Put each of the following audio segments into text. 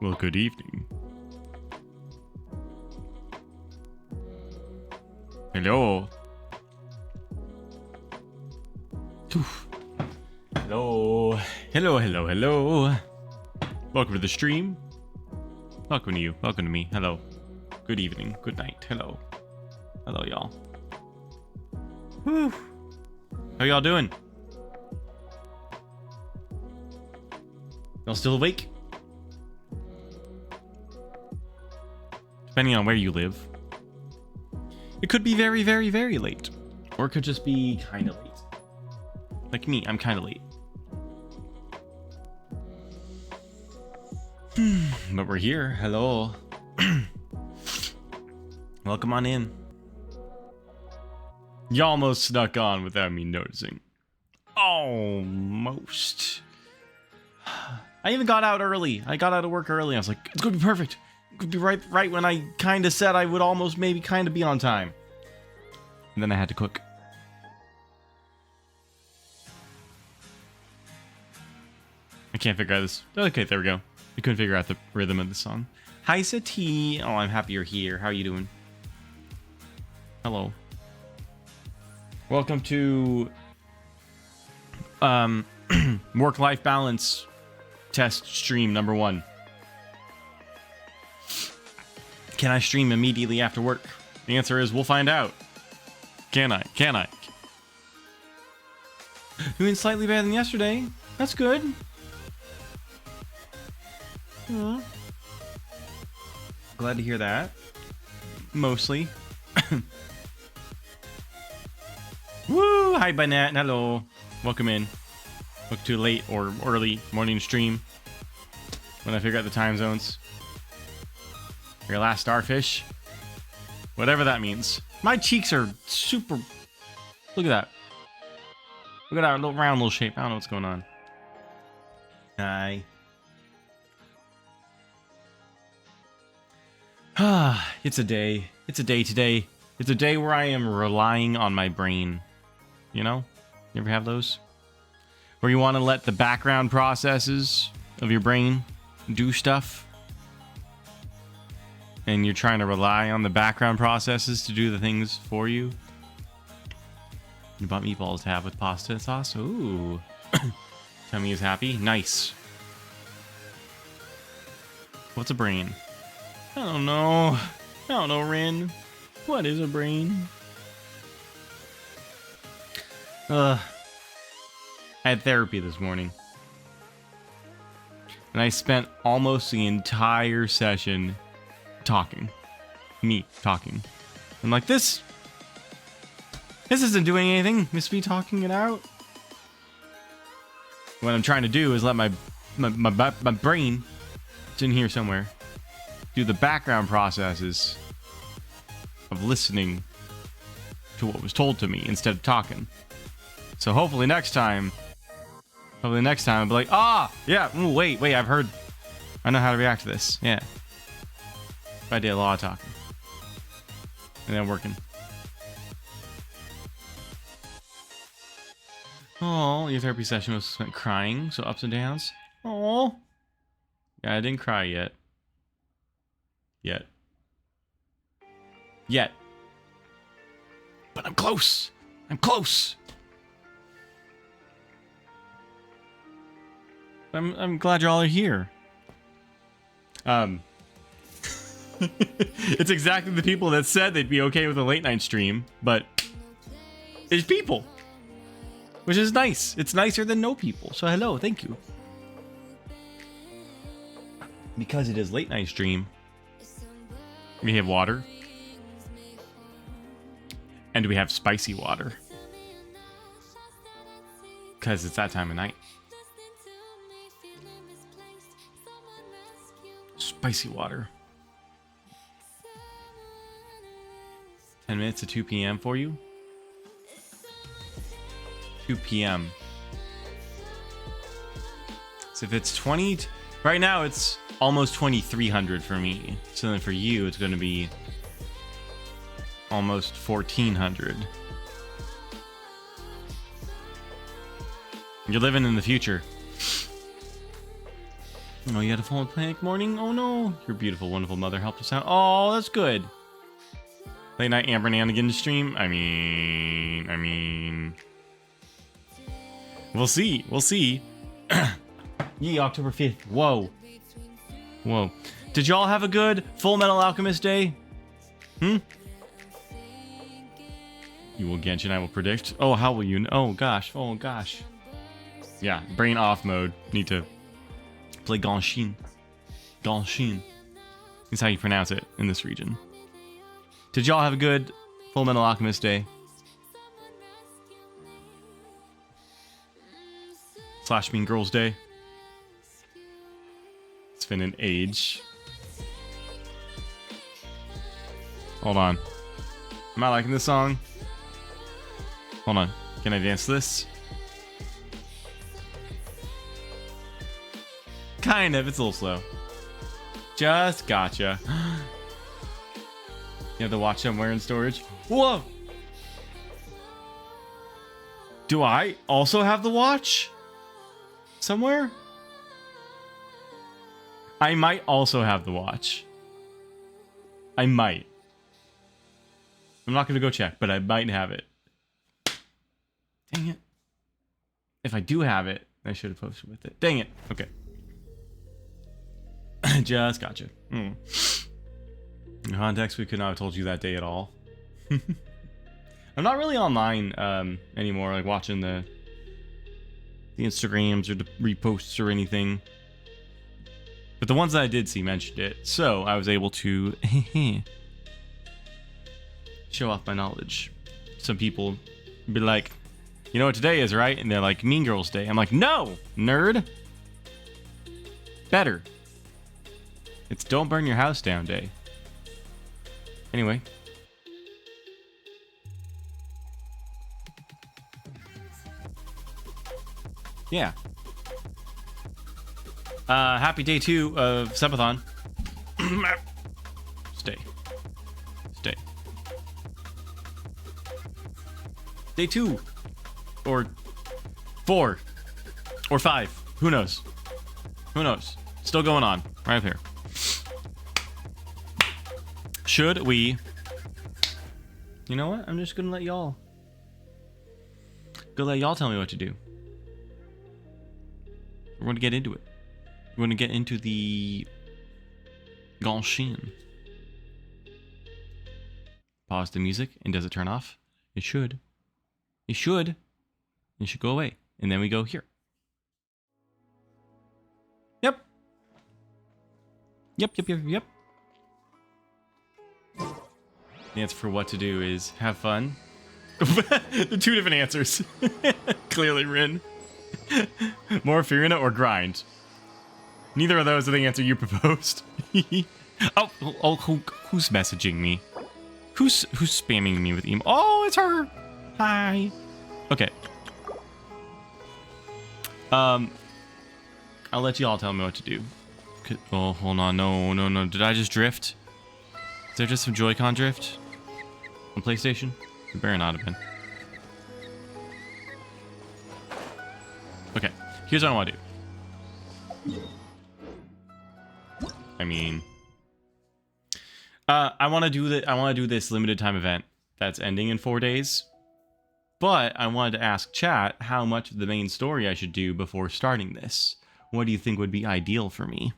Well, good evening. Hello. Oof. Hello. Hello. Welcome to the stream. Welcome to you. Welcome to me. Hello. Good evening. Good night. Hello. Hello, y'all. Whew. How y'all doing? Y'all still awake? Depending on where you live. It could be very, very, very late. Or it could just be kind of late. Like me, I'm kind of late. But we're here. Hello. Welcome on in. You almost snuck on without me noticing. Almost. I even got out early. I got out of work early. I was like, it's gonna be perfect. It could be right when I kind of said I would almost maybe kind of be on time. And then I had to cook. I can't figure out this. Okay, there we go. I couldn't figure out the rhythm of the song. Hi, Sati. Oh, I'm happy you're here. How are you doing? Hello. Welcome to work-life balance test stream number 1. Can I stream immediately after work? The answer is we'll find out. Can I? Can I? Doing slightly better than yesterday. That's good. Glad to hear that. Mostly. Woo! Hi, Banat. Hello. Welcome in. Look too late or early morning stream. When I figure out the time zones. Your last starfish. Whatever that means. My cheeks are super... Look at that. Look at that little round little shape. I don't know what's going on. Hi. It's a day. It's a day today. It's a day where I am relying on my brain. You know? You ever have those? Where you want to let the background processes of your brain do stuff. And you're trying to rely on the background processes to do the things for you. You bought meatballs to have with pasta sauce. Ooh. Tummy is happy. Nice. What's a brain? I don't know. I don't know, Rin. What is a brain? I had therapy this morning. And I spent almost the entire session talking. Me talking. I'm like, this isn't doing anything. Miss me talking it out. What I'm trying to do is let my brain, it's in here somewhere, do the background processes of listening to what was told to me instead of talking. So hopefully next time I'll be like, yeah, ooh, wait, I've heard, I know how to react to this. Yeah. I did a lot of talking. And then working. Oh, your therapy session was spent crying, so ups and downs. Oh. Yeah, I didn't cry yet. Yet. But I'm close. I'm glad y'all are here. It's exactly the people that said they'd be okay with a late night stream, but it's people, which is nice. It's nicer than no people. So hello, thank you. Because it is late night stream, we have water, and we have spicy water, because it's that time of night. Spicy water. 10 minutes to 2 p.m. for you? 2 p.m. So if it's 20... Right now, it's almost 2,300 for me. So then for you, it's going to be almost 1,400. You're living in the future. Oh, you had a full panic morning? Oh no. Your beautiful, wonderful mother helped us out. Oh, that's good. Late night Amber Nannigan stream? I mean... We'll see. We'll see. Yee, October 5th. Whoa. Whoa. Did y'all have a good Full Metal Alchemist day? You will Genshin, I will predict. Oh, how will you know? Oh, gosh. Oh, gosh. Yeah, brain off mode. Need to play Genshin. Genshin is how you pronounce it in this region. Did y'all have a good Full Metal Alchemist day? / Mean Girls Day. It's been an age. Hold on. Am I liking this song? Hold on. Can I dance this? Kind of. It's a little slow. Just gotcha. You have the watch somewhere in storage? Whoa! Do I also have the watch? Somewhere? I might also have the watch. I might. I'm not going to go check, but I might have it. Dang it. If I do have it, I should have posted with it. Dang it. Okay. Just gotcha. In context, we could not have told you that day at all. I'm not really online anymore, like watching the Instagrams or the reposts or anything. But the ones that I did see mentioned it, so I was able to show off my knowledge. Some people be like, you know what today is, right? And they're like, Mean Girls Day. I'm like, no, nerd. Better. It's Don't Burn Your House Down Day. Anyway. Yeah. Happy day 2 of Subathon. Stay. Stay. Day 2. Or 4. Or 5. Who knows? Who knows? Still going on. Right up here. Should we... You know what? I'm just gonna let y'all... tell me what to do. We're going to get into it. We're going to get into the Genshin. Pause the music, and does it turn off? It should. It should. It should go away. And then we go here. Yep. Yep. The answer for what to do is have fun. The 2 different answers. Clearly, Rin. More Furina or grind? Neither of those are the answer you proposed. Who's messaging me? Who's spamming me with email? Oh, it's her. Hi. Okay. I'll let you all tell me what to do. Oh, hold on. No. Did I just drift? Is there just some Joy-Con drift on PlayStation? It better not have been. Okay, here's what I want to do. I mean, I want to do this limited time event that's ending in 4 days. But I wanted to ask chat how much of the main story I should do before starting this. What do you think would be ideal for me?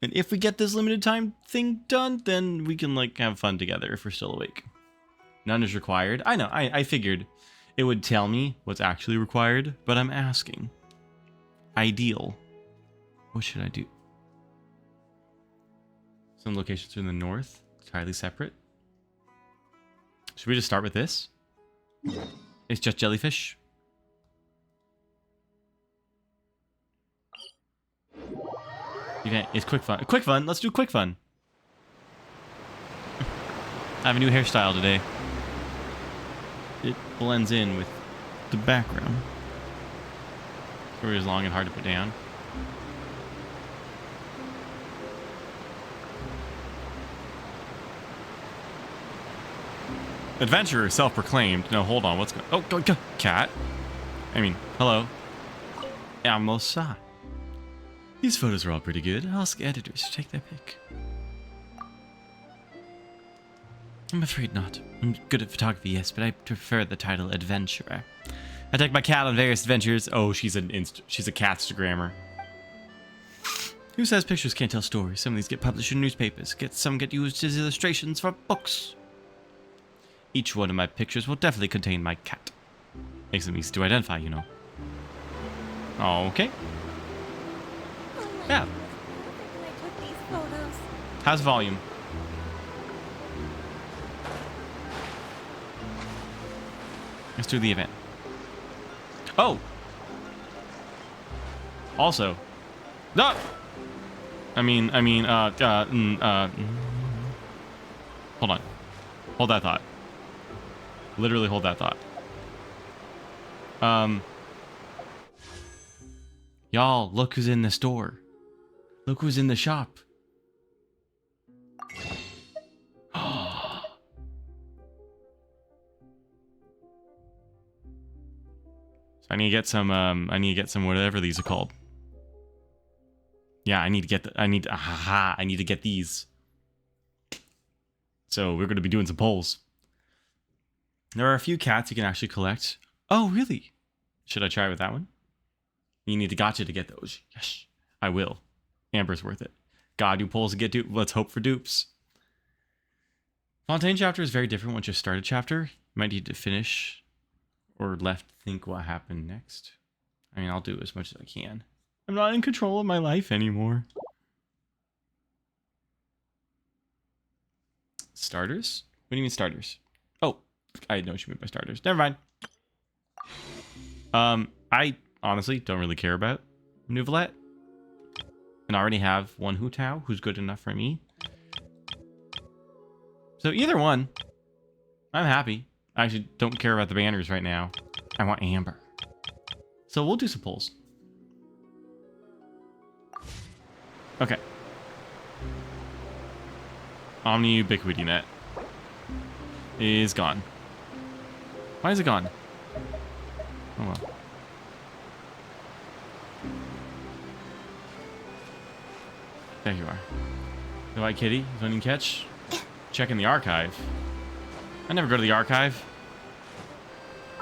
And if we get this limited time thing done, then we can like have fun together if we're still awake. None is required. I know, I figured it would tell me what's actually required, but I'm asking. Ideal. What should I do? Some locations are in the north. It's highly separate. Should we just start with this? It's just jellyfish. It's quick fun. Quick fun. Let's do quick fun. I have a new hairstyle today. It blends in with the background. Story is long and hard to put down. Adventurer, self-proclaimed. No, hold on. What's going? Oh, cat. I mean, hello. Amosa. These photos are all pretty good. I'll ask editors to take their pick. I'm afraid not. I'm good at photography, yes, but I prefer the title adventurer. I take my cat on various adventures. Oh, she's a catstagrammer. Who says pictures can't tell stories? Some of these get published in newspapers. Some get used as illustrations for books. Each one of my pictures will definitely contain my cat. Makes them easy to identify, you know. Okay. Yeah. How's volume? Let's do the event. Oh! Also. No! Hold on. Hold that thought. Literally hold that thought. Y'all, look who's in the store. Look who's in the shop. I need to get some, whatever these are called. Yeah, I need to get these. So we're going to be doing some polls. There are a few cats you can actually collect. Oh, really? Should I try with that one? You need a gacha to get those. Yes, I will. Amber's worth it. God, do polls to get dupes. Let's hope for dupes. Fontaine chapter is very different once you start a chapter. You might need to finish or left think what happened next. I mean, I'll do as much as I can. I'm not in control of my life anymore. Starters? What do you mean starters? Oh, I didn't know what you meant by starters. Never mind. I honestly don't really care about Nouvelette. And I already have one Hu Tao who's good enough for me. So either one, I'm happy. I actually don't care about the banners right now. I want Amber. So we'll do some polls. Okay. Omni Ubiquity Net is gone. Why is it gone? Oh well. There you are. The White Kitty, Zoning Catch. Checking the archive. I never go to the archive.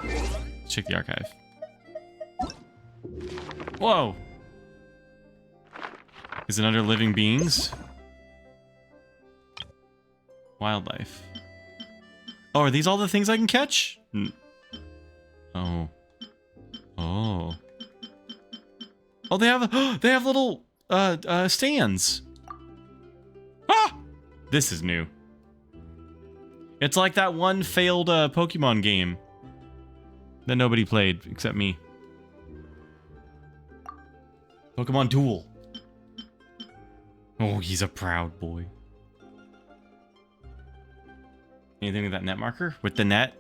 Let's check the archive. Whoa! Is it under living beings? Wildlife. Oh, are these all the things I can catch? Oh. Oh. Oh, they have little stands. Ah! This is new. It's like that one failed Pokemon game that nobody played except me. Pokemon Duel. Oh, he's a proud boy. Anything with that net marker? With the net?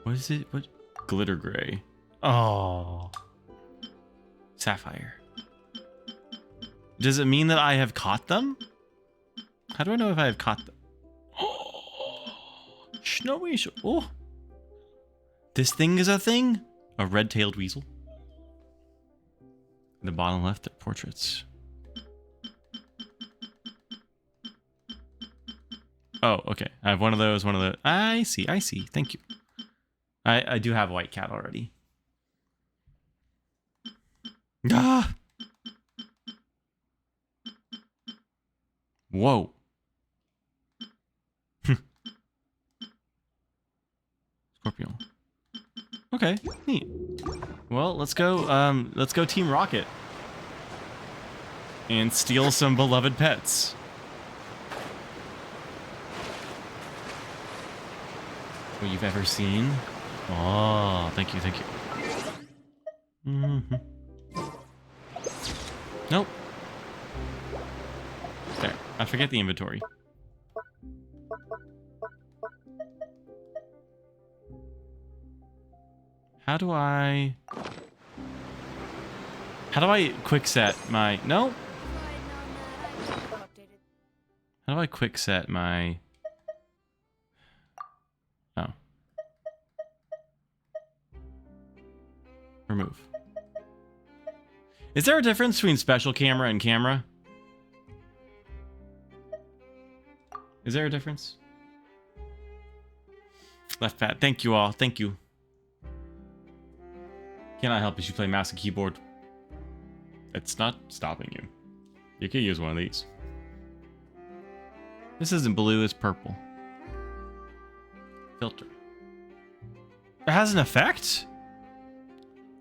What is it? What? Glitter gray. Oh. Sapphire. Does it mean that I have caught them? How do I know if I have caught them? Snowy. Oh. This thing is a thing? A red-tailed weasel? In the bottom left are portraits. Oh, okay. I have one of those, I see. Thank you. I do have a white cat already. Ah! Whoa. Scorpio. Okay, neat. Well, let's go Team Rocket. And steal some beloved pets. What you've ever seen? Oh, thank you. Mm-hmm. Nope. There. I forget the inventory. How do I quick set my... No? How do I quick set my... Oh. Remove. Is there a difference between special camera and camera? Is there a difference? Left pad. Thank you all. Thank you. Can I help as you play mouse and keyboard? It's not stopping you. You could use one of these. This isn't blue, it's purple. Filter. It has an effect?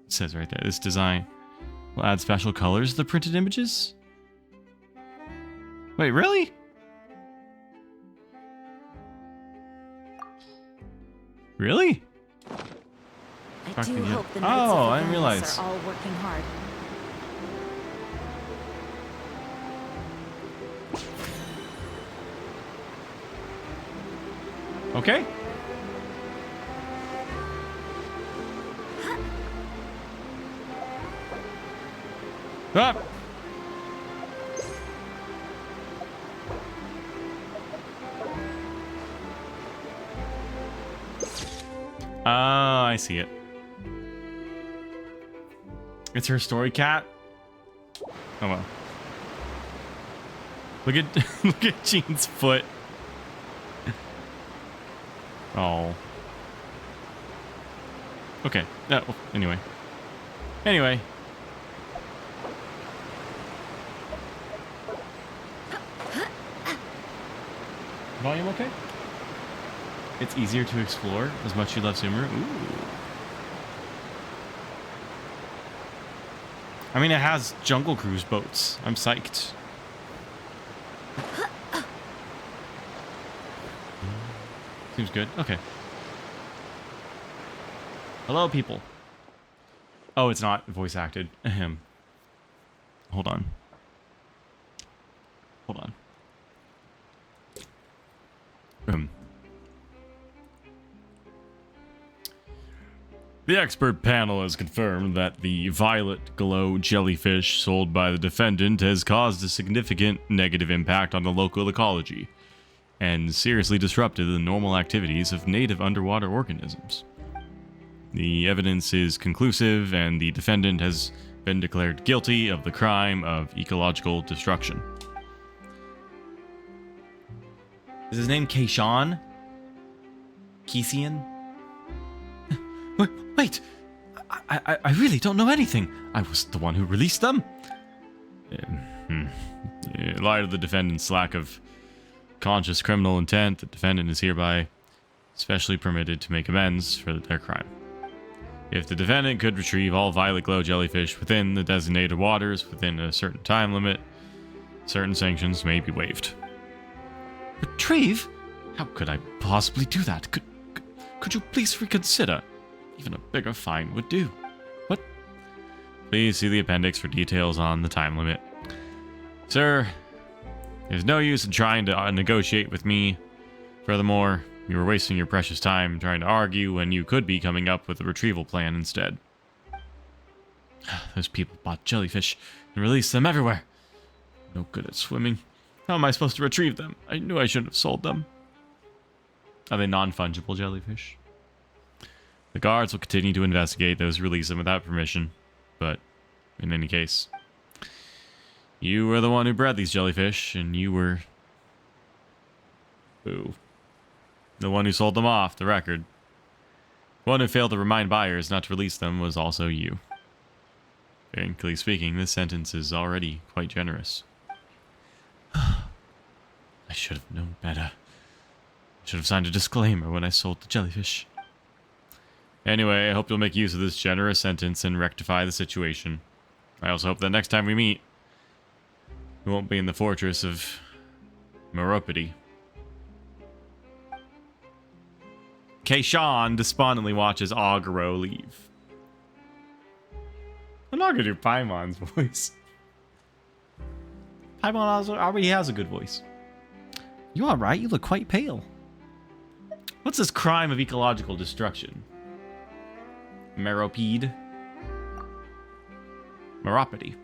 It says right there, this design will add special colors to the printed images? Wait, really? Really? I do hope the Knights Oh, of I didn't realize. are all working hard. Okay. Ah. Oh, I see it. It's her story cat. Oh well. Look at look at Jean's foot. Oh. Okay. Oh, anyway. Anyway. Volume okay? It's easier to explore as much as you love Sumeru. Ooh. I mean, it has Jungle Cruise boats. I'm psyched. Seems good. Okay. Hello, people. Oh, it's not voice acted. Ahem. Hold on. Hold on. The expert panel has confirmed that the violet glow jellyfish sold by the defendant has caused a significant negative impact on the local ecology and seriously disrupted the normal activities of native underwater organisms. The evidence is conclusive, and the defendant has been declared guilty of the crime of ecological destruction. Is his name Keishan? Keisian? Wait! I really don't know anything. I was the one who released them. In light of the defendant's lack of conscious criminal intent, the defendant is hereby specially permitted to make amends for their crime. If the defendant could retrieve all violet glow jellyfish within the designated waters within a certain time limit, certain sanctions may be waived. Retrieve? How could I possibly do that? Could you please reconsider? Even a bigger fine would do. What? Please see the appendix for details on the time limit. Sir, there's no use in trying to negotiate with me. Furthermore, you were wasting your precious time trying to argue when you could be coming up with a retrieval plan instead. Those people bought jellyfish and released them everywhere. No good at swimming. How am I supposed to retrieve them? I knew I shouldn't have sold them. Are they non-fungible jellyfish? The guards will continue to investigate those who release them without permission, but in any case, you were the one who bred these jellyfish, and you were... Boo. The one who sold them off, the record. The one who failed to remind buyers not to release them was also you. Frankly speaking, this sentence is already quite generous. I should have known better. I should have signed a disclaimer when I sold the jellyfish. Anyway, I hope you'll make use of this generous sentence and rectify the situation. I also hope that next time we meet, we won't be in the fortress of Meropity. Keishan despondently watches Aguro leave. I'm not gonna do Paimon's voice. Paimon already has a good voice. You alright? You look quite pale. What's this crime of ecological destruction? Meropide. Meropity.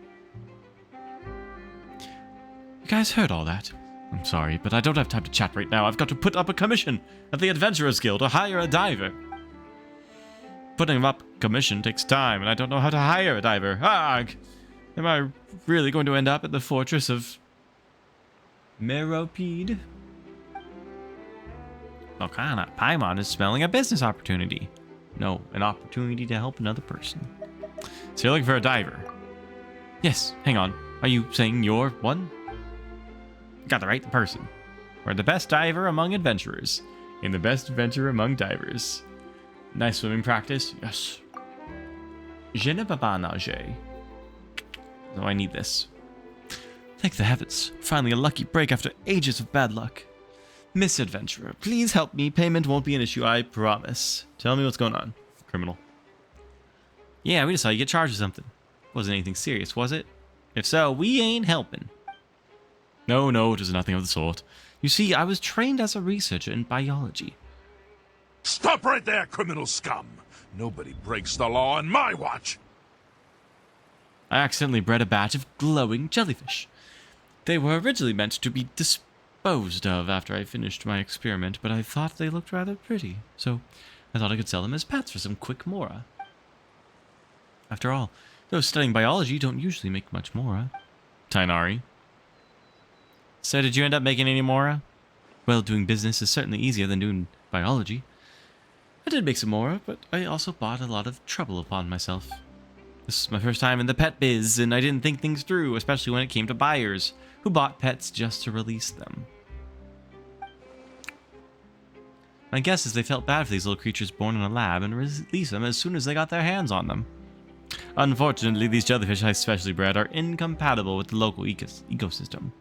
You guys heard all that? I'm sorry, but I don't have time to chat right now. I've got to put up a commission at the Adventurers Guild to hire a diver. Putting up a commission takes time, and I don't know how to hire a diver. Arg! Am I really going to end up at the fortress of Meropide? Volcana, Paimon is smelling a business opportunity. No, an opportunity to help another person. So you're looking for a diver? Yes, hang on. Are you saying you're one? Got the right person. We're the best diver among adventurers. And the best adventurer among divers. Nice swimming practice? Yes. Je ne peux pas nager. No, I need this. Thank the heavens. Finally a lucky break after ages of bad luck. Miss Adventurer, please help me. Payment won't be an issue, I promise. Tell me what's going on, criminal. Yeah, we just saw you get charged with something. Wasn't anything serious, was it? If so, we ain't helping. No, it was nothing of the sort. You see, I was trained as a researcher in biology. Stop right there, criminal scum! Nobody breaks the law on my watch! I accidentally bred a batch of glowing jellyfish. They were originally meant to be disposed of after I finished my experiment, but I thought they looked rather pretty, so I thought I could sell them as pets for some quick mora. After all, those studying biology don't usually make much mora. Tainari. So did you end up making any mora? Well, doing business is certainly easier than doing biology. I did make some mora, but I also brought a lot of trouble upon myself. This is my first time in the pet biz, and I didn't think things through, especially when it came to buyers who bought pets just to release them. My guess is they felt bad for these little creatures born in a lab and released them as soon as they got their hands on them. Unfortunately, these jellyfish I specially bred are incompatible with the local ecosystem,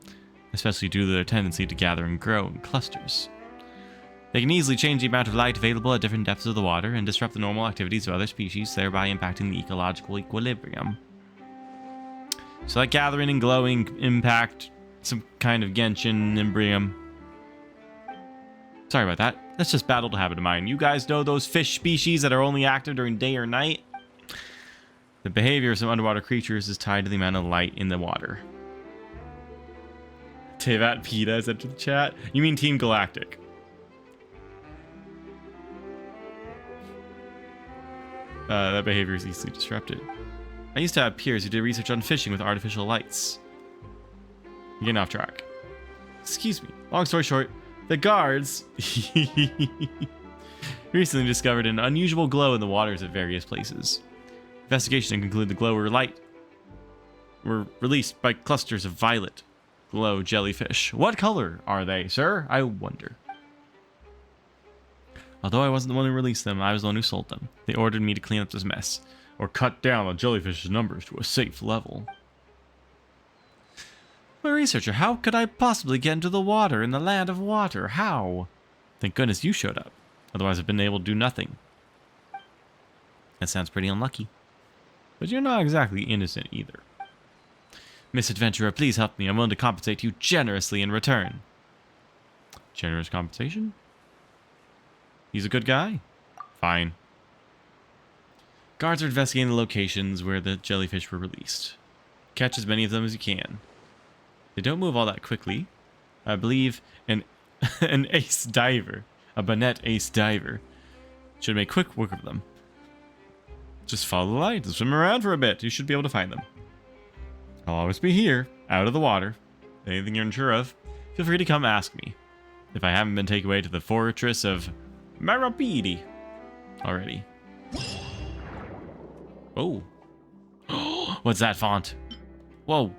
especially due to their tendency to gather and grow in clusters. They can easily change the amount of light available at different depths of the water and disrupt the normal activities of other species, thereby impacting the ecological equilibrium. So like gathering and glowing impact some kind of Genshin embryo. Sorry about that. That's just battled habit of mine. You guys know those fish species that are only active during day or night? The behavior of some underwater creatures is tied to the amount of light in the water. Tevat Peta is into the chat. You mean Team Galactic? That behavior is easily disrupted. I used to have peers who did research on fishing with artificial lights. I'm getting off track. Excuse me. Long story short, the guards recently discovered an unusual glow in the waters at various places. Investigation concluded the glow were released by clusters of violet glow jellyfish. What color are they, sir? I wonder. Although I wasn't the one who released them, I was the one who sold them. They ordered me to clean up this mess, or cut down the jellyfish's numbers to a safe level. I'm a researcher. How could I possibly get into the water in the land of water? How? Thank goodness you showed up. Otherwise I've been able to do nothing. That sounds pretty unlucky. But you're not exactly innocent either. Miss Adventurer, please help me. I'm willing to compensate you generously in return. Generous compensation? He's a good guy? Fine. Guards are investigating the locations where the jellyfish were released. Catch as many of them as you can. They don't move all that quickly. I believe an ace diver, a Bonnet ace diver, should make quick work of them. Just follow the light and swim around for a bit. You should be able to find them. I'll always be here, out of the water. Anything you're unsure of, feel free to come ask me. If I haven't been taken away to the fortress of Meropide already. Oh. What's that font? Whoa.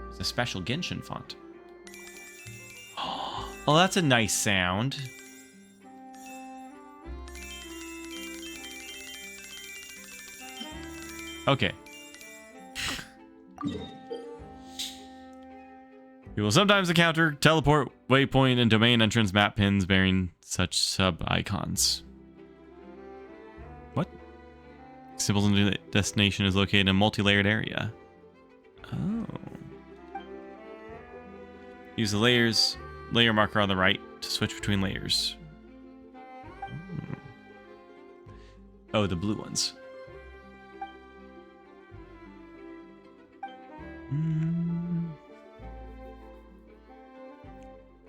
It's a special Genshin font. Oh, that's a nice sound. Okay. You will sometimes encounter teleport, waypoint, and domain entrance map pins bearing such sub-icons. What? Symbols into the destination is located in a multi-layered area. Oh. Use the layer marker on the right to switch between layers. Oh, the blue ones.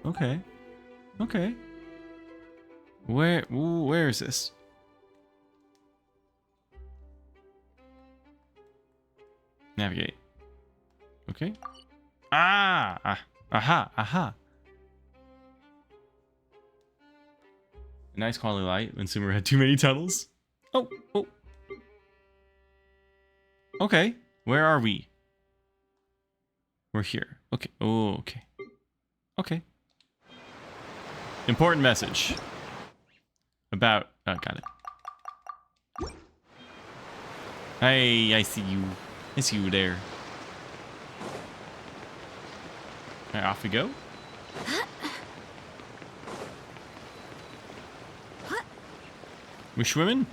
Okay. Okay. Where is this? Navigate. Okay. Aha, aha. A nice quality light when Sumer had too many tunnels. Oh. Okay. Where are we? We're here. Okay. Oh, okay. Okay. Important message. About... Oh, got it. Hey, I see you. I see you there. Alright, off we go. We're swimming?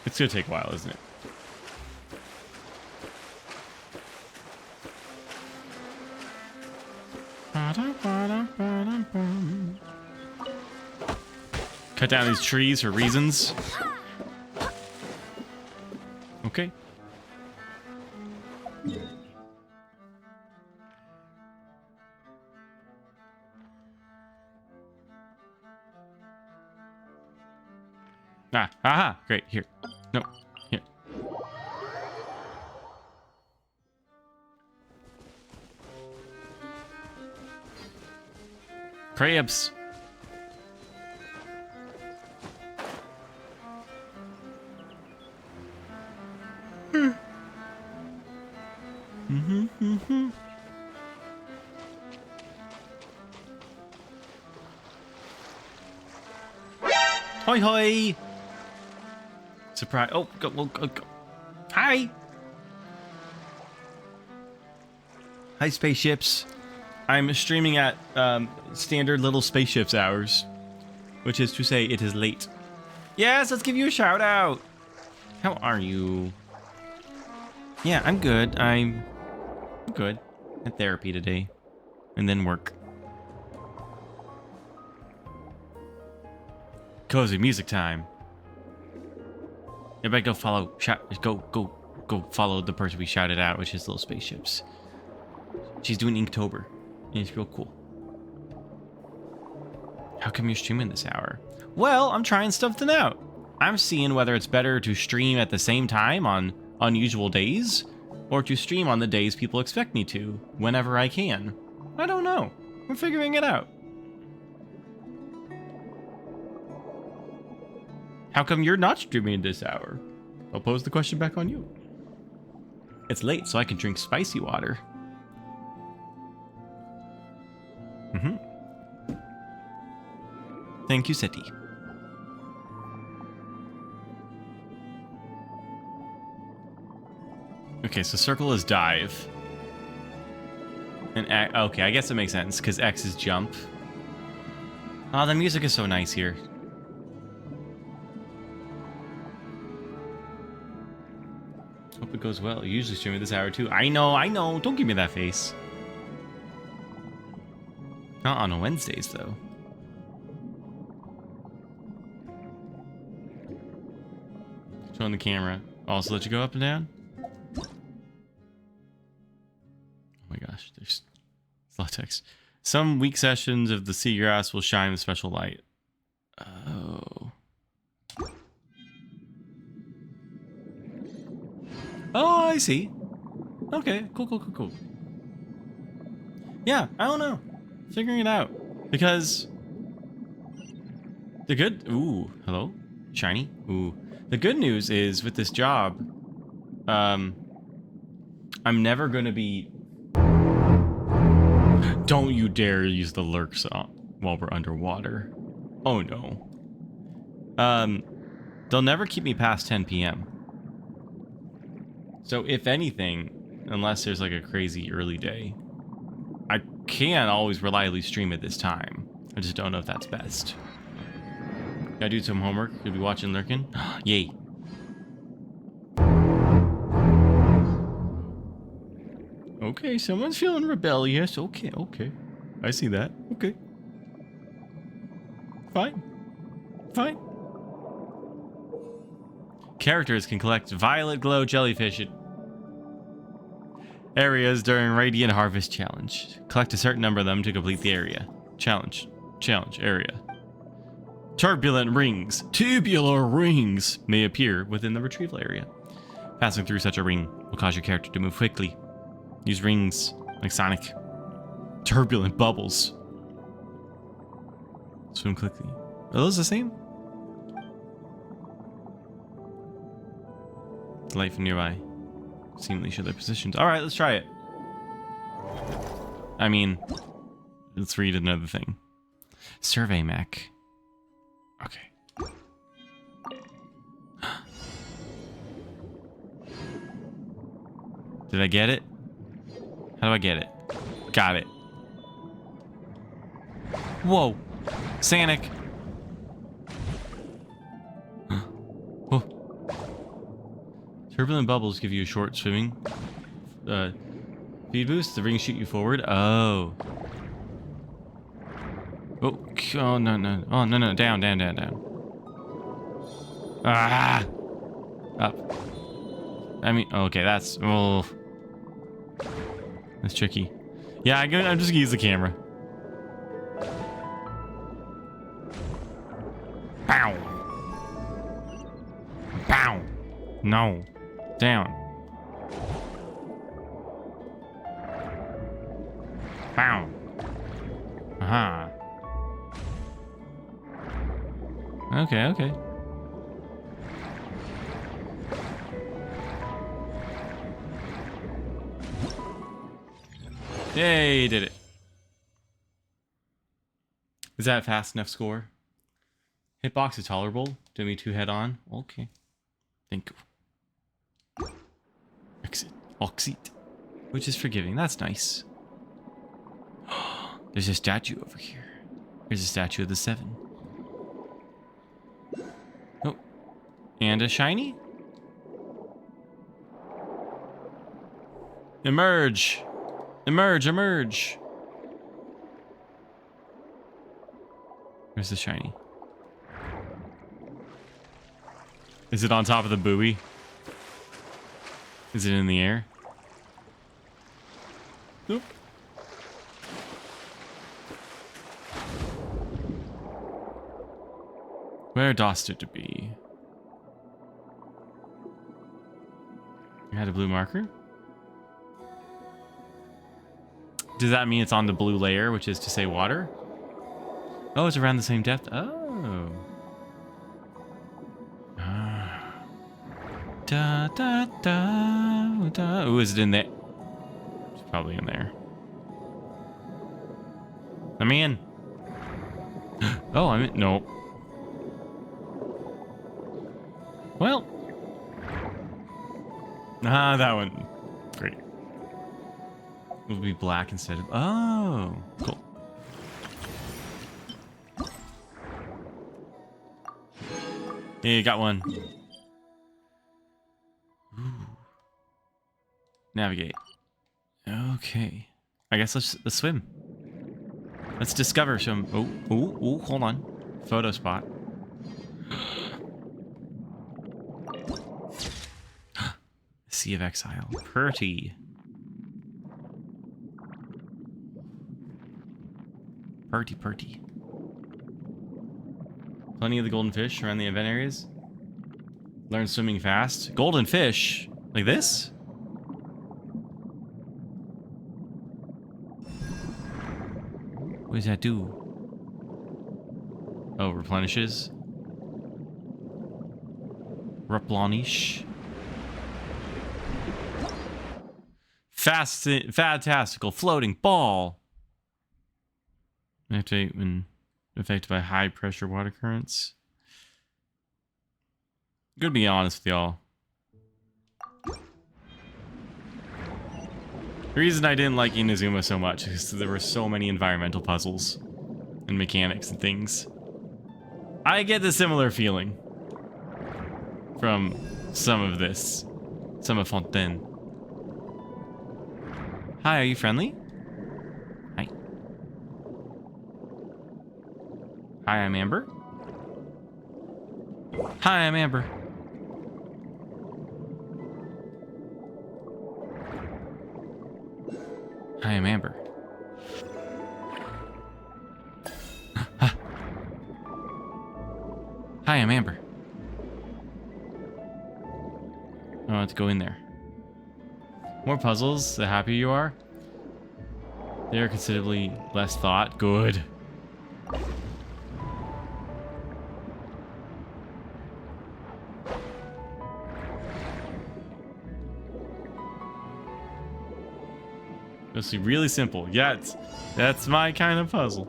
It's gonna take a while, isn't it? Cut down these trees for reasons. Okay. Aha, great, here. No, here. Crabs. Hoi hoi! Surprise! Oh, go. Hi! Hi, spaceships. I'm streaming at standard little spaceships hours, which is to say, it is late. Yes, let's give you a shout out. How are you? Yeah, I'm good. I'm good. Had therapy today, and then work. Cozy music time. Everybody go follow, go follow the person we shouted out, which is Little Spaceships. She's doing Inktober, and it's real cool. How come you're streaming this hour? Well, I'm trying something out. I'm seeing whether it's better to stream at the same time on unusual days, or to stream on the days people expect me to, whenever I can. I don't know. We're figuring it out. How come you're not streaming this hour? I'll pose the question back on you. It's late, so I can drink spicy water. Thank you, Seti. Okay, so circle is dive. And okay, I guess it makes sense, because X is jump. Oh, the music is so nice here. Hope it goes well. You usually stream at this hour too. I know. Don't give me that face. Not on Wednesdays, though. Showing the camera. Also let you go up and down? Oh my gosh, there's a lot of text. Some weak sessions of the seagrass will shine with special light. Oh. Oh, I see. Okay, cool. Yeah, I don't know. Figuring it out. Because the good... Ooh, hello? Shiny? Ooh. The good news is, with this job, I'm never going to be... Don't you dare use the lurks while we're underwater. Oh, no. They'll never keep me past 10 p.m. So, if anything, unless there's like a crazy early day, I can always reliably stream at this time. I just don't know if that's best. Gotta do some homework. Could be watching Lurkin. Yay. Okay, someone's feeling rebellious. Okay. I see that. Okay. Fine. Characters can collect violet glow jellyfish at areas during Radiant Harvest Challenge. Collect a certain number of them to complete the area. Challenge area. Turbulent rings, tubular rings, may appear within the retrieval area. Passing through such a ring will cause your character to move quickly. Use rings like Sonic. Turbulent bubbles. Swim quickly. Are those the same? Light from nearby. Seemingly show their positions. Alright, let's try it. I mean, let's read another thing. Survey mech. Okay. Did I get it? How do I get it? Got it. Whoa. Sanic. Oh. Turbulent bubbles give you a short swimming speed boost. The rings shoot you forward. Oh. Oh, no, no. Oh, no, no. Down, down, down, down. Ah! Up. I mean, okay, that's... Oh. That's tricky. Yeah, I'm just gonna use the camera. Pow! Pow! No. Down. Pow! Aha. Okay, okay. Yay, did it. Is that a fast enough score? Hitbox is tolerable. Do me 2 head on. Okay. Thank you. Exit. Exit. Which is forgiving. That's nice. There's a statue over here. There's a statue of the 7. Oh. And a shiny? Emerge. Emerge, emerge. Where's the shiny? Is it on top of the buoy? Is it in the air? Nope. Where dost it to be? You had a blue marker? Does that mean it's on the blue layer, which is to say water? Oh, it's around the same depth. Oh. Da da da da. Ooh, is it in there? It's probably in there. I'm in. Oh, I'm in. Nope. Well. That one. Great. It will be black instead of... Oh, cool. Yeah, you got one. Ooh. Navigate. Okay. I guess let's swim. Let's discover some... Oh, hold on. Photo spot. Sea of Exile. Pretty. Pretty. Plenty of the golden fish around the event areas. Learn swimming fast. Golden fish? Like this? What does that do? Oh, replenishes. Replenish. Fantastical floating ball. Activate when affected by high pressure water currents. Good to be honest with y'all. The reason I didn't like Inazuma so much is there were so many environmental puzzles and mechanics and things. I get the similar feeling from some of this. Some of Fontaine. Hi, are you friendly? Hi. Hi, I'm Amber. Hi, I'm Amber. Hi, I'm Amber. Hi, I'm Amber. I want to go in there. More puzzles, the happier you are. They are considerably less thought. Good. Mostly really simple. Yeah, that's my kind of puzzle.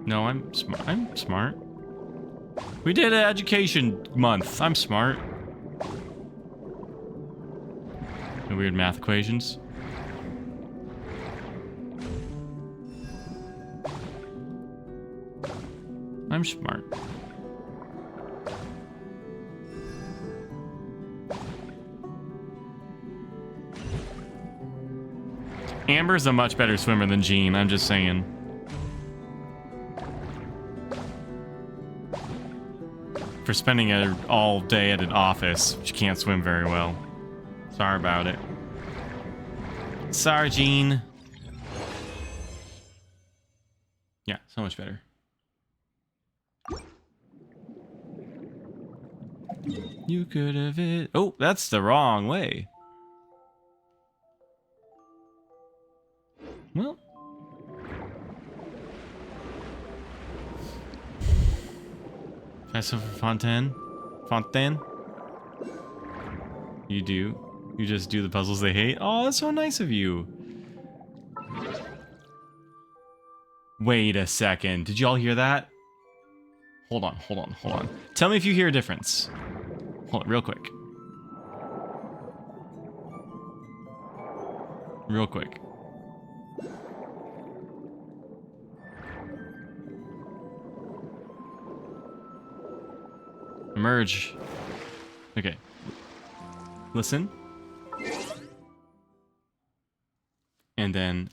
No, I'm smart. I'm smart. We did an education month. I'm smart. No weird math equations. I'm smart. Amber's a much better swimmer than Jean, I'm just saying. For spending it all day at an office, she can't swim very well. Sorry about it. Sorry, Jean. Yeah, so much better. You could have it. Oh, that's the wrong way. Well. Festival for Fontaine? Fontaine? You do. You just do the puzzles they hate? Oh, that's so nice of you. Wait a second. Did y'all hear that? Hold on, hold on, hold on. Tell me if you hear a difference. Hold on, real quick. Real quick. Emerge. Okay. Listen. And then...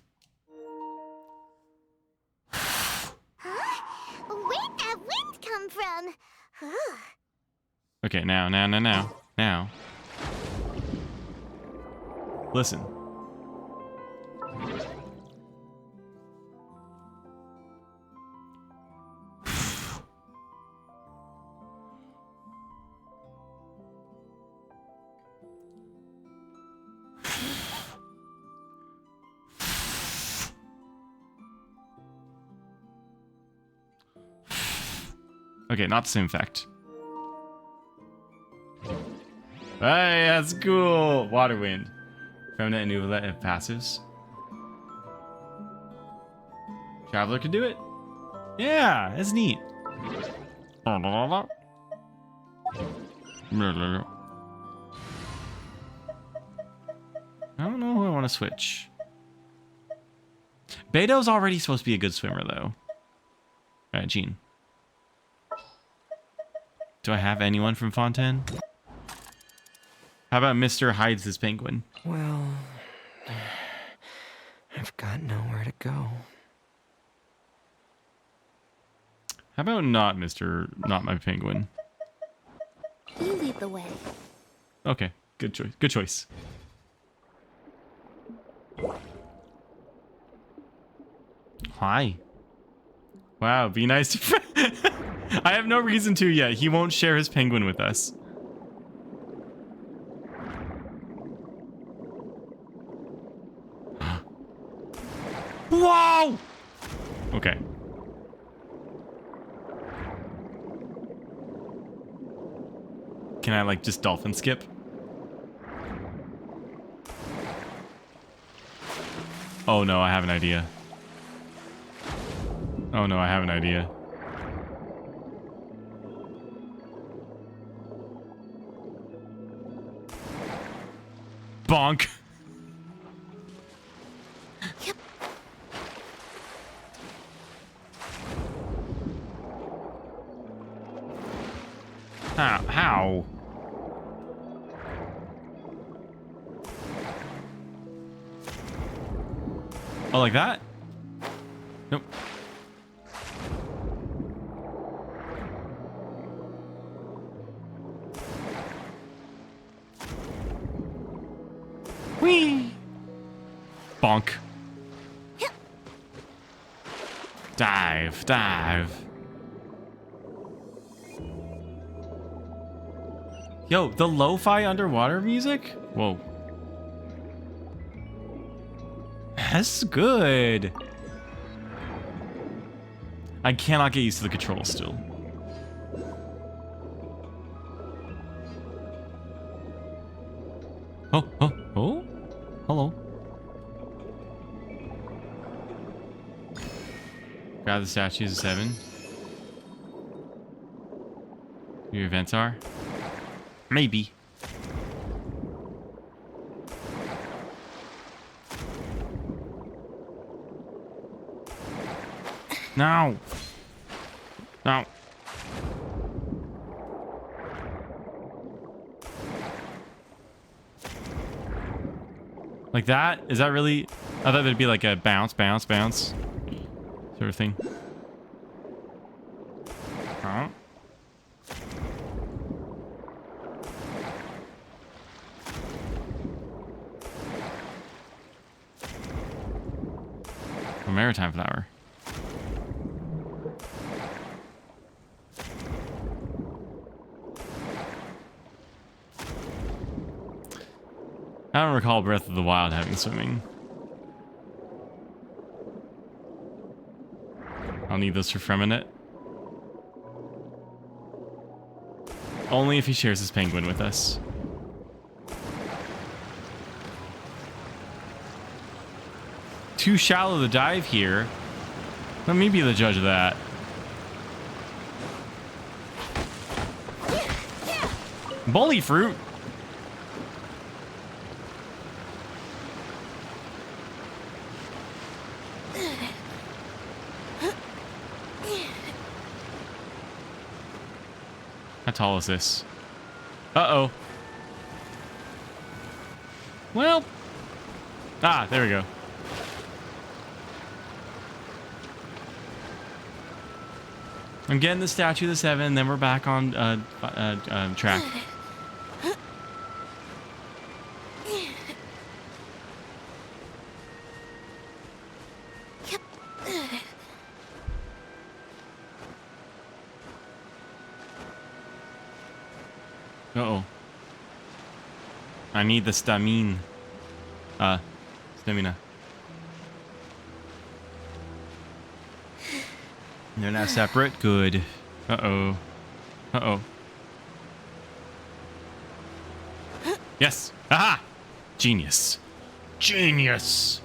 Where'd that wind come from? Okay, now. Listen. Okay, not the same effect. Hey, that's cool. Water wind. Remnant and Nuvolet have passives. Traveler can do it. Yeah, that's neat. I don't know who I want to switch. Beto's already supposed to be a good swimmer, though. Alright, Jean. Do I have anyone from Fontaine? How about Mr. Hides his penguin? Well, I've got nowhere to go. How about not not my penguin? You lead the way. Okay, good choice. Good choice. Hi. Wow, be nice to I have no reason to yet. He won't share his penguin with us. Whoa! Okay. Can I, like, just dolphin skip? Oh no, I have an idea. Oh no, I have an idea. Bonk. Yep. How? Oh, like that? Nope. Whee! Bonk. Yep. Dive, dive. Yo, the lo-fi underwater music? Whoa. That's good. I cannot get used to the controls still. Oh. Hello. Grab the statues of 7. Your events are? Maybe. No. No. Like that? Is that really? I thought it'd be like a bounce sort of thing. Huh? A maritime flower. I don't recall Breath of the Wild having swimming. I'll need those for Freminute. Only if he shares his penguin with us. Too shallow to dive here. Let me be the judge of that. Bully fruit. How tall is this? Uh-oh. Well. Ah, there we go. I'm getting the statue of the 7, then we're back on track. Uh-oh. I need the stamina. Stamina. They're now separate. Good. Uh-oh. Uh-oh. Yes. Aha! Genius. Genius!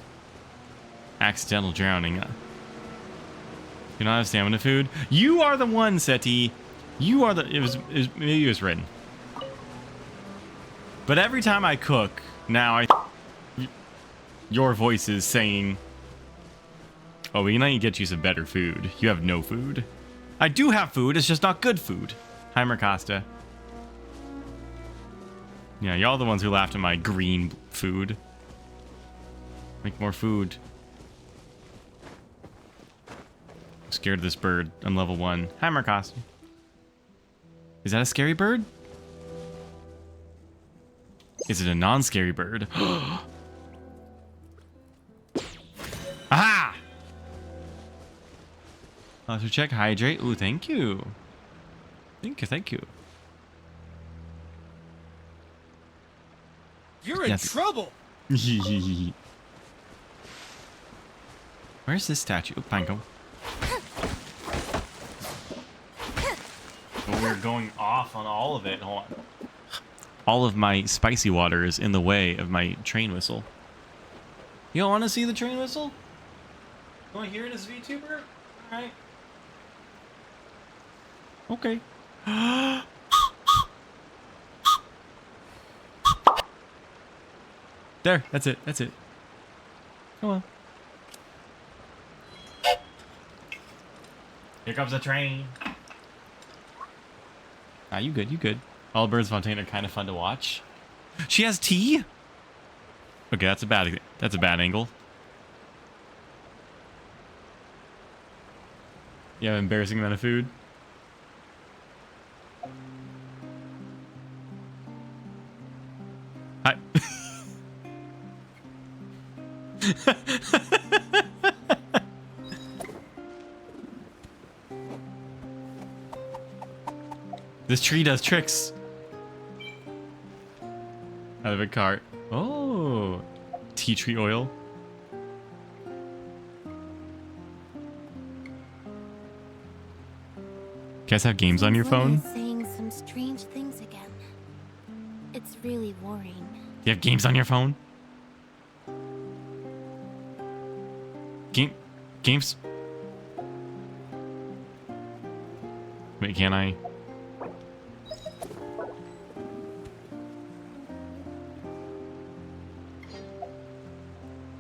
Accidental drowning. You don't have stamina food? You are the one, Seti. You are the... Maybe it was written. But every time I cook, now your voice is saying... Oh, we need to get you some better food. You have no food. I do have food, it's just not good food. Hi, Mercosta. Yeah, y'all the ones who laughed at my green food. Make more food. I'm scared of this bird. I'm level 1. Hi, Mercosta. Is that a scary bird? Is it a non-scary bird? Aha! So check hydrate. Ooh, thank you. Thank you. You're in trouble. Where's this statue? Oh, Pinecone. Oh, we're going off on all of it. Hold on. All of my spicy water is in the way of my train whistle. You don't want to see the train whistle? You want to hear it as a VTuber? Alright. Okay. There, that's it. Come on. Here comes the train. Ah, you good. All birds Fontaine are kind of fun to watch. She has tea? Okay, that's a bad angle. You have an embarrassing amount of food. Hi. This tree does tricks. Out of a cart. Oh, tea tree oil. You guys have games on your phone? Luna is saying some strange things again. It's really worrying. You have games on your phone? Games? Wait, can I?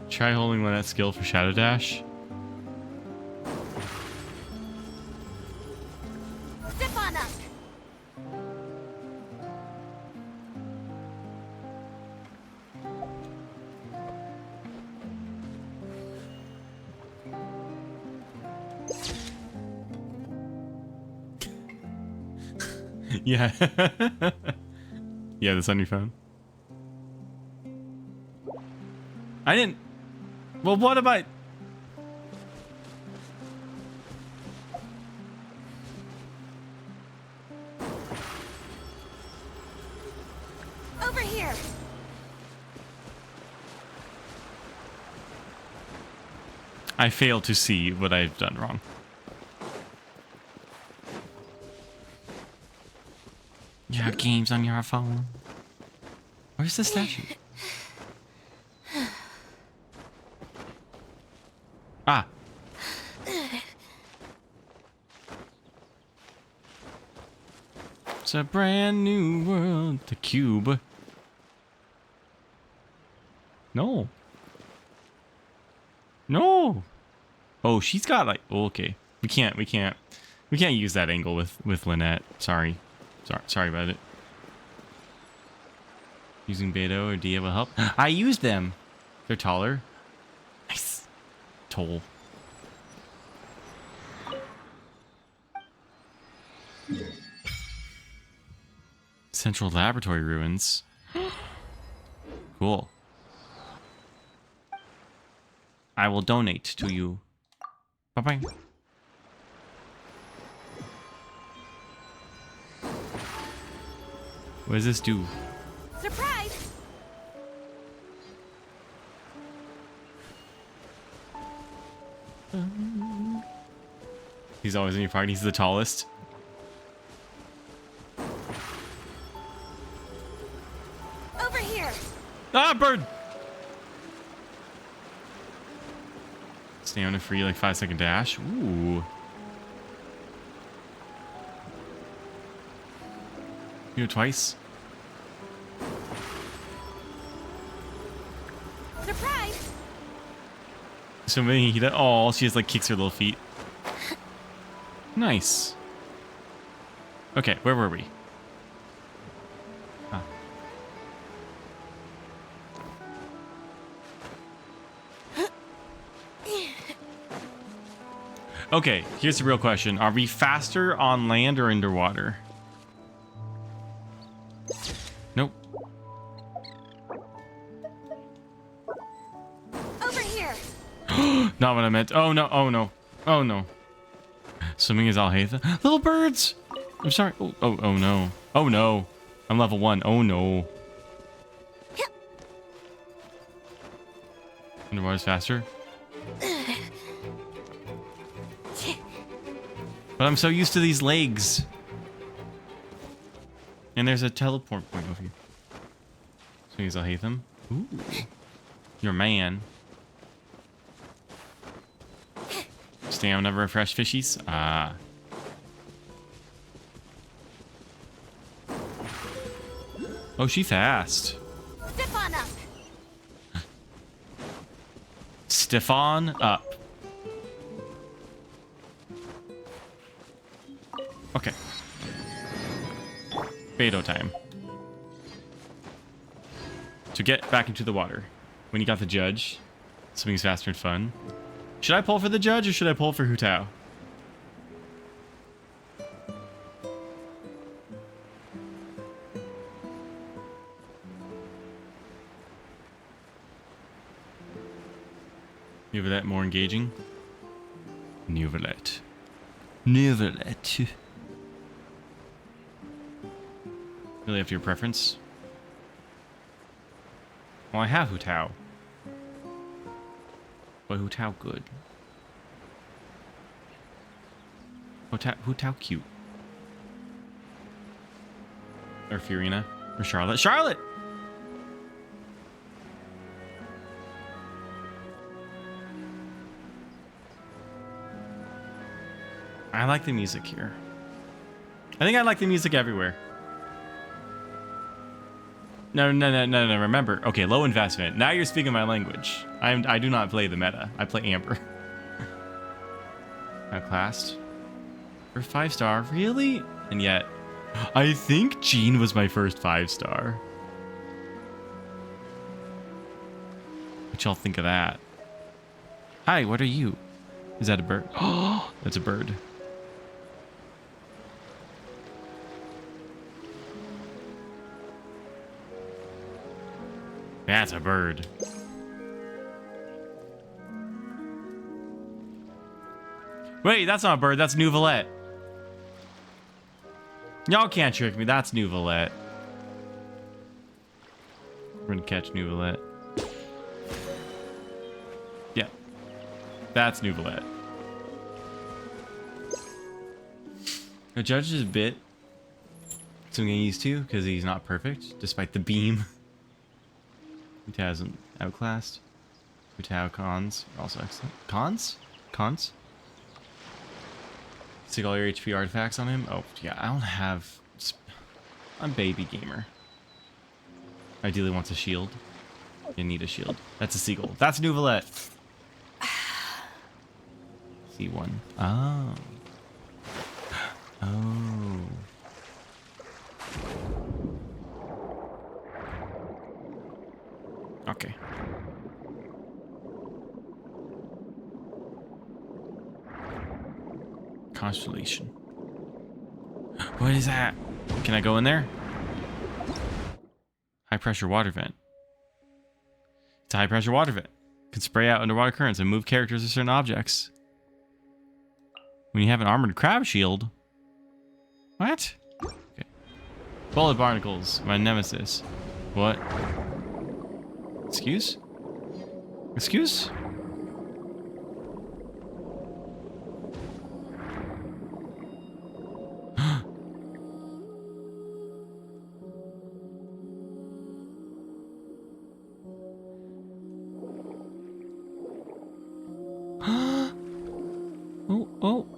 Try holding Lynette's skill for Shadow Dash. Step on up. Yeah. Yeah, that's on your phone. I didn't. Well, what about? Over here. I fail to see what I've done wrong. You have games on your phone. Where's the statue? Ah. It's a brand new world. The cube. No. No. Oh, she's got like. Oh, okay. We can't use that angle with Lynette. Sorry about it. Using Beto or Dia will help. I used them. They're taller. Nice. Toll. Central Laboratory ruins. Cool. I will donate to you. Bye-bye. What does this do? Surprise! He's always in your party. He's the tallest. Over here. Ah, bird! Stay on a free, like, 5-second dash. Ooh. You do it twice. Surprise! So many. Oh, she just, like, kicks her little feet. Nice. Okay, where were we? Ah. Okay, here's the real question. Are we faster on land or underwater? Nope. Over here. Not what I meant. Oh, no. Oh, no. Oh, no. Swimming is all Hatha. Little birds! I'm sorry. Oh, no. Oh, no. I'm level 1. Oh, no. Underwater's faster. But I'm so used to these legs. And there's a teleport point over here. Swing is all Hatha. Ooh. You're a man. Stamina refresh fishies. Ah. Oh, she fast. Step on up. Stefan up. Okay. Beto time. To get back into the water. When you got the judge, swimming's faster and fun. Should I pull for the judge or should I pull for Hu Tao? Neuvillette more engaging. Neuvillette. Neuvillette. Really up to your preference. Well, I have Hu Tao. But Hu Tao good. Hu Tao cute. Or Fiorina. Or Charlotte. Charlotte! I like the music here. I think I like the music everywhere. No. Remember. Okay, low investment. Now you're speaking my language. I do not play the meta. I play Amber. Outclassed. For 5-star. Really? And yet, I think Jean was my first 5-star. What y'all think of that? Hi, what are you? Is that a bird? Oh, that's a bird. That's a bird. Wait, that's not a bird. That's Nouvelette. Y'all can't trick me. That's Nouvelette. We're gonna catch Nouvelette. Yeah. That's Nouvelette. The judge is a bit something I'm used to because he's not perfect, despite the beam. Hu Tao's outclassed. Hu Tao cons are also excellent. Cons? Cons? Stick all your HP artifacts on him? Oh, yeah, I don't have... I'm baby gamer. Ideally wants a shield. You need a shield. That's a seagull. That's Nouvelette. C1. Oh. Oh. Okay. Constellation. What is that? Can I go in there? High pressure water vent. It's a high pressure water vent. Can spray out underwater currents and move characters or certain objects. When you have an armored crab shield. What? Okay. Bullet barnacles, my nemesis. What? Excuse? Excuse?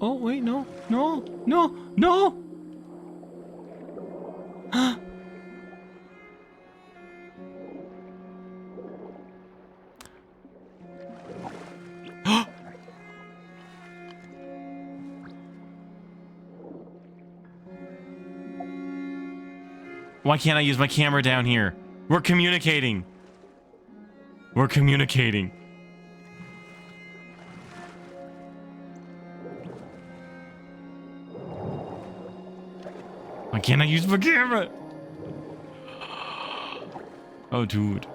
Oh, wait, no. Why can't I use my camera down here? We're communicating. We're communicating. Why can't I use my camera? Oh, dude.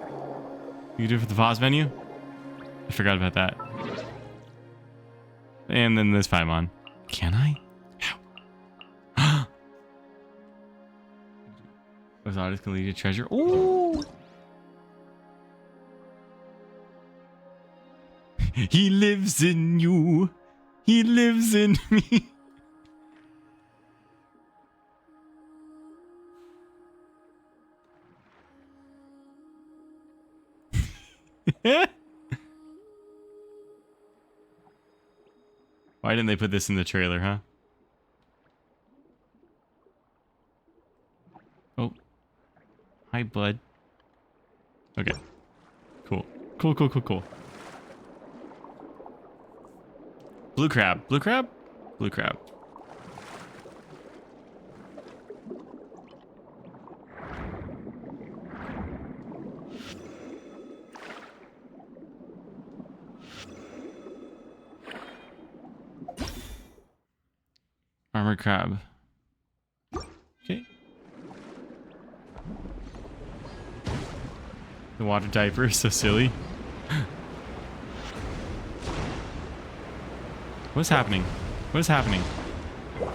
You can do it for the pause menu? I forgot about that. And then this Paimon. Can I? How? Those artists can lead to treasure. Ooh! He lives in you. He lives in me. Why didn't they put this in the trailer, huh? Oh. Hi, bud. Okay. Cool. Cool. Blue crab. Blue crab? Blue crab. Armored crab. Okay. The water diaper is so silly. What's happening? What is happening?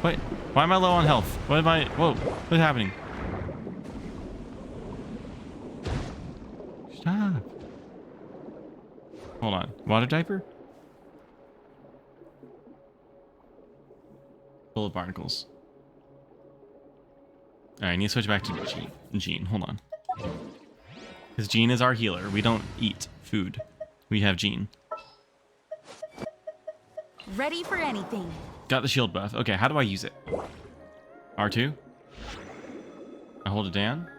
What? Why am I low on health? What am I? Whoa. What's happening? Stop. Hold on. Water diaper? Full of barnacles. Alright, I need to switch back to Jean. Hold on. Because Jean is our healer. We don't eat food. We have Jean. Ready for anything. Got the shield buff. Okay, how do I use it? R2? I hold it down?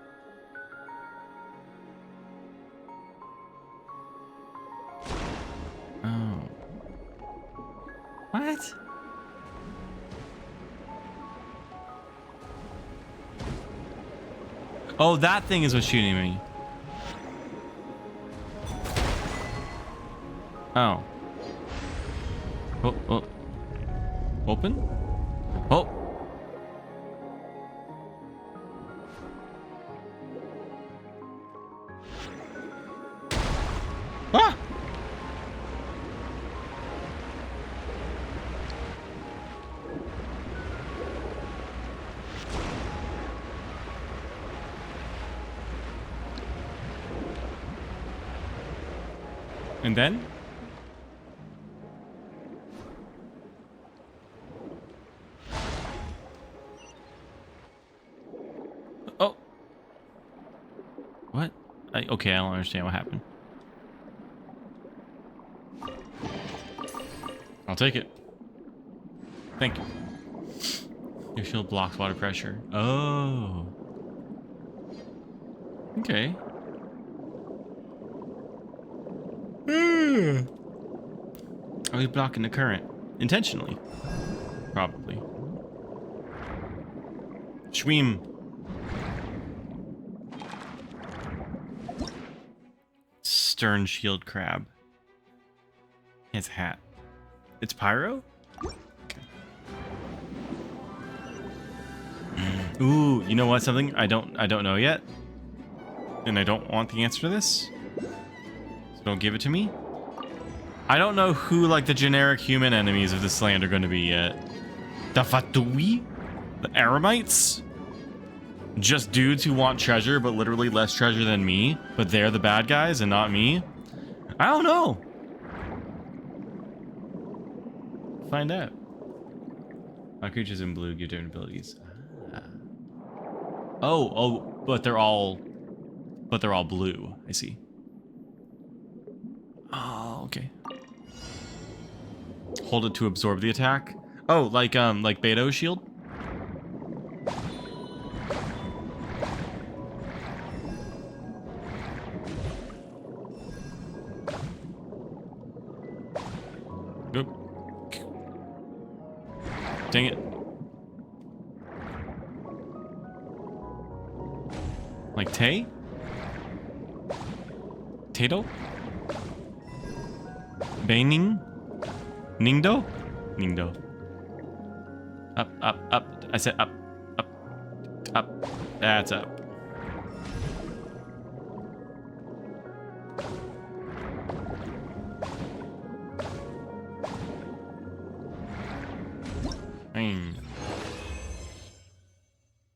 Oh. What? Oh, that thing is what's shooting me. Oh. Oh, oh. Open? Oh. Ah! And then? Oh. What? Okay, I don't understand what happened. I'll take it. Thank you. Your shield blocks water pressure. Oh. Okay. Are we blocking the current? Intentionally. Probably. Schweem. Stern shield crab. His hat. It's pyro? Okay. Ooh, you know what? Something I don't know yet. And I don't want the answer to this. So don't give it to me. I don't know who like the generic human enemies of this land are going to be yet. The Fatui? The Aramites? Just dudes who want treasure, but literally less treasure than me. But they're the bad guys and not me. I don't know. Find out. My creatures in blue give different abilities. Ah. Oh, but they're all blue. I see. Oh, okay. Hold it to absorb the attack. Oh, like Beto's shield. Oop. Dang it. Like Tay? Tato? Baining? Ningdo? Ningdo. Up, up, up. I said up, up, up. That's up.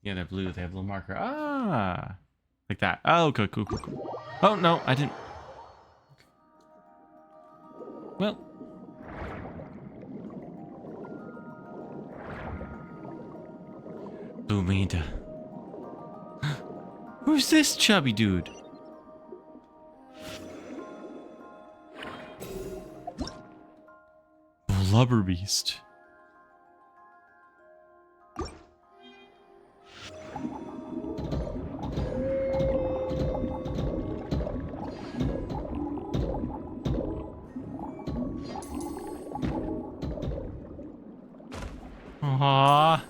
Yeah, they're blue. They have a little marker. Ah, like that. Oh, okay, cool, cool, cool. Oh no, I didn't. Well. Bumida. Who's this chubby dude? Blubber beast. Aww.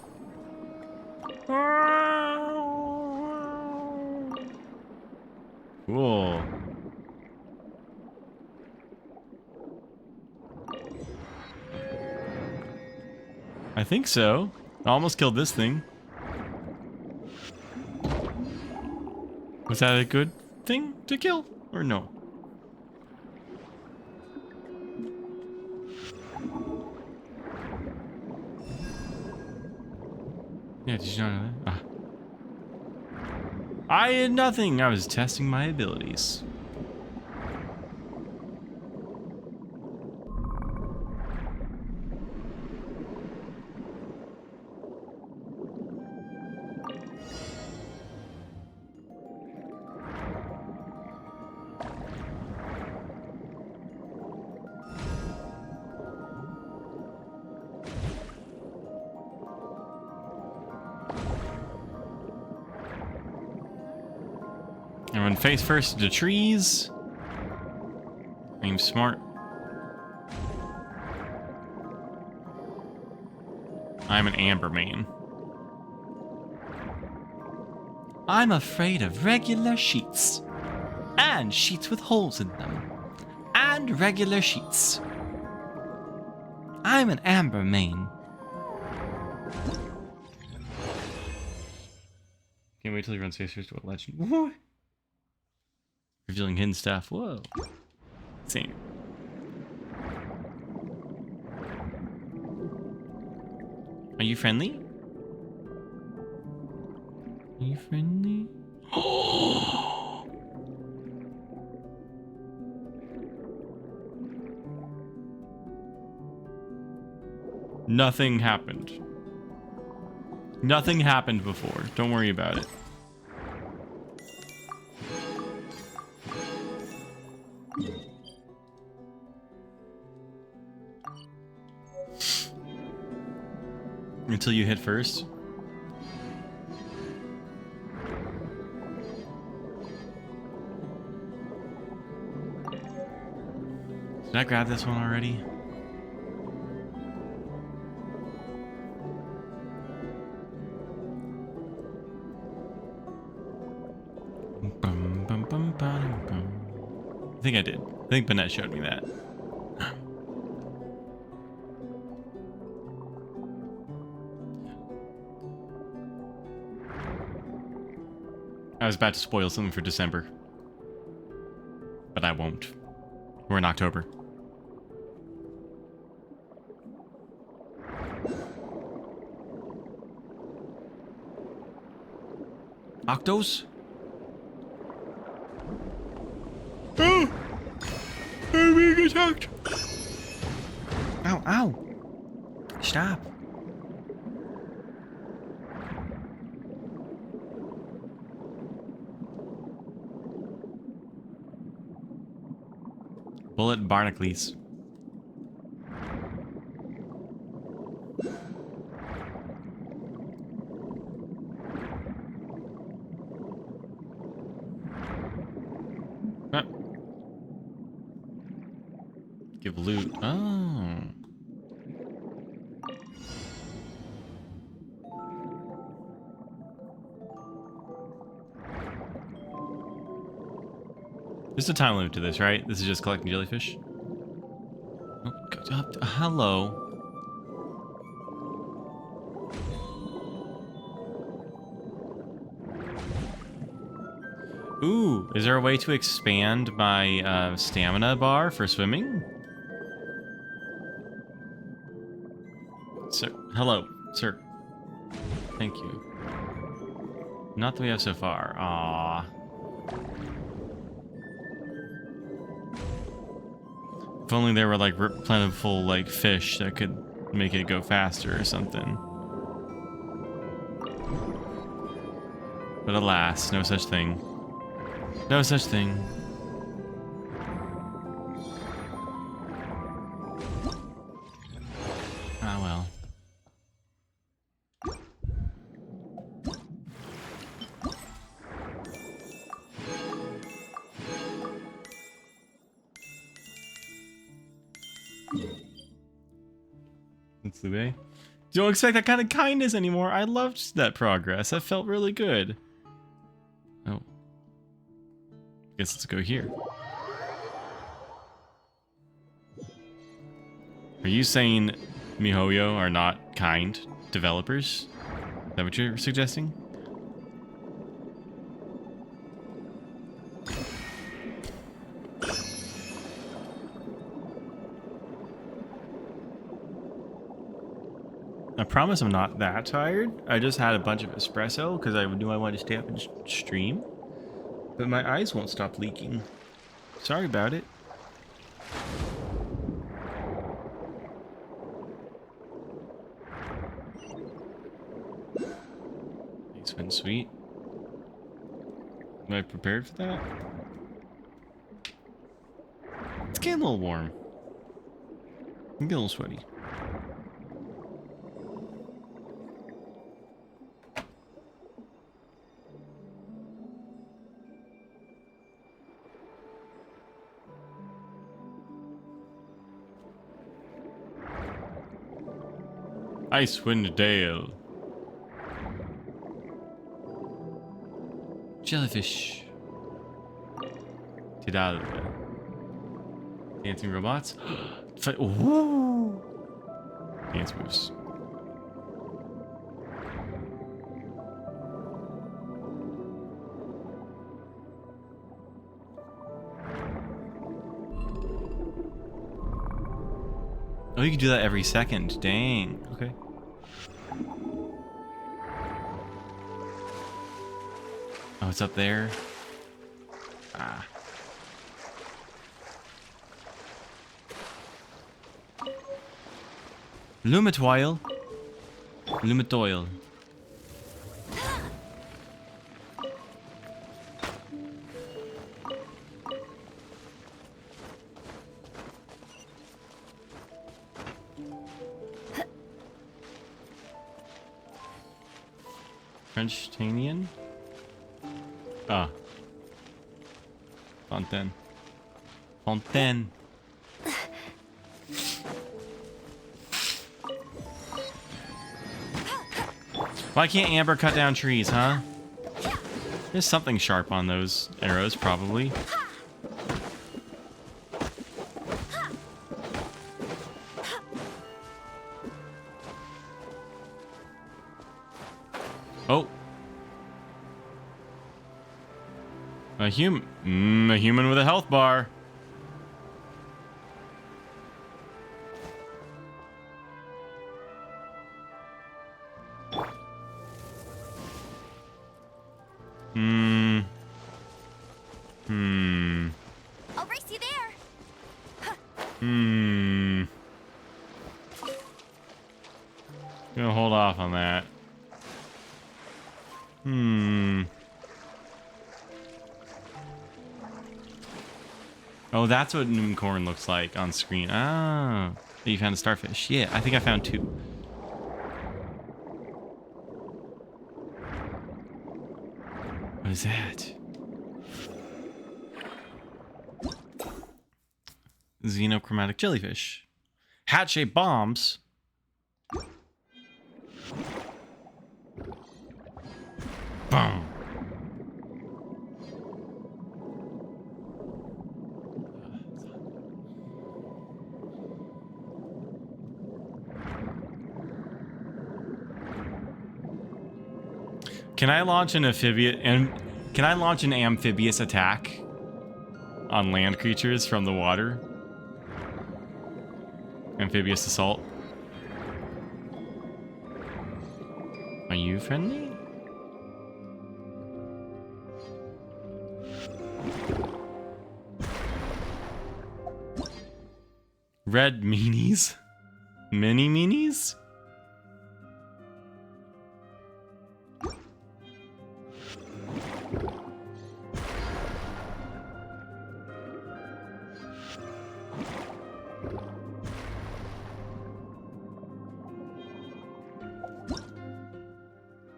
Cool. I think so. I almost killed this thing. Was that a good thing to kill? Or no? Yeah, did you not know that? Ah. I had nothing. I was testing my abilities. Running face first into trees. I'm smart. I'm an amber main. I'm afraid of regular sheets. And sheets with holes in them. And regular sheets. I'm an amber main. Can't wait till he runs face first to a legend. What? Revealing hidden stuff. Whoa. Same. Are you friendly? Are you friendly? Nothing happened. Nothing happened before. Don't worry about it. Until you hit first. Did I grab this one already? I think I did. I think Bennett showed me that. I was about to spoil something for December. But I won't. We're in October. Octos? Oh! I'm being attacked! Ow, ow! Stop. Bullet barnacles. Ah. Give loot. Oh. There's a time limit to this, right? This is just collecting jellyfish. Oh, hello. Ooh, is there a way to expand my stamina bar for swimming? Sir, hello, sir. Thank you. Not that we have so far. Aww. If only there were like plentiful like fish that could make it go faster or something. But alas, no such thing. No such thing. Ah well. That's the way. Don't expect that kind of kindness anymore. I loved that progress. That felt really good. Oh. Guess let's go here. Are you saying MiHoYo are not kind developers? Is that what you're suggesting? I promise I'm not that tired. I just had a bunch of espresso because I knew I wanted to stay up and stream. But my eyes won't stop leaking. Sorry about it. It's been sweet. Am I prepared for that? It's getting a little warm. I'm getting a little sweaty. Icewind Dale. Jellyfish. Tidal. Dancing robots. Ooh. Dance moves. Oh, you can do that every second. Dang. Okay. Oh, it's up there. Ah. Lumitoil. Lumitoil. French-Tanian? Ah. Fontaine. Fontaine. Why can't Amber cut down trees, huh? There's something sharp on those arrows, probably. Oh. A human with a health bar. I'll race you there. Gonna hold off on that. Oh, that's what Nooncorn looks like on screen. Ah, you found a starfish. Yeah, I think I found 2. What is that? Xenochromatic jellyfish. Hat-shaped bombs. Boom. Can I launch an amphibious attack on land creatures from the water? Amphibious assault. Are you friendly? Red meanies? Mini meanies?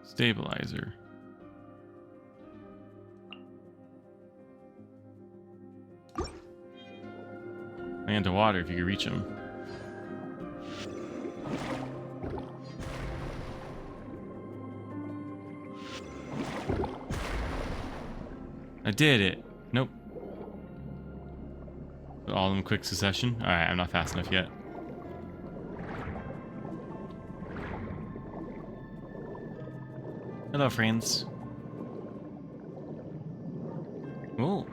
Stabilizer. Land to water if you can reach them. I did it. Nope. All in quick succession. Alright, I'm not fast enough yet. Hello, friends. Oh.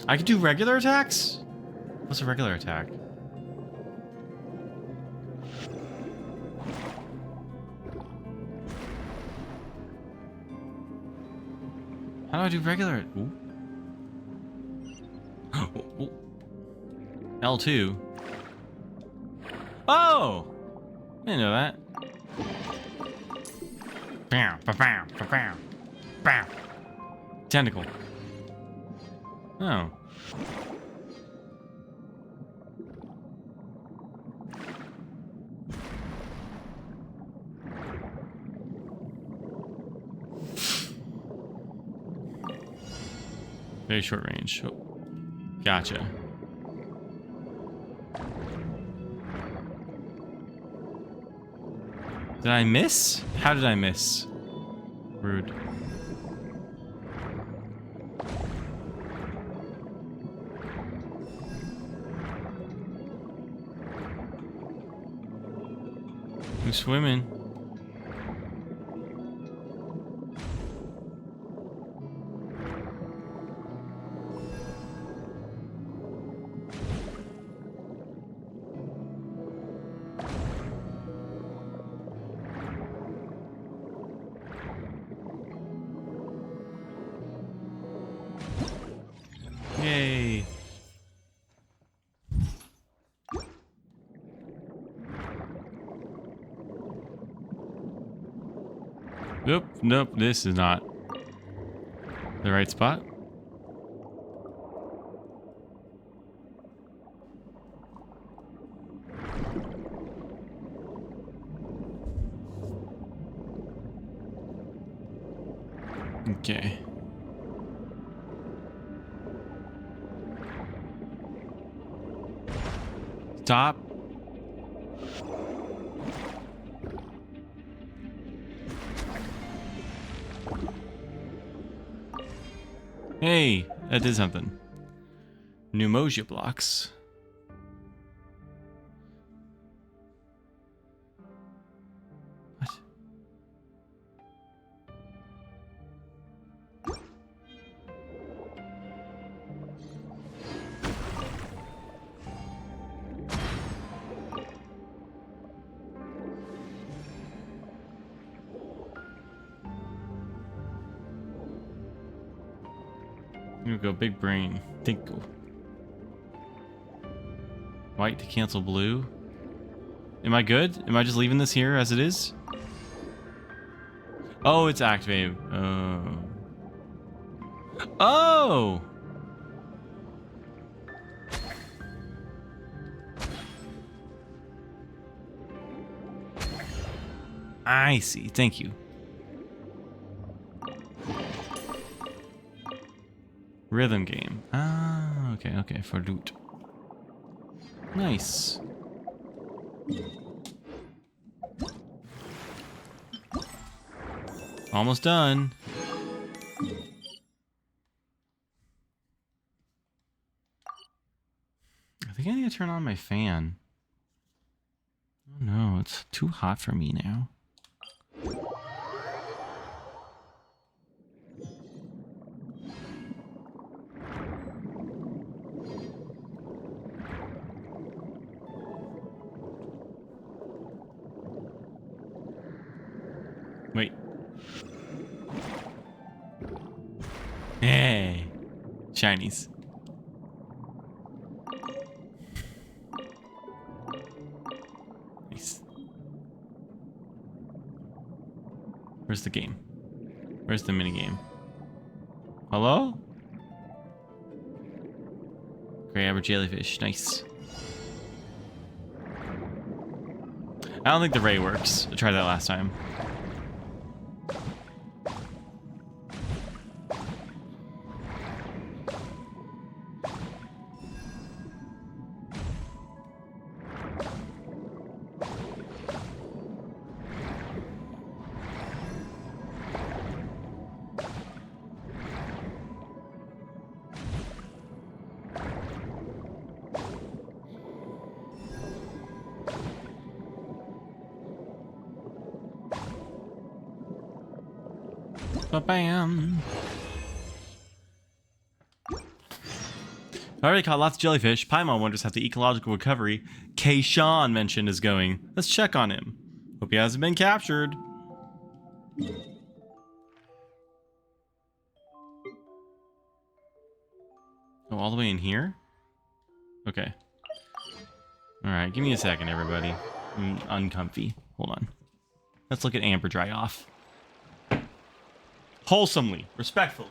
I could do regular attacks? What's a regular attack? How do I do regular? Ooh. Ooh. L2. Oh! I didn't know that. Bam, bam, bam, bam. Tentacle. Oh. Very short range. Oh. Gotcha. Did I miss? How did I miss? Rude. Who's swimming? Yay. Nope, nope, this is not the right spot. Okay. Stop. Hey, that did something. Pneumosia blocks. What? Here we go, big brain. Think. White to cancel blue. Am I good? Am I just leaving this here as it is? Oh, it's activated. Oh. Oh! I see. Thank you. Rhythm game. Ah, okay, okay, for loot. Nice. Almost done. I think I need to turn on my fan. Oh no, it's too hot for me now. Wait. Hey. Shinies. Nice. Where's the game? Where's the minigame? Hello? Crab or jellyfish. Nice. I don't think the ray works. I tried that last time. Ba-bam. I already caught lots of jellyfish. Paimon wonders how the ecological recovery K-Sean mentioned is going. Let's check on him. Hope he hasn't been captured. Oh, all the way in here? Okay. Alright, give me a second, everybody. I'm uncomfy. Hold on. Let's look at Amber dry off. Wholesomely, respectfully.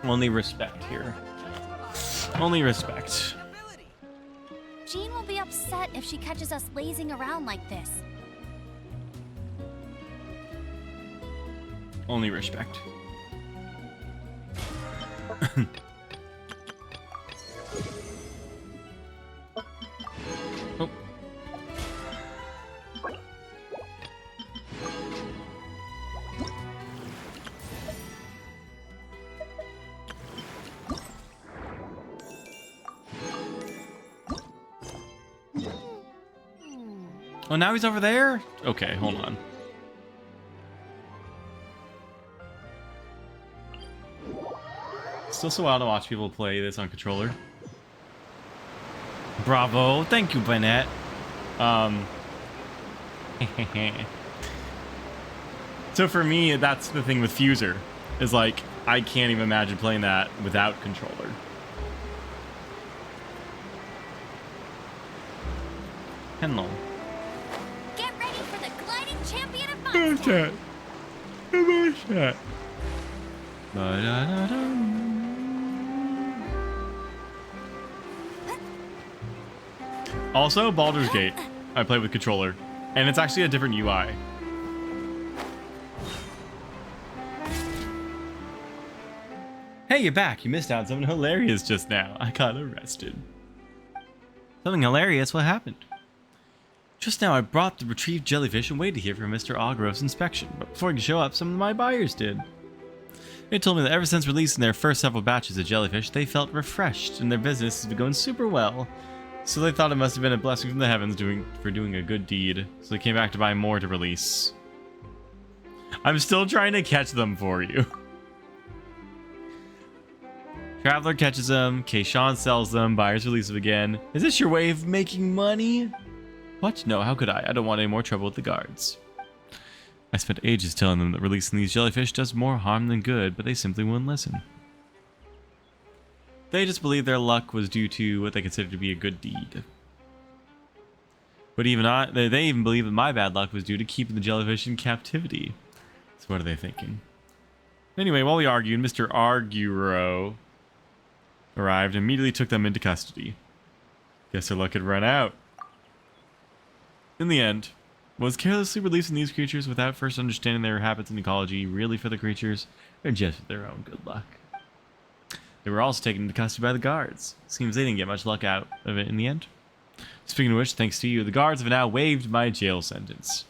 Only respect here. Only respect. Jean will be upset if she catches us lazing around like this. Only respect. Oh. Oh, now he's over there? Okay, hold on. Still so wild to watch people play this on controller. Bravo. Thank you, Bennett. So for me, that's the thing with Fuser. Is like, I can't even imagine playing that without controller. Hello. Get ready for the gliding champion of monsters. Okay. That? Ba-da-da-da. Also, Baldur's Gate, I play with controller, and it's actually a different UI. Hey, you're back. You missed out on something hilarious just now. I got arrested. Something hilarious? What happened? Just now, I brought the retrieved jellyfish and waited here for Mr. Agro's inspection, but before he could show up, some of my buyers did. They told me that ever since releasing their first several batches of jellyfish, they felt refreshed, and their business has been going super well. So they thought it must have been a blessing from the heavens for doing a good deed. So they came back to buy more to release. I'm still trying to catch them for you. Traveler catches them, Kayshawn sells them, buyers release them again. Is this your way of making money? What? No, how could I? I don't want any more trouble with the guards. I spent ages telling them that releasing these jellyfish does more harm than good, but they simply wouldn't listen. They just believed their luck was due to what they considered to be a good deed. But they even believed that my bad luck was due to keeping the jellyfish in captivity. So what are they thinking? Anyway, while we argued, Mr. Arguro arrived and immediately took them into custody. Guess their luck had run out. In the end, was carelessly releasing these creatures without first understanding their habits and ecology really for the creatures, or just for their own good luck? They were also taken into custody by the guards. Seems they didn't get much luck out of it in the end. Speaking of which, thanks to you, the guards have now waived my jail sentence.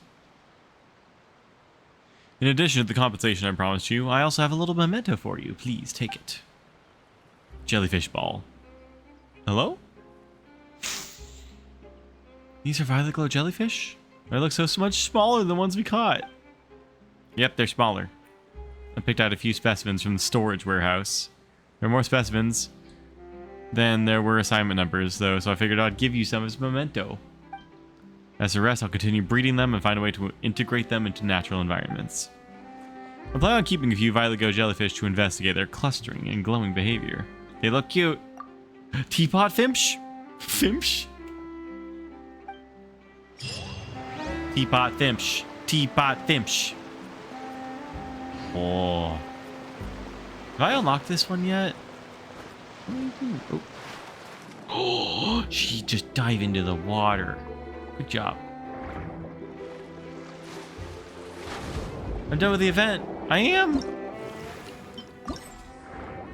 In addition to the compensation I promised you, I also have a little memento for you. Please take it. Jellyfish ball. Hello? These are violet glow jellyfish? They look so much smaller than the ones we caught. Yep, they're smaller. I picked out a few specimens from the storage warehouse. There are more specimens than there were assignment numbers, though, so I figured I'd give you some as a memento. As the rest, I'll continue breeding them and find a way to integrate them into natural environments. I plan on keeping a few violet glow jellyfish to investigate their clustering and glowing behavior. They look cute. Teapot Fimsh? Fimsh? Teapot Fimsh. Teapot Fimsh. Oh. Have I unlocked this one yet? Oh. Oh, she just dived into the water. Good job. I'm done with the event. I am.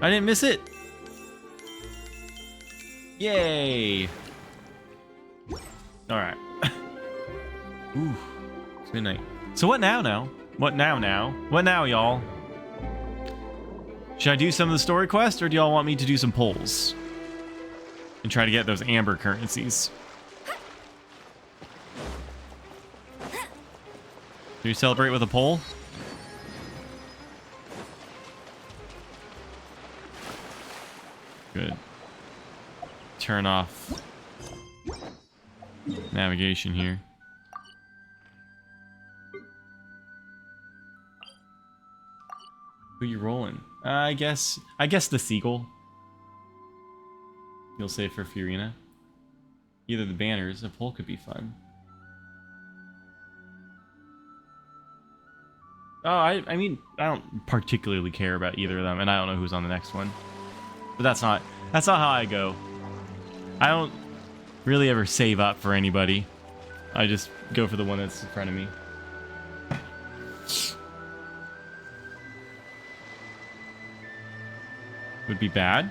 I didn't miss it. Yay. All right. Ooh, it's midnight. So what now? What now? What now, y'all? Should I do some of the story quest, or do y'all want me to do some polls and try to get those amber currencies? Do you celebrate with a poll? Good. Turn off navigation here. Who you rolling? I guess the seagull. You'll save for Fiorina. Either the banners, a poll could be fun. Oh, I mean, I don't particularly care about either of them, and I don't know who's on the next one. But that's not how I go. I don't really ever save up for anybody. I just go for the one that's in front of me. Would be bad.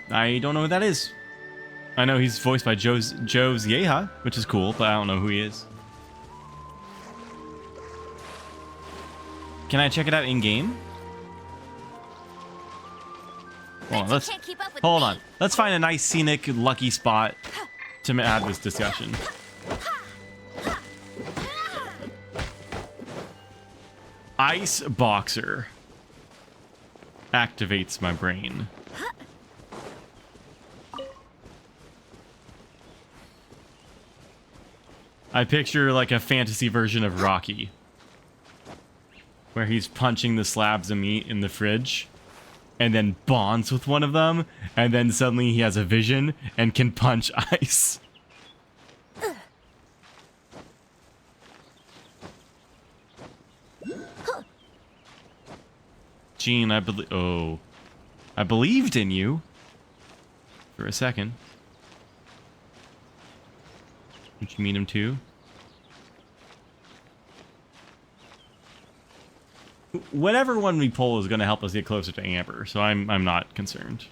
I don't know who that is. I know he's voiced by Joe Zieha, which is cool, but I don't know who he is. Can I check it out in game? Hold on. Let's find a nice scenic, lucky spot to add this discussion. Ice Boxer activates my brain. I picture like a fantasy version of Rocky, where he's punching the slabs of meat in the fridge and then bonds with one of them, and then suddenly he has a vision and can punch ice. Gene, I believed in you for a second. Did you meet him too? Whatever one we pull is going to help us get closer to Amber, so I'm not concerned.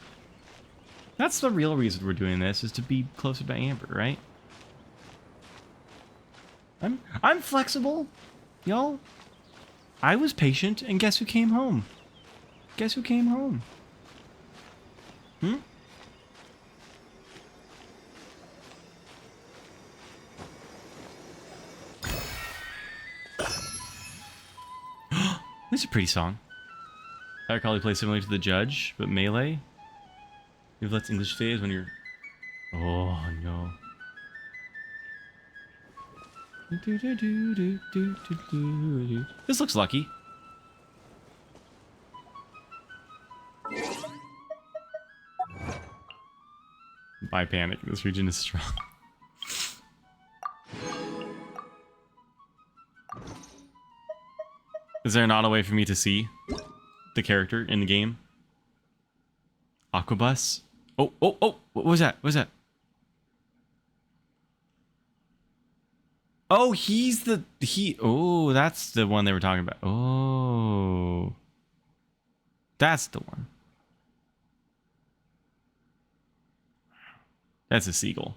That's the real reason we're doing this, is to be closer to Amber, right? I'm flexible, y'all. I was patient, and guess who came home? Guess who came home? This is a pretty song. I would probably play similar to The Judge, but melee. If lets English phase when you're... Oh, no. This looks lucky. My panic in this region is strong. Is there not a way for me to see the character in the game? Aquabus? Oh, what was that? What was that? Oh, oh, that's the one they were talking about. Oh. That's the one. That's a seagull.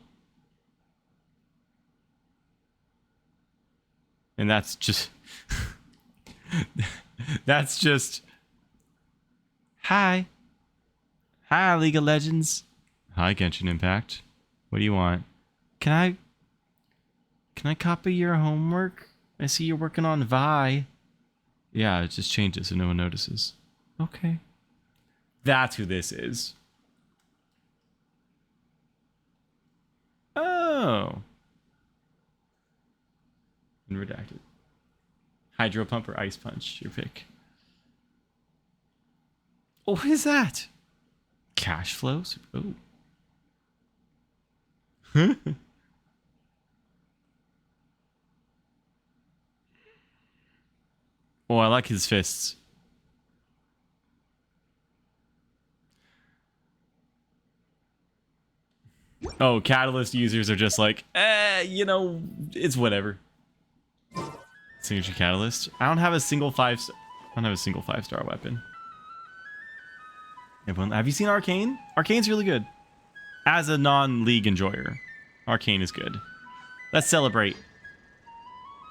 And that's just... that's just... Hi. Hi, League of Legends. Hi, Genshin Impact. What do you want? Can I copy your homework? I see you're working on Vi. Yeah, it just changes so no one notices. Okay. That's who this is. Oh. And redacted. Hydro Pump or Ice Punch, your pick. Oh, what is that? Cash flows? Oh. Oh, I like his fists. Oh, Catalyst users are just like, you know, it's whatever. Signature Catalyst. I don't have a single 5-star weapon. Everyone, have you seen Arcane? Arcane's really good. As a non-league enjoyer, Arcane is good. Let's celebrate.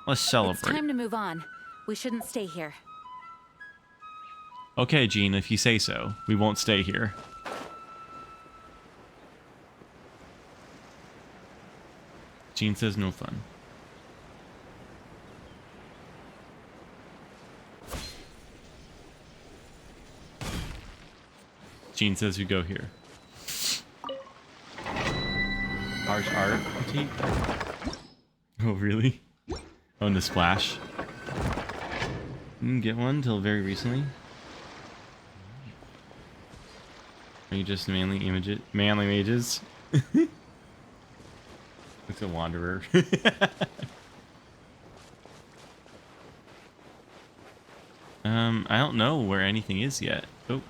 Let's celebrate. It's time to move on. We shouldn't stay here. Okay, Jean, if you say so. We won't stay here. Jean says no fun. Jean says we go here. Harsh art critique? Oh, really? Oh, and the splash. Didn't get one till very recently. Are you just manly mages? It's a wanderer. I don't know where anything is yet. Oh.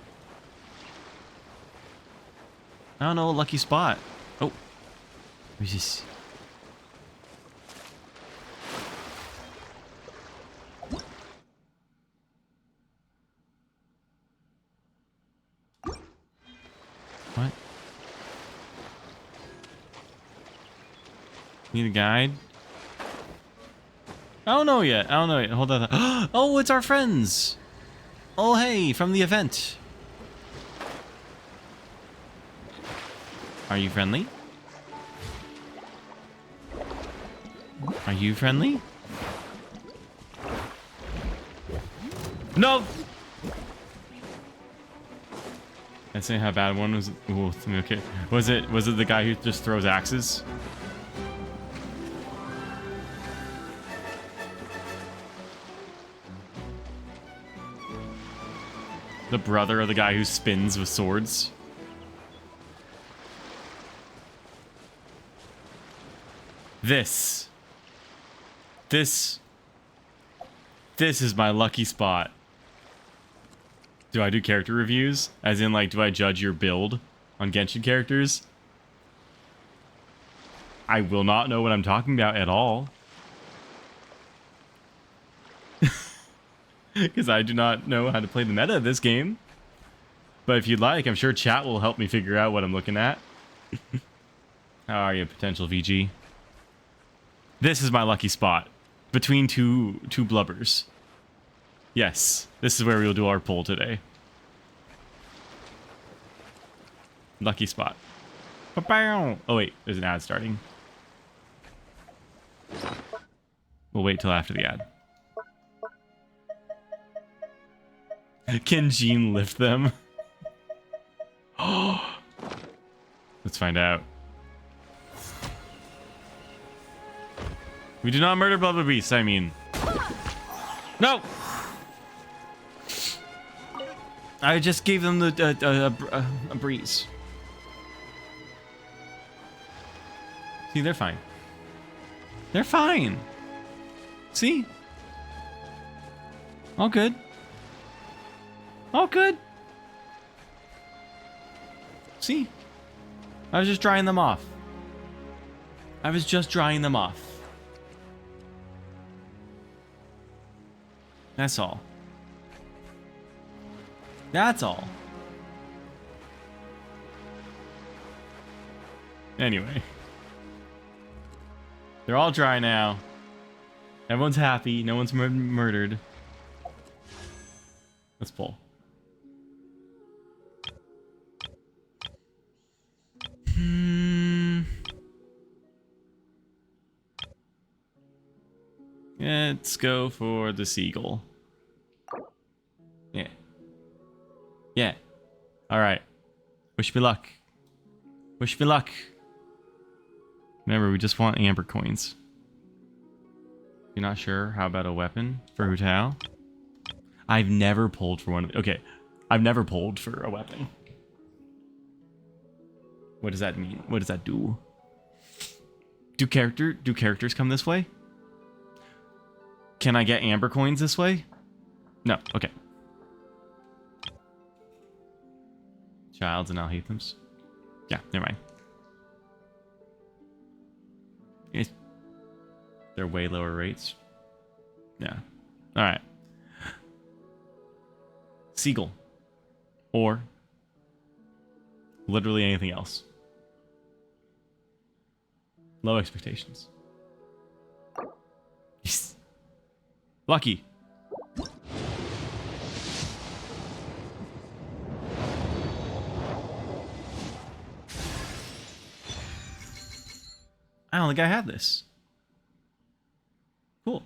I don't know, a lucky spot. Oh. Where's this? What? Need a guide? I don't know yet. I don't know yet. Hold on. Oh, it's our friends. Oh, hey, from the event. Are you friendly? Are you friendly? No! That's not how bad one was. Ooh, okay. Was it the guy who just throws axes? The brother of the guy who spins with swords? This is my lucky spot. Do I do character reviews? As in, like, do I judge your build on Genshin characters? I will not know what I'm talking about at all. Because I do not know how to play the meta of this game. But if you'd like, I'm sure chat will help me figure out what I'm looking at. How are you, potential VG? This is my lucky spot. Between two blubbers. Yes, this is where we'll do our poll today. Lucky spot. Oh wait, there's an ad starting. We'll wait till after the ad. Can Jean lift them? Let's find out. We do not murder Blubber Beasts, I mean. No! I just gave them a breeze. See, they're fine. They're fine. See? All good. All good. See? I was just drying them off. I was just drying them off. That's all. That's all. Anyway. They're all dry now. Everyone's happy. No one's murdered. Let's pull. Let's go for the seagull. Yeah. Yeah. Alright. Wish me luck. Wish me luck. Remember, we just want amber coins. You're not sure? How about a weapon for Hu Tao? I've never pulled for one of the... Okay. I've never pulled for a weapon. What does that mean? What does that do? Do characters come this way? Can I get amber coins this way? No. Okay. Childs and Alhaithams. Yeah, never mind. They're way lower rates. Yeah. Alright. Seagull. Or literally anything else. Low expectations. Yes. Lucky. I don't think I have this. Cool.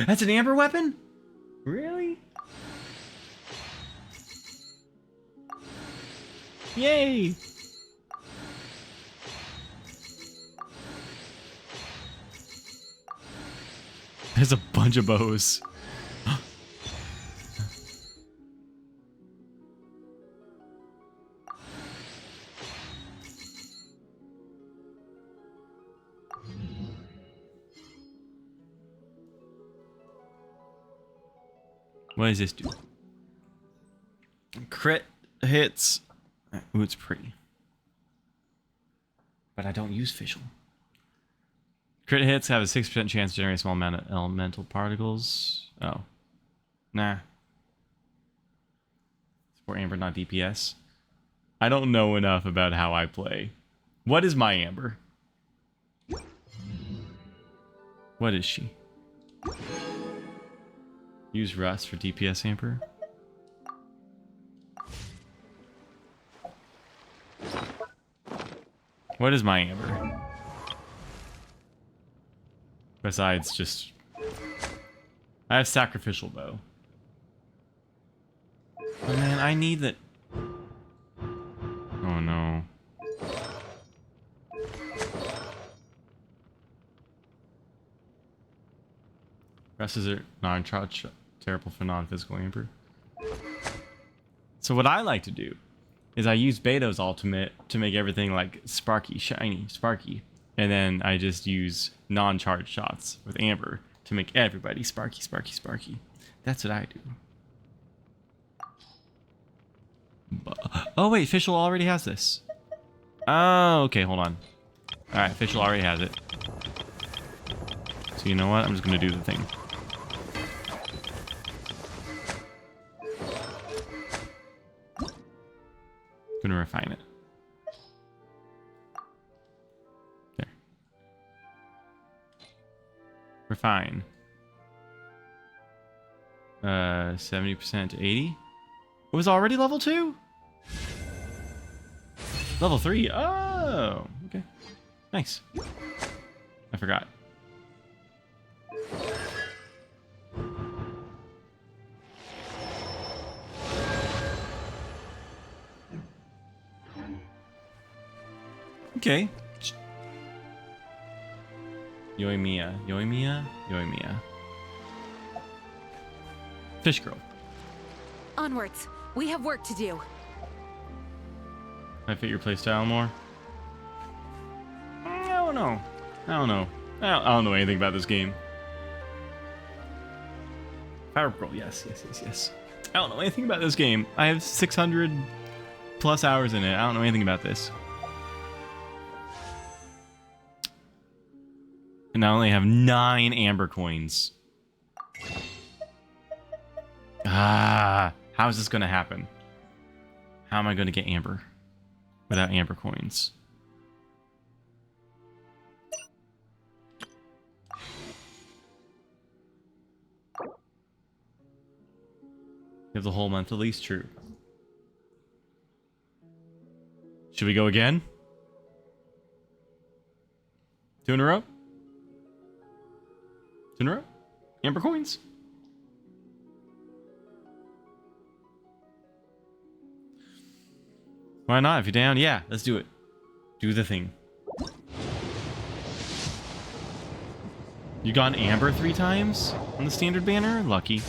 That's an amber weapon? Really? Yay! There's a bunch of bows. What does this do? Crit hits. Ooh, it's pretty. But I don't use Fischl. Crit hits have a 6% chance to generate a small amount of elemental particles. Oh. Nah. Support Amber, not DPS. I don't know enough about how I play. What is my Amber? What is she? Use Rust for DPS Amber. What is my Amber? Besides just... I have Sacrificial Bow. Oh man, I need that... Oh no. Rest is non-charge, terrible for non-physical Amber. So what I like to do is I use Beto's ultimate to make everything like sparky, shiny, sparky. And then I just use non-charge shots with Amber to make everybody sparky, sparky, sparky. That's what I do. Oh wait, Fischl already has this. Oh, okay, hold on. Alright, Fischl already has it. So you know what? I'm just gonna do the thing. Gonna refine it. There. Refine. 70% to 80. It was already level 2? Level 3? Oh, okay. Nice. I forgot. Okay. Yoimiya. Yoimiya? Yoimiya. Fish girl. Onwards. We have work to do. I fit your playstyle more? I don't know. I don't know. I don't know anything about this game. Fire Girl, yes. I don't know anything about this game. I have 600 plus hours in it. I don't know anything about this. And I only have 9 Amber coins. How is this going to happen? How am I going to get Amber without Amber coins? You have the whole month at least? True. Should we go again? 2 in a row? 2 in a row? Amber coins? Why not? If you're down, yeah, let's do it. Do the thing. You got an Amber 3 times on the standard banner? Lucky.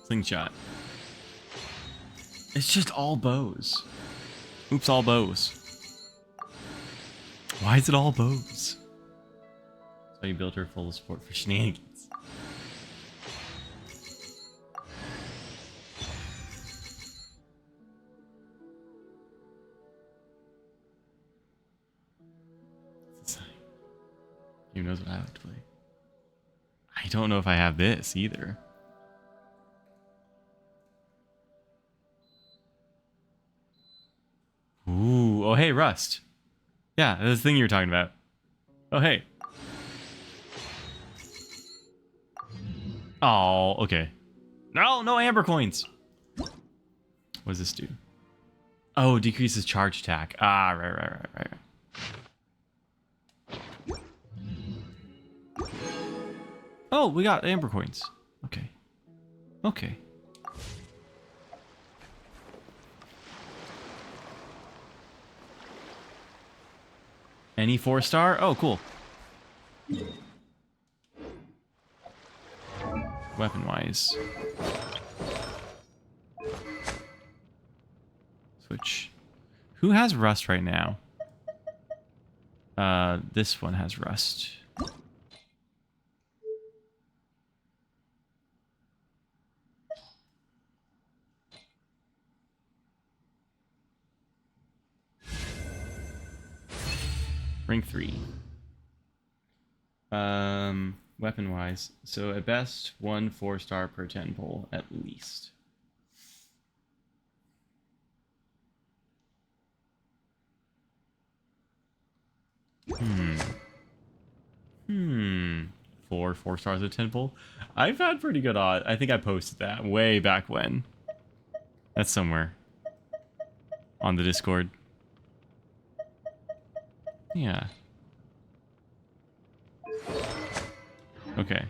Slingshot. It's just all bows. Oops, all bows. Why is it all bows? So you built her full of support for shenanigans. Who knows what I like to play? I don't know if I have this either. Ooh, oh hey, Rust. Yeah, that's the thing you were talking about. Oh hey. Oh, okay. No Amber coins. What does this do? Oh, decreases charge attack. Ah, right. Oh, we got Amber coins. Okay. Any 4-star? Oh, cool. Weapon-wise. Switch. Who has rust right now? This one has rust. Rank 3. Weapon wise, so at best 1 4-star per 10 pole at least. Four 4-stars at 10 pole. I've had pretty good odds. I think I posted that way back when. That's somewhere on the Discord. Yeah. Okay.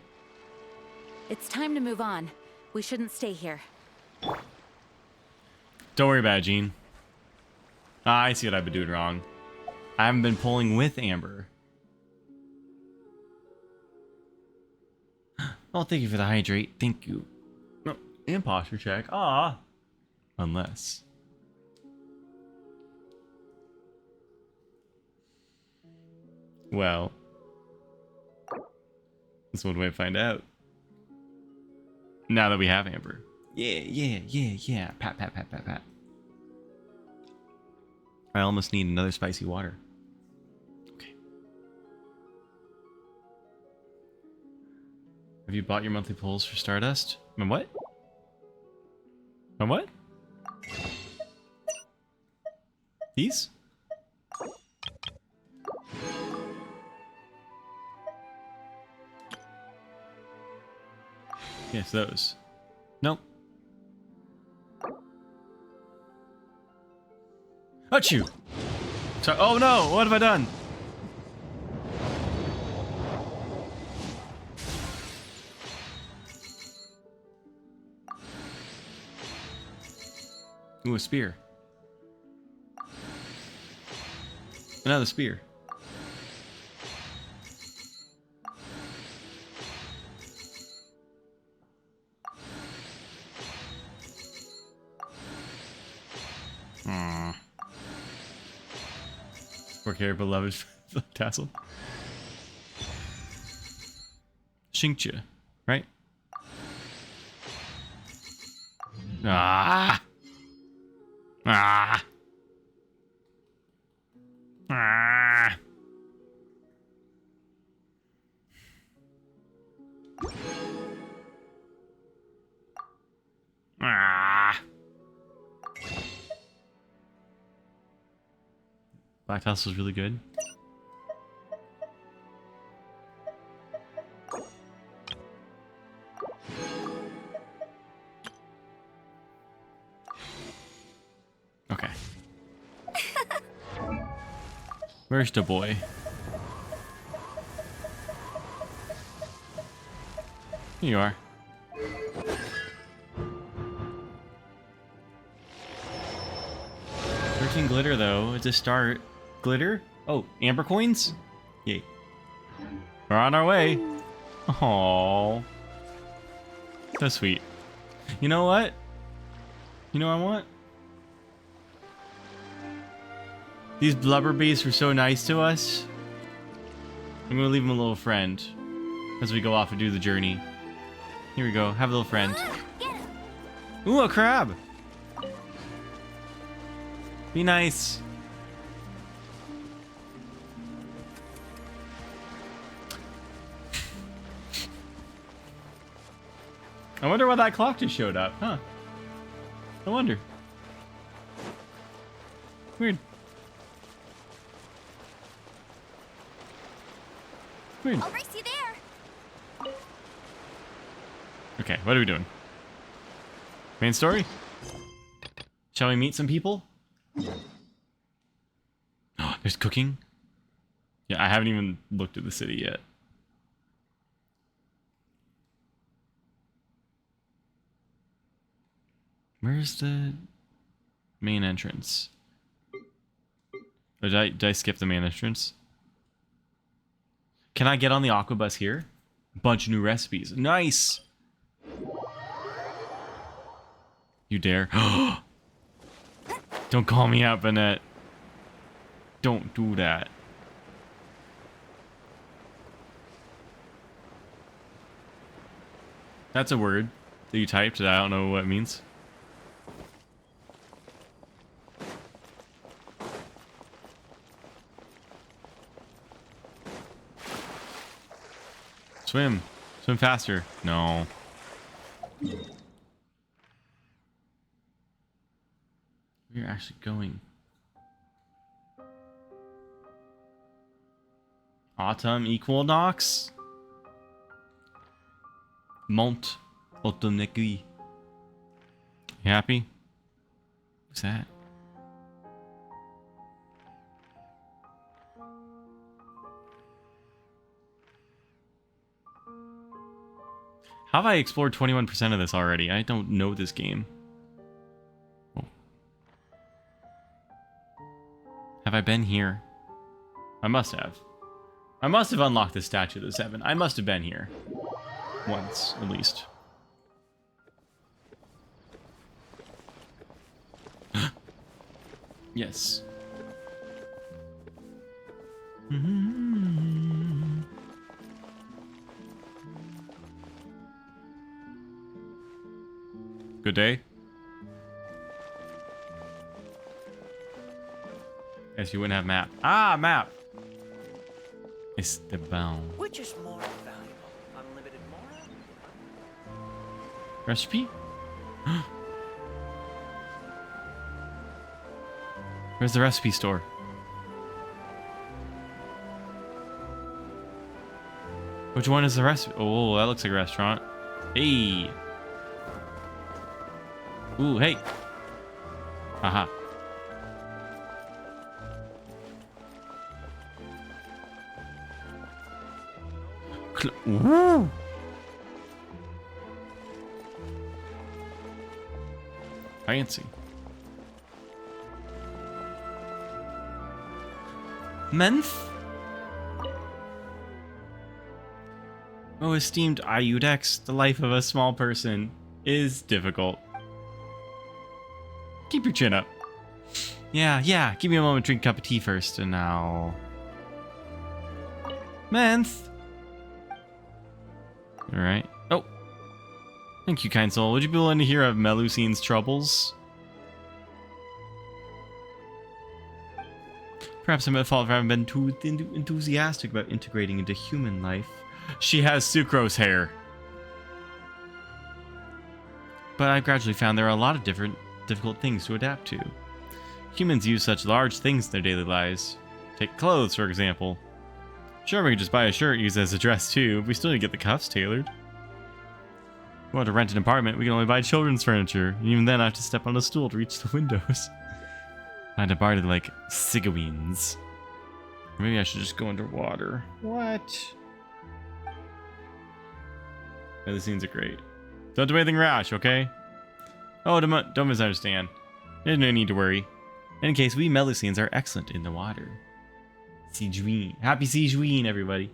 It's time to move on. We shouldn't stay here. Don't worry about it, Gene. I see what I've been doing wrong. I haven't been pulling with Amber. Oh, thank you for the hydrate. Thank you. No, and posture check. Ah. Unless. Well. That's one way to find out. Now that we have Amber. Yeah. Pat, pat, pat, pat, pat. I almost need another spicy water. Okay. Have you bought your monthly pulls for Stardust? My what? My what? These? Yes, those. Nope. Achoo! Sorry. Oh no! What have I done? Ooh, a spear. Another spear. Poor care, beloved tassel. Shinkcha, right? Ah! Ah! Ah! Ah! Black Tassel is really good. Okay. Where's the boy? Here you are. 13 glitter though. It's a start. Glitter? Oh, amber coins? Yay. We're on our way. Aww. So sweet. You know what? You know what I want? These blubber beasts were so nice to us. I'm gonna leave them a little friend as we go off and do the journey. Here we go. Have a little friend. Ooh, a crab. Be nice. I wonder why that clock just showed up, huh? I wonder. Weird. Weird. I'll race you there. Okay, what are we doing? Main story? Shall we meet some people? Oh, there's cooking? Yeah, I haven't even looked at the city yet. Where's the main entrance? Or did I skip the main entrance? Can I get on the aqua bus here? Bunch of new recipes. Nice! You dare. Don't call me out, Banette. Don't do that. That's a word that you typed that I don't know what it means. Swim. Swim faster. No. We're actually going. Autumn equinox? Mont Automnequi. You happy? What's that? How have I explored 21% of this already? I don't know this game. Oh. Have I been here? I must have. I must have unlocked the Statue of the Seven. I must have been here. Once, at least. Yes. Good day. Guess you wouldn't have map. Ah, map! Esteban. Which is more valuable? Unlimited more? Recipe? Where's the recipe store? Which one is the recipe? Oh, that looks like a restaurant. Hey! Ooh, hey! Aha. Ooh! Fancy. Menth? Oh, esteemed Iudex, the life of a small person is difficult. Keep your chin up. Yeah, give me a moment to drink a cup of tea first, and I'll... Menth! Alright. Oh! Thank you, kind soul. Would you be willing to hear of Melusine's troubles? Perhaps I'm at fault for having been too enthusiastic about integrating into human life. She has sucrose hair. But I've gradually found there are a lot of difficult things to adapt to. Humans use such large things in their daily lives. Take clothes, for example. Sure, we could just buy a shirt used as a dress too, but we still need to get the cuffs tailored. If we want to rent an apartment, we can only buy children's furniture. And even then, I have to step on a stool to reach the windows. I had to buy like cigawines. Or maybe I should just go underwater. What? Yeah, the scenes are great. Don't do anything rash, okay? Oh, don't misunderstand. There's no need to worry. In any case, we Melusines are excellent in the water. Sijuin. Happy Sijuin, everybody.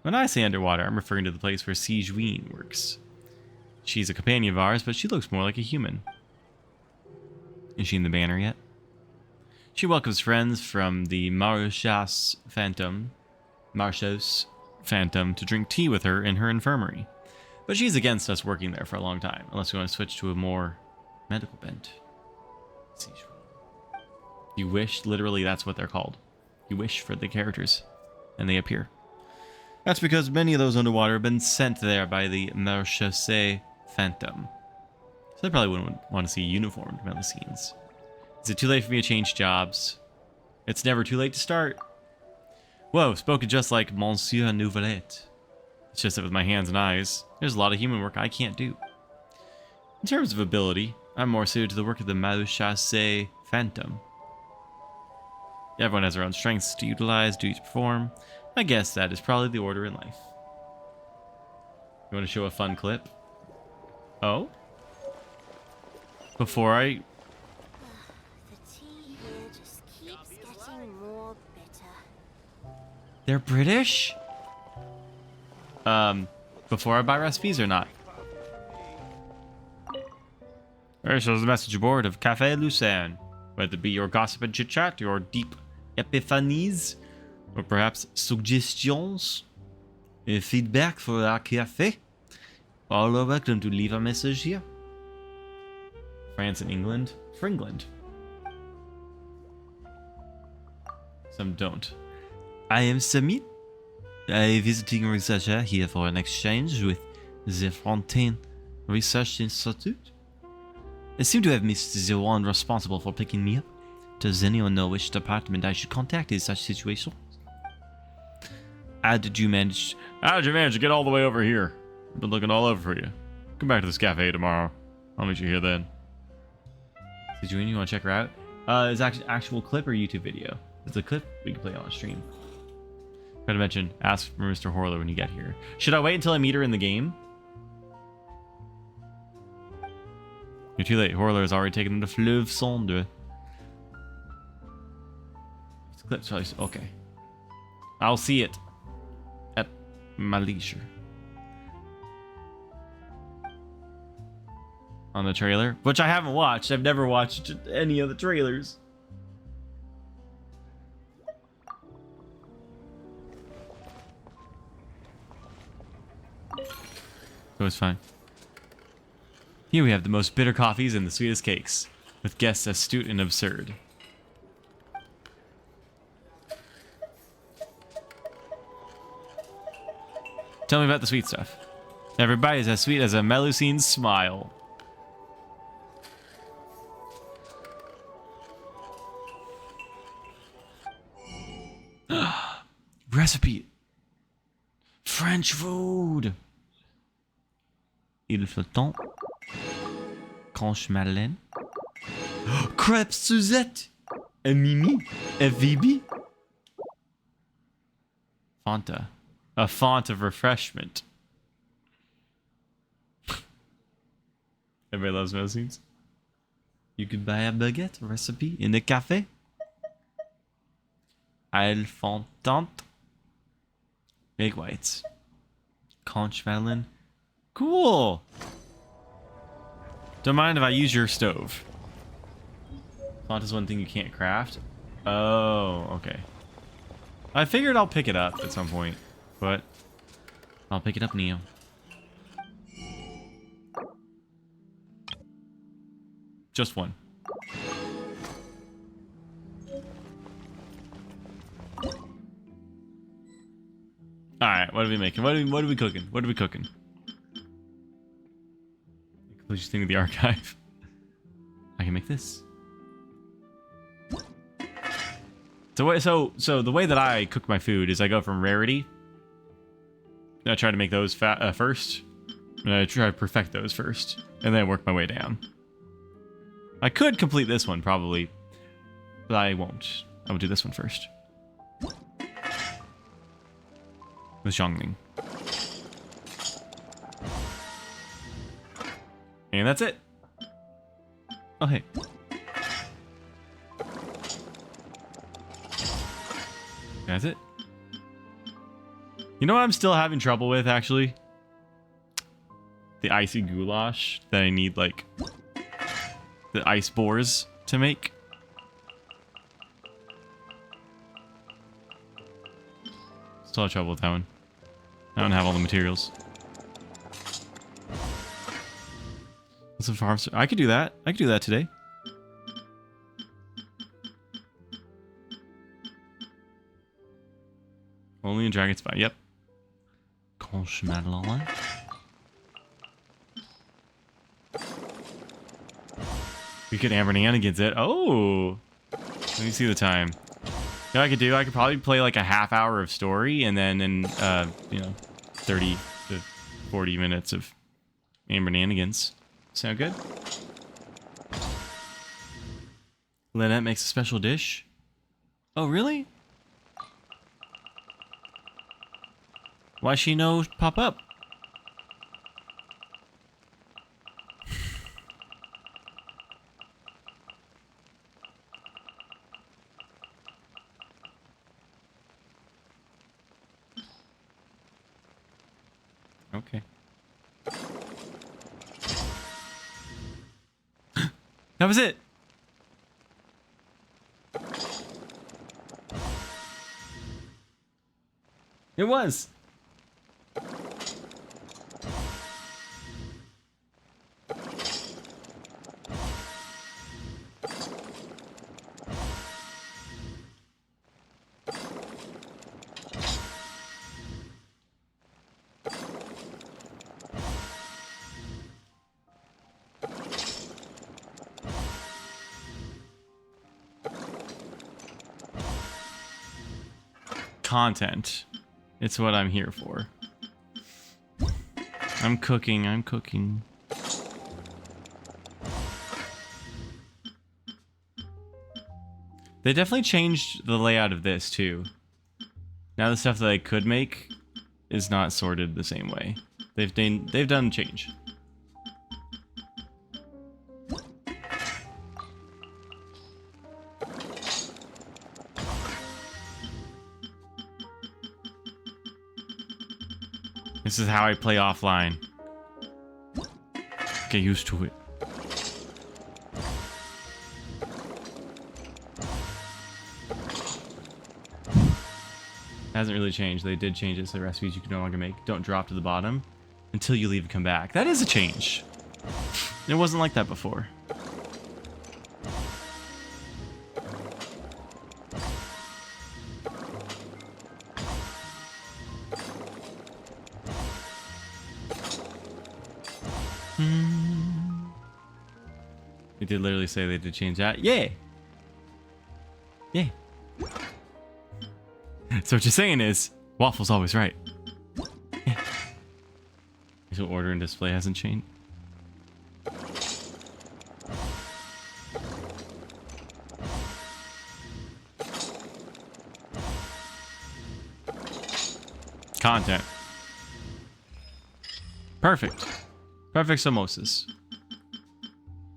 When I say underwater, I'm referring to the place where Sijuin works. She's a companion of ours, but she looks more like a human. Is she in the banner yet? She welcomes friends from the Marchas Phantom to drink tea with her in her infirmary. But she's against us working there for a long time, unless we want to switch to a more medical bent. You wish, literally that's what they're called. You wish for the characters, and they appear. That's because many of those underwater have been sent there by the Marchas Phantom. So they probably wouldn't want to see uniformed Melusines. Is it too late for me to change jobs? It's never too late to start. Whoa, spoken just like Monsieur Nouvelet. It's just that with my hands and eyes, there's a lot of human work I can't do. In terms of ability, I'm more suited to the work of the Marchas Phantom. Everyone has their own strengths to utilize, duties to perform. I guess that is probably the order in life. You want to show a fun clip? Oh? Before I... The tea here just keeps getting more bitter. They're British? Before I buy recipes or not? There shows the message board of Café Lucerne. Whether it be your gossip and chit chat, your deep epiphanies, or perhaps suggestions and feedback for our cafe, all are welcome to leave a message here. France and England? For England. Some don't. I am Samit, a visiting researcher here for an exchange with the Fontaine Research Institute. I seem to have missed the one responsible for picking me up. Does anyone know which department I should contact in such situations? How did you manage to get all the way over here? I've been looking all over for you. Come back to this cafe tomorrow. I'll meet you here then. Did you want to check her out? Is it actual clip or YouTube video? It's a clip we can play on stream. Got to mention, ask for Mr. Horler when you get here. Should I wait until I meet her in the game? You're too late. Horler has already taken the Fleuve Sonde. This clip's probably... Okay. I'll see it at my leisure. On the trailer, which I haven't watched. I've never watched any of the trailers. So it's fine. Here we have the most bitter coffees and the sweetest cakes, with guests astute and absurd. Tell me about the sweet stuff. Every bite is as sweet as a Melusine's smile. Recipe. French food. Il flottant. Conche Madeleine. Crêpes Suzette. A Mimi. A Vibi. Fanta. A font of refreshment. Everybody loves Melusines. You could buy a baguette recipe in a cafe. Aile fondante. Egg whites. Conch Madeleine. Cool. Don't mind if I use your stove. Font is one thing you can't craft. Oh, okay. I figured I'll pick it up at some point, but I'll pick it up now. Just one. Alright, what are we making? What are we cooking? What are we cooking? Completion thing of the archive. I can make this. So the way that I cook my food is I go from rarity. And I try to make those first. And I try to perfect those first. And then I work my way down. I could complete this one, probably. But I won't. I will do this one first. With Xiangling. And that's it. Oh, hey. That's it. You know what I'm still having trouble with, actually? The icy goulash that I need, like, the ice boars to make. Still have trouble with that one. I don't have all the materials. What's a farm? I could do that. I could do that today. Only in Dragon Spy. Yep. Conche Madeleine. We could Amber Nanigans it. Oh! Let me see the time. You know what I could do? I could probably play like a half hour of story and then in, you know, 30 to 40 minutes of Amber Nanigans. Sound good? Lynette makes a special dish. Oh, really? Why she no pop up? Okay. That was it. It was. Content. It's what I'm here for. I'm cooking. I'm cooking. They definitely changed the layout of this too. Now the stuff that I could make is not sorted the same way. They've done change. This is how I play offline. Get used to it. Hasn't really changed. They did change it so the recipes you can no longer make don't drop to the bottom until you leave and come back. That is a change. It wasn't like that before. They did literally say they did change that. Yeah. Yeah. So what you're saying is, Waffle's always right. Yeah. So order and display hasn't changed. Content. Perfect. Perfect samosas.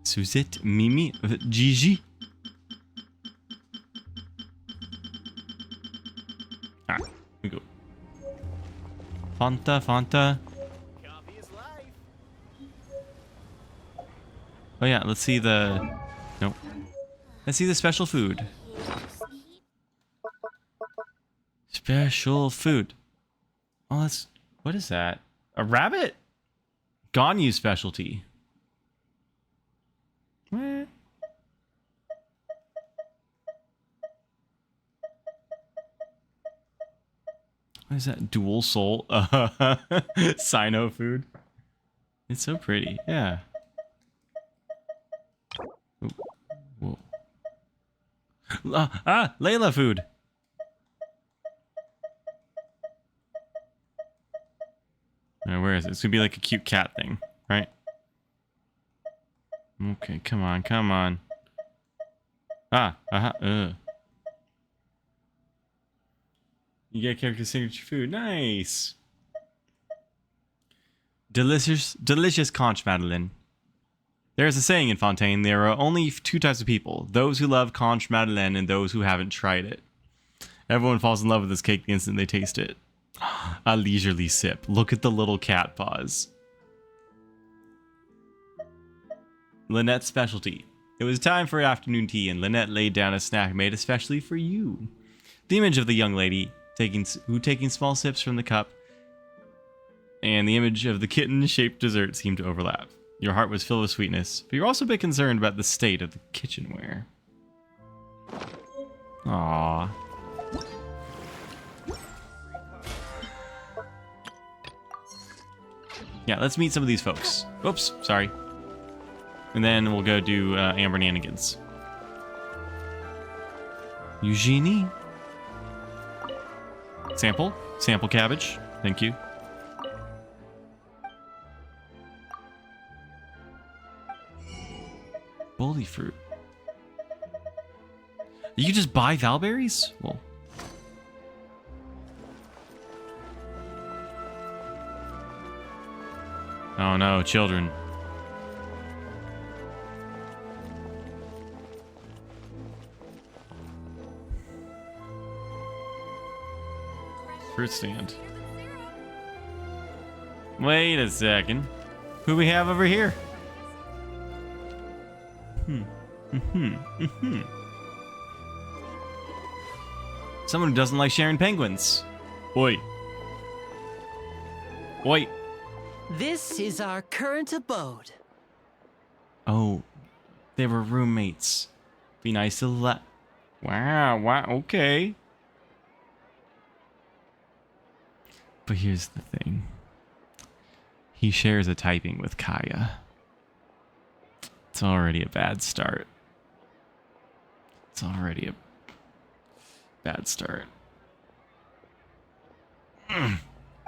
Suzette, Mimi, Gigi. Alright, we go. Fanta, Fanta. Coffee is life. Oh yeah, let's see the... Nope. Let's see the special food. Special food. Oh, that's... What is that? A rabbit? Ganyu specialty. What? What is that? Dual soul? Sino food? It's so pretty. Yeah. Ooh. Whoa. Layla food. Where is it? It's gonna be like a cute cat thing, right? Okay, come on, come on. You get character signature food. Nice. Delicious conch madeleine. There is a saying in Fontaine, there are only two types of people. Those who love conch madeleine and those who haven't tried it. Everyone falls in love with this cake the instant they taste it. A leisurely sip. Look at the little cat paws. Lynette's specialty. It was time for afternoon tea, and Lynette laid down a snack made especially for you. The image of the young lady taking small sips from the cup and the image of the kitten-shaped dessert seemed to overlap. Your heart was filled with sweetness, but you're also a bit concerned about the state of the kitchenware. Aww. Yeah, let's meet some of these folks. Oops, sorry. And then we'll go do Amber Nanigans. Eugenie? Sample? Sample cabbage. Thank you. Bully fruit. You can just buy valberries? Well. Oh no, children. Fruit stand. Wait a second. Who we have over here? Someone who doesn't like sharing penguins. Oi, Wait. This is our current abode. Oh, they were roommates. Be nice to let. Wow, okay. But here's the thing. He shares a typing with Kaya. It's already a bad start. It's already a bad start.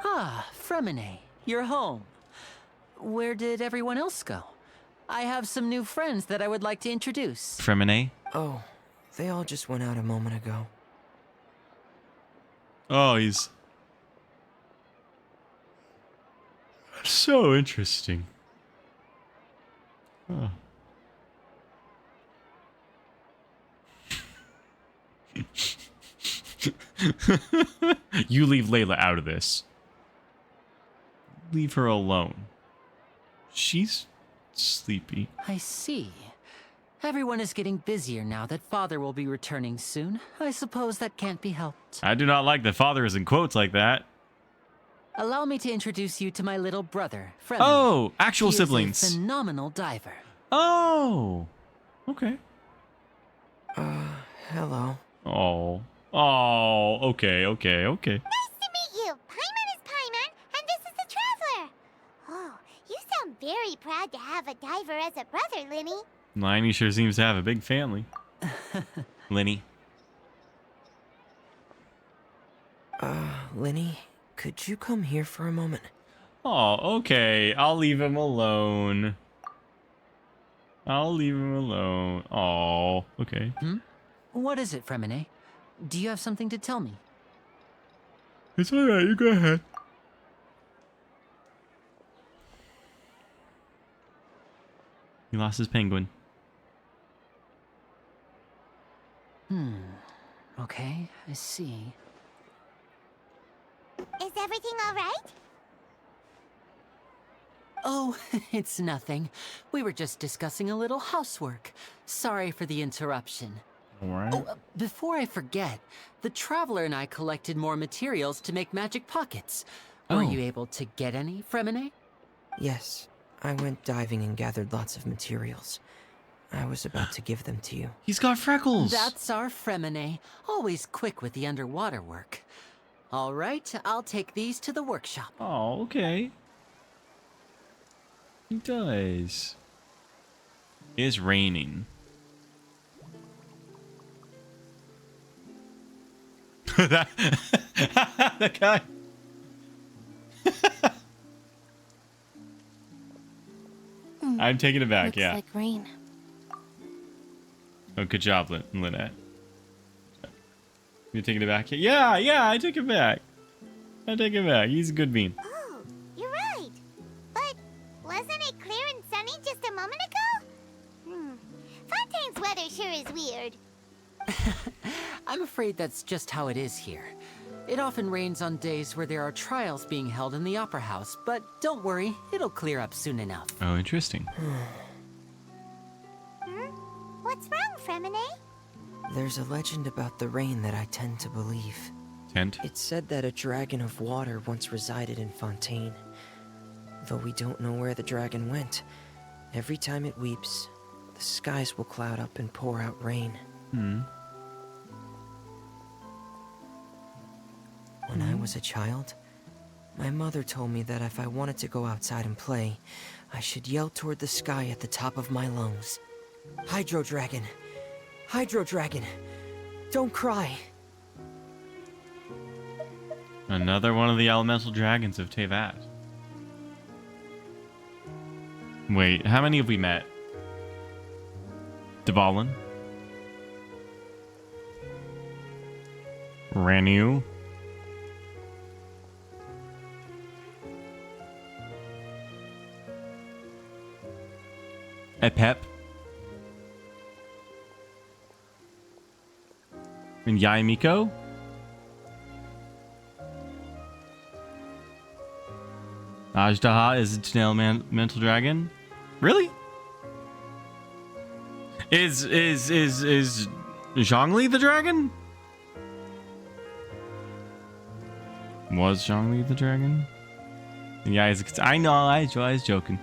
Ah, Fremine, you're home. Where did everyone else go? I have some new friends that I would like to introduce. Fremine? Oh, they all just went out a moment ago. Oh, he's so interesting. Oh. You leave Layla out of this. Leave her alone. She's sleepy. I see. Everyone is getting busier now that Father will be returning soon. I suppose that can't be helped. I do not like that father is in quotes like that. Allow me to introduce you to my little brother, Fremine. Oh, actual He is siblings. a phenomenal diver. Oh, okay. Hello. Oh, okay. Nice to meet you. Paimon is Paimon, and this is the Traveler. Oh, you sound very proud to have a diver as a brother, Linny. Liney sure seems to have a big family. Linny. Linny, could you come here for a moment? Oh, okay. I'll leave him alone. Oh, okay. What is it, Fremine? Do you have something to tell me? It's alright, you go ahead. He lost his penguin. Okay, I see. Is everything all right? Oh, it's nothing. We were just discussing a little housework. Sorry for the interruption. Alright. Oh, before I forget, the Traveler and I collected more materials to make magic pockets. Were Oh. you able to get any, Fremine? Yes, I went diving and gathered lots of materials. I was about to give them to you. He's got freckles. That's our Fremine, always quick with the underwater work. All right, I'll take these to the workshop. Oh, okay. He does. It is raining. that guy. I'm taking it back, Looks yeah. like rain. Oh, good job, Lynette. You taking it back? Yeah, I take it back. He's a good bean. Oh, you're right. But wasn't it clear and sunny just a moment ago? Fontaine's weather sure is weird. I'm afraid that's just how it is here. It often rains on days where there are trials being held in the Opera House, but don't worry, it'll clear up soon enough. Oh, interesting. What's wrong, Fremine? There's a legend about the rain that I tend to believe. Tent. It's said that a dragon of water once resided in Fontaine. Though we don't know where the dragon went, every time it weeps, the skies will cloud up and pour out rain. When I was a child, my mother told me that if I wanted to go outside and play, I should yell toward the sky at the top of my lungs. Hydro Dragon! Hydro Dragon! Don't cry! Another one of the elemental dragons of Tevat. Wait, how many have we met? Dvalin? Ranu? Epep? And Yaimiko? Ajdaha is a snail mental dragon? Really? Is Zhongli the dragon? Was Zhongli the dragon? Yeah, I know. I was joking.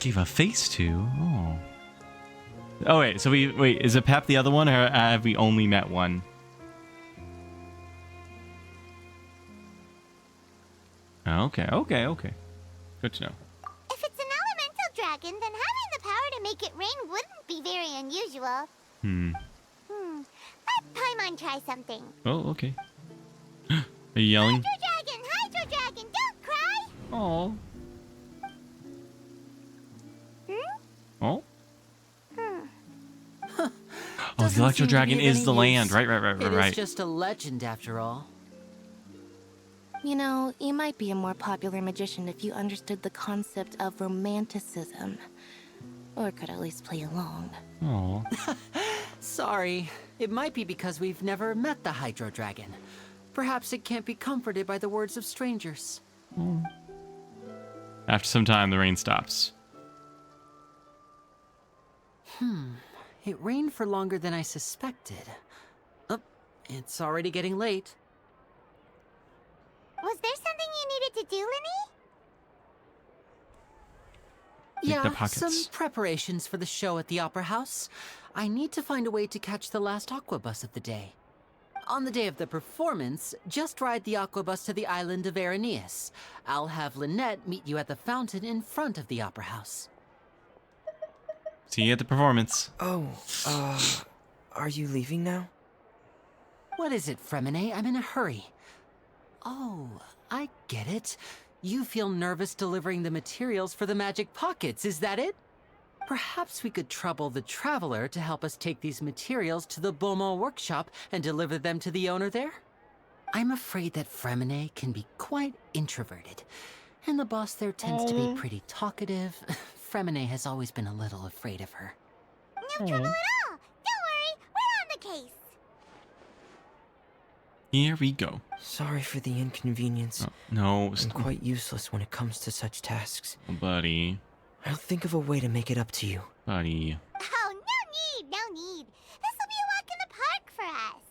Gave a face to. Oh. Oh wait. So wait. Is it Pep the other one, or have we only met one? Okay. Good to know. If it's an elemental dragon, then having the power to make it rain wouldn't be very unusual. Let Paimon try something. Oh, okay. Are you yelling? Hydro dragon, don't cry! Oh. Oh. Oh, the Doesn't Electro seem to Dragon be of is any the land. use. Right. It is just a legend after all. You know, you might be a more popular magician if you understood the concept of romanticism. Or could at least play along. Oh. Sorry. It might be because we've never met the Hydro Dragon. Perhaps it can't be comforted by the words of strangers. After some time, the rain stops. It rained for longer than I suspected. Oh, it's already getting late. Was there something you needed to do, Linny? Make the Yeah, pockets. some preparations for the show at the Opera House. I need to find a way to catch the last aqua bus of the day. On the day of the performance, just ride the aqua bus to the island of Araneus. I'll have Lynette meet you at the fountain in front of the Opera House. See you at the performance. Oh, are you leaving now? What is it, Fremine? I'm in a hurry. Oh, I get it. You feel nervous delivering the materials for the magic pockets, is that it? Perhaps we could trouble the Traveler to help us take these materials to the Beaumont workshop and deliver them to the owner there? I'm afraid that Fremine can be quite introverted, and the boss there tends to be pretty talkative. Fremine has always been a little afraid of her. No trouble at all. Don't worry, we're on the case. Here we go. Sorry for the inconvenience. Oh, no, I'm quite useless when it comes to such tasks. buddy. I'll think of a way to make it up to you. Buddy. Oh, no need. This will be a walk in the park for us.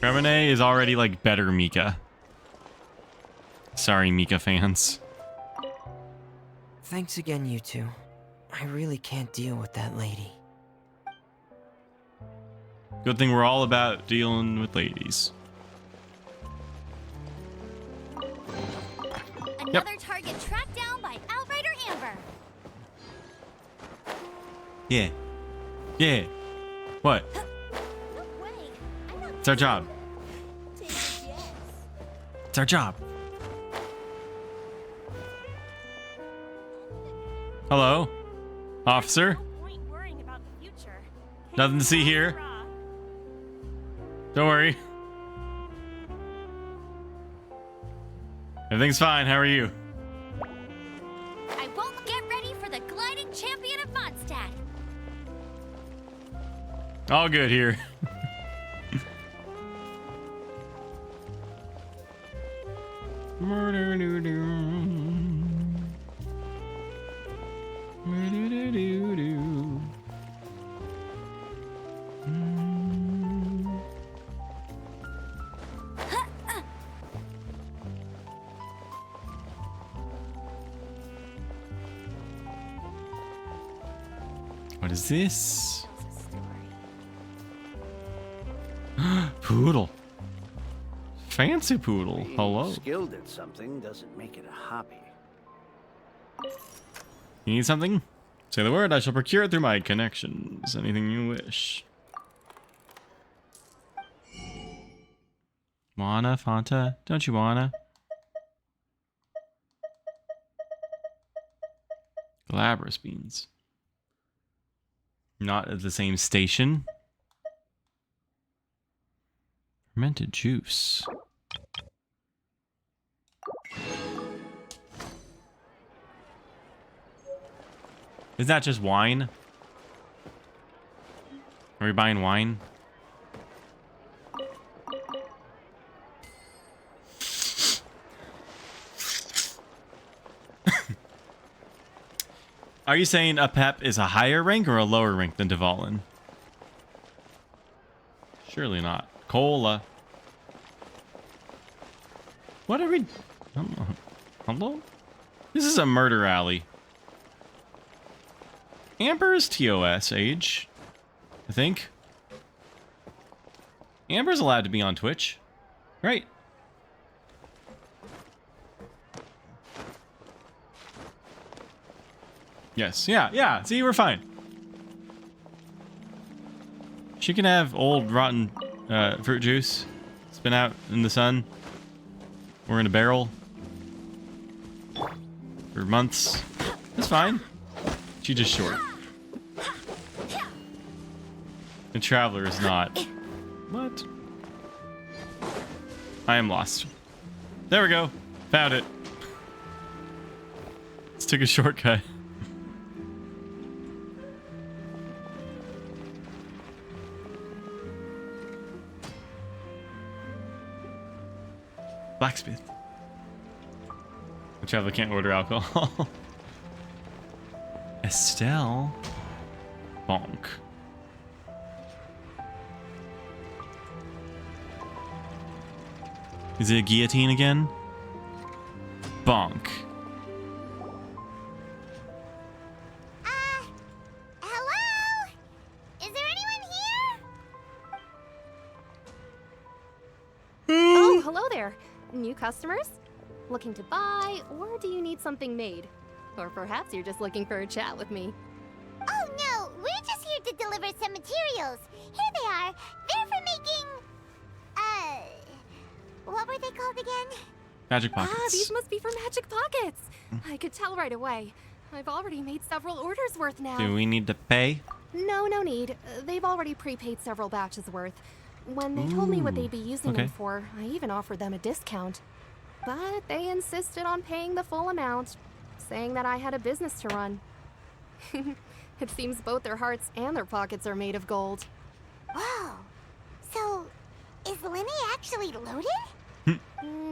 Femine is already like better Mika. Sorry, Mika fans. Thanks again, you two. I really can't deal with that lady. Good thing we're all about dealing with ladies. Another target tracked down by Outrider Amber. Yeah. Yeah. What? No way. I'm not It's our job. yes. It's our job. Hello? Officer? No point worrying about the future. Nothing to see here. Don't worry. Everything's fine. How are you? I won't get ready for the gliding champion of Mondstadt. All good here. What is this? Poodle. Fancy poodle. Hello. Being skilled at something doesn't make it a hobby. You need something? Say the word, I shall procure it through my connections. Anything you wish. Wanna, Fanta? Don't you wanna? Galabras beans. Not at the same station. Fermented juice. Is that just wine? Are we buying wine? Are you saying a Pep is a higher rank or a lower rank than Dvalin? Surely not. Cola. What are we... Hello? This is a murder alley. Amber is TOS age, I think. Amber's allowed to be on Twitch, right? Yes, yeah, see, we're fine. She can have old, rotten fruit juice. It's been out in the sun. Or in a barrel. For months. That's fine. She's just short. The Traveler is not. What? I am lost. There we go. Found it. Let's take a shortcut. Blacksmith. The Traveler can't order alcohol. Estelle. Bonk. Is it a guillotine again? Bonk. Hello? Is there anyone here? Oh, hello there. New customers? Looking to buy, or do you need something made? Or perhaps you're just looking for a chat with me. Oh no, we're just here to deliver some materials. Here they are. They're for making... what were they called again? Magic pockets. Ah, these must be for Magic Pockets. I could tell right away. I've already made several orders worth now. Do we need to pay? No need. They've already prepaid several batches worth. When they told me what they'd be using them for, I even offered them a discount. But they insisted on paying the full amount, saying that I had a business to run. It seems both their hearts and their pockets are made of gold. Whoa. So, is Linny actually loaded?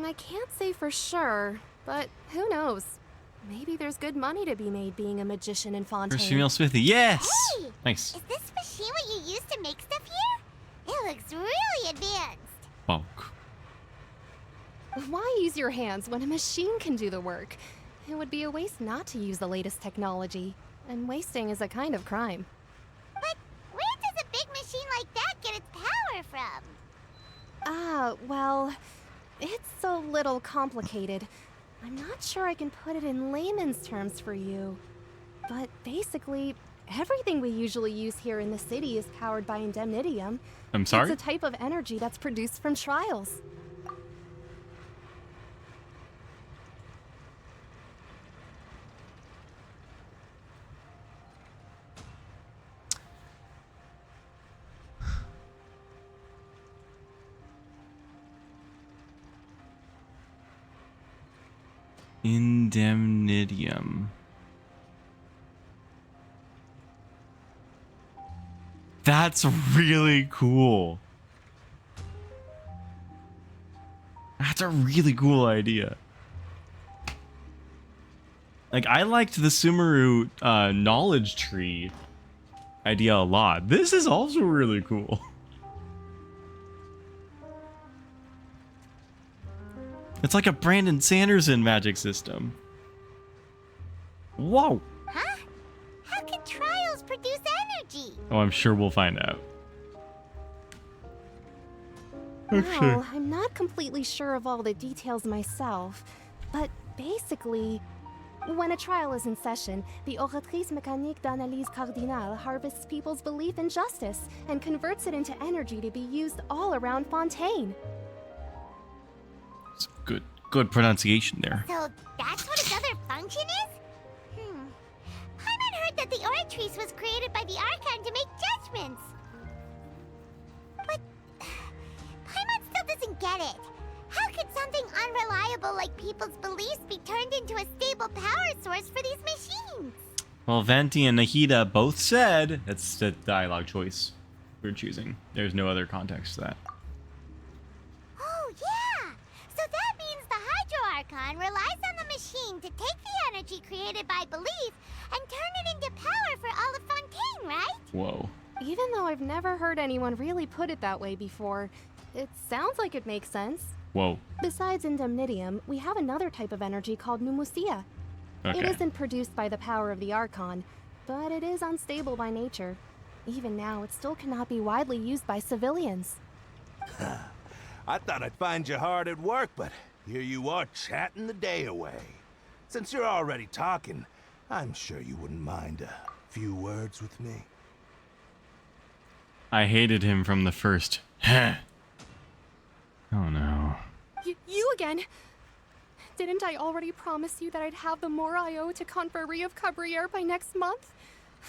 I can't say for sure, but who knows? Maybe there's good money to be made being a magician in Fontaine. First female smithy. Yes! Hey! Nice. Is this machine what you use to make stuff here? It looks really advanced. Bonk. Why use your hands when a machine can do the work? It would be a waste not to use the latest technology, and wasting is a kind of crime. But where does a big machine like that get its power from? Well, it's a little complicated. I'm not sure I can put it in layman's terms for you. But basically, everything we usually use here in the city is powered by indemnitium. I'm sorry? It's a type of energy that's produced from trials. Indemnitium. That's really cool. That's a really cool idea. Like, I liked the Sumeru knowledge tree idea a lot. This is also really cool. It's like a Brandon Sanderson magic system. Whoa. Huh? How can trials produce energy? Oh, I'm sure we'll find out. Well, I'm not completely sure of all the details myself, but basically, when a trial is in session, the Oratrice Mécanique d'Analyse Cardinale harvests people's belief in justice and converts it into energy to be used all around Fontaine. It's good pronunciation there. So that's what its other function is? Paimon heard that the Oratrice was created by the Archon to make judgments. But Paimon still doesn't get it. How could something unreliable like people's beliefs be turned into a stable power source for these machines? Well, Venti and Nahida both said it's the dialogue choice we're choosing. There's no other context to that. Oh, yeah! So that means the Hydro Archon relies on the machine to take the energy created by belief and turn it into power for all of Fontaine, right? Whoa. Even though I've never heard anyone really put it that way before, It sounds like it makes sense. Whoa. Besides indemnitium, we have another type of energy called pneumosia. Okay. It isn't produced by the power of the Archon, but it is unstable by nature. Even now, it still cannot be widely used by civilians. I thought I'd find you hard at work, but here you are chatting the day away. Since you're already talking, I'm sure you wouldn't mind a few words with me. I hated him from the first. Oh no. You again? Didn't I already promise you that I'd have the more I owe to Confrérie of Cabriere by next month?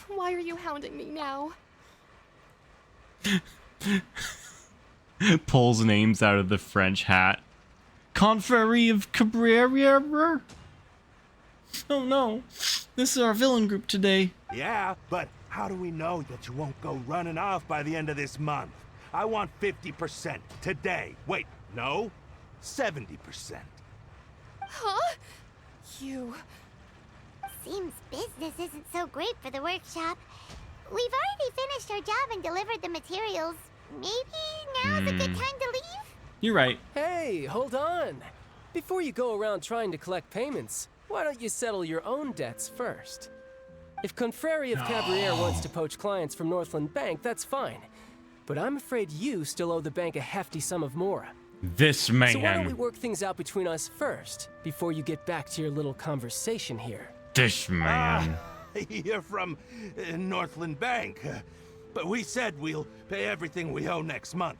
Why are you hounding me now? Pulls names out of the French hat. Confrérie of Cabriere? Oh no. This is our villain group today. Yeah, but how do we know that you won't go running off by the end of this month? I want 50% today. Wait, no, 70%. Huh? You... Seems business isn't so great for the workshop. We've already finished our job and delivered the materials. Maybe now's a good time to leave? You're right. Hey, hold on. Before you go around trying to collect payments, why don't you settle your own debts first? If Confrérie of Cabriere wants to poach clients from Northland Bank, that's fine. But I'm afraid you still owe the bank a hefty sum of mora. This man. So why don't we work things out between us first, before you get back to your little conversation here? This man. You're from Northland Bank. But we said we'll pay everything we owe next month.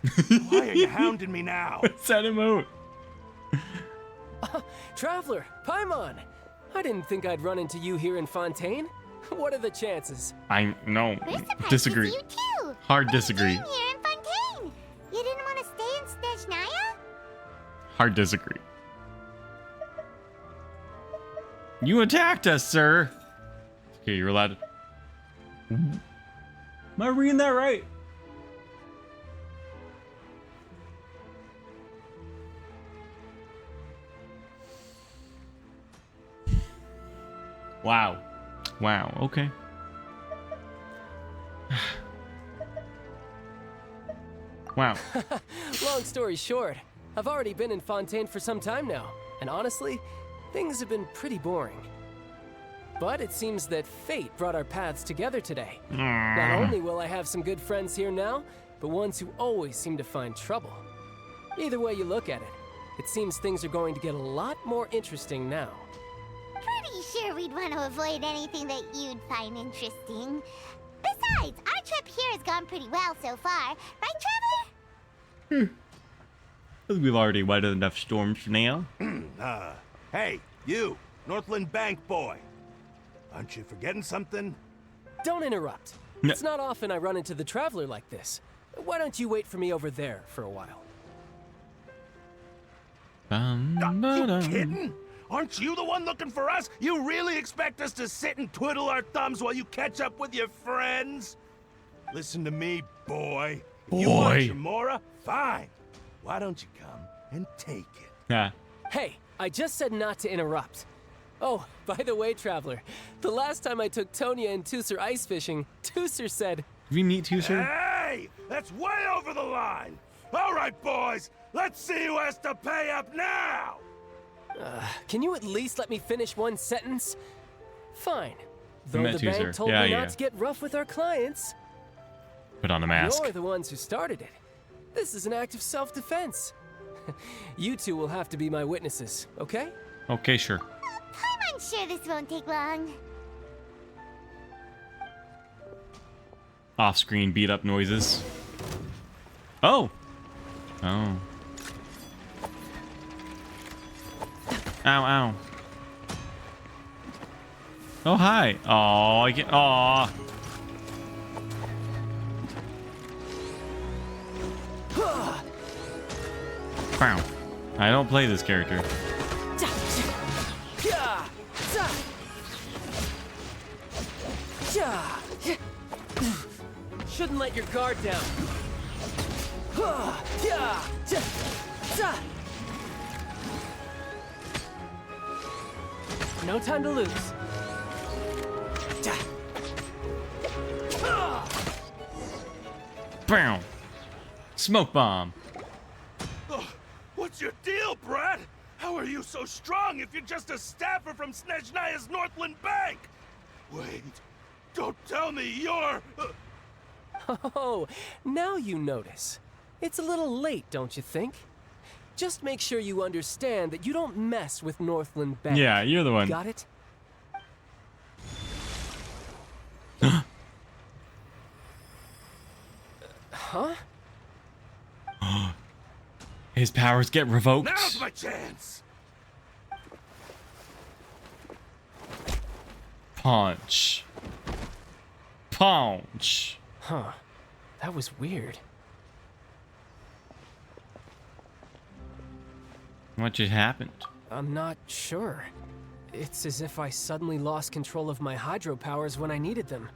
Why are you hounding me now? Set him out. Traveler, Paimon! I didn't think I'd run into you here in Fontaine. What are the chances? I no. We're surprised Disagree. to see you too. Hard What are you disagree. doing here in Fontaine? You didn't want to stay in Snezhnaya? Hard disagree. You attacked us, sir. Okay, you're allowed to... Am I reading that right? Wow. Wow, okay. Wow. Long story short, I've already been in Fontaine for some time now, and honestly, things have been pretty boring. But it seems that fate brought our paths together today. Not only will I have some good friends here now, but ones who always seem to find trouble. Either way you look at it, it seems things are going to get a lot more interesting now. Pretty sure we'd want to avoid anything that you'd find interesting. Besides, our trip here has gone pretty well so far. Right, Traveler? I think we've already weathered enough storms for now. Hey, you, Northland Bank boy. Aren't you forgetting something? Don't interrupt. No. It's not often I run into the Traveler like this. Why don't you wait for me over there for a while? You kidding? Aren't you the one looking for us? You really expect us to sit and twiddle our thumbs while you catch up with your friends? Listen to me, boy. If you want your mora, fine. Why don't you come and take it? Yeah. Hey, I just said not to interrupt. Oh, by the way, Traveler, the last time I took Tonya and Tusser ice fishing, Tusser said... Did we meet Tusser? Hey! That's way over the line! All right, boys, let's see who has to pay up now! Can you at least let me finish one sentence? Fine. Though met the bank Tusser. told Yeah, me yeah. not to get rough with our clients. Put on a mask. You're the ones who started it. This is an act of self-defense. You two will have to be my witnesses, okay? Okay, sure. I'm sure this won't take long. Off-screen beat-up noises. Oh! Oh. Ow, ow. Oh, hi. Oh, I get... Aw. Wow. I don't play this character. Shouldn't let your guard down. No time to lose. Bam! Smoke bomb. What's your deal, Brad? How are you so strong if you're just a staffer from Snezhnaya's Northland Bank? Wait, don't tell me you're... Oh, now you notice. It's a little late, don't you think? Just make sure you understand that you don't mess with Northland Bank. Yeah, you're the one. Got it? Huh? His powers get revoked. Now's my chance! Punch. Punch. Huh. That was weird. What just happened? I'm not sure. It's as if I suddenly lost control of my hydro powers when I needed them.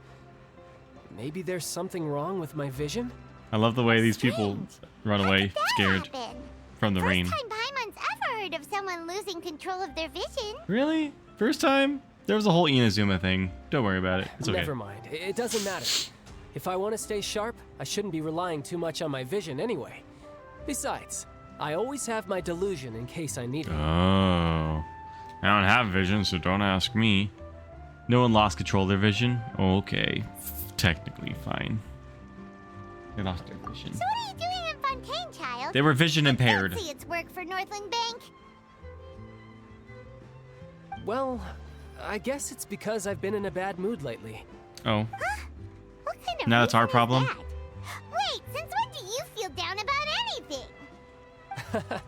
Maybe there's something wrong with my vision? I love the way these people run away scared from the rain. First time Paimon's ever heard of someone losing control of their vision. Really? First time? There was a whole Inazuma thing. Don't worry about it. It's okay. Never mind. It doesn't matter. If I want to stay sharp, I shouldn't be relying too much on my vision anyway. Besides, I always have my delusion in case I need it. Oh. I don't have vision, so don't ask me. No one lost control of their vision? Okay. Technically fine. They lost their vision. So what are you doing in Fontaine, child? They were vision impaired. I can't see its work for Northland Bank. Well, I guess it's because I've been in a bad mood lately. Oh. Huh? What kind of Now that's our reason is problem? that? Wait, since when do you feel down about anything?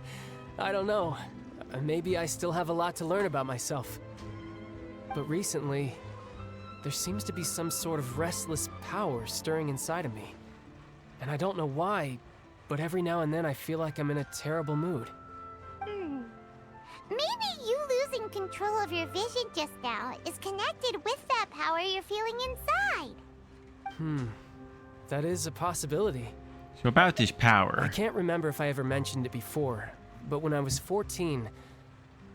I don't know. Maybe I still have a lot to learn about myself. But recently, there seems to be some sort of restless power stirring inside of me. And I don't know why, but every now and then I feel like I'm in a terrible mood. Maybe you losing control of your vision just now is connected with that power you're feeling inside. That is a possibility. So about this I power. can't remember if I ever mentioned it before, but when I was 14,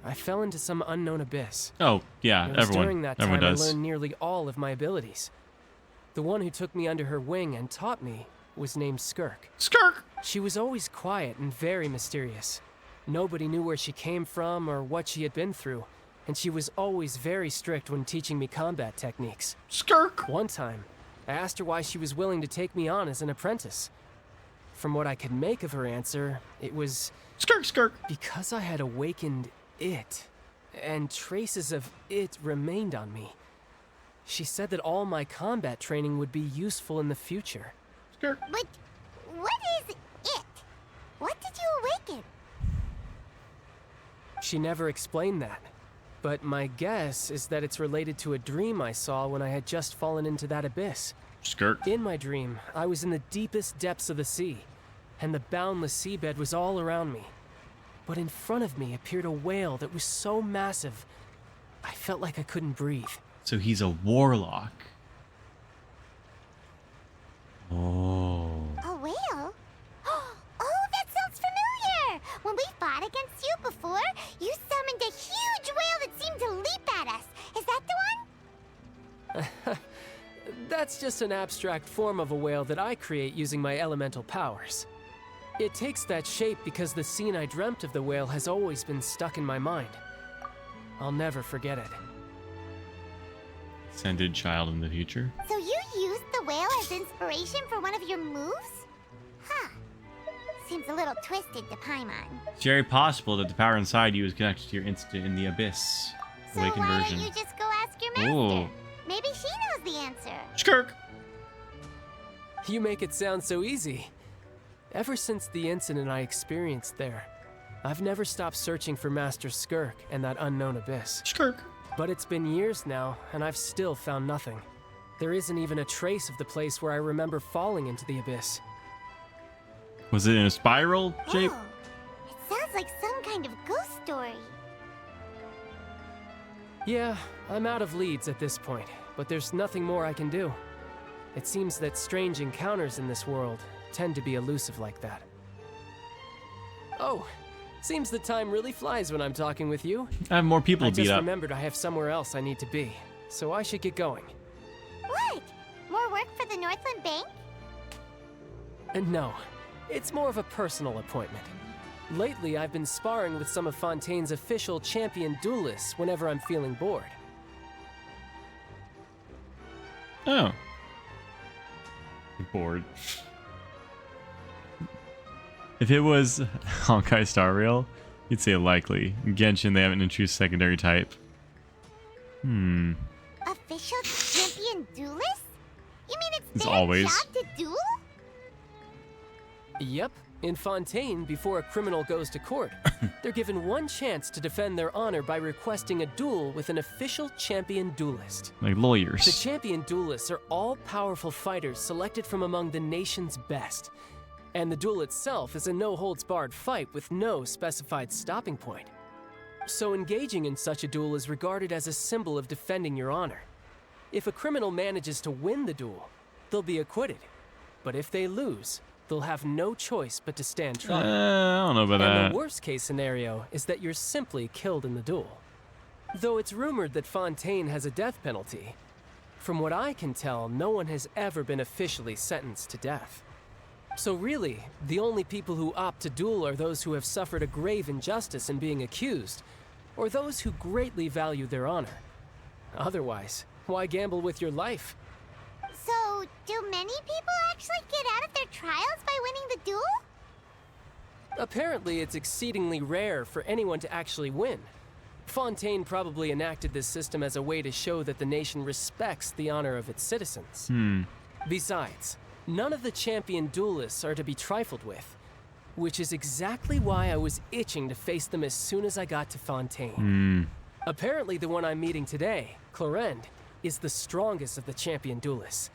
I fell into some unknown abyss. Oh, yeah, It was everyone. during that Everyone time does. I learned nearly all of my abilities. The one who took me under her wing and taught me was named Skirk. Skirk! She was always quiet and very mysterious. Nobody knew where she came from or what she had been through, and she was always very strict when teaching me combat techniques. Skirk! One time, I asked her why she was willing to take me on as an apprentice. From what I could make of her answer, it was... Skirk, skirk! Because I had awakened it, and traces of it remained on me. She said that all my combat training would be useful in the future. Skirk. But what is it? What did you awaken? She never explained that, but my guess is that it's related to a dream I saw when I had just fallen into that abyss. Skirk. In my dream, I was in the deepest depths of the sea, and the boundless seabed was all around me. But in front of me appeared a whale that was so massive, I felt like I couldn't breathe. So he's a warlock. Oh. A whale? Oh, that sounds familiar! When we fought against you before, you summoned a huge whale that seemed to leap at us. Is that the one? That's just an abstract form of a whale that I create using my elemental powers. It takes that shape because the scene I dreamt of the whale has always been stuck in my mind. I'll never forget it. Sended child in the future. So you used the whale as inspiration for one of your moves? Huh. Seems a little twisted to Paimon. It's very possible that the power inside you is connected to your instant in the abyss. So Awakened why version. don't you just go ask your master? Ooh. Maybe she knows the answer. Skirk! You make it sound so easy. Ever since the incident I experienced there, I've never stopped searching for Master Skirk and that unknown abyss. Skirk! But it's been years now, and I've still found nothing. There isn't even a trace of the place where I remember falling into the abyss. Was it in a spiral shape? Oh, it sounds like some kind of ghost story. Yeah, I'm out of leads at this point, but there's nothing more I can do. It seems that strange encounters in this world tend to be elusive like that. Oh, seems the time really flies when I'm talking with you. I have more people I to beat just up. remembered I have somewhere else I need to be, so I should get going. What? More work for the Northland Bank? And no, it's more of a personal appointment. Lately, I've been sparring with some of Fontaine's official champion duelists whenever I'm feeling bored. Oh. Bored. If it was Honkai Star Rail, you'd say likely. In Genshin, they haven't introduced secondary type. Official champion duelist? You mean it's their always. job to duel? Yep. In Fontaine, before a criminal goes to court, they're given one chance to defend their honor by requesting a duel with an official champion duelist. Like lawyers. The champion duelists are all powerful fighters selected from among the nation's best. And the duel itself is a no-holds-barred fight with no specified stopping point. So engaging in such a duel is regarded as a symbol of defending your honor. If a criminal manages to win the duel, they'll be acquitted. But if they lose, they'll have no choice but to stand trial. I don't know about that. And the worst case scenario is that you're simply killed in the duel. Though it's rumored that Fontaine has a death penalty, from what I can tell, no one has ever been officially sentenced to death. So really, the only people who opt to duel are those who have suffered a grave injustice in being accused, or those who greatly value their honor. Otherwise, why gamble with your life? So, do many people actually get out of their trials by winning the duel? Apparently, it's exceedingly rare for anyone to actually win. Fontaine probably enacted this system as a way to show that the nation respects the honor of its citizens. Besides, none of the champion duelists are to be trifled with, which is exactly why I was itching to face them as soon as I got to Fontaine. Apparently, the one I'm meeting today, Clorinde, is the strongest of the champion duelists.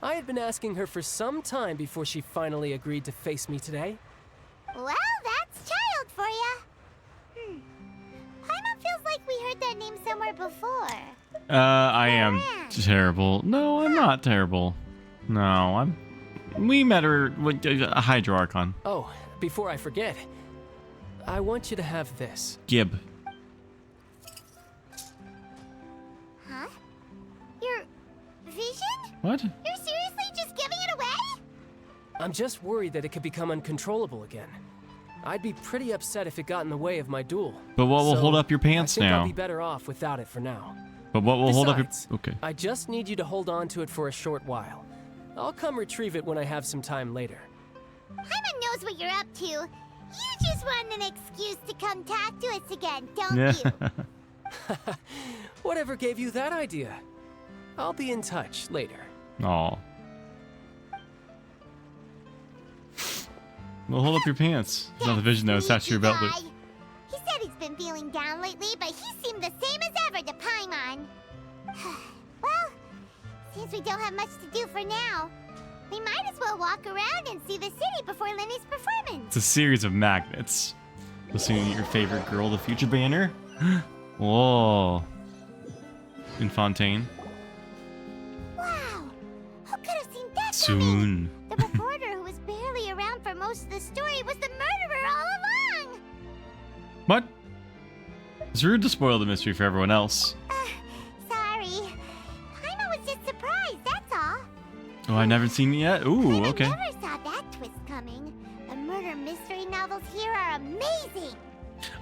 I had been asking her for some time before she finally agreed to face me today. Well, that's child for ya. Paimon feels like we heard that name somewhere before. I am terrible. No, I'm not terrible. No, we met her with a Hydro Archon. Oh, before I forget, I want you to have this. Gib. Huh? Your vision? What? You're seriously just giving it away? I'm just worried that it could become uncontrollable again. I'd be pretty upset if it got in the way of my duel. But what will So, hold up your pants I think now? I'll be better off without it for now. But what will hold up your... Besides, Okay. I just need you to hold on to it for a short while. I'll come retrieve it when I have some time later. Paimon knows what you're up to. You just want an excuse to come talk to us again, don't Yeah. you? Whatever gave you that idea? I'll be in touch later. Aw. Well, hold up your pants. It's not the vision that was attached to your belt loop. Guy. He said he's been feeling down lately, but he seemed the same as ever to Paimon. Well, since we don't have much to do for now, we might as well walk around and see the city before Lenny's performance. It's a series of magnets. Listening to your favorite girl, the future banner. Whoa. In Fontaine. Wow, who could have seen that coming? Soon. The reporter who was barely around for most of the story was the murderer all along. What? It's rude to spoil the mystery for everyone else. Sorry. Paimon was just surprised, that's all. Oh, I've never seen it yet? Ooh, Paimon okay. never saw that twist coming. The murder mystery novels here are amazing.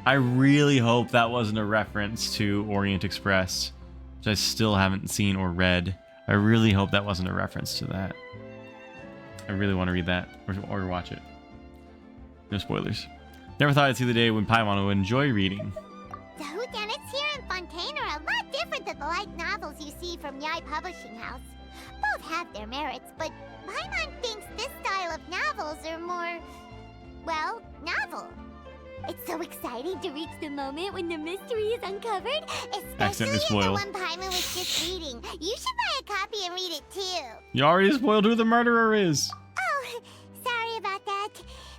I really hope that wasn't a reference to Orient Express, which I still haven't seen or read. I really hope that wasn't a reference to that. I really want to read that or watch it. No spoilers. Never thought I'd see the day when Paimon would enjoy reading. The whodunits here in Fontaine are a lot different than the light novels you see from Yai Publishing House. Both have their merits, but Paimon thinks this style of novels are more, well, novel. It's so exciting to reach the moment when the mystery is uncovered, especially the spoiled. one Paimon was just reading. You should buy a copy and read it too. You already spoiled who the murderer is. Oh, sorry about that.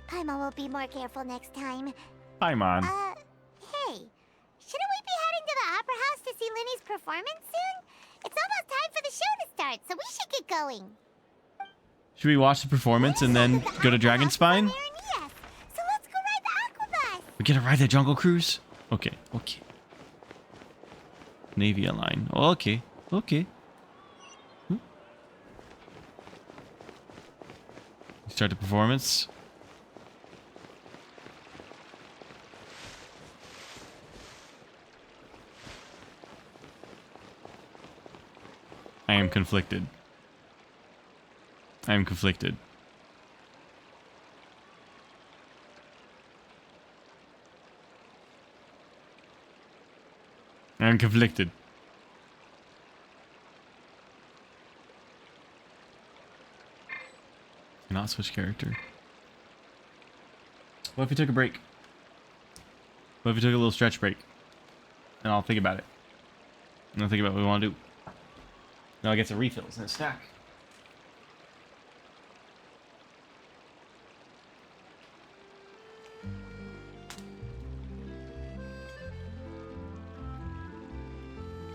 Paimon will be more careful next time. Paimon. Hey, shouldn't we be heading to the Opera House to see Lenny's performance soon? It's almost time for the show to start, so we should get going. Should we watch the performance and then go to Dragonspine? Yes, so let's go ride the Aquabus. We get to ride the Jungle Cruise? Okay, okay. Navia line. Oh, okay, okay. Start the performance. I am conflicted. I am conflicted. I am conflicted. Cannot switch character. What if we took a break? What if we took a little stretch break? And I'll think about it. And I'll think about what we want to do. Now I'll get some refills and a snack.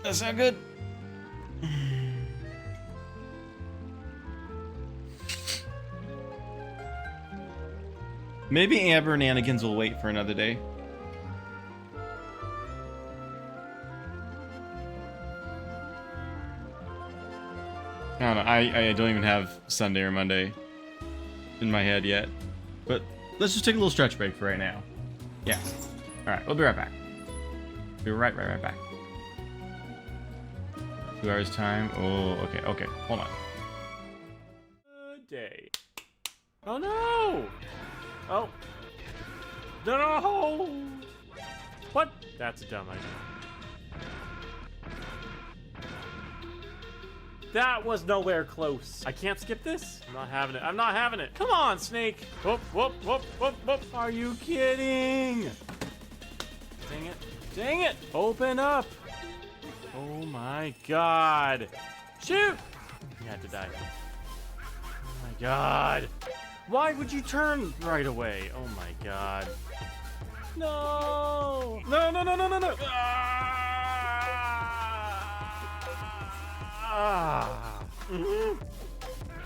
That sound good? Maybe Amber and Anakin's will wait for another day. I don't know. I don't even have Sunday or Monday in my head yet. But let's just take a little stretch break for right now. Yeah. Alright, we'll be right back. Be right back. 2 hours time. Oh, okay. Hold on. Good day. Oh no! Oh. No! What? That's a dumb idea. That was nowhere close. I can't skip this? I'm not having it. I'm not having it. Come on, Snake. Whoop, whoop, whoop, whoop, whoop. Are you kidding? Dang it. Dang it. Open up. Oh my god. Shoot. You had to die. Oh my god. Why would you turn right away? Oh my god. No. No.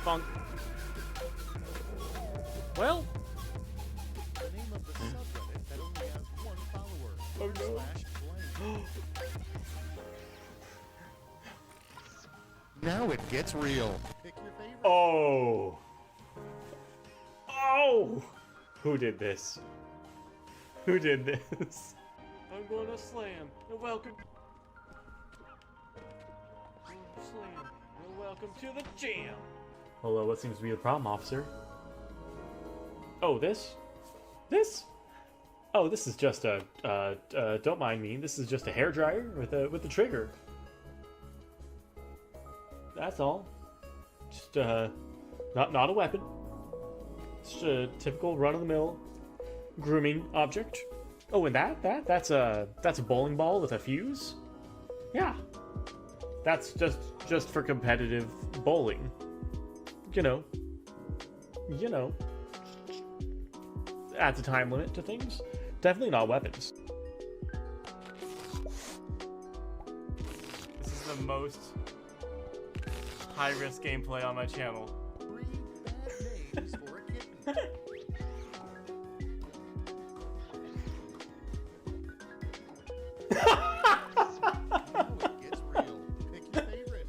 Funk. Well. The name of the subreddit that only has 1 follower. Oh no. Now it gets real. Pick your favorite. Oh. Oh. Who did this? Who did this? I'm going to slam. You're welcome. Slam. You're welcome to the jam. Hello, what seems to be the problem, officer? Oh, this? This? Oh, this is just a, don't mind me. This is just a hairdryer with a trigger. That's all. Just, not a weapon. Just a typical run-of-the-mill grooming object. Oh, and that's a bowling ball with a fuse? Yeah. That's just for competitive bowling. You know. Adds a time limit to things. Definitely not weapons. This is the most high-risk gameplay on my channel. 3 bad names for a kitten. Now it gets real. Pick your favorite.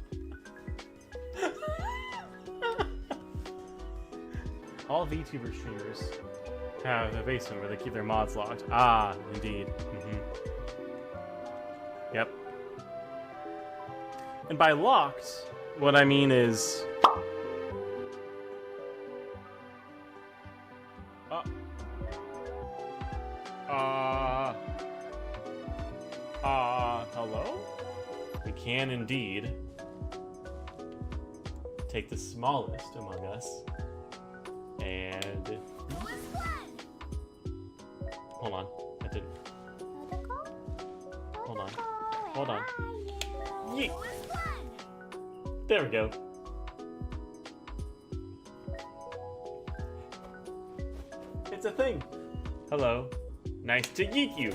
All VTuber streamers have a basement where they keep their mods locked. Ah, indeed. Yep. And by locked, what I mean is... hello? We can indeed take the smallest among us and... Hold on. I didn't... Hold on. Yeet! There we go. It's a thing. Hello. Nice to yeet you.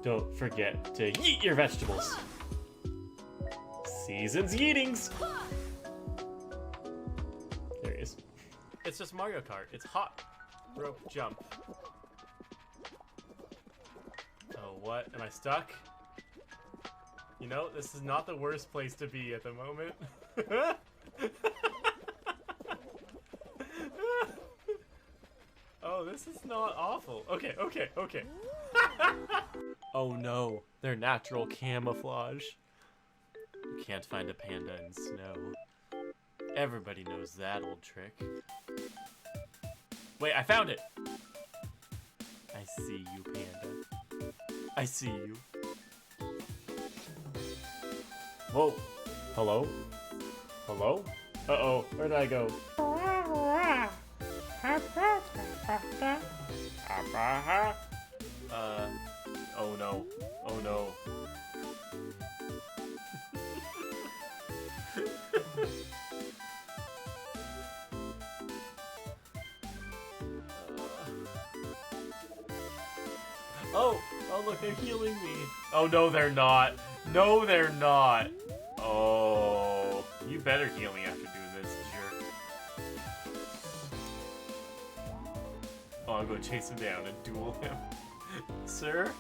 Don't forget to yeet your vegetables. Season's yeetings. There he is. It's just Mario Kart. It's hot. Rope jump. Oh, what? Am I stuck? You know, this is not the worst place to be at the moment. Oh, this is not awful. Okay. Oh no, they're natural camouflage. You can't find a panda in snow. Everybody knows that old trick. Wait, I found it! I see you, panda. I see you. Whoa. Hello? Hello? Uh-oh, where did I go? Oh no. Oh no. Oh, look, they're healing me. Oh, no, they're not. No, they're not. Oh, you better heal me after doing this, jerk. Oh, I'll go chase him down and duel him. Sir,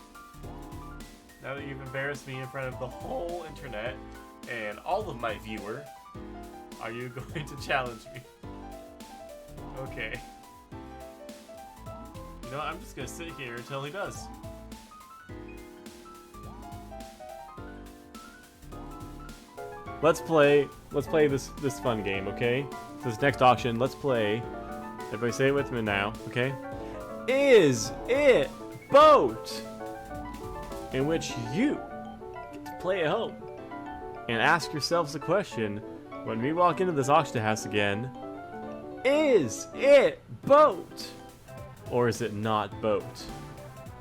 now that you've embarrassed me in front of the whole internet and all of my viewer, are you going to challenge me? Okay. You know what, I'm just gonna sit here until he does. Let's play this fun game, okay? This next auction, let's play. Everybody say it with me now, okay? Is it boat? In which you get to play at home and ask yourselves the question when we walk into this auction house again, is it boat? Or is it not boat?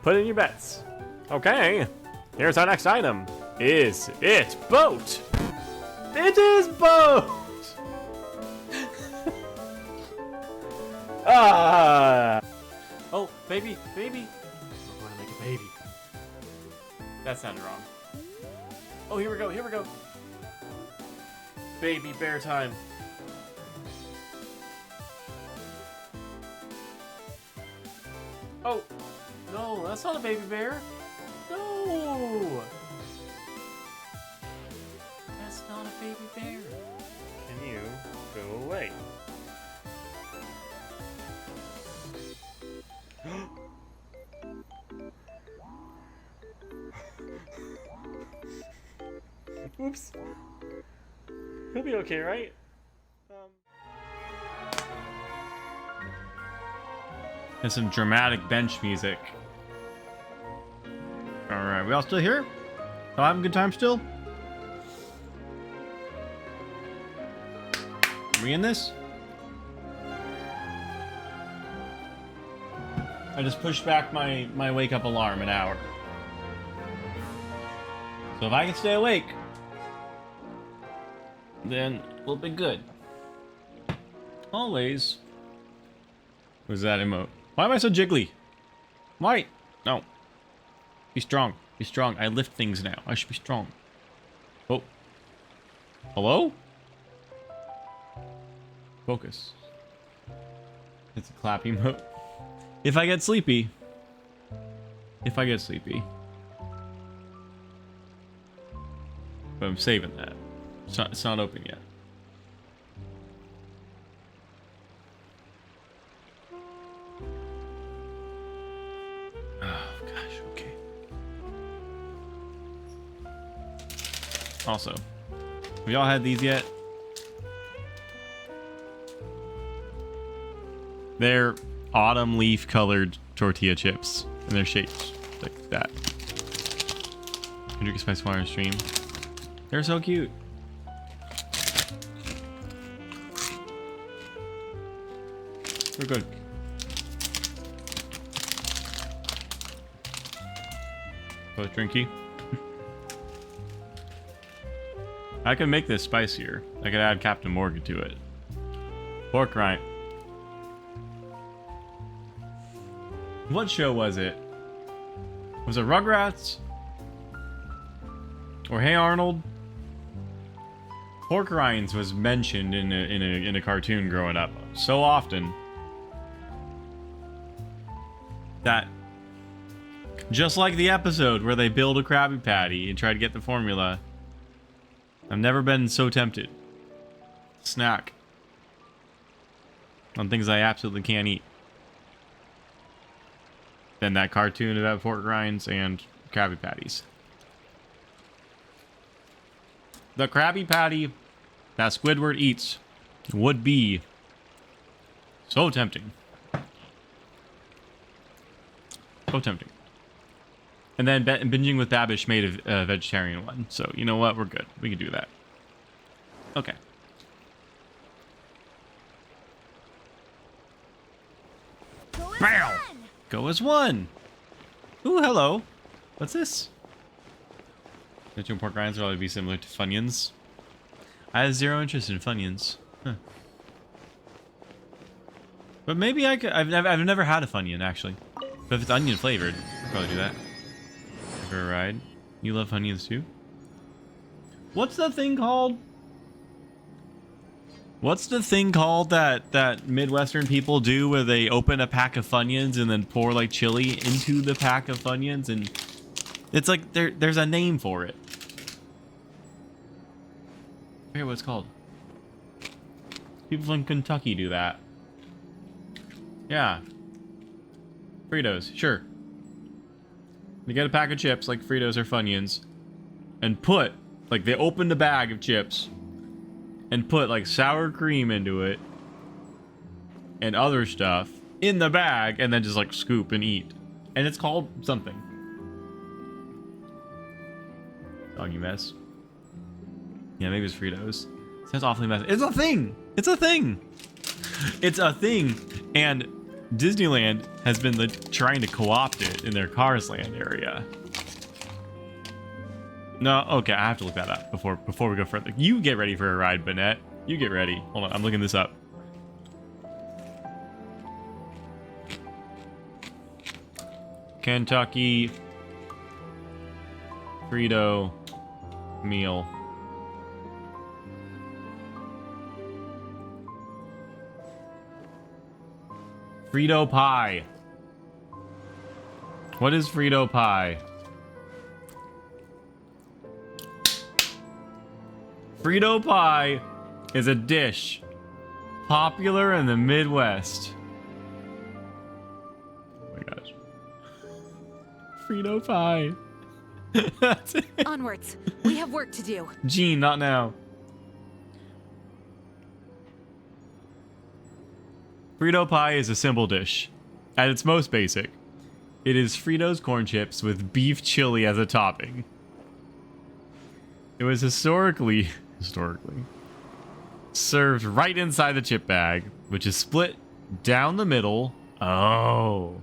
Put in your bets. Okay, here's our next item. Is it boat? It is boat! Ah! Oh, baby, baby. We're gonna make a baby. That sounded wrong. Oh, here we go, here we go. Baby bear time. Oh, no, that's not a baby bear. No! That's not a baby bear. Can you go away? Oops. He'll be okay, right? And some dramatic bench music. Alright, we all still here? All having a good time still? Are we in this? I just pushed back my wake up alarm an hour. So if I can stay awake, then we'll be good. Always. What's that emote? Why am I so jiggly? Why? No. Be strong. Be strong. I lift things now. I should be strong. Oh. Hello? Focus. It's a clap emote. If I get sleepy. If I get sleepy. But I'm saving that. It's not open yet. Oh, gosh, okay. Also, have y'all had these yet? They're autumn leaf colored tortilla chips, and they're shaped like that. Drink a spice water stream. They're so cute. We're good. Both drinky. I could make this spicier. I could add Captain Morgan to it. Pork rind. What show was it? Was it Rugrats? Or Hey Arnold? Pork rinds was mentioned in a cartoon growing up so often that, just like the episode where they build a Krabby Patty and try to get the formula, I've never been so tempted. Snack on things I absolutely can't eat than that cartoon about pork rinds and Krabby Patties. The Krabby Patty that Squidward eats would be so tempting. So tempting. And then binging with Babish made a vegetarian one. So, you know what? We're good. We can do that. Okay. Bam! Go as one. Ooh, hello. What's this? Vegetarian pork rinds would probably be similar to Funyuns. I have zero interest in Funyuns. Huh. But maybe I could. I've never had a Funyun actually. But if it's onion flavored, I'll probably do that. For a ride. You love Funyuns too? What's the thing called? What's the thing called that Midwestern people do where they open a pack of Funyuns and then pour like chili into the pack of Funyuns, and it's like there's a name for it. I forget what it's called. People from Kentucky do that. Yeah. Fritos, sure. They get a pack of chips like Fritos or Funyuns and put, like, they opened a bag of chips and put like sour cream into it and other stuff in the bag and then just like scoop and eat. And it's called something. Doggy mess. Yeah, maybe it's Fritos. Sounds awfully messy. It's a thing! It's a thing! It's a thing! And Disneyland has been trying to co-opt it in their Cars Land area. No, okay, I have to look that up before we go further. You get ready for a ride, Bennett. You get ready. Hold on, I'm looking this up. Kentucky Frito meal. Frito pie. What is Frito pie? Frito pie is a dish popular in the Midwest. Oh my gosh. Frito pie. That's it. Onwards. We have work to do. Gene, not now. Frito pie is a simple dish. At its most basic, it is Fritos corn chips with beef chili as a topping. It was historically served right inside the chip bag, which is split down the middle. Oh.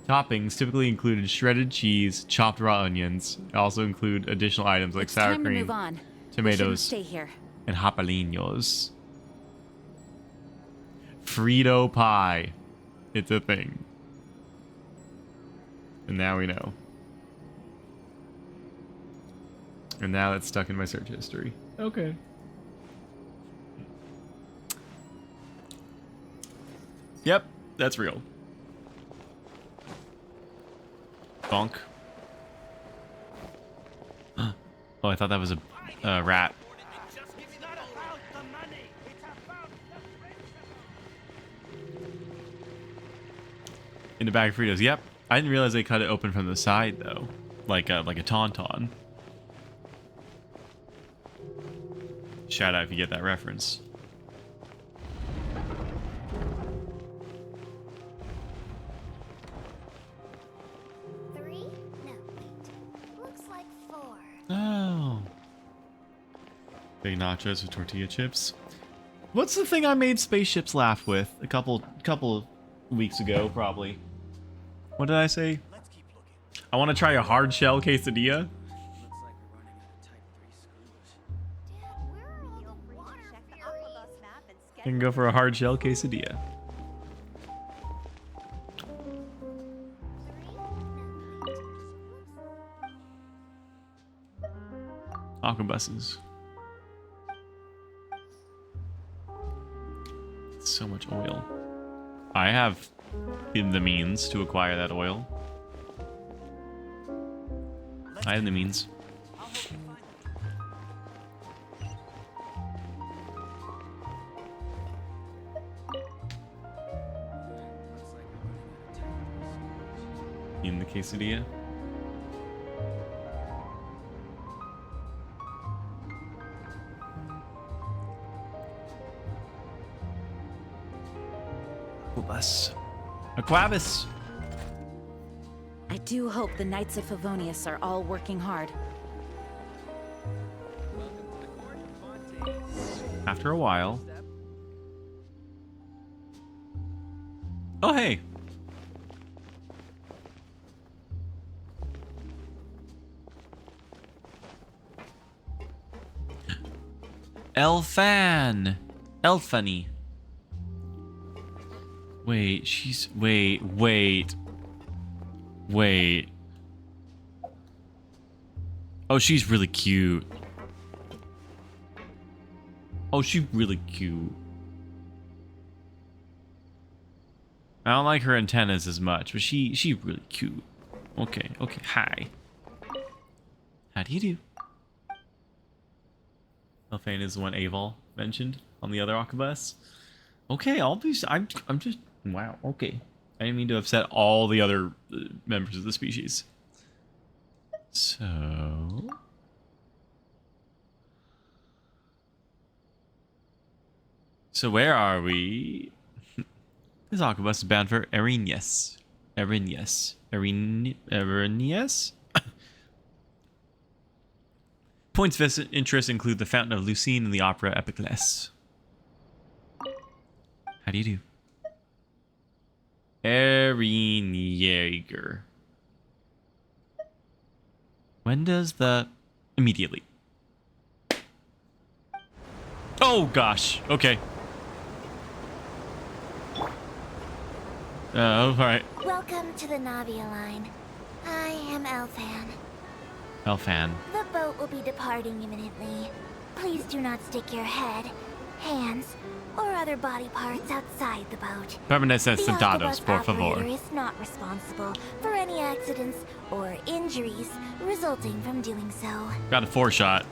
Toppings typically included shredded cheese, chopped raw onions. They also include additional items like sour time cream, to move on. tomatoes, Stay here. and jalapenos. Frito pie. It's a thing. And now we know. And now it's stuck in my search history. Okay. Yep, that's real. Bonk. Oh, I thought that was a rat. In the bag of Fritos. Yep. I didn't realize they cut it open from the side though, like a tauntaun. Shout out if you get that reference. Three? No, wait. Looks like four. Oh. Big nachos with tortilla chips. What's the thing I made spaceships laugh with a couple weeks ago, probably? What did I say? I want to try a hard shell quesadilla. I can go for a hard shell quesadilla. Aquabuses. So much oil. I have the means to acquire that oil. I have the means. In the quesadilla. Aquabus. Aquabus. I do hope the Knights of Favonius are all working hard. After a while. Oh, hey. Elfan. Elfany. Wait, she's... Wait. Oh, she's really cute. Oh, she's really cute. I don't like her antennas as much, but she's really cute. Okay, hi. How do you do? Elfane is the one Aval mentioned on the other Aquabus. Okay, I'm just... Wow, okay. I didn't mean to upset all the other members of the species. So... So where are we? This Aquabus is bound for Erinius. Points of interest include the Fountain of Lucine and the Opera Epiclese. How do you do? Erinjaeger. When does the... Immediately. Oh gosh, okay. Alright. Welcome to the Navia line. I am Elfan. Elfan. The boat will be departing imminently. Please do not stick your head, hands, or other body parts outside the boat. Permanece The sentados, Aquabus por operator favor. is not responsible for any accidents or injuries resulting from doing so. Got a 4-shot.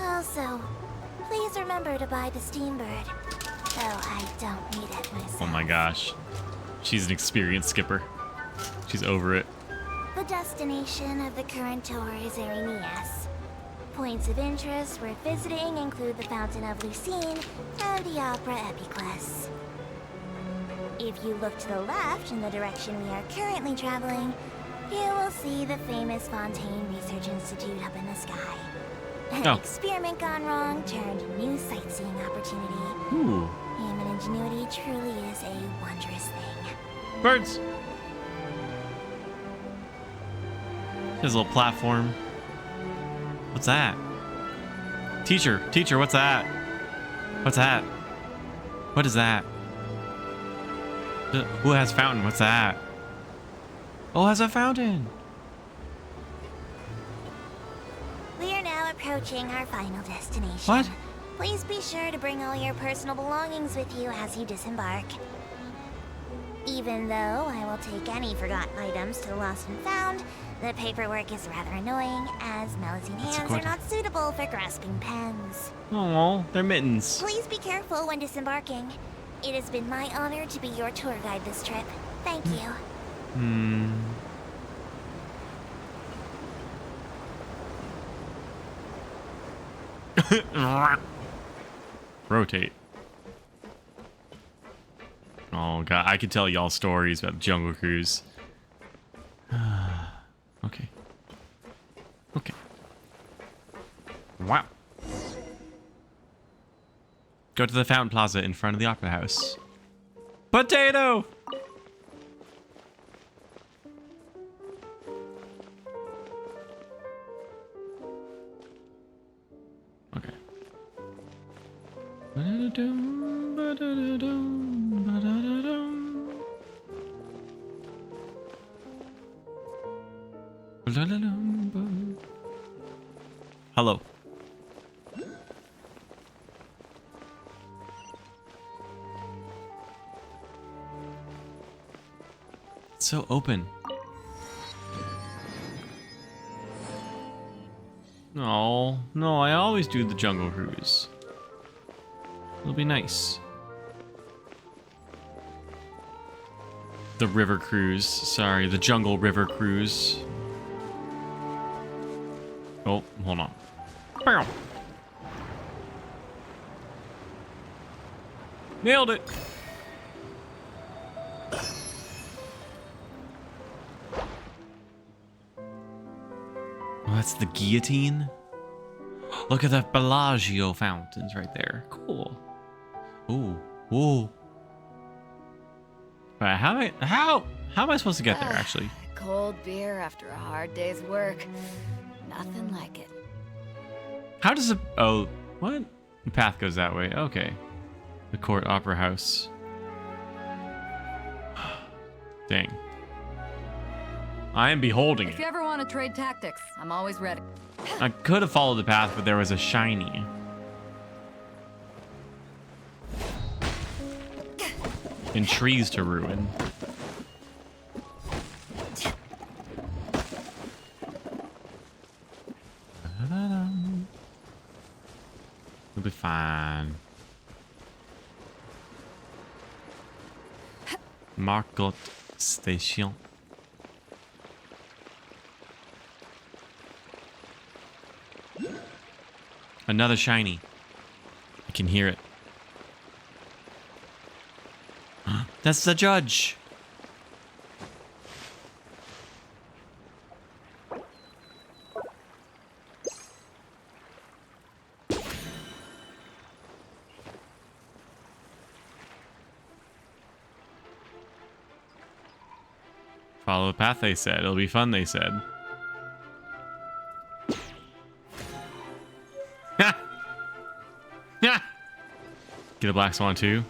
Also, please remember to buy the Steambird. Though I don't need it myself. Oh my gosh. She's an experienced skipper. She's over it. The destination of the current tour is Erinius. Points of interest worth visiting include the Fountain of Lucine and the Opera Epiclese. If you look to the left in the direction we are currently traveling, you will see the famous Fontaine Research Institute up in the sky. An experiment gone wrong turned a new sightseeing opportunity. Ooh. Human ingenuity truly is a wondrous thing. Birds. There's a little platform. What's that? Teacher, what's that? What's that? What is that? Who has fountain? What's that? Oh, it has a fountain. We are now approaching our final destination. What? Please be sure to bring all your personal belongings with you as you disembark. Even though I will take any forgotten items to the lost and found, the paperwork is rather annoying, as Melusine hands are not suitable for grasping pens. Oh, they're mittens. Please be careful when disembarking. It has been my honor to be your tour guide this trip. Thank you. Rotate. Oh god, I could tell y'all stories about the Jungle Cruise. Okay. Wow. Go to the Fountain Plaza in front of the Opera House. Potato! Okay. Hello. It's so open. Oh, no, I always do the Jungle Cruise. It'll be nice. The River Cruise. Sorry, the Jungle River Cruise. Oh, hold on. Bow. Nailed it. that's the guillotine. Look at the Bellagio fountains right there. Cool. Ooh, ooh. Alright, how am I supposed to get there actually? Cold beer after a hard day's work. Nothing like it. How does it? Oh, what? The path goes that way. Okay. The Court Opera House. Dang. I am beholding If it. you ever want to trade tactics, I'm always ready. I could have followed the path, but there was a shiny. And trees to ruin. We'll be fine. Margot Station. Another shiny. I can hear it. That's the judge. Follow the path, they said. It'll be fun, they said. Get a black swan too.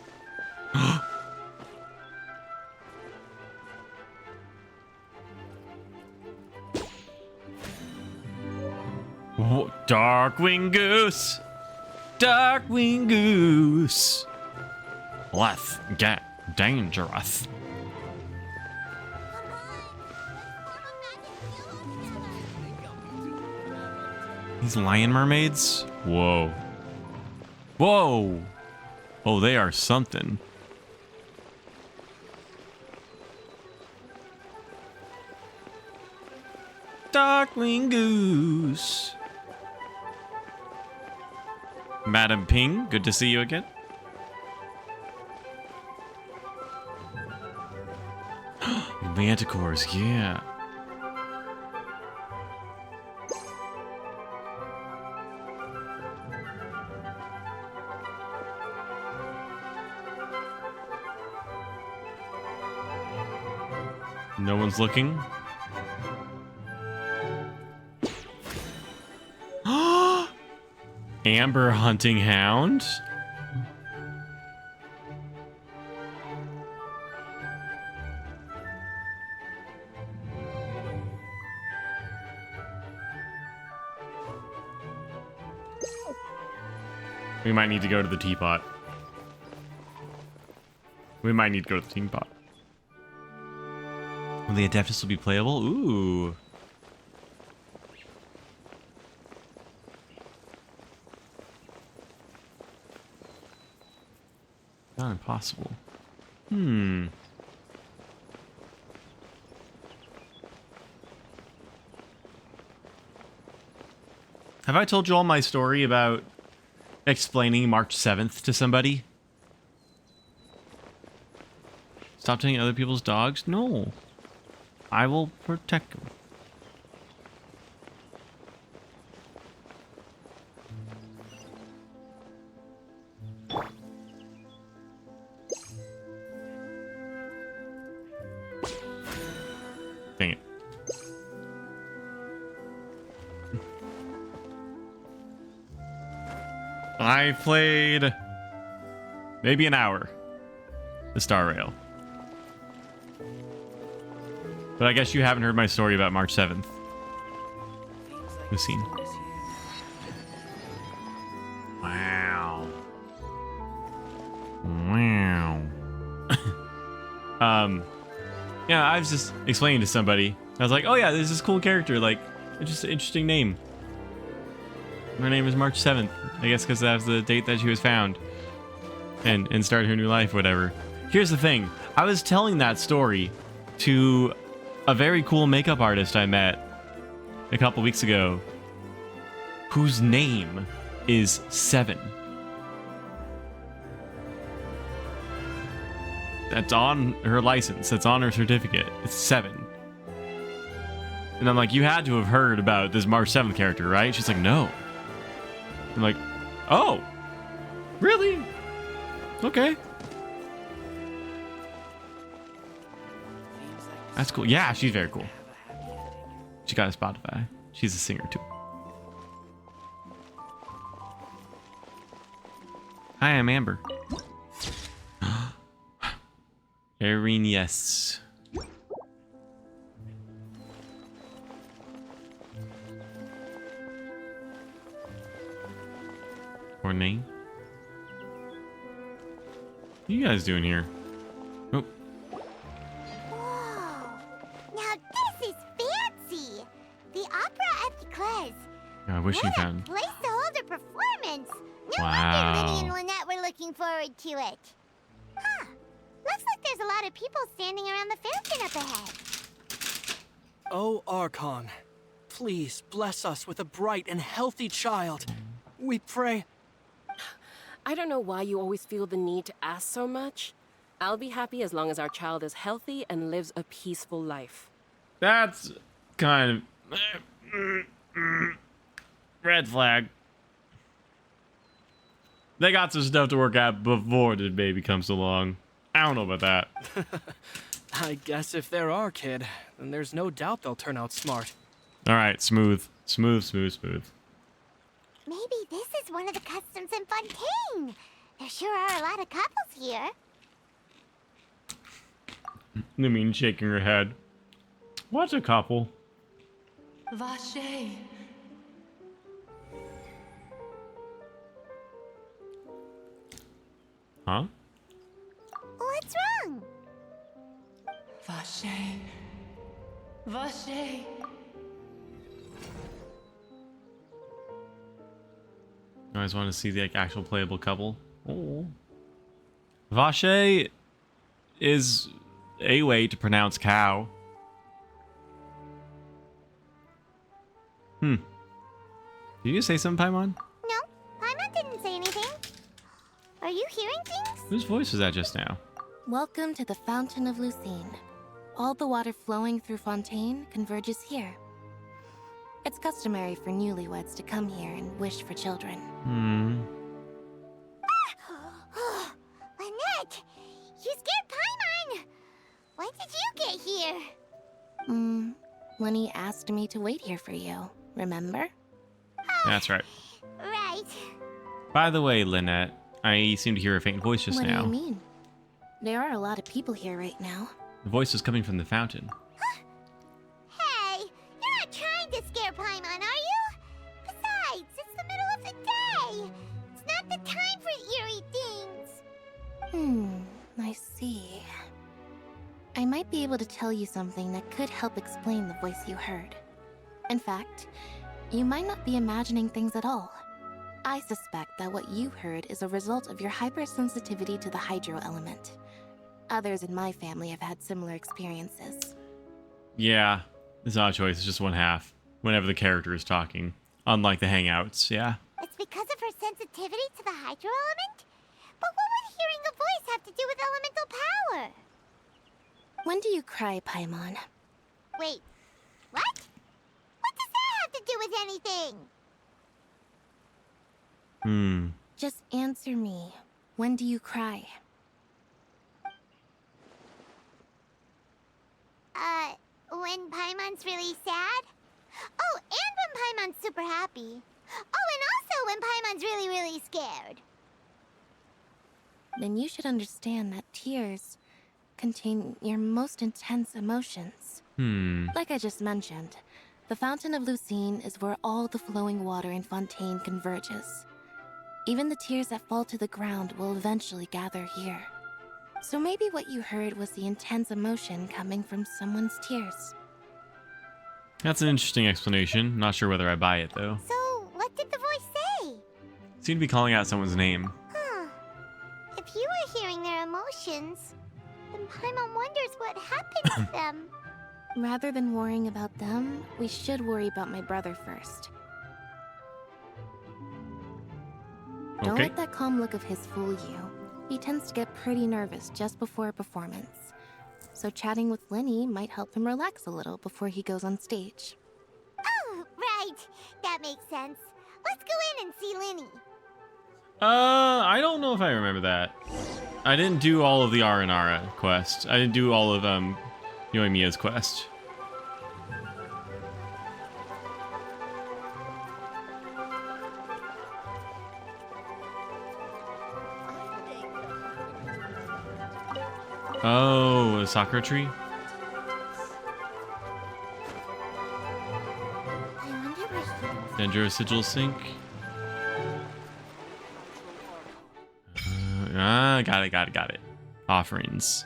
Darkwing Goose. Darkwing Goose. Let's get dangerous. These lion mermaids? Whoa. Whoa. Oh, they are something. Darkwing Goose. Madam Ping, good to see you again. Manticores, yeah. No one's looking. Amber hunting hound. We might need to go to the teapot. We might need to go to the teapot. Will the Adeptus will be playable? Ooh. Not impossible. Hmm. Have I told you all my story about explaining March 7th to somebody? Stop taking other people's dogs? No. I will protect them. Dang it. I played maybe an hour the Star Rail. But I guess you haven't heard my story about March 7th. Lucine. Wow. Wow. Yeah, I was just explaining to somebody. I was like, oh yeah, there's this cool character, like, it's just an interesting name. Her name is March 7th. I guess because that's the date that she was found. And started her new life, whatever. Here's the thing. I was telling that story to a very cool makeup artist I met a couple weeks ago, whose name is 7. That's on her license. That's on her certificate. It's 7. And I'm like, you had to have heard about this March 7th character, right? She's like, no. I'm like, oh, really? Okay. That's cool. Yeah, she's very cool. She got a Spotify. She's a singer too. Hi, I'm Amber. Erin, yes. Or name? What are you guys doing here? Oh. Whoa! Now this is fancy! The Opera Epiclese. I wish you What a found. place to hold a performance! No Wow. wonder Linny and Lynette were looking forward to it. Huh. Looks like there's a lot of people standing around the fountain up ahead. Oh, Archon, please bless us with a bright and healthy child. We pray. I don't know why you always feel the need to ask so much. I'll be happy as long as our child is healthy and lives a peaceful life. That's kind of red flag. They got some stuff to work out before the baby comes along. I don't know about that. I guess if they're our kid, then there's no doubt they'll turn out smart. All right, smooth. Smooth, smooth, smooth. Maybe this is one of the customs in Fontaine. There sure are a lot of couples here. I mean, shaking her head. What's a couple? Vache. Huh? What's wrong? Vache. Vache. You guys want to see the actual playable couple? Oh. Vache is a way to pronounce cow. Did you say something, Paimon? No, Paimon didn't say anything. Are you hearing things? Whose voice was that just now? Welcome to the Fountain of Lucine. All the water flowing through Fontaine converges here. It's customary for newlyweds to come here and wish for children. Lynette! You scared Paimon! When did you get here? Lenny asked me to wait here for you, remember? That's right. Right. By the way, Lynette, I seem to hear a faint voice just now. What do you mean? There are a lot of people here right now. The voice is coming from the fountain. Hey, you're not trying to scare Paimon, are you? Besides, it's the middle of the day. It's not the time for eerie things. I see. I might be able to tell you something that could help explain the voice you heard. In fact, you might not be imagining things at all. I suspect that what you heard is a result of your hypersensitivity to the hydro element. Others in my family have had similar experiences. Yeah, it's not a choice. It's just one half. Whenever the character is talking. Unlike the Hangouts, yeah. It's because of her sensitivity to the hydro element? But what would hearing a voice have to do with elemental power? When do you cry, Paimon? Wait, what? What does that have to do with anything? Just answer me. When do you cry? When Paimon's really sad? Oh, and when Paimon's super happy. Oh, and also when Paimon's really, really scared. Then you should understand that tears contain your most intense emotions. Like I just mentioned, the Fountain of Lucine is where all the flowing water in Fontaine converges. Even the tears that fall to the ground will eventually gather here. So maybe what you heard was the intense emotion coming from someone's tears. That's an interesting explanation. Not sure whether I buy it, though. So, what did the voice say? Seemed to be calling out someone's name. Huh. If you were hearing their emotions, then Paimon wonders what happened to them. Rather than worrying about them, we should worry about my brother first. Don't Okay. let that calm look of his fool you. He tends to get pretty nervous just before a performance. so chatting with Lenny might help him relax a little before he goes on stage. Oh, right. That makes sense. Let's go in and see Lenny. I don't know if I remember that. I didn't do all of the Aranara quest. I didn't do all of Yoimiya's quest. Oh, a sakura tree? Dendro sigil sync. Got it. Offerings.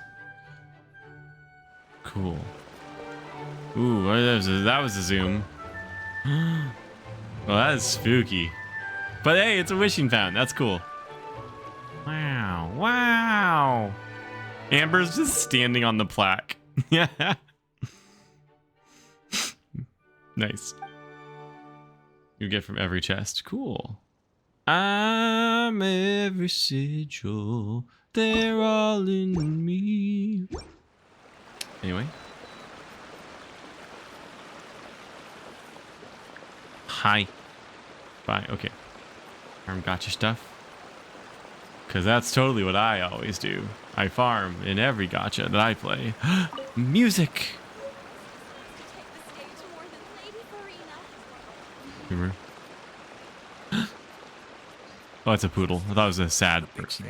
Cool. Ooh, that was a zoom. Well, that is spooky. But hey, it's a wishing fountain. That's cool. Wow. Amber's just standing on the plaque. Yeah. Nice. You get from every chest. Cool. I'm every sigil. They're all in me. Anyway. Hi. Bye. Okay. Farm gotcha stuff. Because that's totally what I always do. I farm in every gotcha that I play. Music! Humor. Oh, it's a poodle. I thought it was a sad person.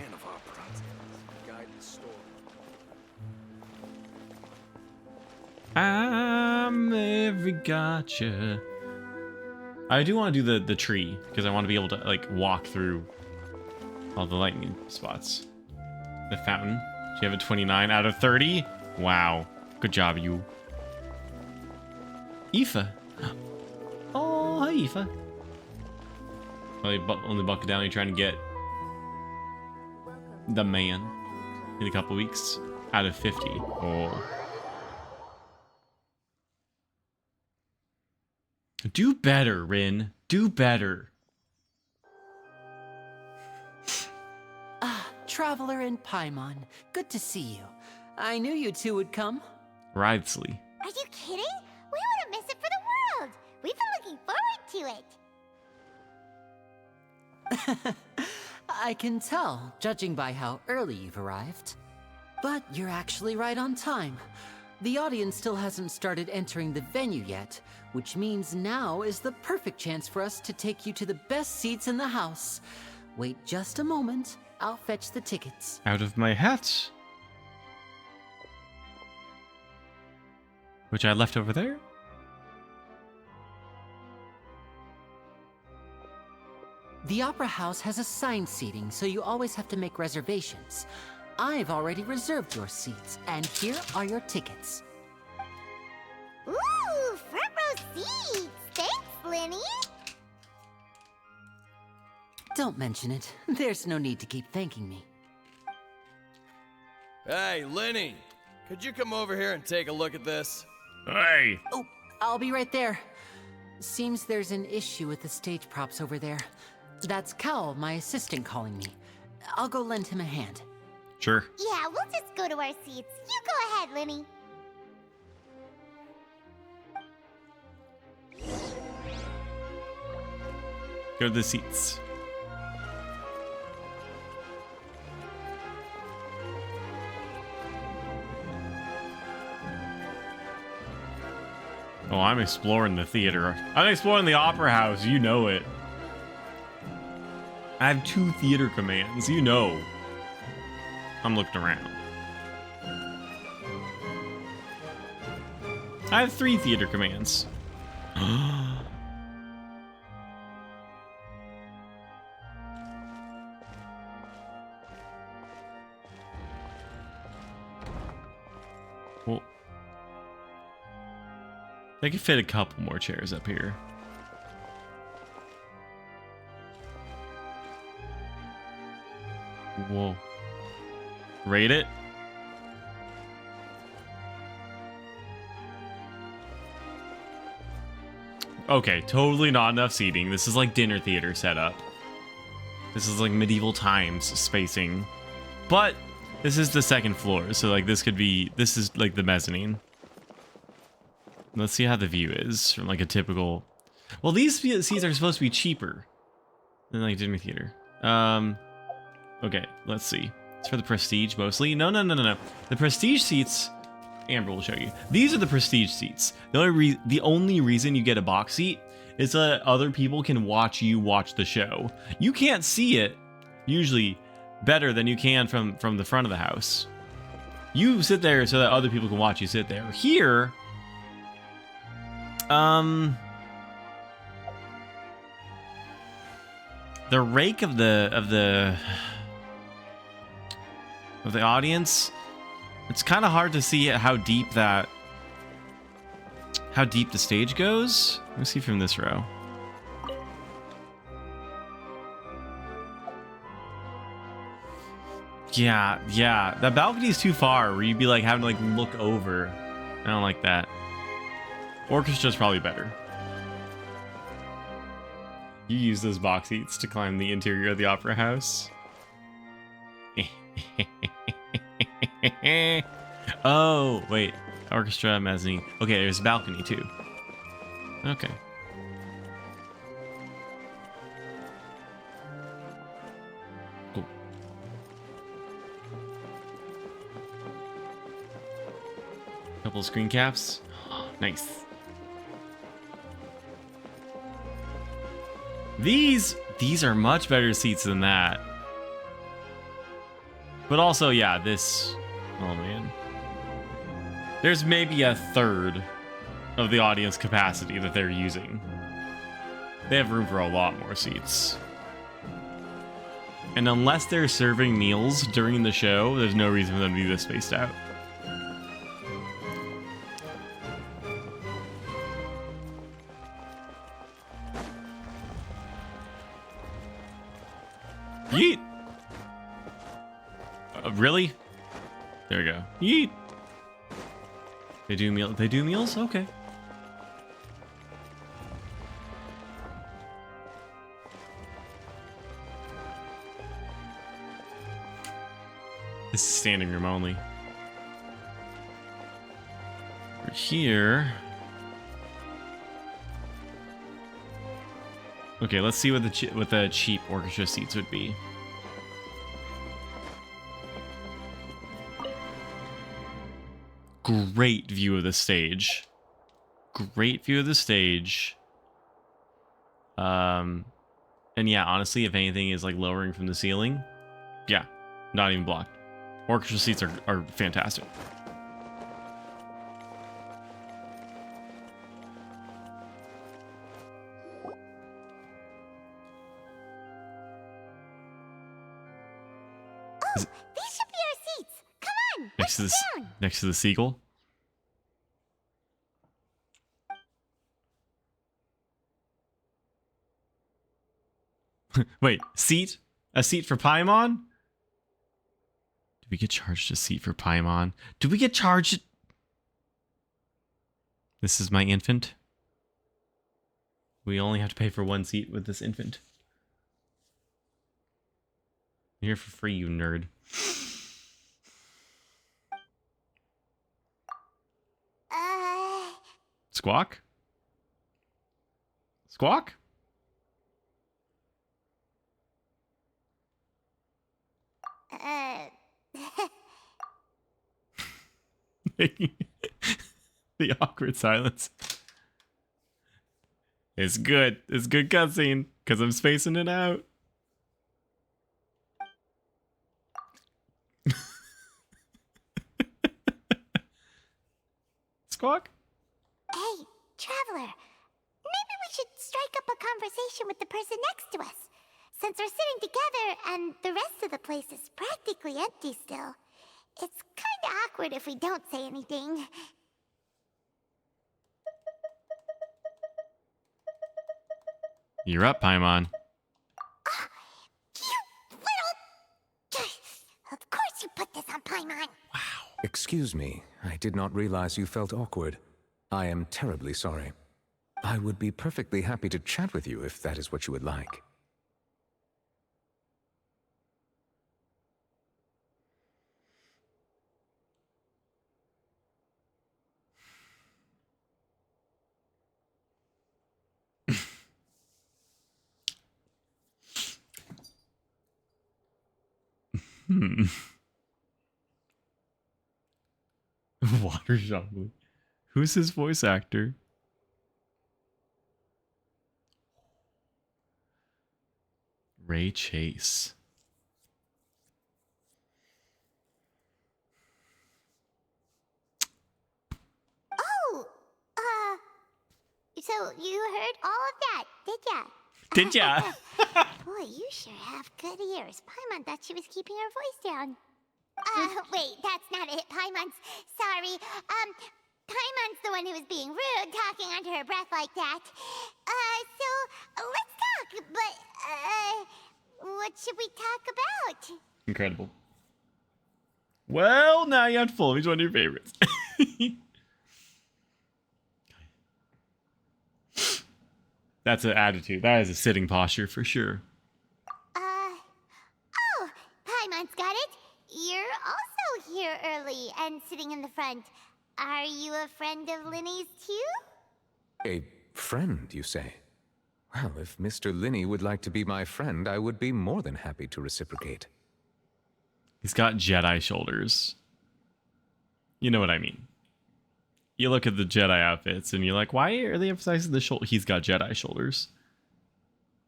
I'm every gotcha. I do want to do the tree because I want to be able to like walk through all the lightning spots. The fountain. Do you have a 29 out of 30? Wow. Good job, you. Aoife. Oh, hi, Aoife. Only bucket down. You're trying to get the man in a couple weeks out of 50. Oh. Do better, Rin. Do better. Traveler in Paimon, good to see you. I knew you two would come. Writhely. Are you kidding? We wouldn't miss it for the world. We've been looking forward to it. I can tell, judging by how early you've arrived. But you're actually right on time. The audience still hasn't started entering the venue yet, which means now is the perfect chance for us to take you to the best seats in the house. Wait just a moment. I'll fetch the tickets. Out of my hat. Which I left over there? The Opera House has assigned seating, so you always have to make reservations. I've already reserved your seats, and here are your tickets. Ooh, front row seats! Thanks, Lenny! Don't mention it. There's no need to keep thanking me. Hey, Lenny! Could you come over here and take a look at this? Hey! Oh, I'll be right there. Seems there's an issue with the stage props over there. That's Cal, my assistant, calling me. I'll go lend him a hand. Sure. Yeah, we'll just go to our seats. You go ahead, Lenny. Go to the seats. Oh, I'm exploring the theater. I'm exploring the Opera House. You know it. I have 2 theater commands. You know. I'm looking around. I have 3 theater commands. Well, they could fit a couple more chairs up here. Whoa. Rate it. Okay, totally not enough seating. This is like dinner theater setup. This is like medieval times spacing. But This is the second floor, so like this is like the mezzanine. Let's see how the view is from like a typical. Well, these seats are supposed to be cheaper than like dinner theater. Okay, let's see. It's for the prestige mostly. No. The prestige seats, Amber will show you. These are the prestige seats. The only reason you get a box seat is so that other people can watch you watch the show. You can't see it usually better than you can from the front of the house. You sit there so that other people can watch you sit there. Here, the rake of the audience, it's kind of hard to see how deep the stage goes. Let me see from this row. Yeah. That balcony is too far where you'd be like having to like look over. I don't like that. Orchestra's probably better. You use those box seats to climb the interior of the opera house. Oh, wait. Orchestra, mezzanine. Okay, there's a balcony too. Okay. Cool. Couple screen caps. Nice. These are much better seats than that. But also, yeah, this... Oh, man. There's maybe a third of the audience capacity that they're using. They have room for a lot more seats. And unless they're serving meals during the show, there's no reason for them to be this spaced out. Yeet! Really? There we go. Yeet! They do meals? Okay. This is standing room only. We're here. Okay, let's see what the cheap orchestra seats would be. Great view of the stage. Great view of the stage. And yeah, honestly, if anything is like lowering from the ceiling, yeah, not even blocked. Orchestra seats are fantastic. Oh, these should be our seats. Come on, Next to the seagull. Wait, seat? A seat for Paimon? Did we get charged a seat for Paimon? Did we get charged? This is my infant. We only have to pay for one seat with this infant. You're here for free, you nerd. Squawk? Squawk? The awkward silence. It's good. It's good cutscene because I'm spacing it out. Squawk? Hey, traveler. Maybe we should strike up a conversation with the person next to us. Since we're sitting together and the rest of the place is practically empty still, it's kind of awkward if we don't say anything. You're up, Paimon. You little... Of course you put this on Paimon. Excuse me, I did not realize you felt awkward. I am terribly sorry. I would be perfectly happy to chat with you if that is what you would like. Water juggling. Who's his voice actor? Ray Chase. Oh, so you heard all of that, did ya? Did ya? Boy, you sure have good ears. Paimon thought she was keeping her voice down. Wait, that's not it, Paimon's. Sorry. Paimon's the one who was being rude, talking under her breath like that. So, let's talk, but, what should we talk about? Incredible. Well, now you have to follow. He's one of your favorites. That's an attitude. That is a sitting posture for sure. Oh, Paimon's got it. You're also here early and sitting in the front. Are you a friend of Linny's too? A friend, you say? Well, if Mr. Linney would like to be my friend, I would be more than happy to reciprocate. He's got Jedi shoulders. You know what I mean. You look at the Jedi outfits and you're like, why are they emphasizing the shoulder? He's got Jedi shoulders.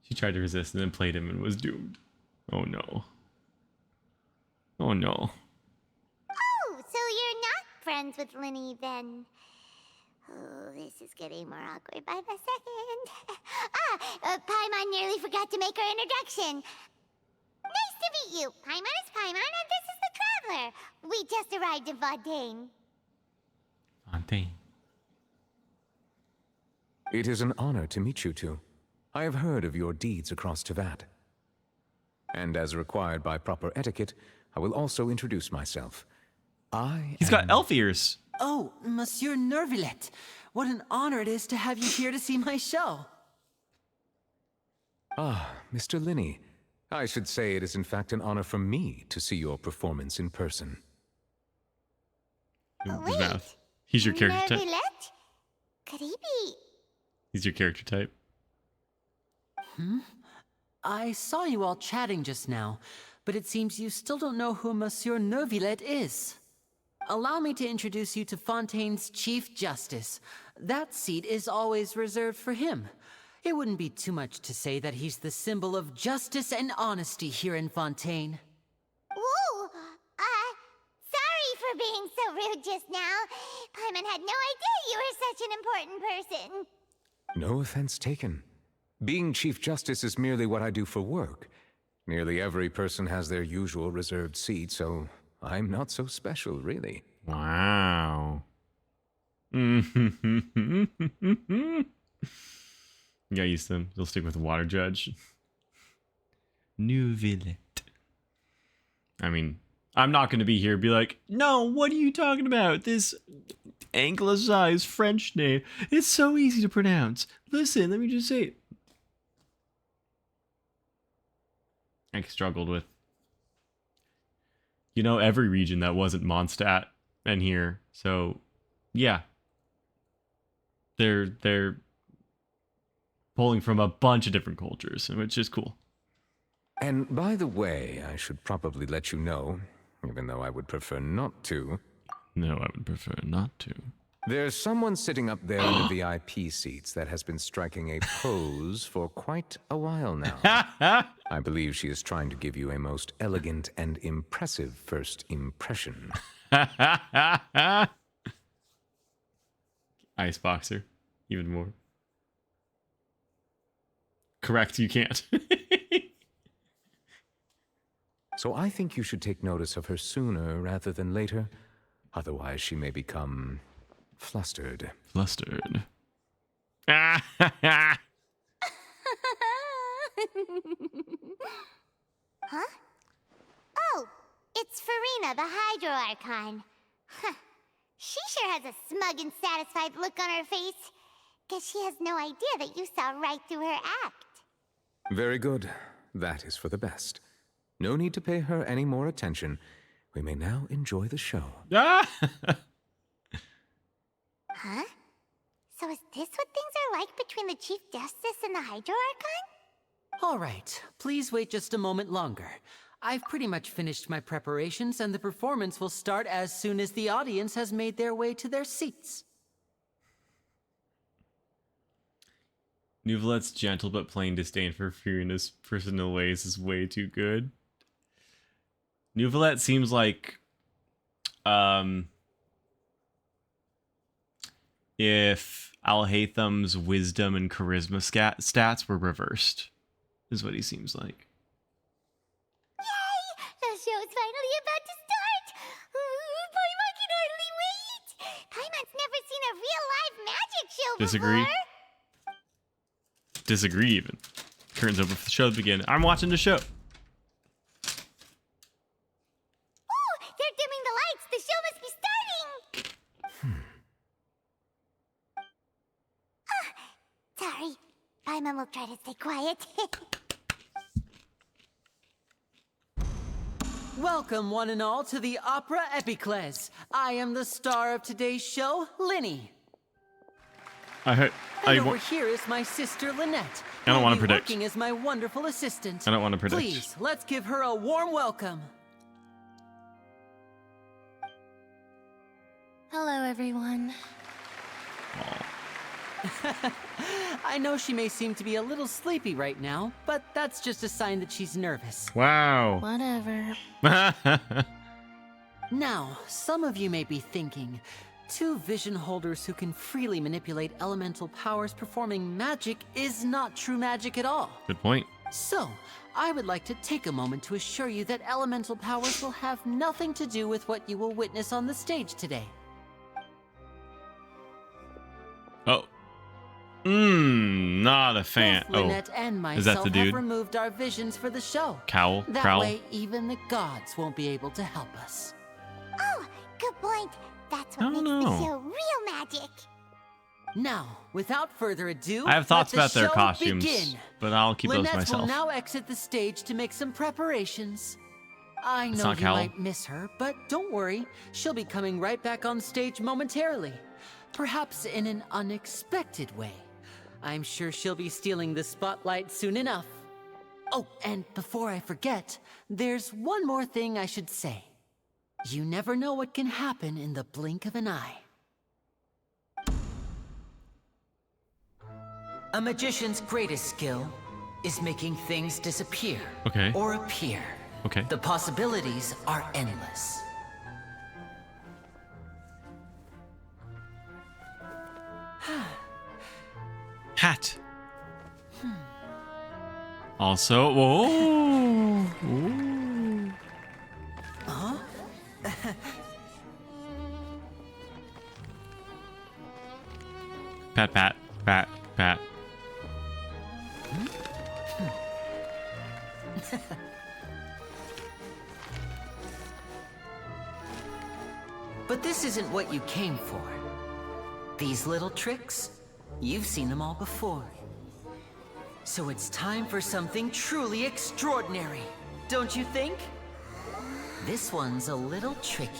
She tried to resist and then played him and was doomed. Oh no. Oh no. Oh, so you're not friends with Linny then? Oh, this is getting more awkward by the second. Paimon nearly forgot to make her introduction. Nice to meet you. Paimon is Paimon and this is the Traveler. We just arrived in Fontaine. Fontaine. It is an honor to meet you two. I have heard of your deeds across Tevat. And as required by proper etiquette, I will also introduce myself. He's got elf ears. Oh, Monsieur Nervillet. What an honor it is to have you here to see my show. Ah, Mr. Linney. I should say it is in fact an honor for me to see your performance in person. Wait, he's your character type. Nervillet? Could he be? He's your character type. I saw you all chatting just now, but it seems you still don't know who Monsieur Nervillet is. Allow me to introduce you to Fontaine's Chief Justice. That seat is always reserved for him. It wouldn't be too much to say that he's the symbol of justice and honesty here in Fontaine. Whoa! Sorry for being so rude just now. Paimon had no idea you were such an important person. No offense taken. Being Chief Justice is merely what I do for work. Nearly every person has their usual reserved seat, so I'm not so special, really. Wow. Yeah, used to. You'll stick with the water judge. Neuvillette. I mean, I'm not going to be here and be like, no, what are you talking about? This anglicized French name. It's so easy to pronounce. Listen, let me just say it. I struggled with, every region that wasn't Mondstadt and here. So, yeah. They're pulling from a bunch of different cultures, which is cool. And by the way, I should probably let you know, even though I would prefer not to. No, I would prefer not to. There's someone sitting up there in the VIP seats that has been striking a pose for quite a while now. I believe she is trying to give you a most elegant and impressive first impression. Iceboxer, even more. Correct, you can't. So I think you should take notice of her sooner rather than later. Otherwise, she may become flustered. Flustered. Huh? Oh, it's Farina, the Hydro Archon. Huh. She sure has a smug and satisfied look on her face. Guess she has no idea that you saw right through her act. Very good. That is for the best. No need to pay her any more attention. We may now enjoy the show. Huh? So is this what things are like between the Chief Justice and the Hydro Archon? All right, please wait just a moment longer. I've pretty much finished my preparations, and the performance will start as soon as the audience has made their way to their seats. Nuvalet's gentle but plain disdain for Fiona's personal ways is way too good. Nuvalet seems like if Alhatham's wisdom and charisma stats were reversed, is what he seems like. Yay! The show's finally about to start! Paimon can hardly wait! Paimon's never seen a real live magic show Disagree? before! Disagree even. Curtains open for the show to begin. I'm watching the show. Oh, they're dimming the lights! The show must be starting! Sorry. Paimon will try to stay quiet. Welcome, one and all, to the Opera Epicles. I am the star of today's show, Linny. And over here is my sister, Lynette. I don't want to predict. Working as my wonderful assistant. I don't want to predict. Please, let's give her a warm welcome. Hello, everyone. I know she may seem to be a little sleepy right now, but that's just a sign that she's nervous. Wow. Whatever. Now, some of you may be thinking, two vision holders who can freely manipulate elemental powers performing magic is not true magic at all. Good point. So, I would like to take a moment to assure you that elemental powers will have nothing to do with what you will witness on the stage today. Oh. Not a fan. Both Lynette and is myself that the dude? have removed our visions for the show. Cowl? That Prowl? way, even the gods won't be able to help us. Oh, good point. That's what makes the show real magic. Now, without further ado, I have thoughts let about the their show costumes, begin. but I'll keep Lynette those myself. will now exit the stage to make some preparations. I It's know not you Cowl. might miss her, but don't worry. She'll be coming right back on stage momentarily. Perhaps in an unexpected way. I'm sure she'll be stealing the spotlight soon enough. Oh, and before I forget, there's one more thing I should say. You never know what can happen in the blink of an eye. A magician's greatest skill is making things disappear. Okay. Or appear. Okay. The possibilities are endless. Hat. Also, whoa. Ooh. Huh? Pat, pat, pat, pat. But this isn't what you came for. These little tricks, you've seen them all before. So it's time for something truly extraordinary, don't you think? This one's a little tricky.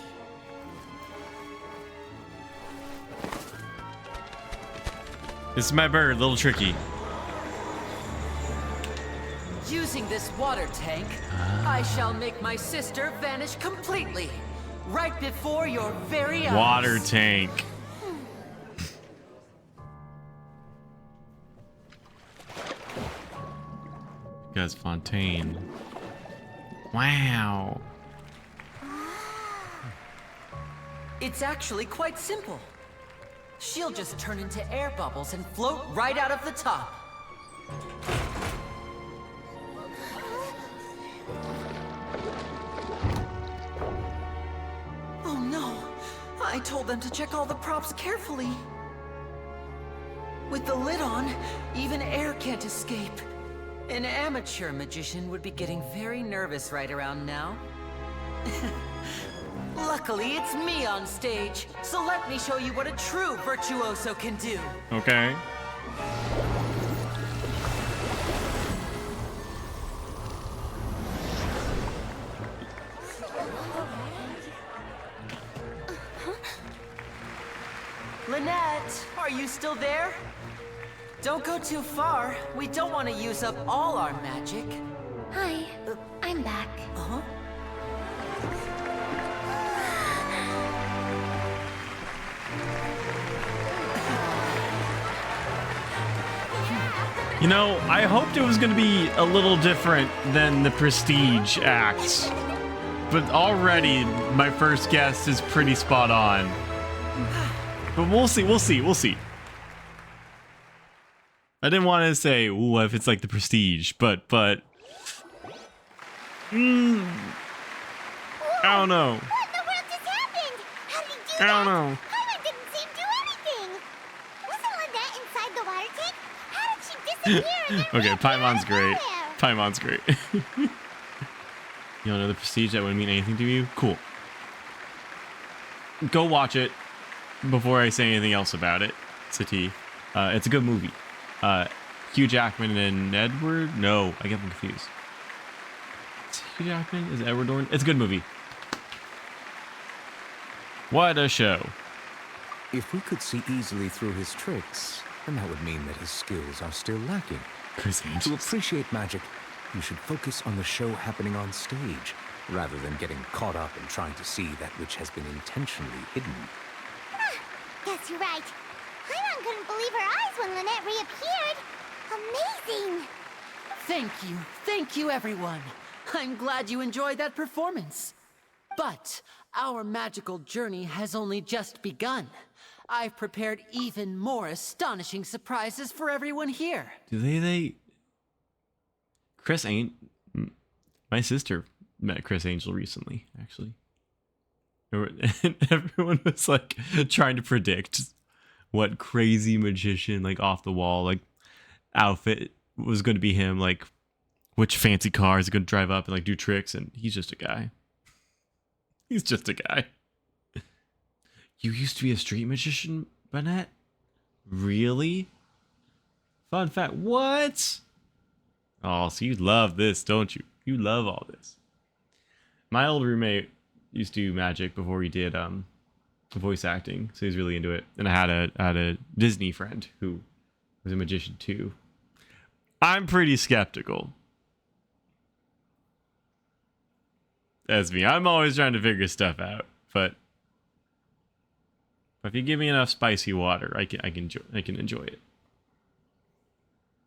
This is my bird, little tricky. Using this water tank, I shall make my sister vanish completely, right before your very eyes. Water tank. Because Fontaine. Wow. It's actually quite simple. She'll just turn into air bubbles and float right out of the top. Oh no! I told them to check all the props carefully. With the lid on, even air can't escape. An amateur magician would be getting very nervous right around now. Luckily, it's me on stage, so let me show you what a true virtuoso can do. Okay. Lynette, are you still there? Don't go too far. We don't want to use up all our magic. Hi, I'm back. Huh? You know, I hoped it was going to be a little different than the Prestige acts. But already, my first guess is pretty spot on. But we'll see, we'll see, we'll see. I didn't want to say, ooh, if it's like the Prestige, but... I don't know. What in the world just happened? How did he do that? I don't know. Paimon didn't seem to do anything. Wasn't Lynette inside the water tank? How did she disappear and then Okay, reappear Paimon's out of great. nowhere? Paimon's great. You don't know the Prestige? That wouldn't mean anything to you? Cool. Go watch it before I say anything else about it. It's a T. It's a good movie. Hugh Jackman and Edward? No, I get them confused. Is it Hugh Jackman? Is it Edward Norton? It's a good movie. What a show. If we could see easily through his tricks, then that would mean that his skills are still lacking. To appreciate magic, you should focus on the show happening on stage, rather than getting caught up in trying to see that which has been intentionally hidden. Guess you're right. Paimon couldn't believe her eyes when Lynette reappeared. Amazing! Thank you, everyone. I'm glad you enjoyed that performance. But our magical journey has only just begun. I've prepared even more astonishing surprises for everyone here. Do they... Chris ain't... My sister met Chris Angel recently, actually. And everyone was like trying to predict what crazy magician, like off the wall, like outfit was going to be him, like which fancy car is going to drive up and like do tricks, and he's just a guy. He's just a guy. You used to be a street magician, Bennett? Really? Fun fact. What? Oh, so you love this, don't you? You love all this. My old roommate used to do magic before he did voice acting, so he's really into it. And I had a Disney friend who was a magician too. I'm pretty skeptical. That's me. I'm always trying to figure stuff out, but if you give me enough spicy water, I can enjoy it.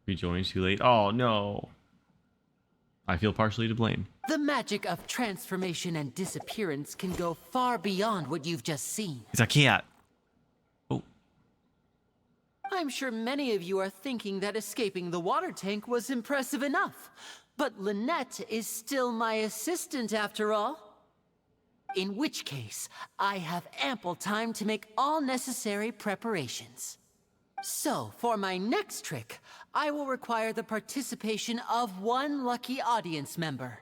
Rejoined too late. Oh no. I feel partially to blame. The magic of transformation and disappearance can go far beyond what you've just seen. It's a cat. Oh. I'm sure many of you are thinking that escaping the water tank was impressive enough. But Lynette is still my assistant after all. In which case, I have ample time to make all necessary preparations. So, for my next trick, I will require the participation of one lucky audience member.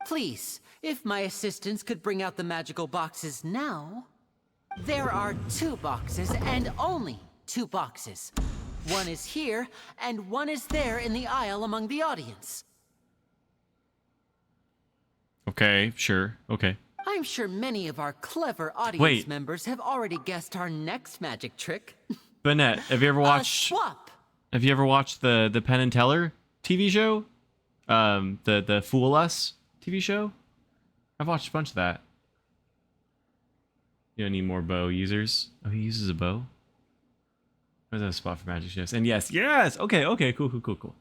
Please, if my assistants could bring out the magical boxes now. There are 2 boxes, and only 2 boxes. One is here, and one is there in the aisle among the audience. Okay, sure. Okay. I'm sure many of our clever audience members have already guessed our next magic trick. Bennett, have you ever watched swap? Have you ever watched the Penn and Teller TV show? The Fool Us TV show? I've watched a bunch of that. You don't need more bow users. Oh, he uses a bow? Where's that spot for magic shifts? And yes! Okay, cool.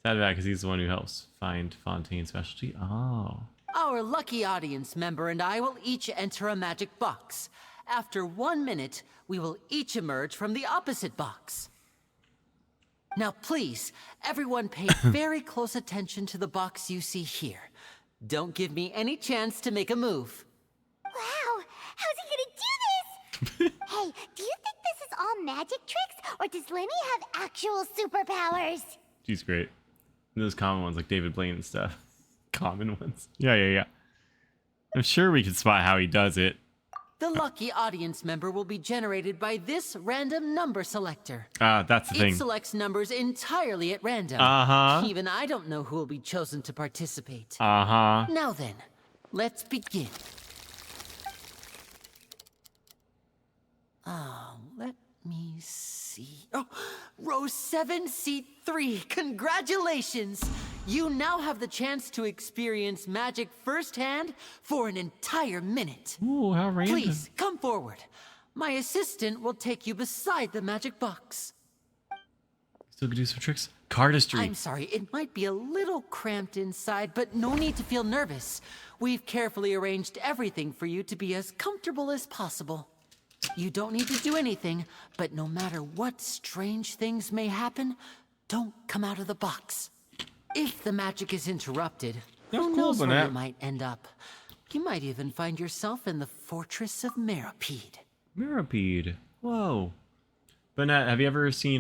Sad about because he's the one who helps find Fontaine's specialty. Oh. Our lucky audience member and I will each enter a magic box. After 1 minute, we will each emerge from the opposite box. Now please, everyone pay very close attention to the box you see here. Don't give me any chance to make a move. Wow, how's he gonna do this? Hey, do you think this is all magic tricks, or does Lenny have actual superpowers? She's great. Those common ones like David Blaine and stuff. Common ones. Yeah. I'm sure we can spot how he does it. The lucky audience member will be generated by this random number selector. That's the thing. It selects numbers entirely at random. Even I don't know who will be chosen to participate. Now then, let's begin. Let me see. Oh, row 7, seat 3. Congratulations! You now have the chance to experience magic firsthand for an entire minute. Ooh, how random. Please, come forward. My assistant will take you beside the magic box. Still could do some tricks. Cardistry. I'm sorry, it might be a little cramped inside, but no need to feel nervous. We've carefully arranged everything for you to be as comfortable as possible. You don't need to do anything, but no matter what strange things may happen, don't come out of the box. If the magic is interrupted, who knows where you might end up. You might even find yourself in the Fortress of Meropide. Meropide. Whoa. Bennett, have you ever seen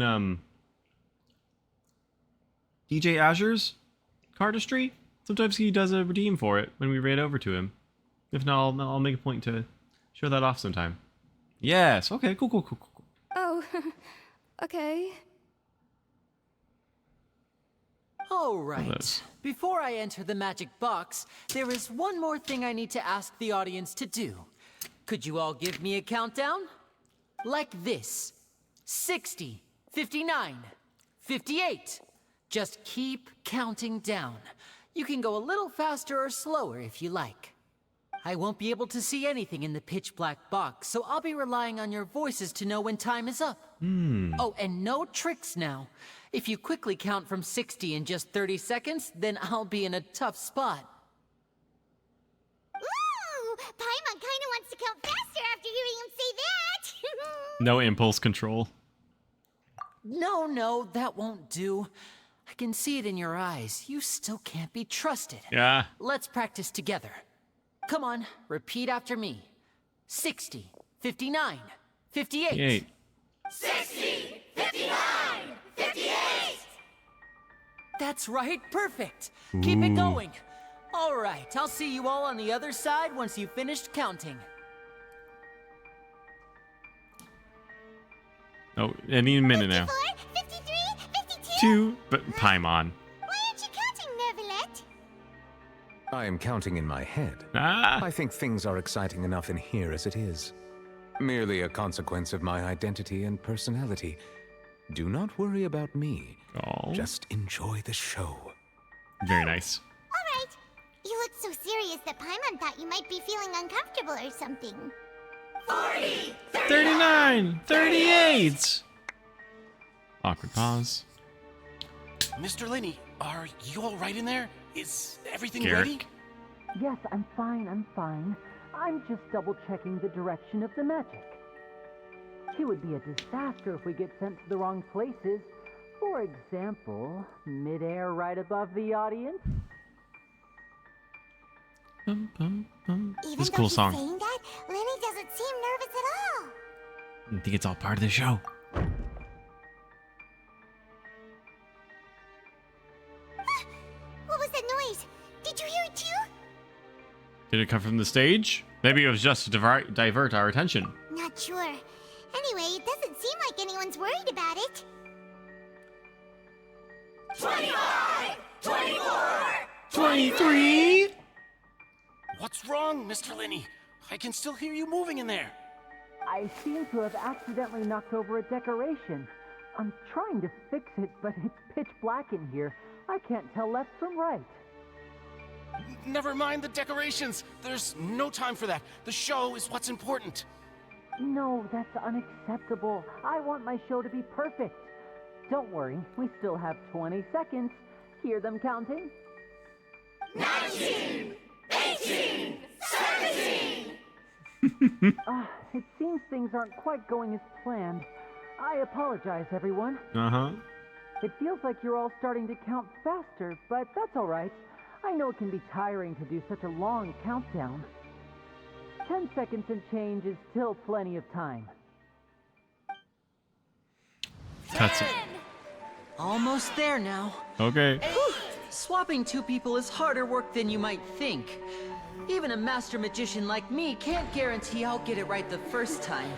DJ Azure's cardistry? Sometimes he does a redeem for it when we raid over to him. If not, I'll make a point to show that off sometime. Yes. Okay. Cool. Oh, okay. All right. Before I enter the magic box, there is one more thing I need to ask the audience to do. Could you all give me a countdown? Like this. 60, 59, 58. Just keep counting down. You can go a little faster or slower if you like. I won't be able to see anything in the pitch black box, so I'll be relying on your voices to know when time is up. Oh, and no tricks now. If you quickly count from 60 in just 30 seconds, then I'll be in a tough spot. Ooh! Paimon kinda wants to count faster after hearing him say that! No impulse control. No, that won't do. I can see it in your eyes. You still can't be trusted. Yeah. Let's practice together. Come on, repeat after me. 60, 59, 58. 60, 59, 58! That's right, perfect. Keep it going. All right, I'll see you all on the other side once you've finished counting. Oh, any minute now. 53, 52? 2, but Paimon. Why aren't you counting, Nervalet? I am counting in my head. Ah. I think things are exciting enough in here as it is. Merely a consequence of my identity and personality. Do not worry about me. Oh. Just enjoy the show. Very nice. Alright. You look so serious that Paimon thought you might be feeling uncomfortable or something. 40! 39! 38! Awkward pause. Mr. Linney, are you all right in there? Is everything Garrick. ready? Yes, I'm fine. I'm just double-checking the direction of the magic. It would be a disaster if we get sent to the wrong places. For example, mid-air right above the audience. Even This is a though cool he's song. saying that, Lenny doesn't seem nervous at all. I think it's all part of the show. What was that noise? Did you hear it too? Did it come from the stage? Maybe it was just to divert our attention. Not sure. Anyway, it doesn't seem like anyone's worried about it. 25! 24! 23! What's wrong, Mr. Linney? I can still hear you moving in there. I seem to have accidentally knocked over a decoration. I'm trying to fix it, but it's pitch black in here. I can't tell left from right. Never mind the decorations. There's no time for that. The show is what's important. No, that's unacceptable. I want my show to be perfect. Don't worry, we still have 20 seconds. Hear them counting? 19! 18! 17! It seems things aren't quite going as planned. I apologize, everyone. Uh-huh. It feels like you're all starting to count faster, but that's all right. I know it can be tiring to do such a long countdown. 10 seconds and change is still plenty of time. That's it. Almost there now. Okay. Whew. Swapping two people is harder work than you might think. Even a master magician like me can't guarantee I'll get it right the first time.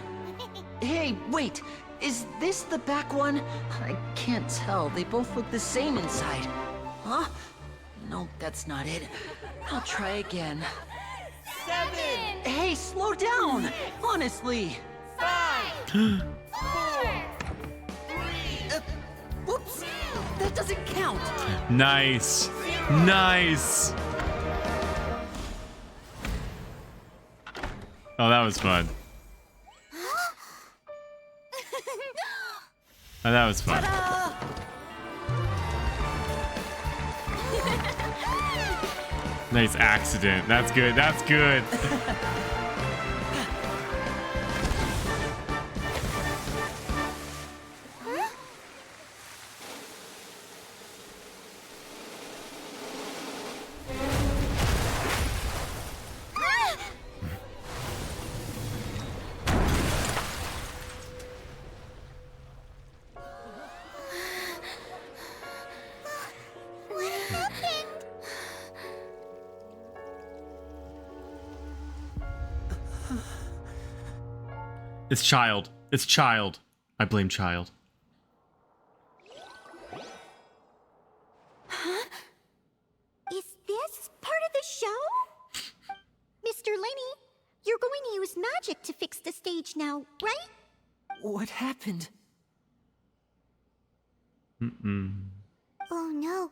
Hey, wait! Is this the back one? I can't tell. They both look the same inside. Huh? No, that's not it. I'll try again. 7! Hey, slow down! Honestly! 5! 4! 3! Whoops! That doesn't count! Nice. Nice. Oh, that was fun. Oh, that was fun. Nice accident. That's good. That's good. What happened? It's Child. It's Child. I blame Child. Huh? Is this part of the show? Mr. Lenny, you're going to use magic to fix the stage now, right? What happened? Oh no.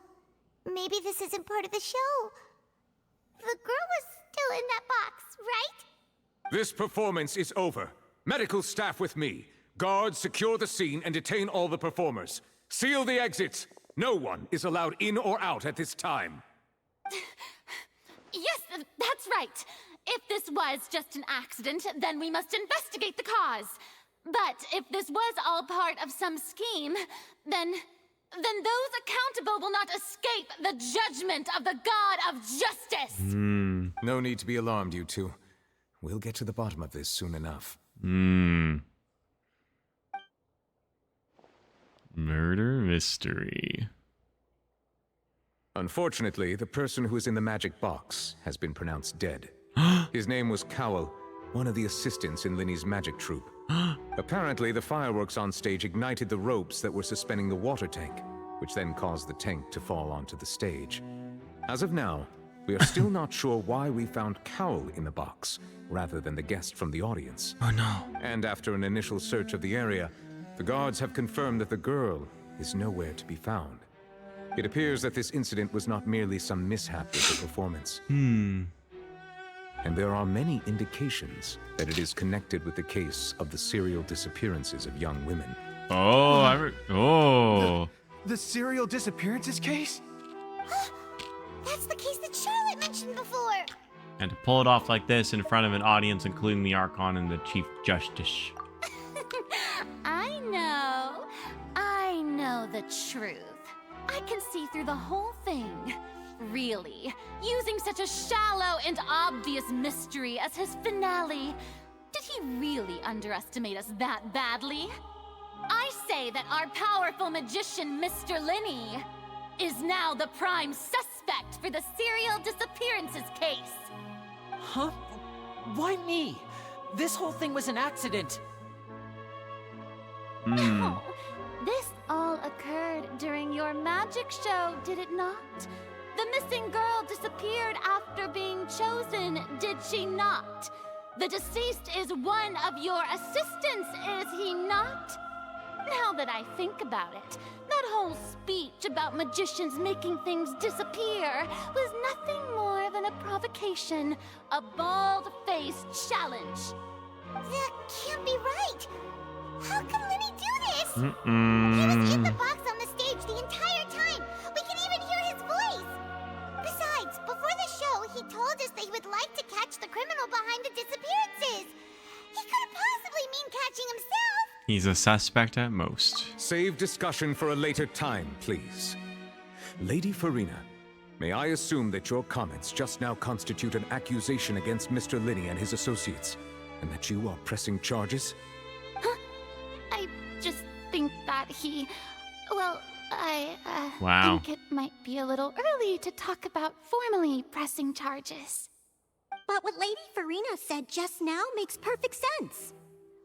Maybe this isn't part of the show. The girl was still in that box, right? This performance is over. Medical staff with me. Guards, secure the scene and detain all the performers. Seal the exits. No one is allowed in or out at this time. Yes, that's right. If this was just an accident, then we must investigate the cause. But if this was all part of some scheme, then those accountable will not escape the judgment of the God of Justice. No need to be alarmed, you two. We'll get to the bottom of this soon enough. Murder mystery. Unfortunately, the person who is in the magic box has been pronounced dead. His name was Cowell, one of the assistants in Linny's magic troupe. Apparently, the fireworks on stage ignited the ropes that were suspending the water tank, which then caused the tank to fall onto the stage. As of now, we are still not sure why we found Cowell in the box, rather than the guest from the audience. Oh no. And after an initial search of the area, the guards have confirmed that the girl is nowhere to be found. It appears that this incident was not merely some mishap with the performance. And there are many indications that it is connected with the case of the serial disappearances of young women. Oh, The serial disappearances case? That's the case that Charlotte mentioned before. And to pull it off like this in front of an audience, including the Archon and the Chief Justice. I know the truth. I can see through the whole thing. Really, using such a shallow and obvious mystery as his finale. Did he really underestimate us that badly? I say that our powerful magician, Mr. Linny, is now the prime suspect for the serial disappearances case. Huh? Why me? This whole thing was an accident. Oh, this all occurred during your magic show, did it not? The missing girl disappeared after being chosen, did she not? The deceased is one of your assistants, is he not? Now that I think about it, that whole speech about magicians making things disappear was nothing more than a provocation, a bald-faced challenge. That can't be right. How can Linny do this? He was in the box on the stage the entire time. We can even hear his voice. Besides, before the show, he told us that he would like to catch the criminal behind the disappearances. He couldn't possibly mean catching himself. He's a suspect at most. Save discussion for a later time, please. Lady Farina, may I assume that your comments just now constitute an accusation against Mr. Linny and his associates, and that you are pressing charges? I just think that he... Well, I Wow. think it might be a little early to talk about formally pressing charges. But what Lady Farina said just now makes perfect sense.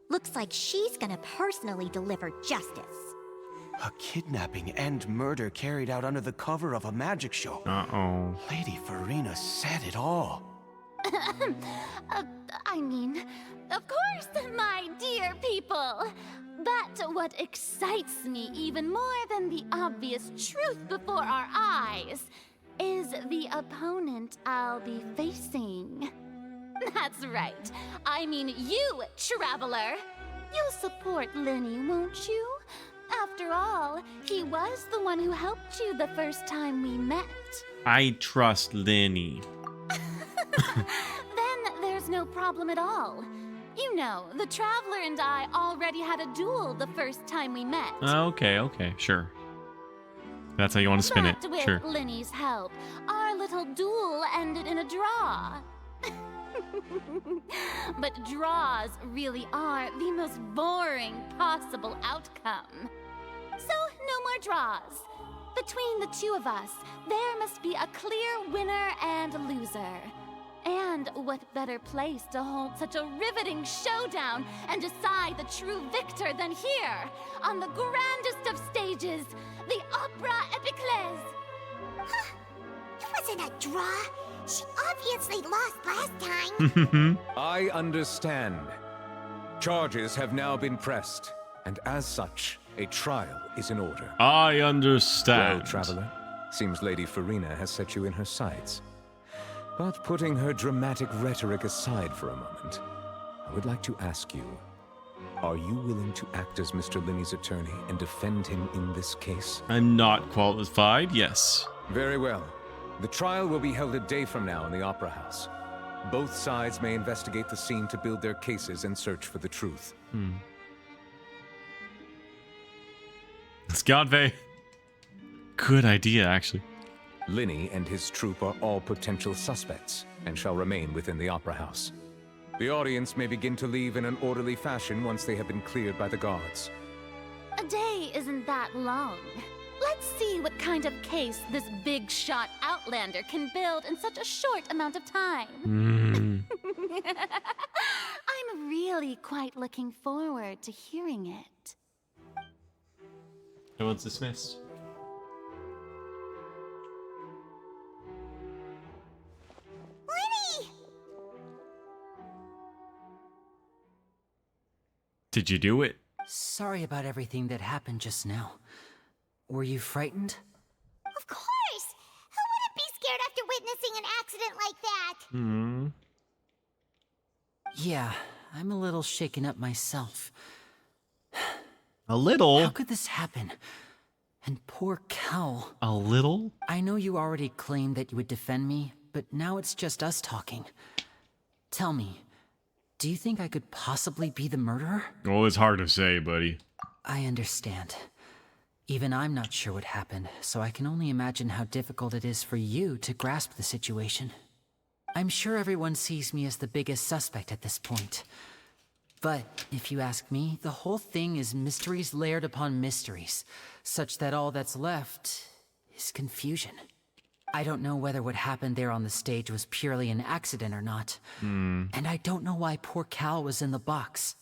Looks like she's gonna personally deliver justice. A kidnapping and murder carried out under the cover of a magic show. Uh-oh. Lady Farina said it all. I mean, of course, my dear people. But what excites me even more than the obvious truth before our eyes is the opponent I'll be facing. That's right. I mean you, Traveler. You'll support Linny, won't you? After all, he was the one who helped you the first time we met. I trust Linny. Then there's no problem at all. You know, the Traveler and I already had a duel the first time we met. Okay, sure. That's how you want to spin it. But with Sure. Linny's help, our little duel ended in a draw. But draws really are the most boring possible outcome. So, no more draws. Between the two of us, there must be a clear winner and loser. And what better place to hold such a riveting showdown and decide the true victor than here, on the grandest of stages, the Opera Epiclese. It wasn't a draw. She obviously lost last time. I understand. Charges have now been pressed, and as such, a trial is in order. I understand. Well, Traveler, seems Lady Farina has set you in her sights. But putting her dramatic rhetoric aside for a moment, I would like to ask you, are you willing to act as Mr. Linney's attorney and defend him in this case? I'm not qualified, yes. Very well. The trial will be held a day from now in the Opera House. Both sides may investigate the scene to build their cases and search for the truth. Skadve. Good idea, actually. Linney and his troop are all potential suspects and shall remain within the Opera House. The audience may begin to leave in an orderly fashion once they have been cleared by the guards. A day isn't that long. Let's see what kind of case this big shot Outlander can build in such a short amount of time. I'm really quite looking forward to hearing it. No one's dismissed. Linny! Did you do it? Sorry about everything that happened just now. Were you frightened? Of course! Who wouldn't be scared after witnessing an accident like that? Yeah, I'm a little shaken up myself. A little? How could this happen? And poor Cal. A little? I know you already claimed that you would defend me, but now it's just us talking. Tell me, do you think I could possibly be the murderer? Oh, it's hard to say, buddy. I understand. Even I'm not sure what happened, so I can only imagine how difficult it is for you to grasp the situation. I'm sure everyone sees me as the biggest suspect at this point. But if you ask me, the whole thing is mysteries layered upon mysteries, such that all that's left is confusion. I don't know whether what happened there on the stage was purely an accident or not. And I don't know why poor Cal was in the box.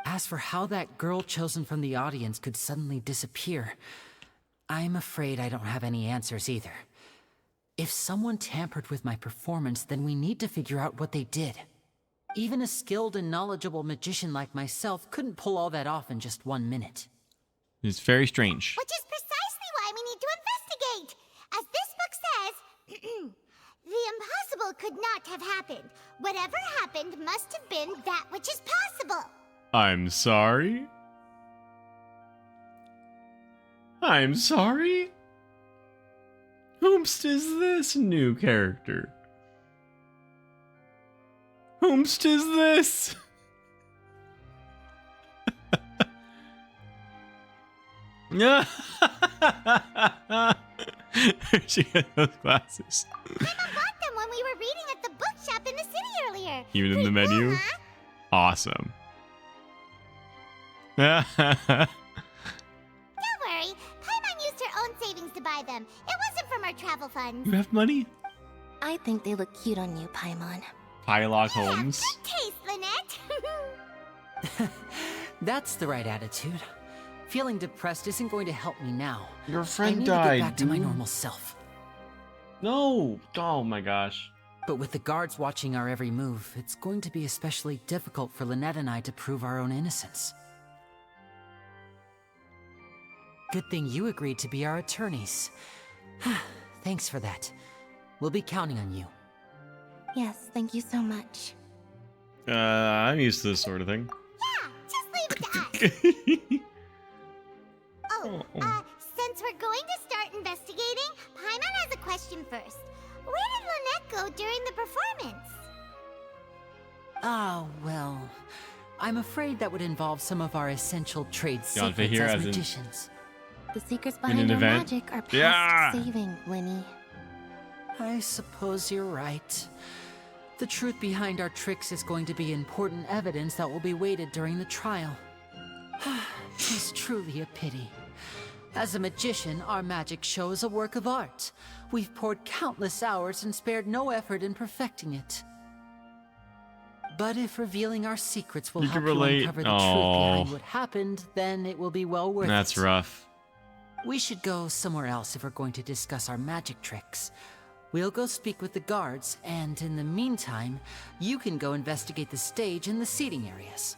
As for how that girl chosen from the audience could suddenly disappear, I'm afraid I don't have any answers either. If someone tampered with my performance, then we need to figure out what they did. Even a skilled and knowledgeable magician like myself couldn't pull all that off in just 1 minute. It's very strange. Which is precisely why we need to investigate. As this book says, the impossible could not have happened. Whatever happened must have been that which is possible. I'm sorry? I'm sorry? Whomst is this new character? Whomst is this? She got those glasses. Paimon bought them when we were reading at the bookshop in the city earlier. Even in the Pretty cool, menu? huh? Awesome. Don't worry, Paimon used her own savings to buy them. It wasn't from our travel funds. You have money? I think they look cute on you, Paimon. Pylock Holmes. Taste, Lynette. That's the right attitude. Feeling depressed isn't going to help me now. Your I friend need died, to get back to my dude. normal self. No. Oh my gosh. But with the guards watching our every move, it's going to be especially difficult for Lynette and I to prove our own innocence. Good thing you agreed to be our attorneys. Thanks for that. We'll be counting on you. Yes, thank you so much. I'm used to this sort of thing. Yeah, just leave it to us. Since we're going to start investigating, Paimon has a question first. Where did Lynette go during the performance? Ah, well, I'm afraid that would involve some of our essential trade Gone for secrets here as as in- magicians. The secrets In an behind our event? magic are past Yeah. saving, Linny. I suppose you're right. The truth behind our tricks is going to be important evidence that will be weighted during the trial. It's truly a pity. As a magician, our magic show is a work of art. We've poured countless hours and spared no effort in perfecting it. But if revealing our secrets will You can help you relate. uncover the truth behind what happened, then it will be well worth it. That's rough. We should go somewhere else if we're going to discuss our magic tricks. We'll go speak with the guards, and in the meantime, you can go investigate the stage and the seating areas.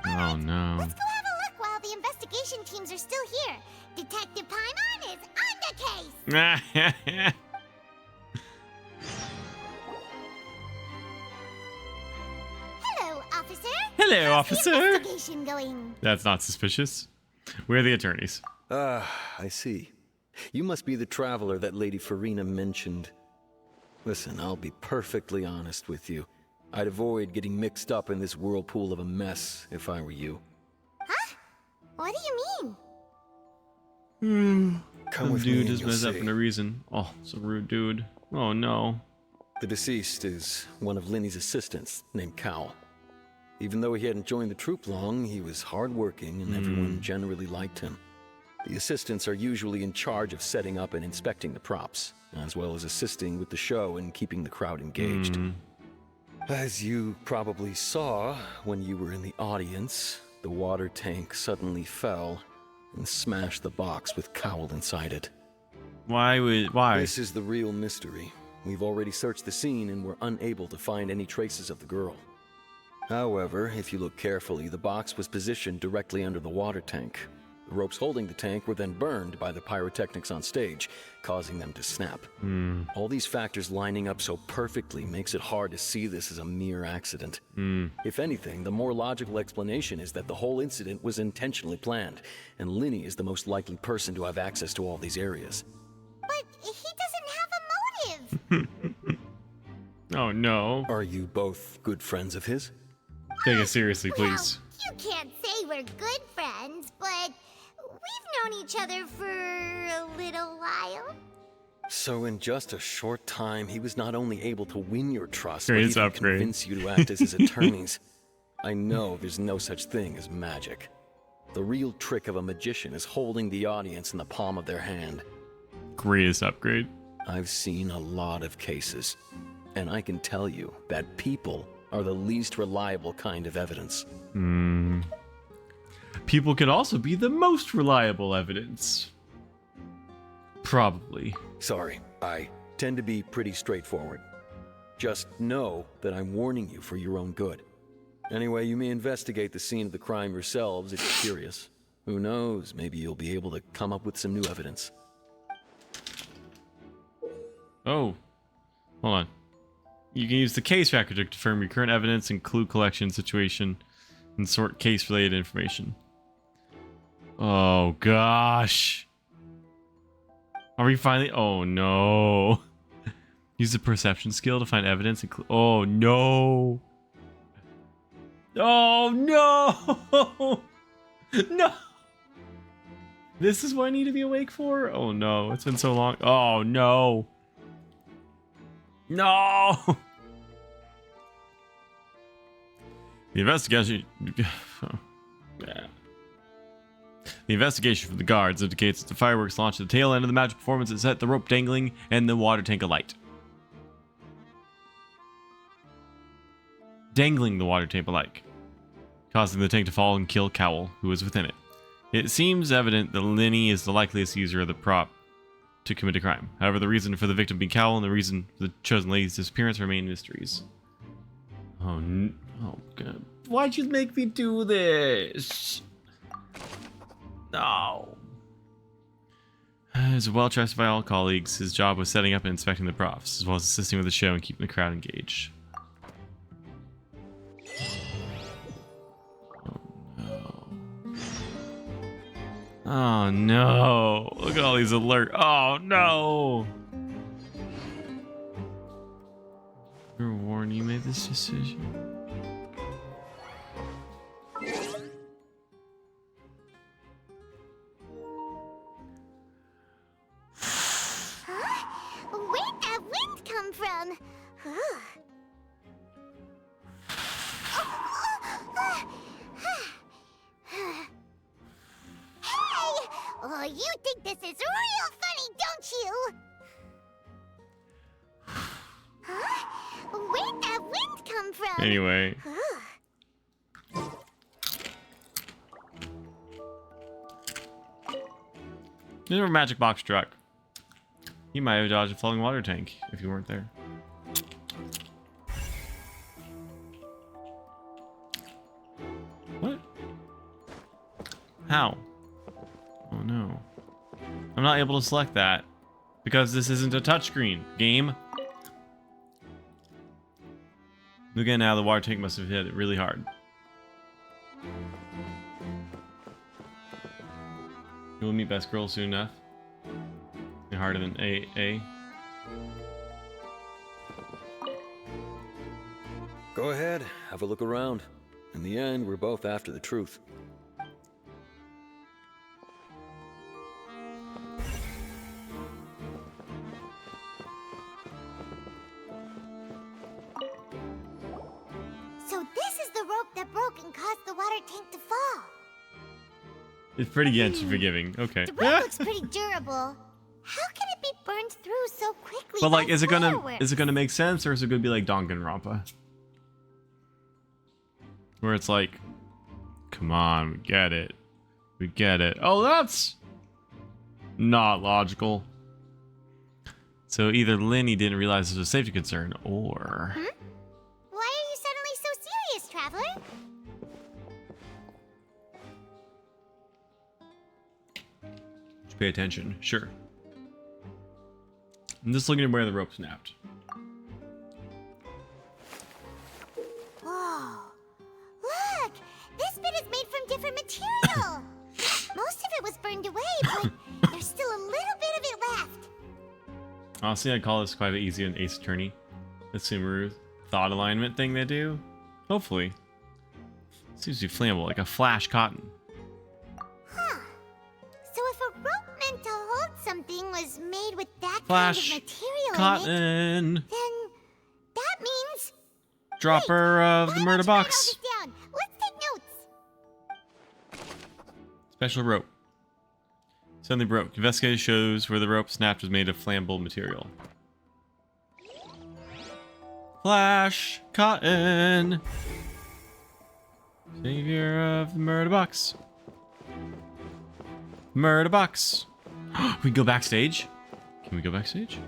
Oh no. Let's go have a look while the investigation teams are still here. Detective Paimon is on the case! Hello, officer. Hello, How's officer. the investigation going? That's not suspicious. We're the attorneys. I see. You must be the traveler that Lady Farina mentioned. Listen, I'll be perfectly honest with you. I'd avoid getting mixed up in this whirlpool of a mess if I were you. Huh? What do you mean? Come Some with me dude and just you'll messed up see. for no reason. Oh, it's a rude dude. Oh no. The deceased is one of Linny's assistants, named Cal. Even though he hadn't joined the troupe long, he was hardworking and everyone generally liked him. The assistants are usually in charge of setting up and inspecting the props, as well as assisting with the show and keeping the crowd engaged. As you probably saw when you were in the audience, the water tank suddenly fell and smashed the box with Cowl inside it. Why? This is the real mystery. We've already searched the scene and were unable to find any traces of the girl. However, if you look carefully, the box was positioned directly under the water tank. The ropes holding the tank were then burned by the pyrotechnics on stage, causing them to snap. All these factors lining up so perfectly makes it hard to see this as a mere accident. If anything, the more logical explanation is that the whole incident was intentionally planned, and Linny is the most likely person to have access to all these areas. But he doesn't have a motive. Oh no. Are you both good friends of his? Take it seriously, please. You can't say we're good friends, but we've known each other for a little while. So in just a short time, he was not only able to win your trust, Great but even upgrade. convince you to act as his attorneys. I know there's no such thing as magic. The real trick of a magician is holding the audience in the palm of their hand. Greatest upgrade. I've seen a lot of cases, and I can tell you that people are the least reliable kind of evidence. People could also be the most reliable evidence. Probably. Sorry, I tend to be pretty straightforward. Just know that I'm warning you for your own good. Anyway, you may investigate the scene of the crime yourselves if you're curious. Who knows, maybe you'll be able to come up with some new evidence. Oh. Hold on. You can use the case tracker to confirm your current evidence and clue collection situation and sort case-related information. Oh, gosh. Are we finally... Oh, no. Use the perception skill to find evidence and... Oh, no. Oh, no. No. This is what I need to be awake for? Oh, no. It's been so long. Oh, no. No. The investigation... Yeah. The investigation from the guards indicates that the fireworks launched at the tail end of the magic performance that set the rope dangling and the water tank alight. Dangling the water tank alight, causing the tank to fall and kill Cowl, who was within it. It seems evident that Linny is the likeliest user of the prop to commit a crime. However, the reason for the victim being Cowl and the reason for the chosen lady's disappearance remain mysteries. Oh, oh God. Why'd you make me do this? No. As well trusted by all colleagues, his job was setting up and inspecting the props, as well as assisting with the show and keeping the crowd engaged. Oh no. Look at all these alerts. Oh no. You were warned you made this decision. Where'd that wind come from? Hey! Oh, you think this is real funny, don't you? Where'd that wind come from? Anyway. There's a magic box truck. You might have dodged a flowing water tank if you weren't there. What? How? Oh no. I'm not able to select that because this isn't a touchscreen game. Again, now the water tank must have hit it really hard. You will meet best girl soon enough. Harder than A. Go ahead, have a look around. In the end, we're both after the truth. So this is the rope that broke and caused the water tank to fall. It's pretty Genshin forgiving. Okay. The rope looks pretty durable. How can it be burned through so quickly? But like, by is it fireworks? gonna make sense, or is it gonna be like Danganronpa, where it's like, come on, we get it. Oh, that's not logical. So either Linny didn't realize this was a safety concern, or Why are you suddenly so serious, traveler? just pay attention. Sure. I'm just looking at where the rope snapped. Whoa! Look, this bit is made from different material. Most of it was burned away, but there's still a little bit of it left. Honestly, I'd call this quite easy an Ace Attorney, the Sumeru thought alignment thing they do. Hopefully. Seems to be flammable, like a flash cotton. Huh. So if a rope meant to hold something was made with that Flash kind of material cotton. in it, then that means... Dropper of the murder box. Down. Let's take notes. Special rope. Suddenly broke. Investigation shows where the rope snapped was made of flammable material. Flash cotton. Savior of the murder box. Murder box. We go backstage? Can we go backstage?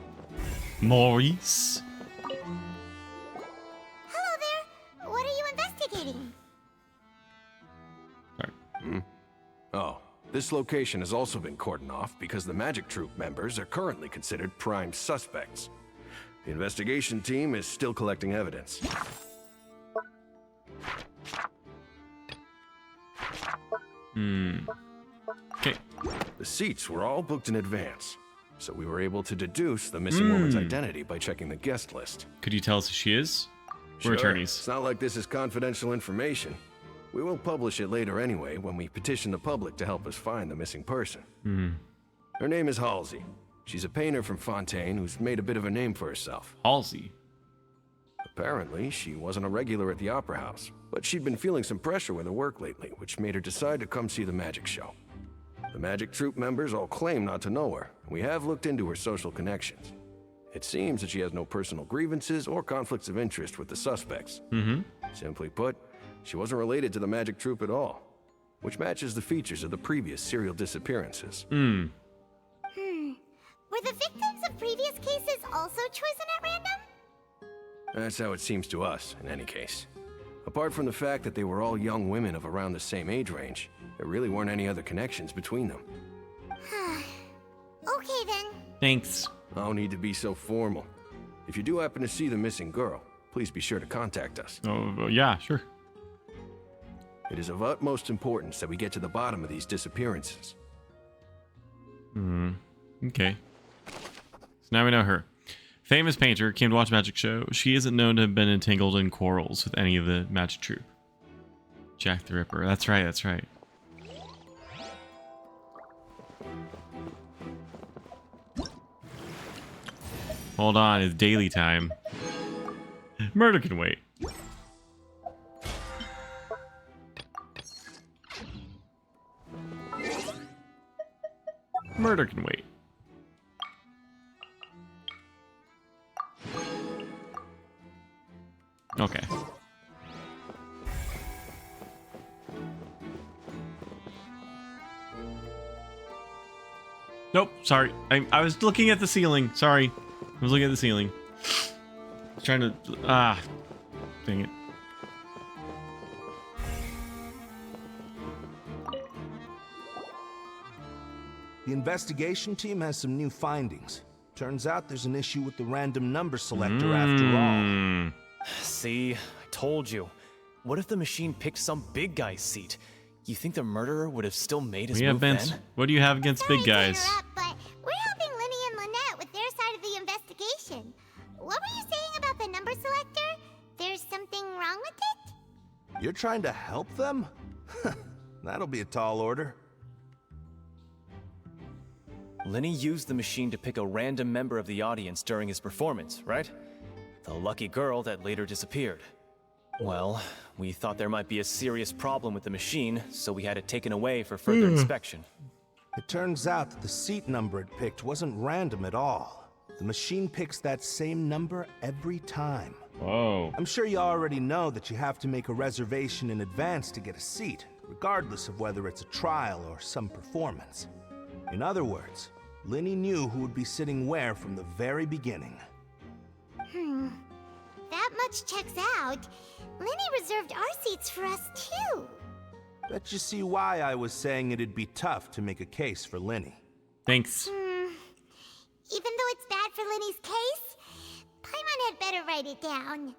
Maurice. Hello there. What are you investigating? Oh, this location has also been cordoned off because the Magic Troop members are currently considered prime suspects. The investigation team is still collecting evidence. Okay. The seats were all booked in advance, so we were able to deduce the missing woman's identity by checking the guest list. Could you tell us who she is? We're Sure, attorneys. It's not like this is confidential information. We will publish it later anyway when we petition the public to help us find the missing person. Her name is Halsey. She's a painter from Fontaine who's made a bit of a name for herself. Halsey? Apparently, she wasn't a regular at the Opera House, but she'd been feeling some pressure with her work lately, which made her decide to come see the magic show. The Magic Troop members all claim not to know her, and we have looked into her social connections. It seems that she has no personal grievances or conflicts of interest with the suspects. Simply put, she wasn't related to the Magic Troop at all, which matches the features of the previous serial disappearances. Were the victims of previous cases also chosen at random? That's how it seems to us, in any case. Apart from the fact that they were all young women of around the same age range, there really weren't any other connections between them. Okay then. Thanks. No need to be so formal. If you do happen to see the missing girl, please be sure to contact us. Oh, yeah, sure. It is of utmost importance that we get to the bottom of these disappearances. Okay. So now we know her. Famous painter, came to watch magic show. She isn't known to have been entangled in quarrels with any of the magic troupe. Jack the Ripper. That's right, that's right. Hold on, it's daily time. Murder can wait. Murder can wait. Okay. Nope, sorry. I was looking at the ceiling. Sorry. I was looking at the ceiling. I was trying to... dang it. The investigation team has some new findings. Turns out there's an issue with the random number selector after all. See, I told you. What if the machine picked some big guy's seat? You think the murderer would have still made his move then? What do you have against big guys? But we're helping Linny and Lynette with their side of the investigation. What were you saying about the number selector? There's something wrong with it? You're trying to help them? That'll be a tall order. Linny used the machine to pick a random member of the audience during his performance, right? The lucky girl that later disappeared. Well, we thought there might be a serious problem with the machine, so we had it taken away for further inspection. It turns out that the seat number it picked wasn't random at all. The machine picks that same number every time. Whoa. I'm sure you already know that you have to make a reservation in advance to get a seat, regardless of whether it's a trial or some performance. In other words, Linny knew who would be sitting where from the very beginning. That much checks out. Linny reserved our seats for us, too. Bet you see why I was saying it'd be tough to make a case for Linny. Thanks. Even though it's bad for Linny's case, Paimon had better write it down.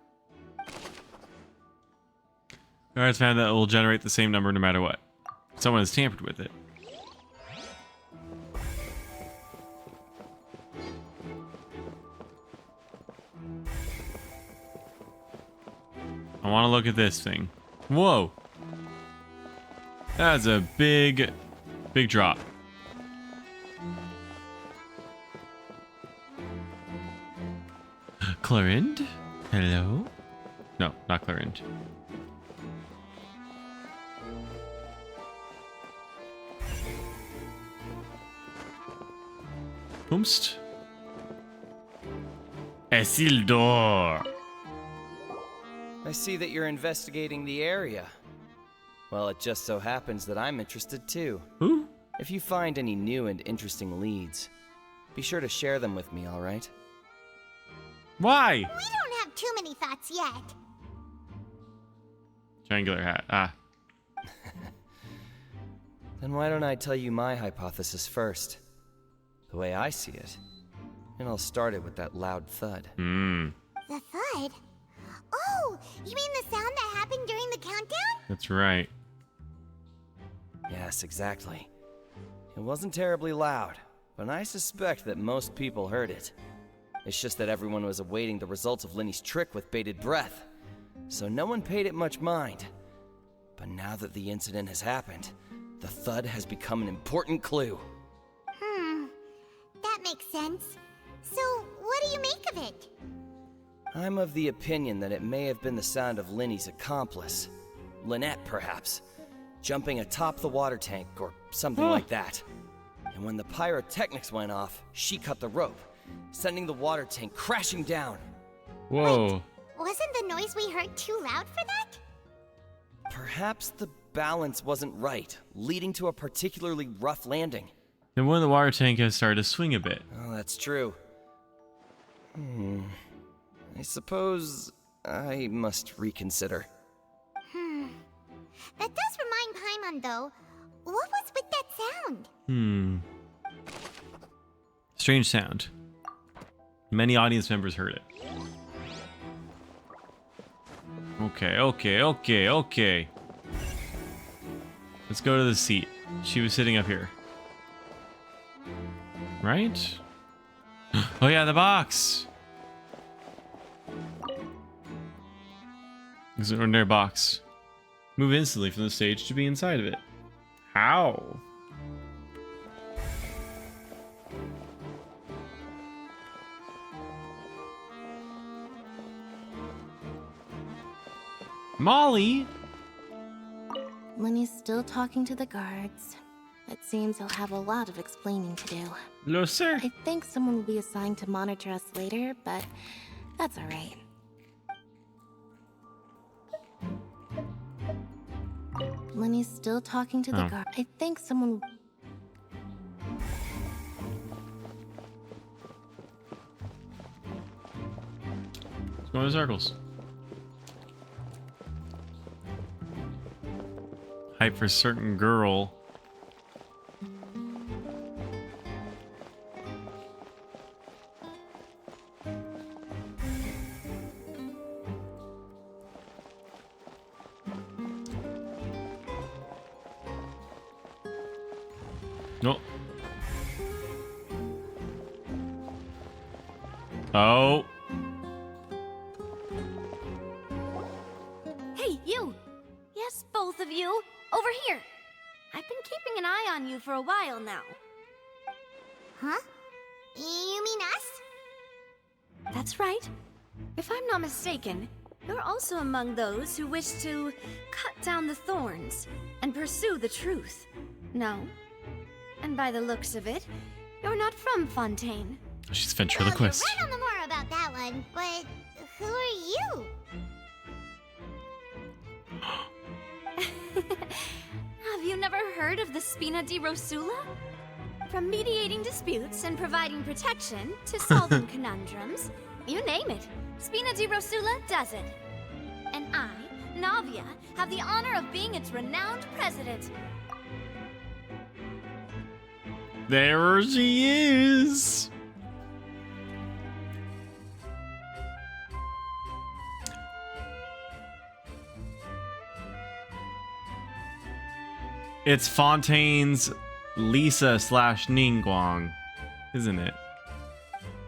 Guards found that it will generate the same number no matter what. Someone has tampered with it. I want to look at this thing. Whoa. That's a big drop. Clarind? Hello? No, not Clarind. Humst? Isildur. I see that you're investigating the area. Well, it just so happens that I'm interested too. Who? If you find any new and interesting leads, be sure to share them with me, all right? Why? We don't have too many thoughts yet. Triangular hat. Then why don't I tell you my hypothesis first? The way I see it. And I'll start it with that loud thud. The thud? Oh, you mean the sound that happened during the countdown? That's right. Yes, exactly. It wasn't terribly loud, but I suspect that most people heard it. It's just that everyone was awaiting the results of Linny's trick with bated breath, so no one paid it much mind. But now that the incident has happened, the thud has become an important clue. That makes sense. So, what do you make of it? I'm of the opinion that it may have been the sound of Linny's accomplice. Lynette, perhaps. Jumping atop the water tank or something like that. And when the pyrotechnics went off, she cut the rope, sending the water tank crashing down. Whoa. Wasn't the noise we heard too loud for that? Perhaps the balance wasn't right, leading to a particularly rough landing. Then when the water tank has started to swing a bit. Oh, that's true. I suppose I must reconsider. That does remind Paimon, though. What was with that sound? Strange sound. Many audience members heard it. Okay. Let's go to the seat. She was sitting up here. Right? Oh yeah, the box! It's an ordinary box. Move instantly from the stage to be inside of it. How? Molly? Lenny's still talking to the guards. It seems he'll have a lot of explaining to do. No, sir. I think someone will be assigned to monitor us later, but that's alright. Lenny's still talking to the guard. I think someone... Let's go in circles. Hype for certain girl. No. Oh. Hey, you! Yes, both of you! Over here! I've been keeping an eye on you for a while now. Huh? You mean us? That's right. If I'm not mistaken, you're also among those who wish to cut down the thorns and pursue the truth. No? And by the looks of it, you're not from Fontaine. She's ventriloquist. Right on the more about that one, but who are you? Have you never heard of the Spina di Rosula? From mediating disputes and providing protection to solving conundrums, you name it, Spina di Rosula does it. And I, Navia, have the honor of being its renowned president. There she is. It's Fontaine's Lisa / Ningguang, isn't it?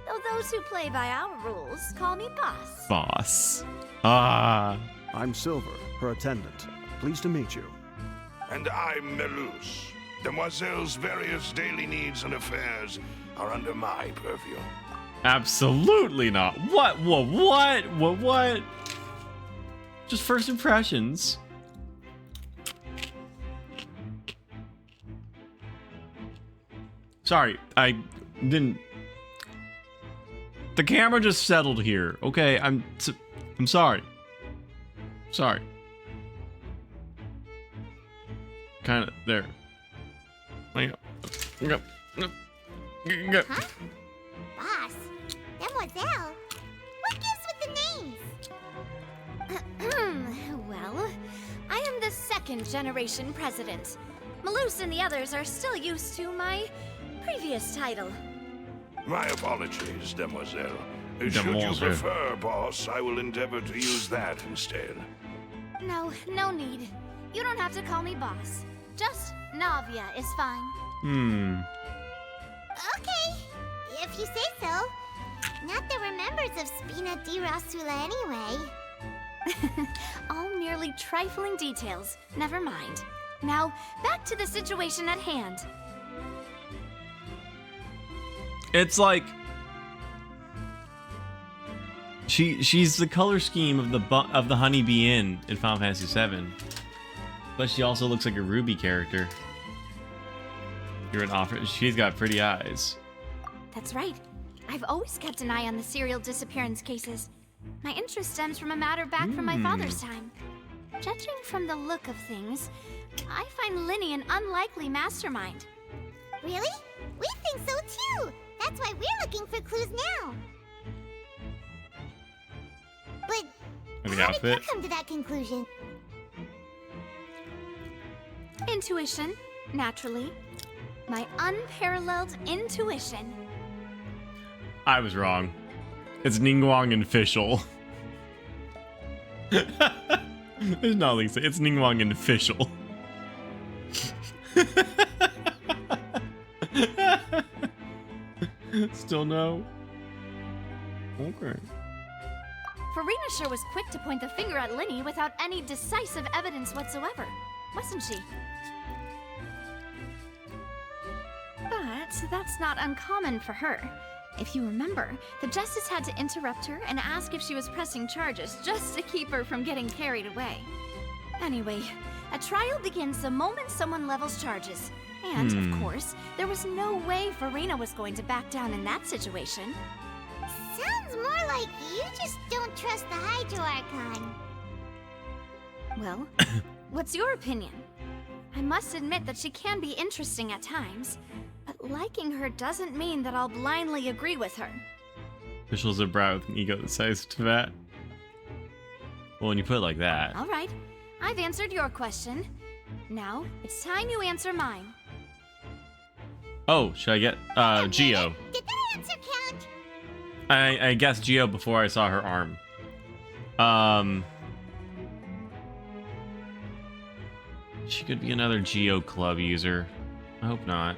Though those who play by our rules call me boss. Boss. Ah. I'm Silver, her attendant. Pleased to meet you. And I'm Melus. Demoiselle's various daily needs and affairs are under my purview. Absolutely not. What? Just first impressions. Sorry, I didn't... The camera just settled here. Okay, I'm sorry. Sorry. Kind of there. Huh? Boss? Demoiselle? What gives with the names? Well, I am the second generation president. Malus and the others are still used to my previous title. My apologies, Demoiselle. Should you prefer, boss, I will endeavor to use that instead. No need. You don't have to call me boss. Just Navia is fine. Okay, if you say so. Not that we're members of Spina di Rosula anyway. All merely trifling details. Never mind. Now, back to the situation at hand. It's like she's the color scheme of the Honeybee Inn in Final Fantasy VII, but she also looks like a Ruby character. You're an offer. She's got pretty eyes. That's right. I've always kept an eye on the serial disappearance cases. My interest stems from a matter back from my father's time. Judging from the look of things, I find Linny an unlikely mastermind. Really? We think so too! That's why we're looking for clues now. But how did you come to that conclusion? Intuition, naturally. My unparalleled intuition. I was wrong. It's Ningguang and Fischl. There's no Lisa. It's Ningguang and Fischl. Still no? Okay. Farina sure was quick to point the finger at Linny without any decisive evidence whatsoever, wasn't she? But that's not uncommon for her. If you remember, the Justice had to interrupt her and ask if she was pressing charges just to keep her from getting carried away. Anyway, a trial begins the moment someone levels charges. And, of course, there was no way Farina was going to back down in that situation. Sounds more like you just don't trust the Hydro Archon. Well, what's your opinion? I must admit that she can be interesting at times, but liking her doesn't mean that I'll blindly agree with her. Officials are brow with an ego the size of Tibet. Well, when you put it like that. All right, I've answered your question. Now, it's time you answer mine. Oh, should I get Geo? Did that answer count? I guessed Geo before I saw her arm. She could be another Geo Club user. I hope not.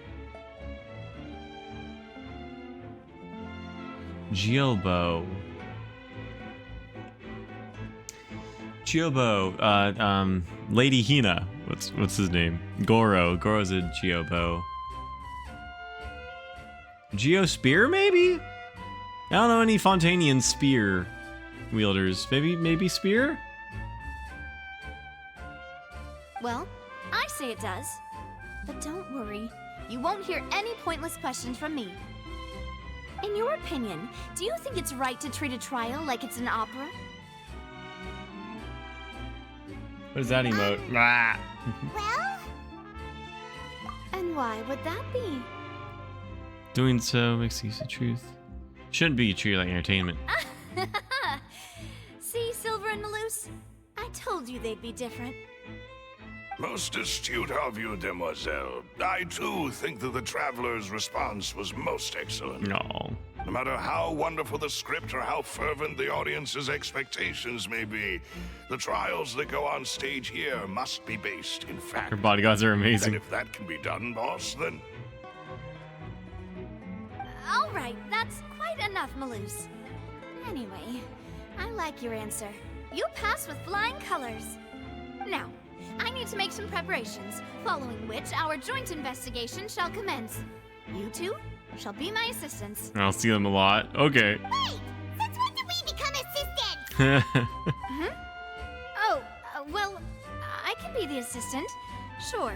Geobo. Geobo. Lady Hina. What's his name? Goro. Goro's a Geobo. Geospear, maybe? I don't know any Fontanian spear wielders. Maybe spear? Well, I say it does. But don't worry, you won't hear any pointless questions from me. In your opinion, do you think it's right to treat a trial like it's an opera? What is that emote? Well? And why would that be? Doing so makes use of truth. Shouldn't be treated like entertainment. See, Silver and Maloose? I told you they'd be different. Most astute of you, demoiselle. I too think that the traveler's response was most excellent. No. No matter how wonderful the script or how fervent the audience's expectations may be, the trials that go on stage here must be based in fact. Her bodyguards are amazing. And if that can be done, boss, then... All right, that's quite enough, Maloose. Anyway, I like your answer. You pass with flying colors. Now, I need to make some preparations, following which our joint investigation shall commence. You two shall be my assistants. I'll see them a lot. Okay. Wait! Since when did we become assistants? Oh, well, I can be the assistant. Sure.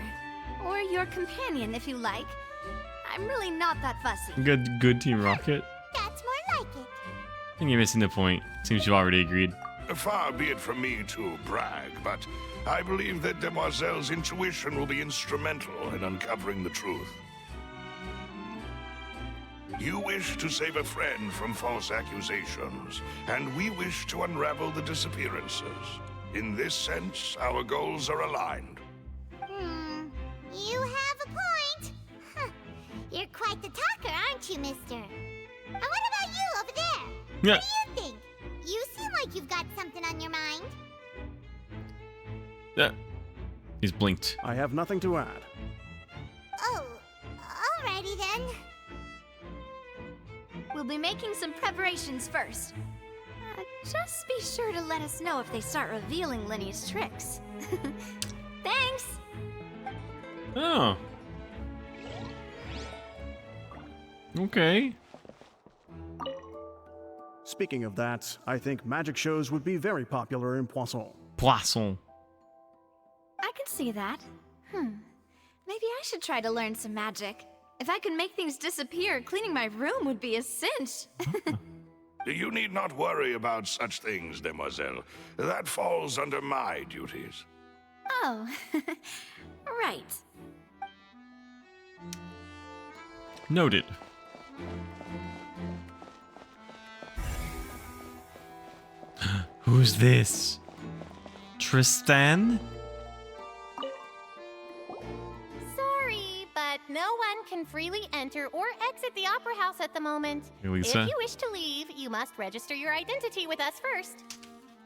Or your companion, if you like. I'm really not that fussy. Good Team Rocket. That's more like it. I think you're missing the point. Seems you've already agreed. Far be it from me to brag, but I believe that Demoiselle's intuition will be instrumental in uncovering the truth. You wish to save a friend from false accusations, and we wish to unravel the disappearances. In this sense, our goals are aligned. You have a point. Huh. You're quite the talker, aren't you, mister? And what about you over there? Yeah. What do you think? You seem like you've got something on your mind. Yeah. He's blinked. I have nothing to add. Oh, alrighty then. We'll be making some preparations first. Just be sure to let us know if they start revealing Linny's tricks. Thanks! Oh. Okay. Speaking of that, I think magic shows would be very popular in Poisson. Poisson. I can see that. Maybe I should try to learn some magic. If I could make things disappear, cleaning my room would be a cinch. You need not worry about such things, demoiselle. That falls under my duties. Oh, right. Noted. Who's this? Tristan? Sorry, but no one can freely enter or exit the Opera House at the moment. Hey, Lisa. If you wish to leave, you must register your identity with us first.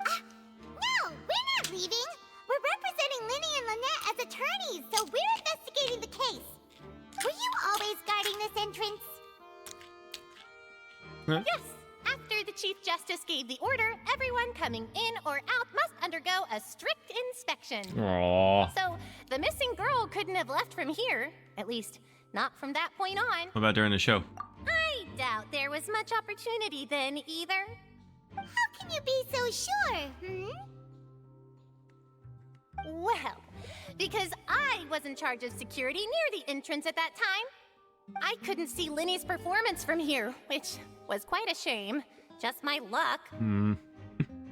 No, we're not leaving. We're representing Linny and Lynette as attorneys, so we're investigating the case. Were you always guarding this entrance? Yes. After the Chief Justice gave the order, everyone coming in or out must undergo a strict inspection. Aww. So, the missing girl couldn't have left from here. At least, not from that point on. What about during the show? I doubt there was much opportunity then, either. How can you be so sure, Well, because I was in charge of security near the entrance at that time. I couldn't see Linny's performance from here, which was quite a shame. Just my luck.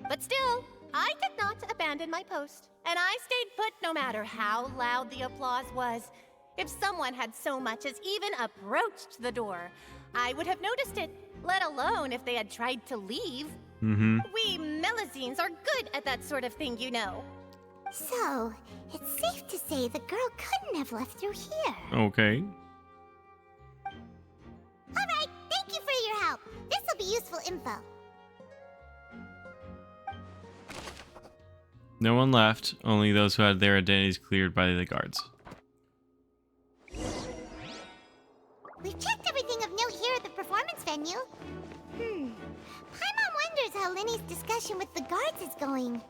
But still, I did not abandon my post, and I stayed put no matter how loud the applause was. If someone had so much as even approached the door, I would have noticed it, let alone if they had tried to leave. We Melazines are good at that sort of thing, you know. So, it's safe to say the girl couldn't have left through here. Okay. Alright, thank you for your help. This'll be useful info. No one left, only those who had their identities cleared by the guards. We've checked everything of note here at the performance venue. Paimon wonders how Linny's discussion with the guards is going.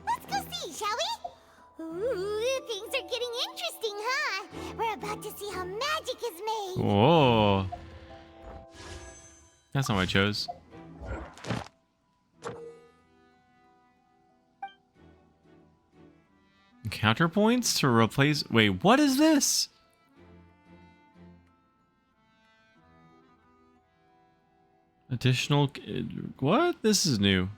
Let's go see, shall we? Ooh, things are getting interesting, huh? We're about to see how magic is made. Whoa. That's not what I chose. Counterpoints to replace... Wait, what is this? Additional... What? This is new.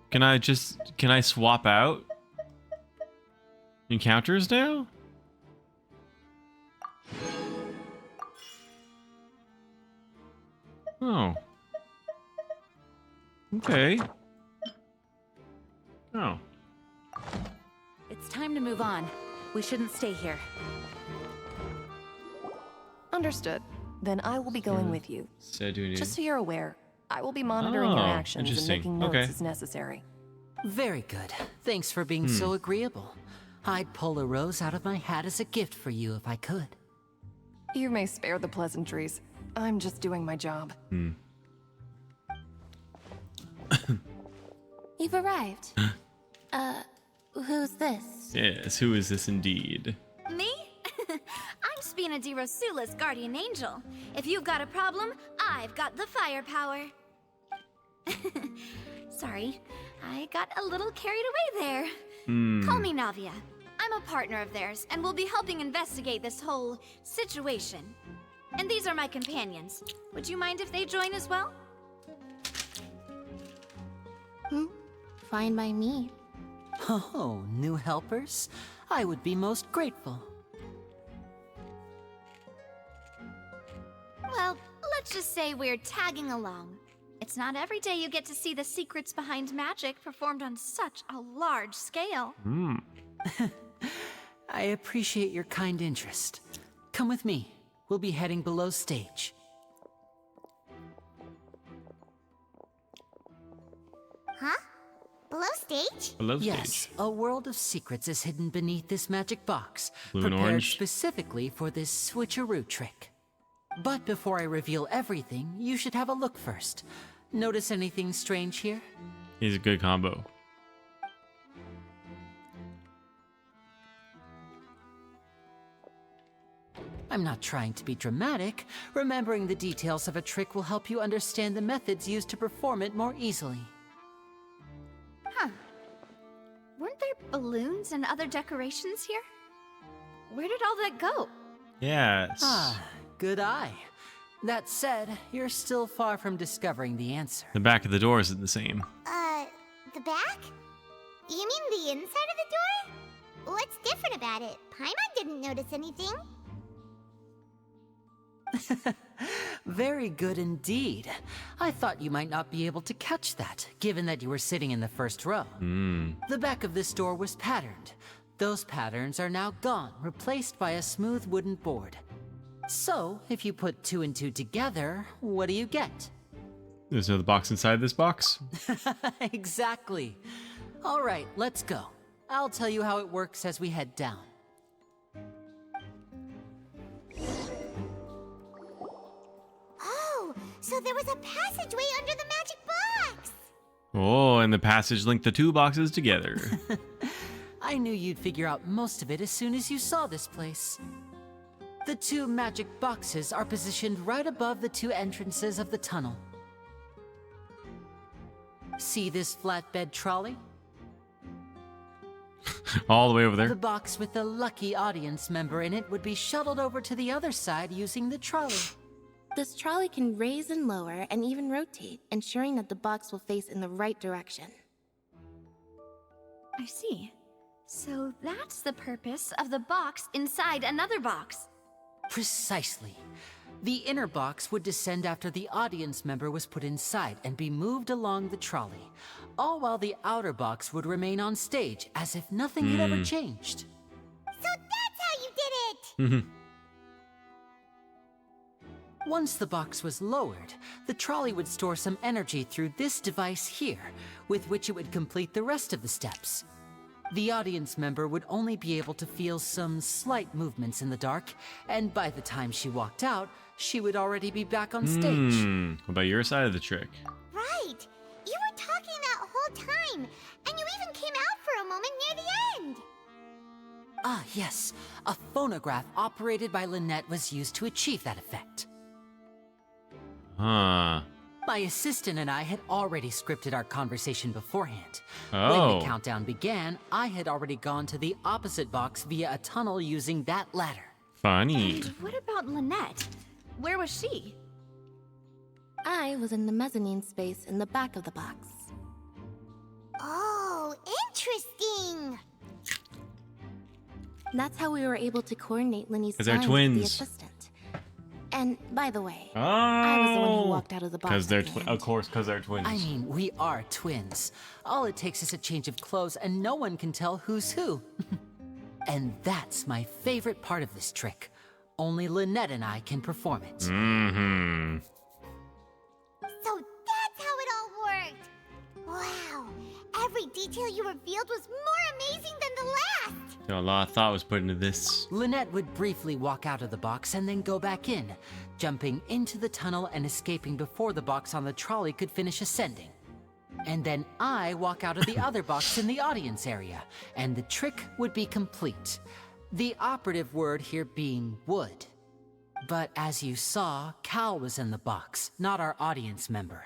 Can I swap out encounters now? Oh. Okay. Oh. It's time to move on. We shouldn't stay here. Understood. Then I will be going with you. Just so you're aware, I will be monitoring your actions and making notes as necessary. Very good. Thanks for being so agreeable. I'd pull a rose out of my hat as a gift for you if I could. You may spare the pleasantries. I'm just doing my job. You've arrived. Who's this? Yes, who is this indeed? Me? I'm Spina di Rosula's guardian angel. If you've got a problem, I've got the firepower. Sorry, I got a little carried away there. Call me Navia. I'm a partner of theirs, and we'll be helping investigate this whole situation. And these are my companions. Would you mind if they join as well? Fine by me. Oh, new helpers? I would be most grateful. Well, let's just say we're tagging along. It's not every day you get to see the secrets behind magic performed on such a large scale. I appreciate your kind interest. Come with me. We'll be heading below stage. Huh? Below stage? Below yes, stage. A world of secrets is hidden beneath this magic box, Blue and prepared orange. specifically for this switcheroo trick. But before I reveal everything, you should have a look first. Notice anything strange here? He's a good combo. I'm not trying to be dramatic. Remembering the details of a trick will help you understand the methods used to perform it more easily. Huh. Weren't there balloons and other decorations here? Where did all that go? Yes. Ah, good eye. That said, you're still far from discovering the answer. The back of the door isn't the same. The back? You mean the inside of the door? What's different about it? Paimon didn't notice anything. Very good indeed. I thought you might not be able to catch that, given that you were sitting in the first row. The back of this door was patterned. Those patterns are now gone, replaced by a smooth wooden board. So, if you put 2 and 2 together, what do you get? There's another box inside this box. Exactly. All right, let's go. I'll tell you how it works as we head down. So there was a passageway under the magic box! Oh, and the passage linked the two boxes together. I knew you'd figure out most of it as soon as you saw this place. The two magic boxes are positioned right above the two entrances of the tunnel. See this flatbed trolley? All the way over there. The box with the lucky audience member in it would be shuttled over to the other side using the trolley. This trolley can raise and lower and even rotate, ensuring that the box will face in the right direction. I see. So that's the purpose of the box inside another box. Precisely. The inner box would descend after the audience member was put inside and be moved along the trolley, all while the outer box would remain on stage as if nothing had ever changed. So that's how you did it! Once the box was lowered, the trolley would store some energy through this device here, with which it would complete the rest of the steps. The audience member would only be able to feel some slight movements in the dark, and by the time she walked out, she would already be back on stage. What about your side of the trick? Right! You were talking that whole time, and you even came out for a moment near the end! Ah, yes. A phonograph operated by Lynette was used to achieve that effect. Huh. My assistant and I had already scripted our conversation beforehand. Oh. When the countdown began, I had already gone to the opposite box via a tunnel using that ladder. Funny. And what about Lynette? Where was she? I was in the mezzanine space in the back of the box. Oh, interesting! That's how we were able to coordinate Linny's 'Cause they're signs with the twins. assistant. And by the way, Oh, I was the one who walked out of the box. Because they're at the end. of course, because they're twins. I mean, we are twins. All it takes is a change of clothes and no one can tell who's who. And that's my favorite part of this trick. Only Lynette and I can perform it. Mm-hmm. So that's how it all worked! Wow! Every detail you revealed was more amazing than the last! So a lot of thought was put into this. Lynette would briefly walk out of the box and then go back in, jumping into the tunnel and escaping before the box on the trolley could finish ascending. And then I walk out of the other box in the audience area, and the trick would be complete. The operative word here being would. But as you saw, Cal was in the box, not our audience member.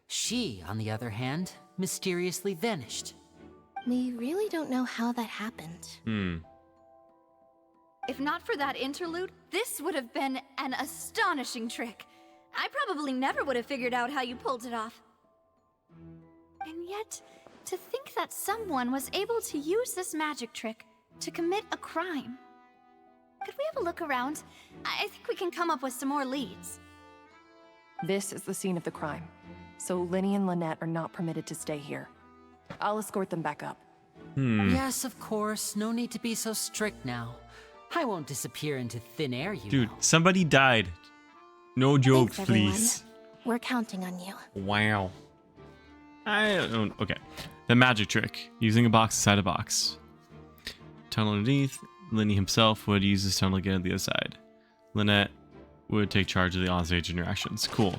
She, on the other hand, mysteriously vanished. We really don't know how that happened. If not for that interlude, this would have been an astonishing trick. I probably never would have figured out how you pulled it off. And yet, to think that someone was able to use this magic trick to commit a crime. Could we have a look around? I think we can come up with some more leads. This is the scene of the crime, so Linny and Lynette are not permitted to stay here. I'll escort them back up. Yes, of course. No need to be so strict now. I won't disappear into thin air, you Dude, know. somebody died. No jokes, Thanks, everyone. please. We're counting on you. Wow. I don't. Okay. The magic trick. Using a box inside a box. Tunnel underneath. Linny himself would use this tunnel again at the other side. Lynette would take charge of the onstage interactions. Cool.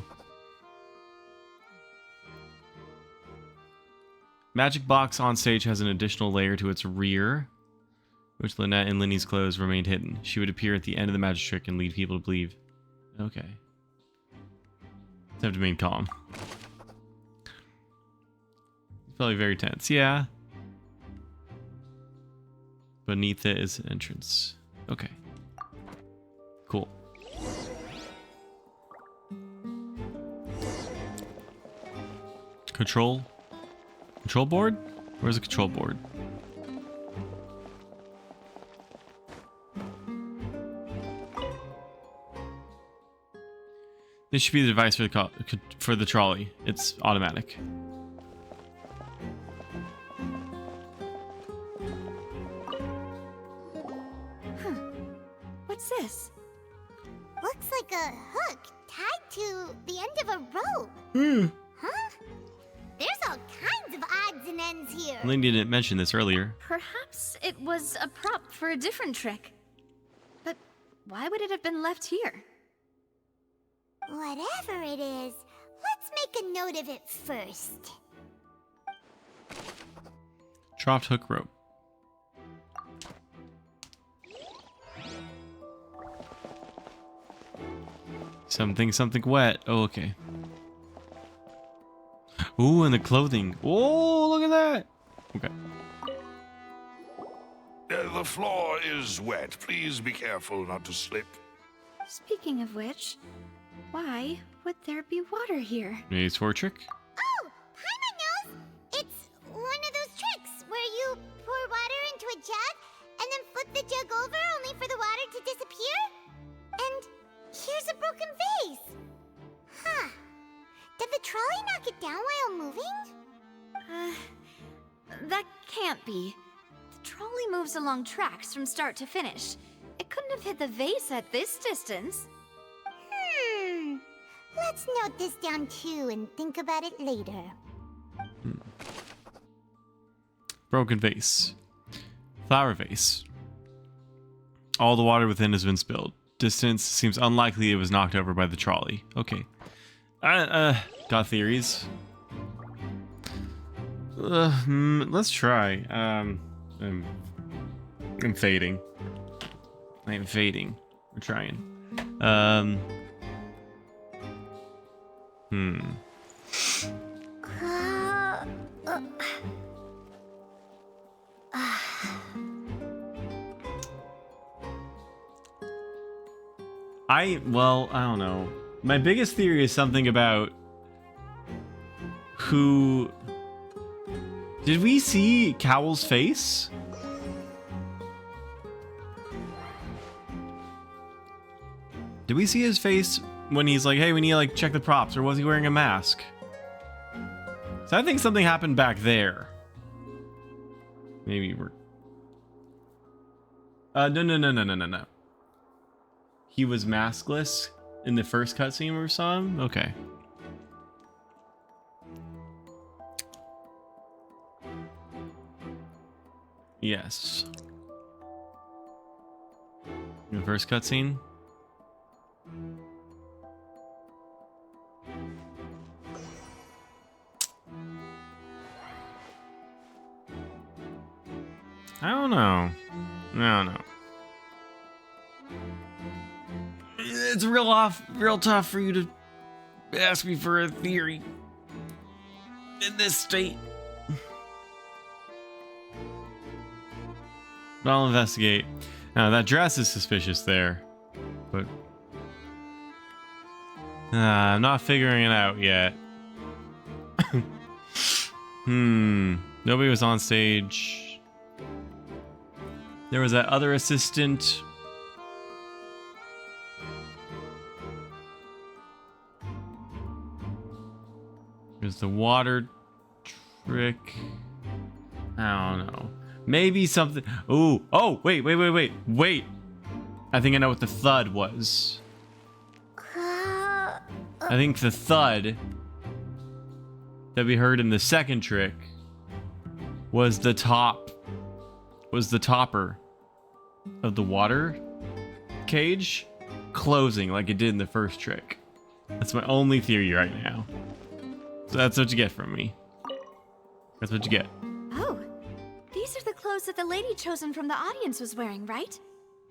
Magic box on stage has an additional layer to its rear, which Lynette and Linny's clothes remained hidden. She would appear at the end of the magic trick and lead people to believe. Okay. Just have to remain calm. It's probably very tense. Yeah. Beneath it is an entrance. Okay. Cool. Control board? Where's the control board? This should be the device for the trolley. It's automatic. What's this? Looks like a hook tied to the end of a rope. Huh? There's all kinds of odds and ends here. Lindy didn't mention this earlier. Perhaps it was a prop for a different trick. But why would it have been left here? Whatever it is, let's make a note of it first. Dropped hook rope. Something wet. Oh, okay. Ooh, and the clothing. Oh, look at that. Okay. The floor is wet. Please be careful not to slip. Speaking of which, why would there be water here? Maybe it's for a trick. Oh, Paimon knows! It's one of those tricks where you pour water into a jug and then flip the jug over only for the water to disappear. And here's a broken vase. Huh. Did the trolley knock it down while moving? That can't be. The trolley moves along tracks from start to finish. It couldn't have hit the vase at this distance. Let's note this down too and think about it later. Broken vase. Flower vase. All the water within has been spilled. Distance seems unlikely it was knocked over by the trolley. Okay. Got theories. Let's try. I'm fading. I'm fading. We're trying. I don't know. My biggest theory is something about who... Did we see Cowl's face? Did we see his face when he's like, hey, we need to like check the props, or was he wearing a mask? So I think something happened back there. Maybe we're... No. He was maskless in the first cutscene where we saw him? Okay. Yes. In the first cutscene? I don't know. It's real tough for you to ask me for a theory in this state. But I'll investigate. Now that dress is suspicious there, but I'm not figuring it out yet. Nobody was on stage. There was that other assistant. There's the water trick. I don't know. Maybe something. Ooh. Oh, wait. I think I know what the thud was. I think the thud that we heard in the second trick was the topper of the water cage closing like it did in the first trick. That's my only theory right now. So that's what you get from me. That's what you get. Oh, these are the clothes that the lady chosen from the audience was wearing, right?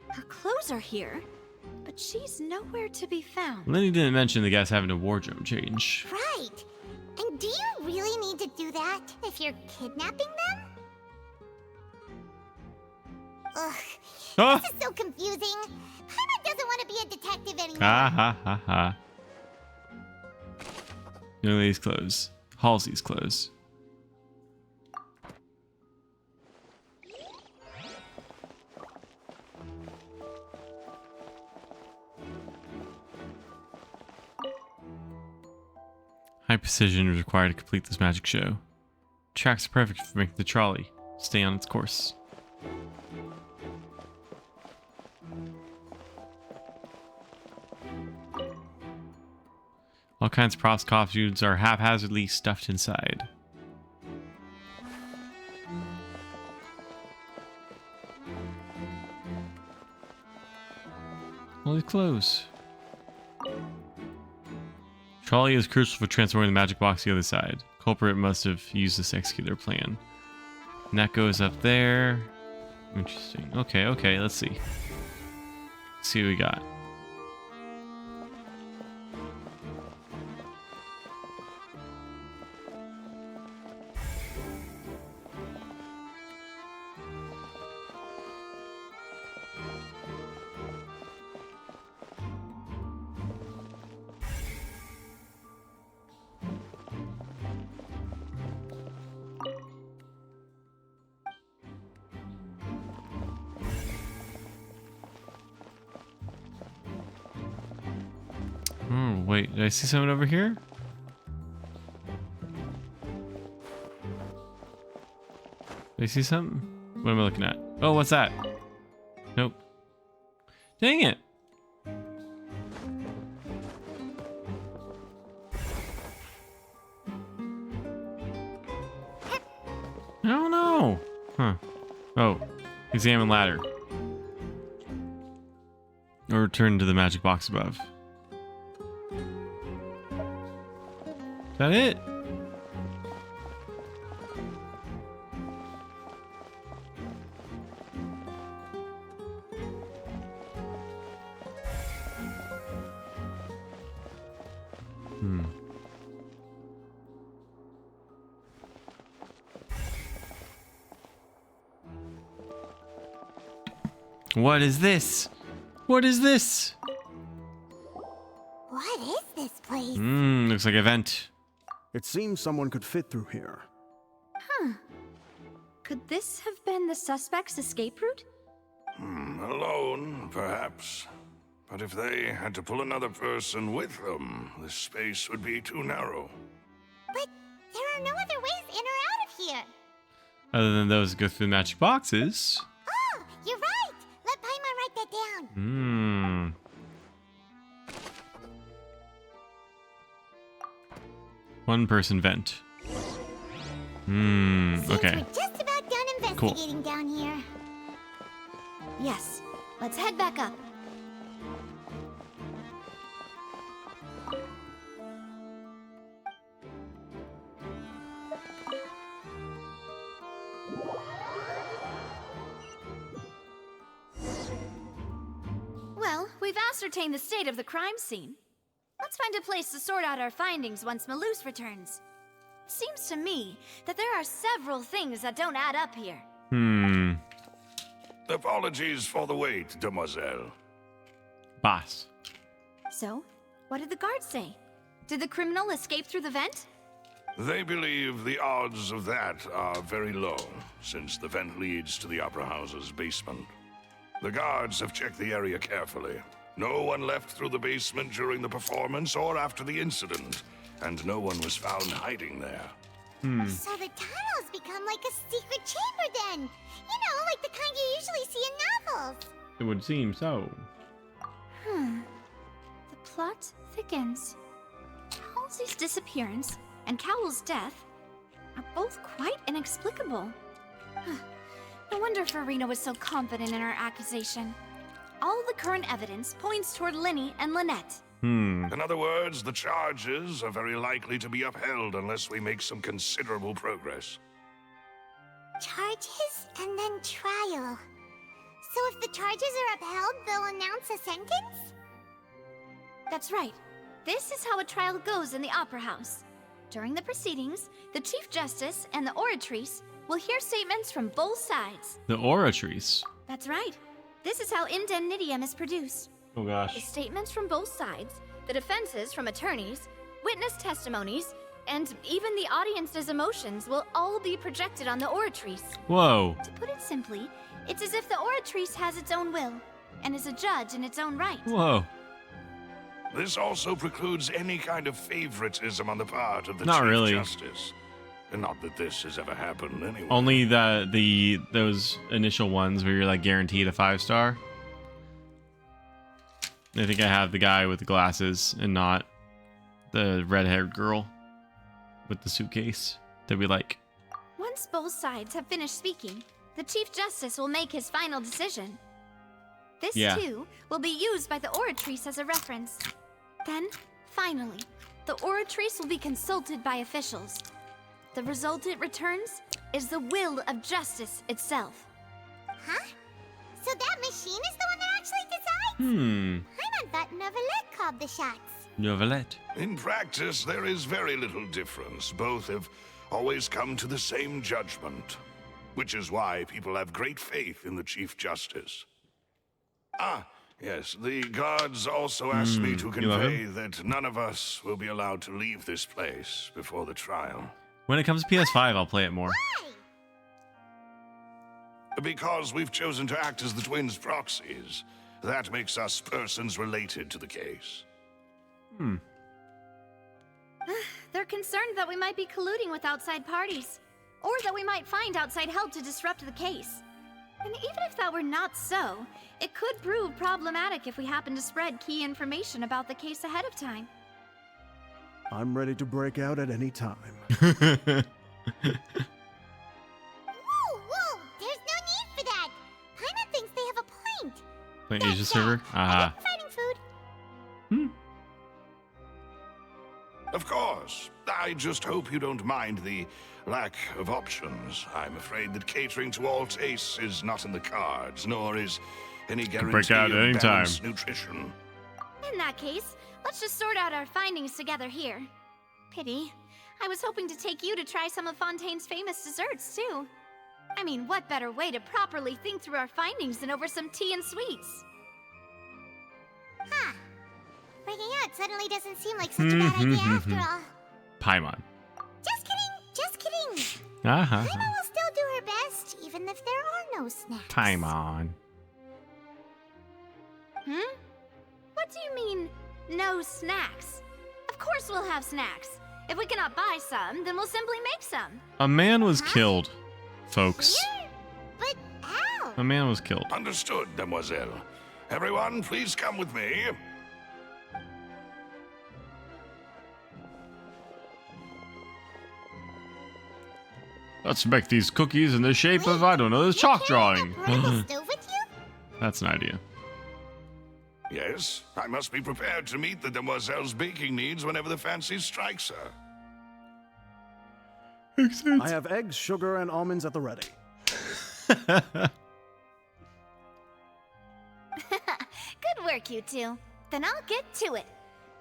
Her clothes are here, but she's nowhere to be found. Lenny didn't mention the guys having a wardrobe change. Right. And do you really need to do that if you're kidnapping them? Ugh. This is so confusing. Paimon doesn't want to be a detective anymore. No, these clothes. Halsey's clothes. High precision is required to complete this magic show. Tracks are perfect for making the trolley stay on its course. All kinds of props costumes are haphazardly stuffed inside. All these clothes. Trolley is crucial for transforming the magic box to the other side. Culprit must have used this to execute their plan. And that goes up there. Interesting. Okay, okay, let's see. Let's see what we got. Oh, wait, did I see someone over here? Did I see something? What am I looking at? Oh, what's that? Nope. Dang it! I don't know. Huh. Oh, examine ladder. Or return to the magic box above. Is that it? What is this? What is this? What is this place? Looks like a vent. It seems someone could fit through here. Huh. Could this have been the suspect's escape route? Alone, perhaps. But if they had to pull another person with them, the space would be too narrow. But there are no other ways in or out of here. Other than those that go through the magic boxes. Oh, you're right. Let Paimon write that down. One person vent. Seems Okay. we're just about done investigating down here. Yes. Let's head back up. Well, we've ascertained the state of the crime scene. Let's find a place to sort out our findings once Malus returns. Seems to me that there are several things that don't add up here. Apologies for the wait, demoiselle. Boss. So, what did the guards say? Did the criminal escape through the vent? They believe the odds of that are very low, since the vent leads to the Opera House's basement. The guards have checked the area carefully. No one left through the basement during the performance or after the incident, and no one was found hiding there. So the tunnels become like a secret chamber then. You know, like the kind you usually see in novels. It would seem so. The plot thickens. Halsey's disappearance and Cowell's death are both quite inexplicable. No wonder Farina was so confident in her accusation. All the current evidence points toward Linny and Lynette. In other words, the charges are very likely to be upheld unless we make some considerable progress. Charges and then trial. So if the charges are upheld, they'll announce a sentence? That's right. This is how a trial goes in the Opera House. During the proceedings, the Chief Justice and the Oratrice will hear statements from both sides. The Oratrice. That's right. This is how indemnitium is produced. Oh gosh. The statements from both sides, the defenses from attorneys, witness testimonies, and even the audience's emotions will all be projected on the Oratrice. Whoa. To put it simply, it's as if the Oratrice has its own will, and is a judge in its own right. Whoa. This also precludes any kind of favoritism on the part of the Not Chief really. Justice. And not that this has ever happened anyway. Only those initial ones where you're like guaranteed a 5-star. I think I have the guy with the glasses and not the red-haired girl with the suitcase that we like. Once both sides have finished speaking, the Chief Justice will make his final decision. This, too, will be used by the Oratrice as a reference. Then, finally, the Oratrice will be consulted by officials. The result it returns is the will of justice itself. Huh? So that machine is the one that actually decides? Paimon thought Novelette called the shots. Novelette. In practice, there is very little difference. Both have always come to the same judgment, which is why people have great faith in the Chief Justice. Ah, yes, the guards also asked me to convey that none of us will be allowed to leave this place before the trial. When it comes to PS5, I'll play it more. Because we've chosen to act as the twins' proxies. That makes us persons related to the case. They're concerned that we might be colluding with outside parties, or that we might find outside help to disrupt the case. And even if that were not so, it could prove problematic if we happen to spread key information about the case ahead of time. I'm ready to break out at any time. Whoa, there's no need for that. Paimon thinks they have a point. Play Asia server? Aha. Providing food. Of course. I just hope you don't mind the lack of options. I'm afraid that catering to all tastes is not in the cards, nor is any guarantee break out of at any balanced time. nutrition. In that case, let's just sort out our findings together here. Pity. I was hoping to take you to try some of Fontaine's famous desserts, too. I mean, what better way to properly think through our findings than over some tea and sweets? Huh. Breaking out suddenly doesn't seem like such a bad idea after all. Paimon. Just kidding. Uh-huh. Paimon will still do her best, even if there are no snacks. Paimon. What do you mean, no snacks? Of course we'll have snacks. If we cannot buy some, then we'll simply make some. A man was killed, folks. But how? A man was killed. Understood, Demoiselle. Everyone, please come with me. Let's make these cookies in the shape of, I don't know, this chalk drawing. Stove with you? That's an idea. Yes, I must be prepared to meet the Demoiselle's baking needs whenever the fancy strikes her. I have eggs, sugar, and almonds at the ready. Good work, you two. Then I'll get to it.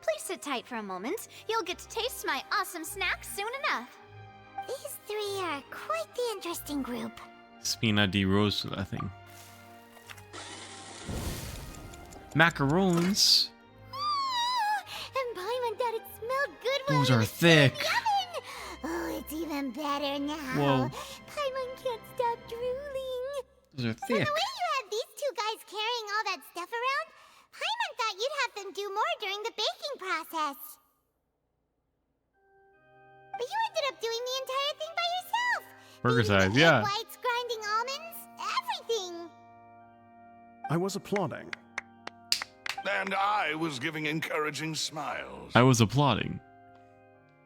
Please sit tight for a moment. You'll get to taste my awesome snacks soon enough. These three are quite the interesting group. Spina di Rosula thing. Macarons. And Paimon thought it smelled good when Those it are was still in thick. the oven. Oh, it's even better now. Whoa. Paimon can't stop drooling. Those are From thick. the way you had these two guys carrying all that stuff around, Paimon thought you'd have them do more during the baking process. But you ended up doing the entire thing by yourself. Burger Beating size, the yeah. egg whites, grinding almonds, everything. I was applauding. And I was giving encouraging smiles. I was applauding.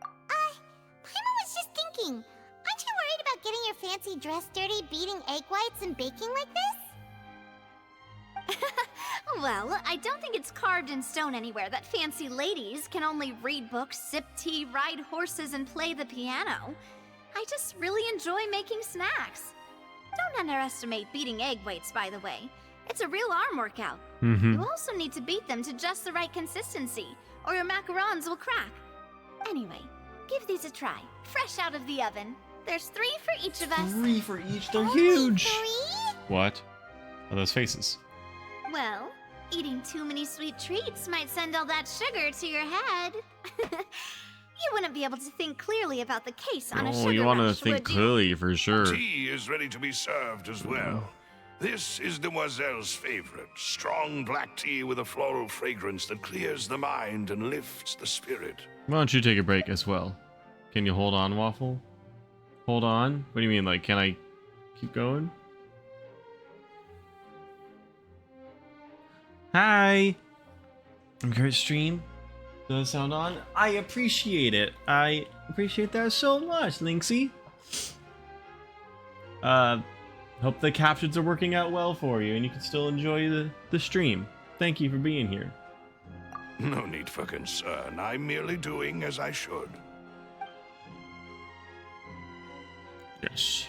Paimon was just thinking. Aren't you worried about getting your fancy dress dirty, beating egg whites and baking like this? Well, I don't think it's carved in stone anywhere that fancy ladies can only read books, sip tea, ride horses, and play the piano. I just really enjoy making snacks. Don't underestimate beating egg whites, by the way. It's a real arm workout. You also need to beat them to just the right consistency, or your macarons will crack. Anyway, give these a try, fresh out of the oven. There's 3 for each of us. 3 for each. They're huge. 3? What are those faces? Well, eating too many sweet treats might send all that sugar to your head. You wouldn't be able to think clearly about the case on a Oh, sugar you want to rush, think would you? clearly for sure. Tea is ready to be served as well. This is Demoiselle's favorite. Strong black tea with a floral fragrance that clears the mind and lifts the spirit. Why don't you take a break as well? Can you hold on, Waffle? Hold on? What do you mean, like, can I keep going? Hi! Great stream. Does it sound on? I appreciate it. I appreciate that so much, Linksy. Hope the captions are working out well for you and you can still enjoy the stream. Thank you for being here. No need for concern. I'm merely doing as I should. Yes.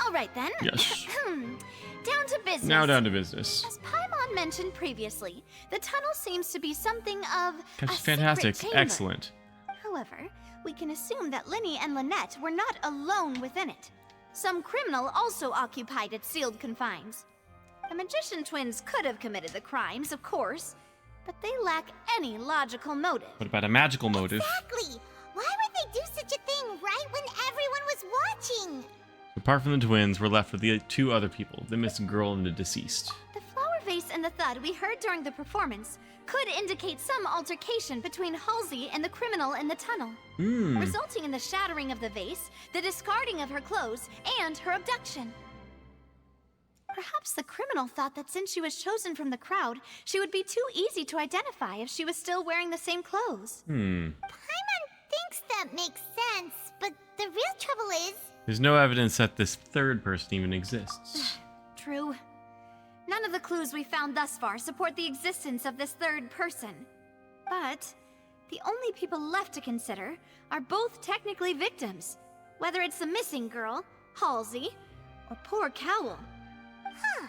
All right then. Yes. Down to business. Now down to business. As Paimon mentioned previously, the tunnel seems to be something of That's a fantastic. secret chamber. Excellent. However, we can assume that Linny and Lynette were not alone within it. Some criminal also occupied its sealed confines. The magician twins could have committed the crimes, of course, but they lack any logical motive. What about a magical motive? Exactly! Why would they do such a thing right when everyone was watching? Apart from the twins, we're left with the two other people, the missing girl and the deceased. The flower vase and the thud we heard during the performance could indicate some altercation between Halsey and the criminal in the tunnel, resulting in the shattering of the vase, the discarding of her clothes, and her abduction. Perhaps the criminal thought that since she was chosen from the crowd, she would be too easy to identify if she was still wearing the same clothes. Paimon thinks that makes sense, but the real trouble is... There's no evidence that this third person even exists. True. None of the clues we found thus far support the existence of this third person. But the only people left to consider are both technically victims, whether it's the missing girl, Halsey, or poor Cowell. Huh.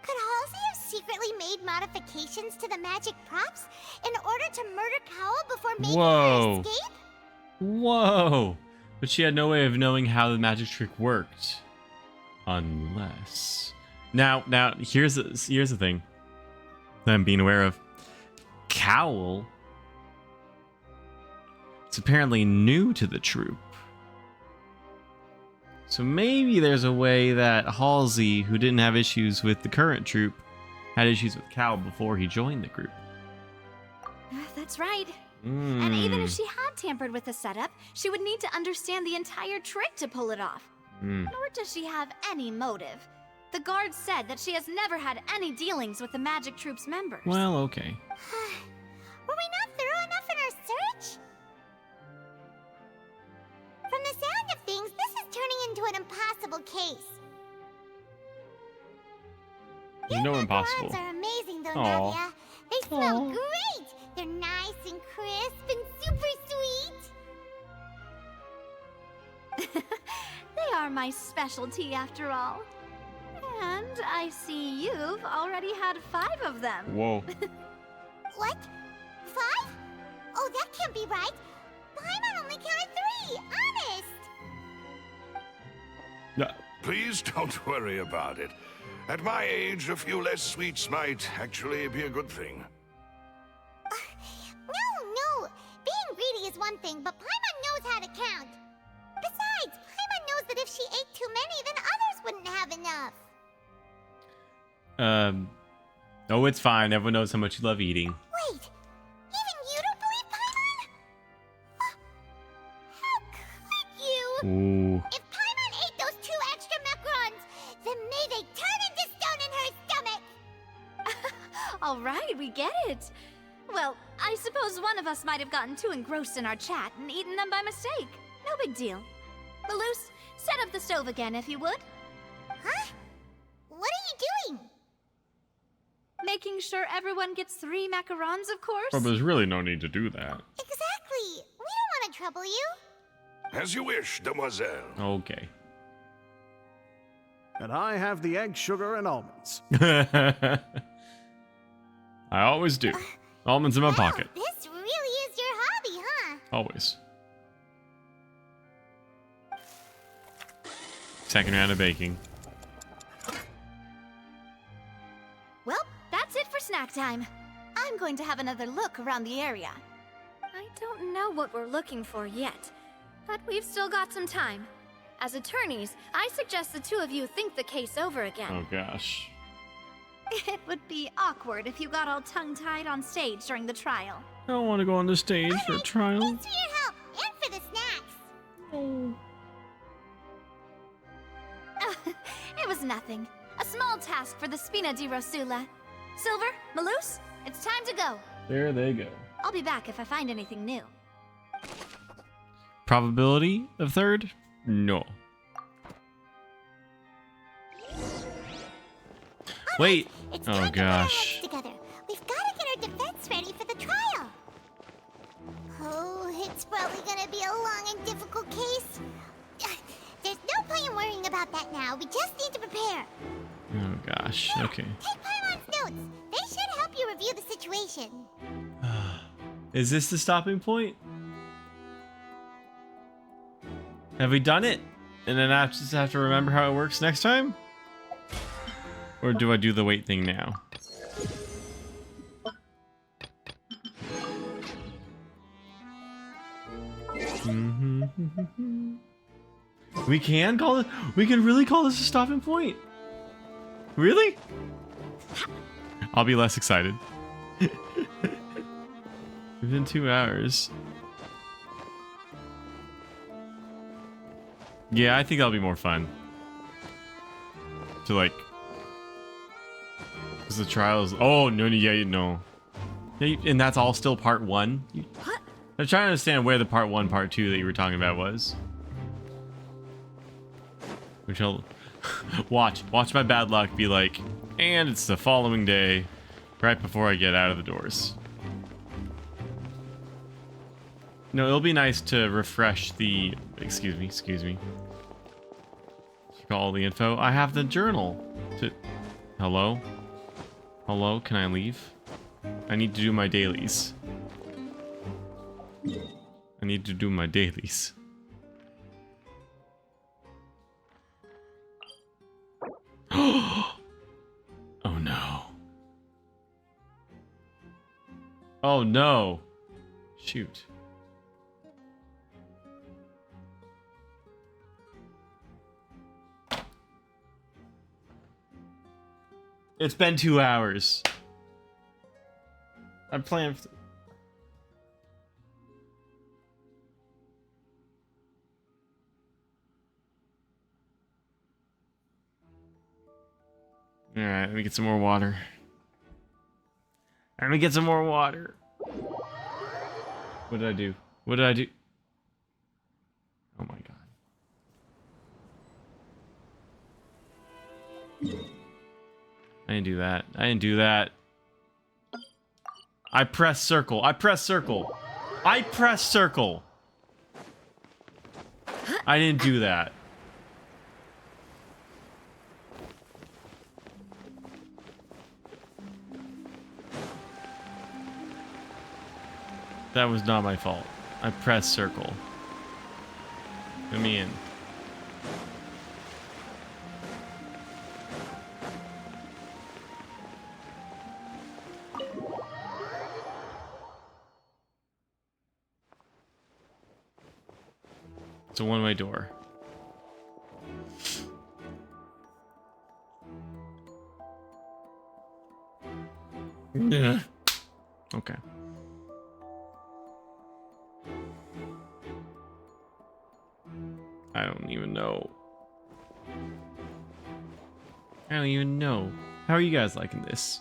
Could Halsey have secretly made modifications to the magic props in order to murder Cowell before making her escape? Whoa! But she had no way of knowing how the magic trick worked. Unless... Now, here's the thing that I'm being aware of. Cowell is apparently new to the troupe. So maybe there's a way that Halsey, who didn't have issues with the current troupe, had issues with Cowell before he joined the group. That's right. And even if she had tampered with the setup, she would need to understand the entire trick to pull it off. Nor does she have any motive. The guard said that she has never had any dealings with the magic troupe's members. Well, okay. Were we not thorough enough in our search? From the sound of things, this is turning into an impossible case. There's no impossible. Macarons are amazing though, Aw. Nadia. They smell great! They're nice and crisp and super sweet! They are my specialty after all. And I see you've already had 5 of them. Whoa. What? 5? Oh, that can't be right. Paimon only counted 3, honest! Please don't worry about it. At my age, a few less sweets might actually be a good thing. No. Being greedy is one thing, but Paimon knows how to count. Besides, Paimon knows that if she ate too many, then others wouldn't have enough. Oh, it's fine. Everyone knows how much you love eating. Wait, even you don't believe Paimon? How could you? Ooh. If Paimon ate those 2 extra macarons, then may they turn into stone in her stomach! All right, we get it. Well, I suppose one of us might have gotten too engrossed in our chat and eaten them by mistake. No big deal. Maloose, set up the stove again if you would. Huh? What are you doing? Making sure everyone gets 3 macarons, of course. Well, there's really no need to do that. Exactly. We don't want to trouble you. As you wish, demoiselle. Okay. And I have the egg, sugar, and almonds. I always do. Almonds in my pocket. This really is your hobby, huh? Always. Second round of baking. Well, that's it for snack time. I'm going to have another look around the area. I don't know what we're looking for yet, but we've still got some time. As attorneys, I suggest the 2 of you think the case over again. Oh gosh. It would be awkward if you got all tongue-tied on stage during the trial. I don't want to go on the stage for a trial. Thanks for your help and for the snacks. Oh. It was nothing. A small task for the Spina di Rosula. Silver, Maloose, it's time to go. There they go. I'll be back if I find anything new. Probability of third? No. Wait. It's Oh time to put our heads gosh. together. We've got to get our defense ready That's probably gonna be a long and difficult case. There's no point in worrying about that now. We just need to prepare. Oh gosh. Okay. Take Paimon's notes. They should help you review the situation. Is this the stopping point? Have we done it? And then I just have to remember how it works next time? Or do I do the wait thing now? We can call it. We can really call this a stopping point. Really? I'll be less excited. Within 2 hours. Yeah, I think that'll be more fun. To like, because the trials. Oh no, yeah, no. Yeah, and that's all still part 1. I'm trying to understand where the part 1, part 2 that you were talking about was. Which I'll watch my bad luck be like, and it's the following day, right before I get out of the doors. No, it'll be nice to refresh the. Excuse me. All the info. I have the journal. Hello? Hello? Can I leave? I need to do my dailies. I need to do my dailies. Oh no. Oh no. Shoot. It's been 2 hours. I'm playing. Alright, let me get some more water. Let me get some more water. What did I do? What did I do? Oh my god. I didn't do that. I didn't do that. I press circle. I press circle. I press circle. I didn't do that. That was not my fault. I pressed circle. Let me in. It's a one-way door. Yeah. Okay. I don't even know. I don't even know. How are you guys liking this?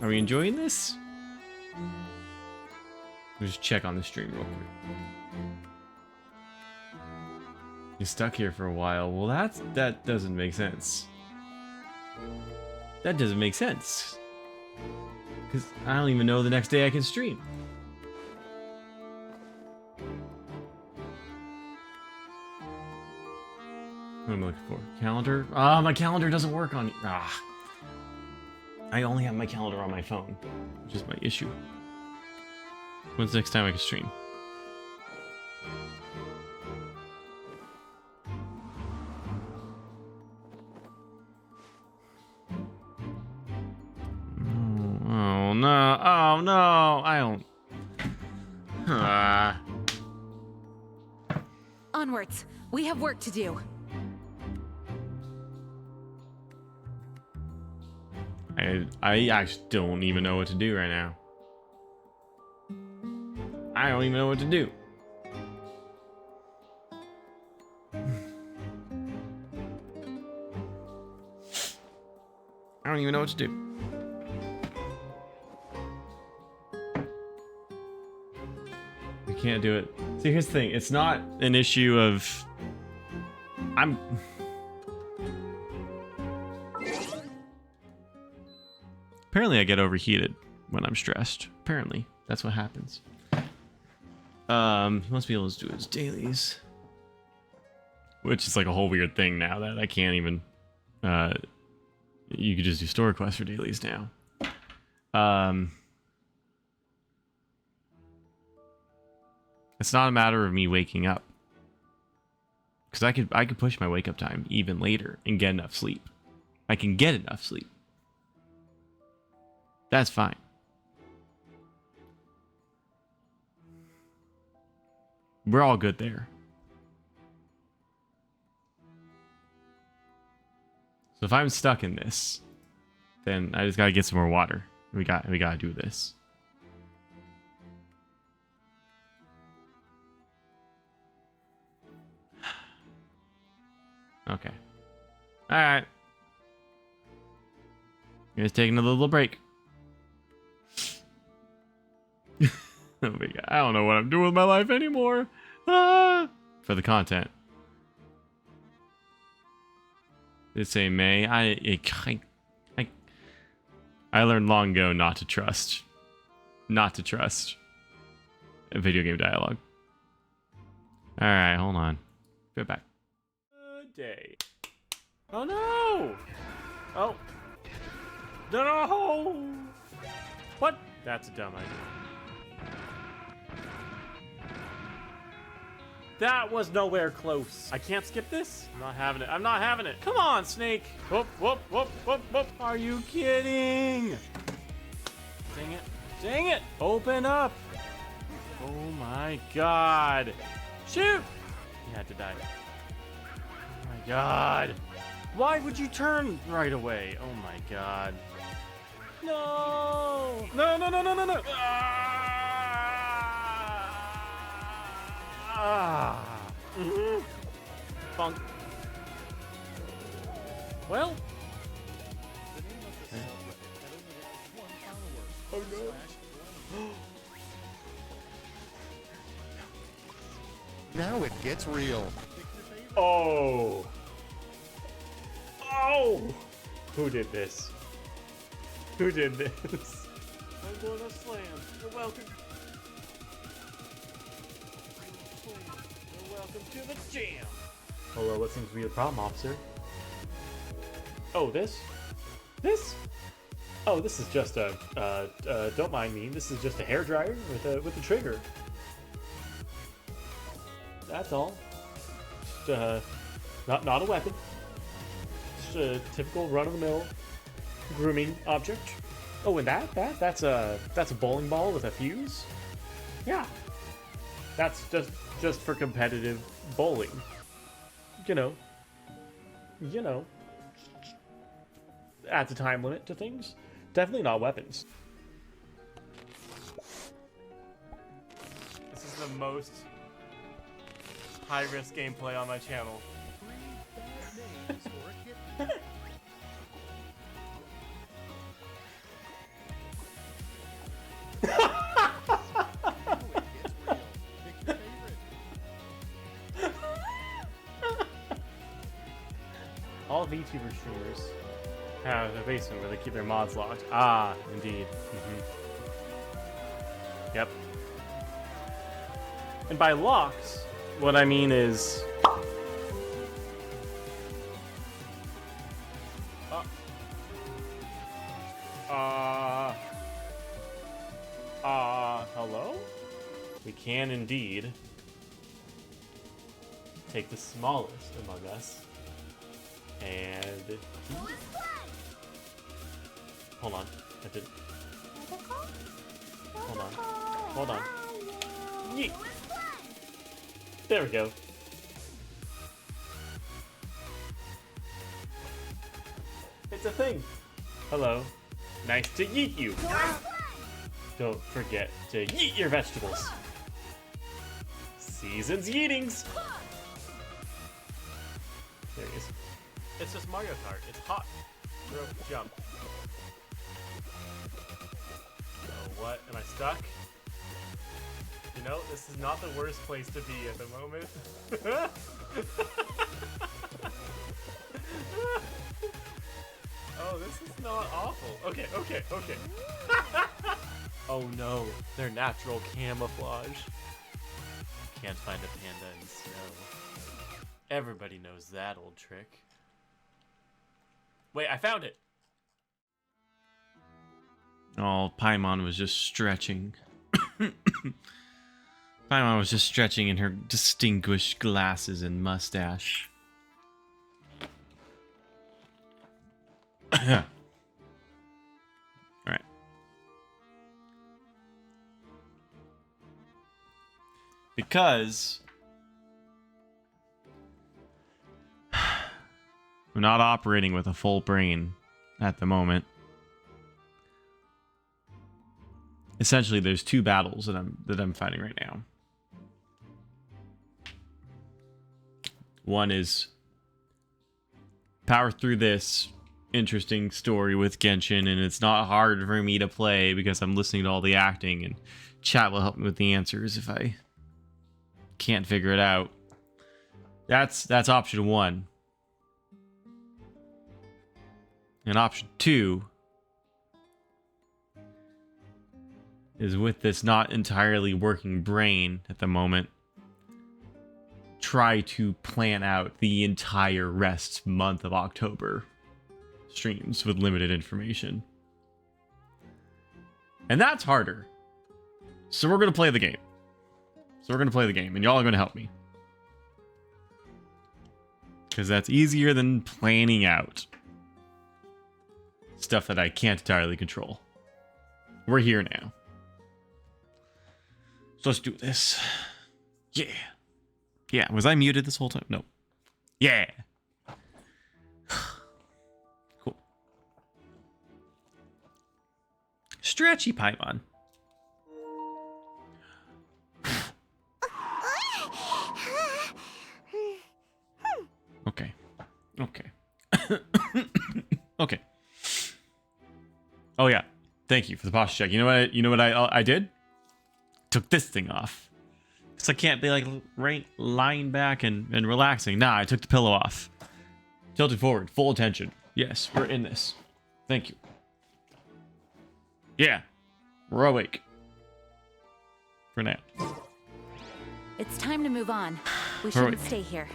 Are we enjoying this? Let's just check on the stream real quick. You're stuck here for a while. Well, that doesn't make sense. That doesn't make sense. Because I don't even know the next day I can stream. What am I looking for? Calendar? Ah, my calendar doesn't work on... Ah. I only have my calendar on my phone, which is my issue. When's the next time I can stream? Oh no! Oh no! I don't. Onwards. We have work to do. I actually don't even know what to do right now. I don't even know what to do. I don't even know what to do. We can't do it. See, here's the thing. It's not an issue of... Apparently I get overheated when I'm stressed. Apparently. That's what happens. He must be able to do his dailies. Which is like a whole weird thing now that I can't even... you could just do store quests for dailies now. It's not a matter of me waking up. Because I could push my wake up time even later and get enough sleep. I can get enough sleep. That's fine. We're all good there. So if I'm stuck in this, then I just gotta get some more water. We gotta do this. Okay. Alright. Just taking a little break. Oh my God. I don't know what I'm doing with my life anymore. Ah! For the content. Did it say May? I learned long ago not to trust. Not to trust a video game dialogue. Alright, hold on. Go back. Good day. Oh no! Oh. No! What? That's a dumb idea. That was nowhere close. I can't skip this? I'm not having it. I'm not having it. Come on, Snake. Whoop, whoop, whoop, whoop, whoop. Are you kidding? Dang it. Dang it. Open up. Oh my God. Shoot. He had to die. Oh my God. Why would you turn right away? Oh my God. No. No, no, no, no, no, no. Funk. Well. Oh no. Now it gets real. Oh. Oh. Who did this? Who did this? I'm going to slam. You're welcome. You're welcome to the jam. Hello, what seems to be the problem, officer? Oh, this? This? Oh, this is just a, don't mind me, this is just a hairdryer with a trigger. That's all. Just, not a weapon. Just a typical run-of-the-mill grooming object. Oh, and that's a bowling ball with a fuse? Yeah. That's just for competitive bowling. You know. Adds a time limit to things. Definitely not weapons. This is the most high-risk gameplay on my channel. All VTuber streamers have a basement where they keep their mods locked. Ah, indeed. Yep. And by locked, what I mean is... hello? We can indeed take the smallest among us and... Hold on. I didn't... Hold on. Yeet! There we go. It's a thing. Hello. Nice to yeet you. Don't forget to yeet your vegetables. Season's yeetings. There he is. It's just Mario Kart. It's hot. Rope jump. Oh, what? Am I stuck? You know, this is not the worst place to be at the moment. Oh, this is not awful. Okay. Oh no, they're natural camouflage. can't find a panda in snow. Everybody knows that old trick. Wait, I found it! Oh, Paimon was just stretching. Paimon was just stretching in her distinguished glasses and mustache. Alright. Because we're not operating with a full brain at the moment. Essentially, there's two battles that I'm fighting right now. One is power through this interesting story with Genshin, and it's not hard for me to play because I'm listening to all the acting, and chat will help me with the answers if I can't figure it out. That's option one. And option two is, with this not entirely working brain at the moment, try to plan out the entire rest month of October streams with limited information. And that's harder. So we're going to play the game. And y'all are going to help me. Because that's easier than planning out stuff that I can't entirely control. We're here now. So let's do this. Yeah. Yeah, was I muted this whole time? No. Yeah. Cool. Stretchy Paimon. Okay. Okay. Oh yeah. Thank you for the posture check. You know what I did? Took this thing off. Because I can't be like lying back and relaxing. Nah, I took the pillow off. Tilted forward, full attention. Yes, we're in this. Thank you. Yeah. We're awake. For now. It's time to move on. We shouldn't stay here.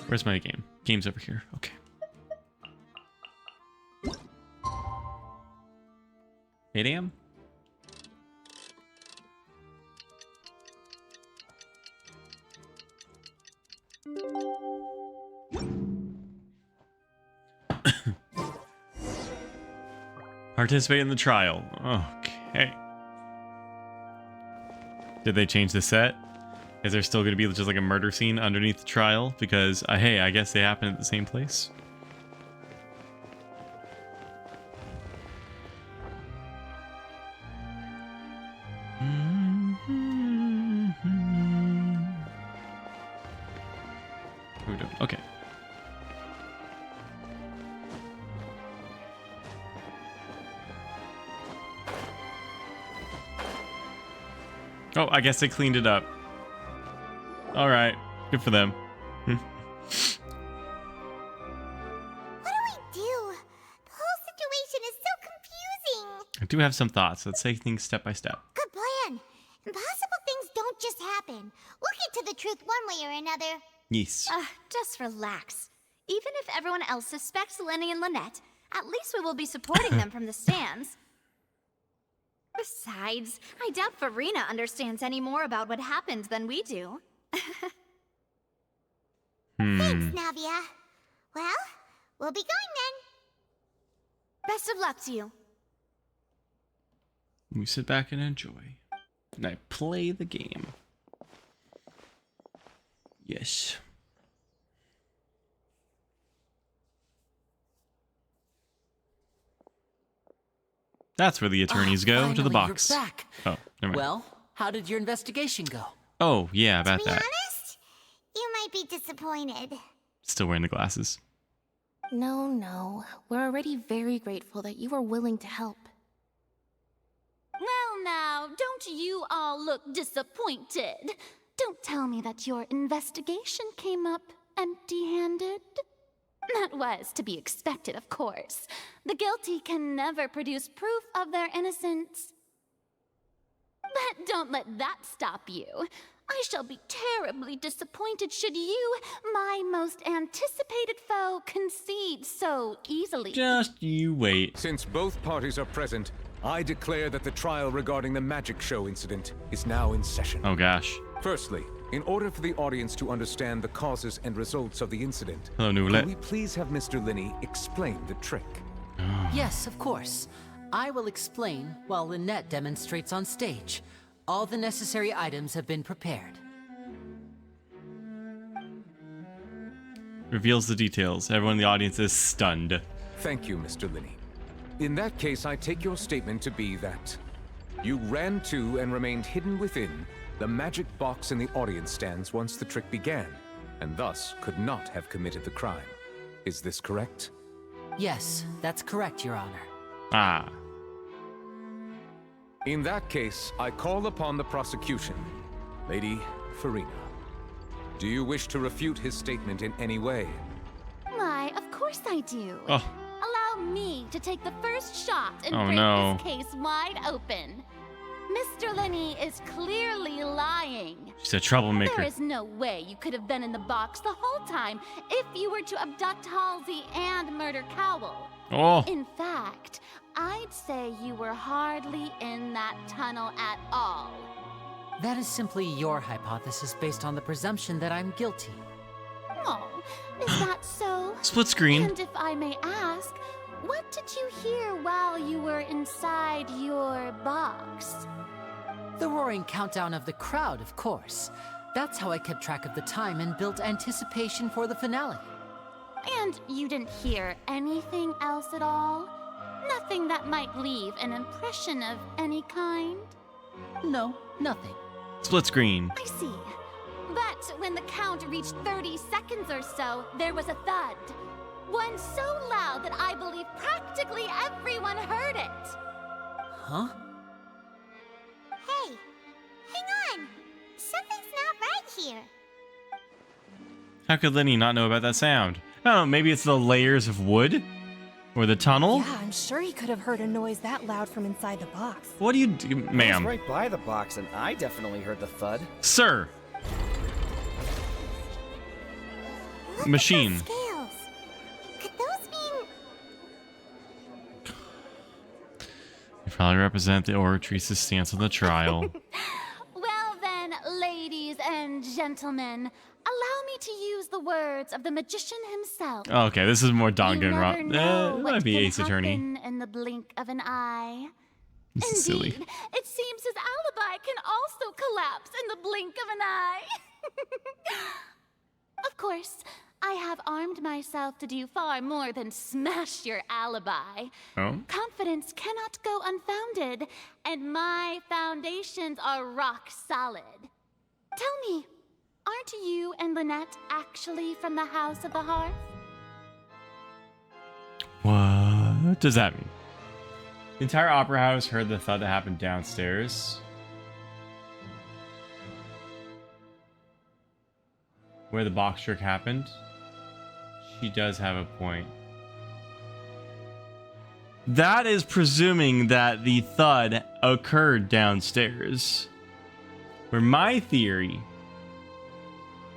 Where's my game? Game's over here. Okay. $8 a.m.? Participate in the trial. Okay. Did they change the set? Is there still going to be just like a murder scene underneath the trial? Because, hey, I guess they happen at the same place. We're doing okay. Oh, I guess they cleaned it up. All right, good for them. What do we do? The whole situation is so confusing. I do have some thoughts. Let's take things step by step. Good plan. Impossible things don't just happen. We'll get to the truth one way or another. Yes. Just relax. Even if everyone else suspects Lenny and Lynette, at least we will be supporting them from the stands. Besides, I doubt Farina understands any more about what happened than we do. Thanks, Navia. Well, we'll be going then. Best of luck to you. We sit back and enjoy. And I play the game. Yes. That's where the attorneys go, to the box. You're back. Oh, never mind. Well, how did your investigation go? Oh, yeah, about To be that. honest, you might be disappointed. Still wearing the glasses. No. We're already very grateful that you were willing to help. Well now, don't you all look disappointed? Don't tell me that your investigation came up empty-handed. That was to be expected, of course. The guilty can never produce proof of their innocence. But don't let that stop you. I shall be terribly disappointed should you, my most anticipated foe, concede so easily. Just you wait. Since both parties are present, I declare that the trial regarding the magic show incident is now in session. Oh gosh. Firstly, in order for the audience to understand the causes and results of the incident, Hello, can Noulette. we please have Mr. Linney explain the trick? Yes, of course. I will explain while Lynette demonstrates on stage. All the necessary items have been prepared. Reveals the details. Everyone in the audience is stunned. Thank you, Mr. Linney. In that case, I take your statement to be that you ran to and remained hidden within the magic box in the audience stands once the trick began, and thus could not have committed the crime. Is this correct? Yes, that's correct, Your Honor. Ah. In that case, I call upon the prosecution. Lady Farina, do you wish to refute his statement in any way? Why, of course I do. Oh. Allow me to take the first shot and Oh, break no. this case wide open. Mr. Linney is clearly lying. She's a troublemaker. There is no way you could have been in the box the whole time if you were to abduct Halsey and murder Cowell. Oh. In fact, I'd say you were hardly in that tunnel at all. That is simply your hypothesis based on the presumption that I'm guilty. Oh, is that so? Split screen. And if I may ask, what did you hear while you were inside your box? The roaring countdown of the crowd, of course. That's how I kept track of the time and built anticipation for the finale. And you didn't hear anything else at all? Nothing that might leave an impression of any kind? No, nothing. Split screen. I see. But when the count reached 30 seconds or so, there was a thud. One so loud that I believe practically everyone heard it. Huh? Hey, hang on. Something's not right here. How could Linney not know about that sound? I don't know, maybe it's the layers of wood? Or the tunnel? Yeah, I'm sure he could have heard a noise that loud from inside the box. What do you do, I was ma'am? right by the box, and I definitely heard the thud. Sir. Look Machine. At those scales. Could those mean... They probably represent the Oratrice's stance on the trial. Well then, ladies and gentlemen, allow me to use the words of the magician himself. Okay, this is more You Danganronpa. never know It what might be can Ace Attorney. happen in the blink of an eye. This is silly. Indeed, it seems his alibi can also collapse in the blink of an eye. Of course, I have armed myself to do far more than smash your alibi. Oh? Confidence cannot go unfounded, and my foundations are rock solid. Tell me, aren't you and Lynette actually from the House of the Hearth? What does that mean? The entire opera house heard the thud that happened downstairs. Where the box trick happened. She does have a point. That is presuming that the thud occurred downstairs. Where my theory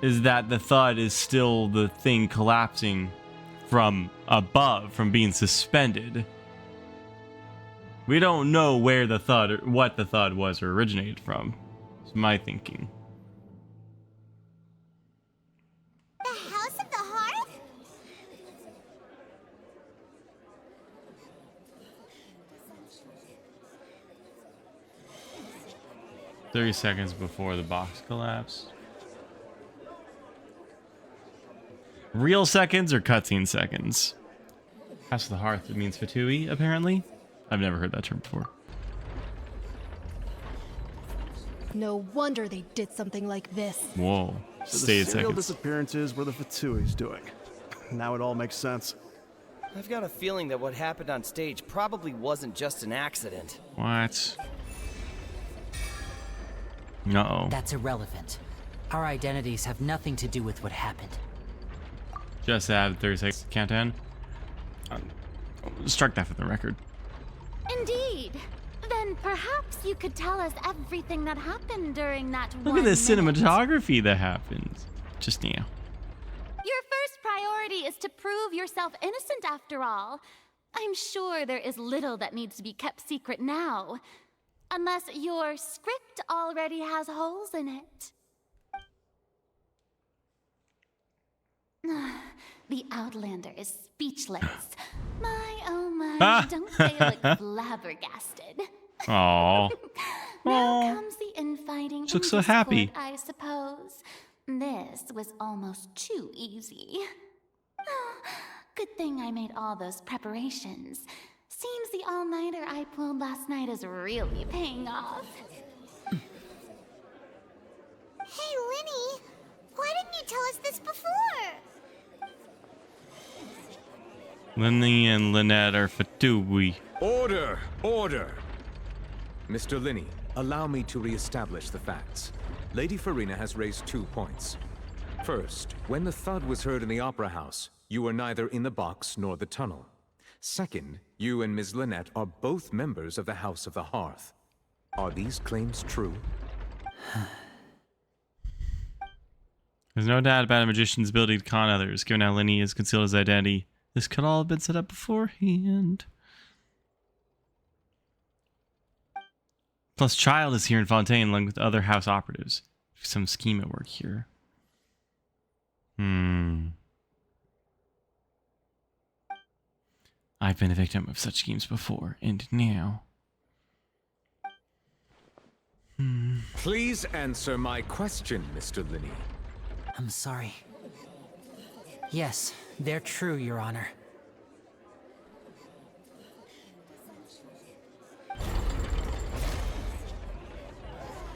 is that the thud is still the thing collapsing from above, from being suspended. We don't know where the thud, or what the thud was or originated from. It's my thinking. The House of the Hearth? 30 seconds before the box collapsed. Real seconds or cutscene seconds? House of the Hearth, it means Fatui, apparently. I've never heard that term before. No wonder they did something like this. Whoa. So Stayed the serial seconds. disappearances were the Fatui's doing. Now it all makes sense. I've got a feeling that what happened on stage probably wasn't just an accident. What? Uh-oh. That's irrelevant. Our identities have nothing to do with what happened. Just add 36 countdown. Strike that for the record. Indeed. Then perhaps you could tell us everything that happened during that Look at the cinematography that happens just now. Your first priority is to prove yourself innocent after all. I'm sure there is little that needs to be kept secret now. Unless your script already has holes in it. The Outlander is speechless. My, oh my, don't they look flabbergasted? Aww. Now comes the infighting. She looks so happy. I suppose. This was almost too easy. Good thing I made all those preparations. Seems the all-nighter I pulled last night is really paying off. Hey, Linny, why didn't you tell us this before? Linny and Lynette are fatui. Order! Order! Mr. Linney, allow me to re-establish the facts. Lady Farina has raised 2 points. First, when the thud was heard in the Opera House, you were neither in the box nor the tunnel. Second, you and Ms. Lynette are both members of the House of the Hearth. Are these claims true? There's no doubt about a magician's ability to con others. Given how Linny has concealed his identity, this could all have been set up beforehand. Plus, Child is here in Fontaine along with other house operatives. Some scheme at work here. I've been a victim of such schemes before, and now... Please answer my question, Mr. Linney. I'm sorry. Yes, they're true, Your Honor.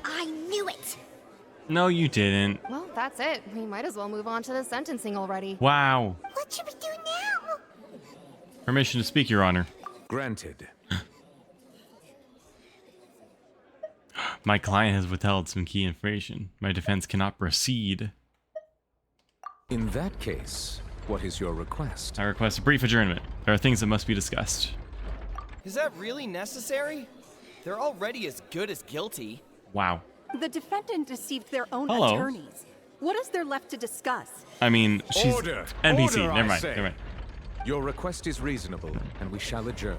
I knew it! No, you didn't. Well, that's it. We might as well move on to the sentencing already. Wow. What should we do now? Permission to speak, Your Honor. Granted. My client has withheld some key information. My defense cannot proceed. In that case, what is your request? I request a brief adjournment. There are things that must be discussed. Is that really necessary? They're already as good as guilty. Wow. The defendant deceived their own Hello. attorneys. What is there left to discuss? I mean, she's Order! NPC. Order, Never mind. say. Never mind. Your request is reasonable, and we shall adjourn.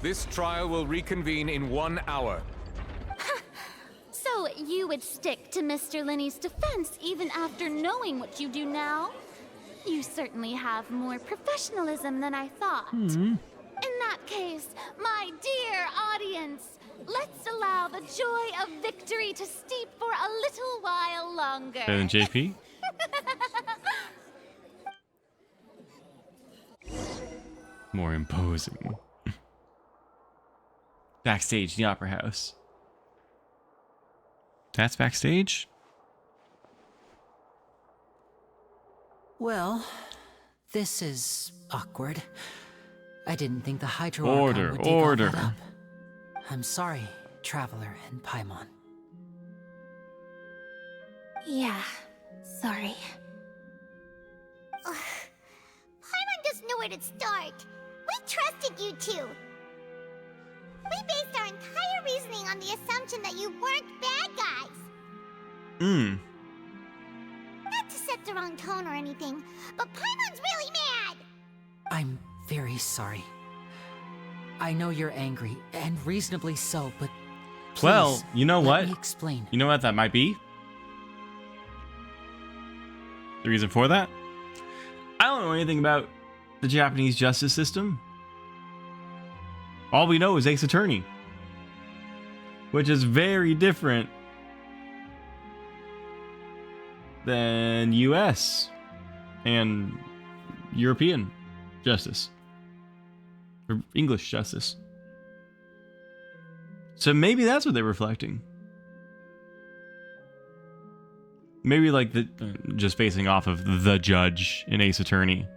This trial will reconvene in 1 hour. So you would stick to Mr. Linney's defense even after knowing what you do now? You certainly have more professionalism than I thought. In that case, my dear audience, let's allow the joy of victory to steep for a little while longer. Better than JP? More imposing. Backstage, the Opera House. That's backstage? Well, this is awkward. I didn't think the Hydro Order, Archon would dig order. all that up. I'm sorry, Traveler and Paimon. Yeah, sorry. Paimon doesn't know where to start. We trusted you two. We based our entire reasoning on the assumption that you weren't bad guys. Not to set the wrong tone or anything, but Paimon's really mad. I'm very sorry. I know you're angry, and reasonably so, but please, Well, you know let what? me explain. You know what that might be? The reason for that? I don't know anything about the Japanese justice system. All we know is Ace Attorney, which is very different than US and European justice, or English justice. So maybe that's what they're reflecting. Maybe like the just basing off of the judge in Ace Attorney.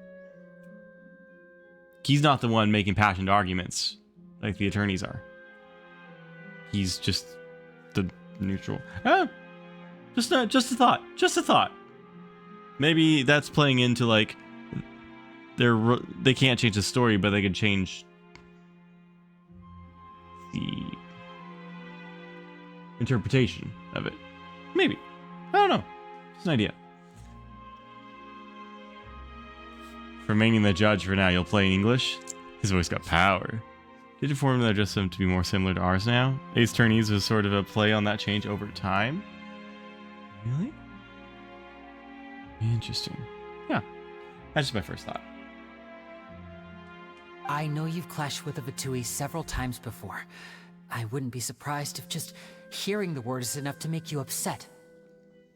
He's not the one making passionate arguments like the attorneys are. He's just the neutral. Just a thought. Just a thought. Maybe that's playing into like they can't change the story, but they could change the interpretation of it. Maybe. I don't know. It's an idea. For remaining the judge for now, you'll play in English. His voice got power. Did you formula adjust them to be more similar to ours now? Ace Attorneys was sort of a play on that change over time. Really? Interesting. Yeah. That's just my first thought. I know you've clashed with the Vatui several times before. I wouldn't be surprised if just hearing the word is enough to make you upset.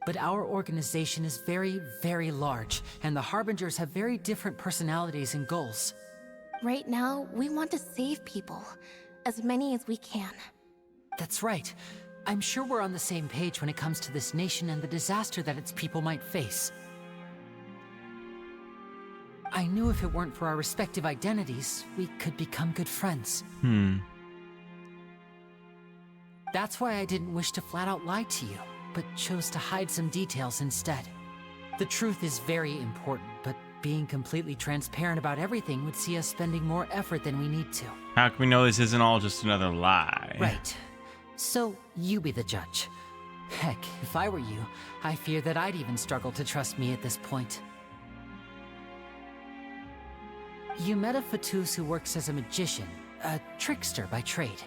But our organization is very, very large, and the Harbingers have very different personalities and goals. Right now, we want to save people. As many as we can. That's right. I'm sure we're on the same page when it comes to this nation and the disaster that its people might face. I knew if it weren't for our respective identities, we could become good friends. That's why I didn't wish to flat out lie to you, but chose to hide some details instead. The truth is very important, but being completely transparent about everything would see us spending more effort than we need to. How can we know this isn't all just another lie? Right. So, you be the judge. Heck, if I were you, I fear that I'd even struggle to trust me at this point. You met a Fatus who works as a magician, a trickster by trade.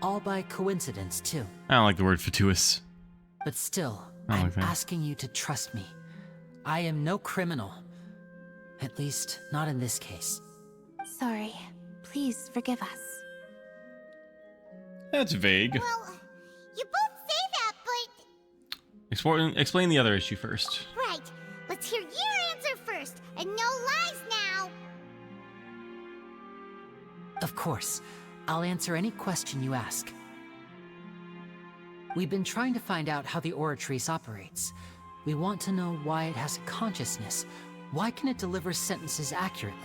All by coincidence, too. I don't like the word fatuous. But still, I I'm like that. asking you to trust me. I am no criminal. At least, not in this case. Sorry. Please forgive us. That's vague. Well, you both say that, but... Explain the other issue first. Right. Let's hear your answer first, and no lies now. Of course. I'll answer any question you ask. We've been trying to find out how the Oratrice operates. We want to know why it has a consciousness. Why can it deliver sentences accurately?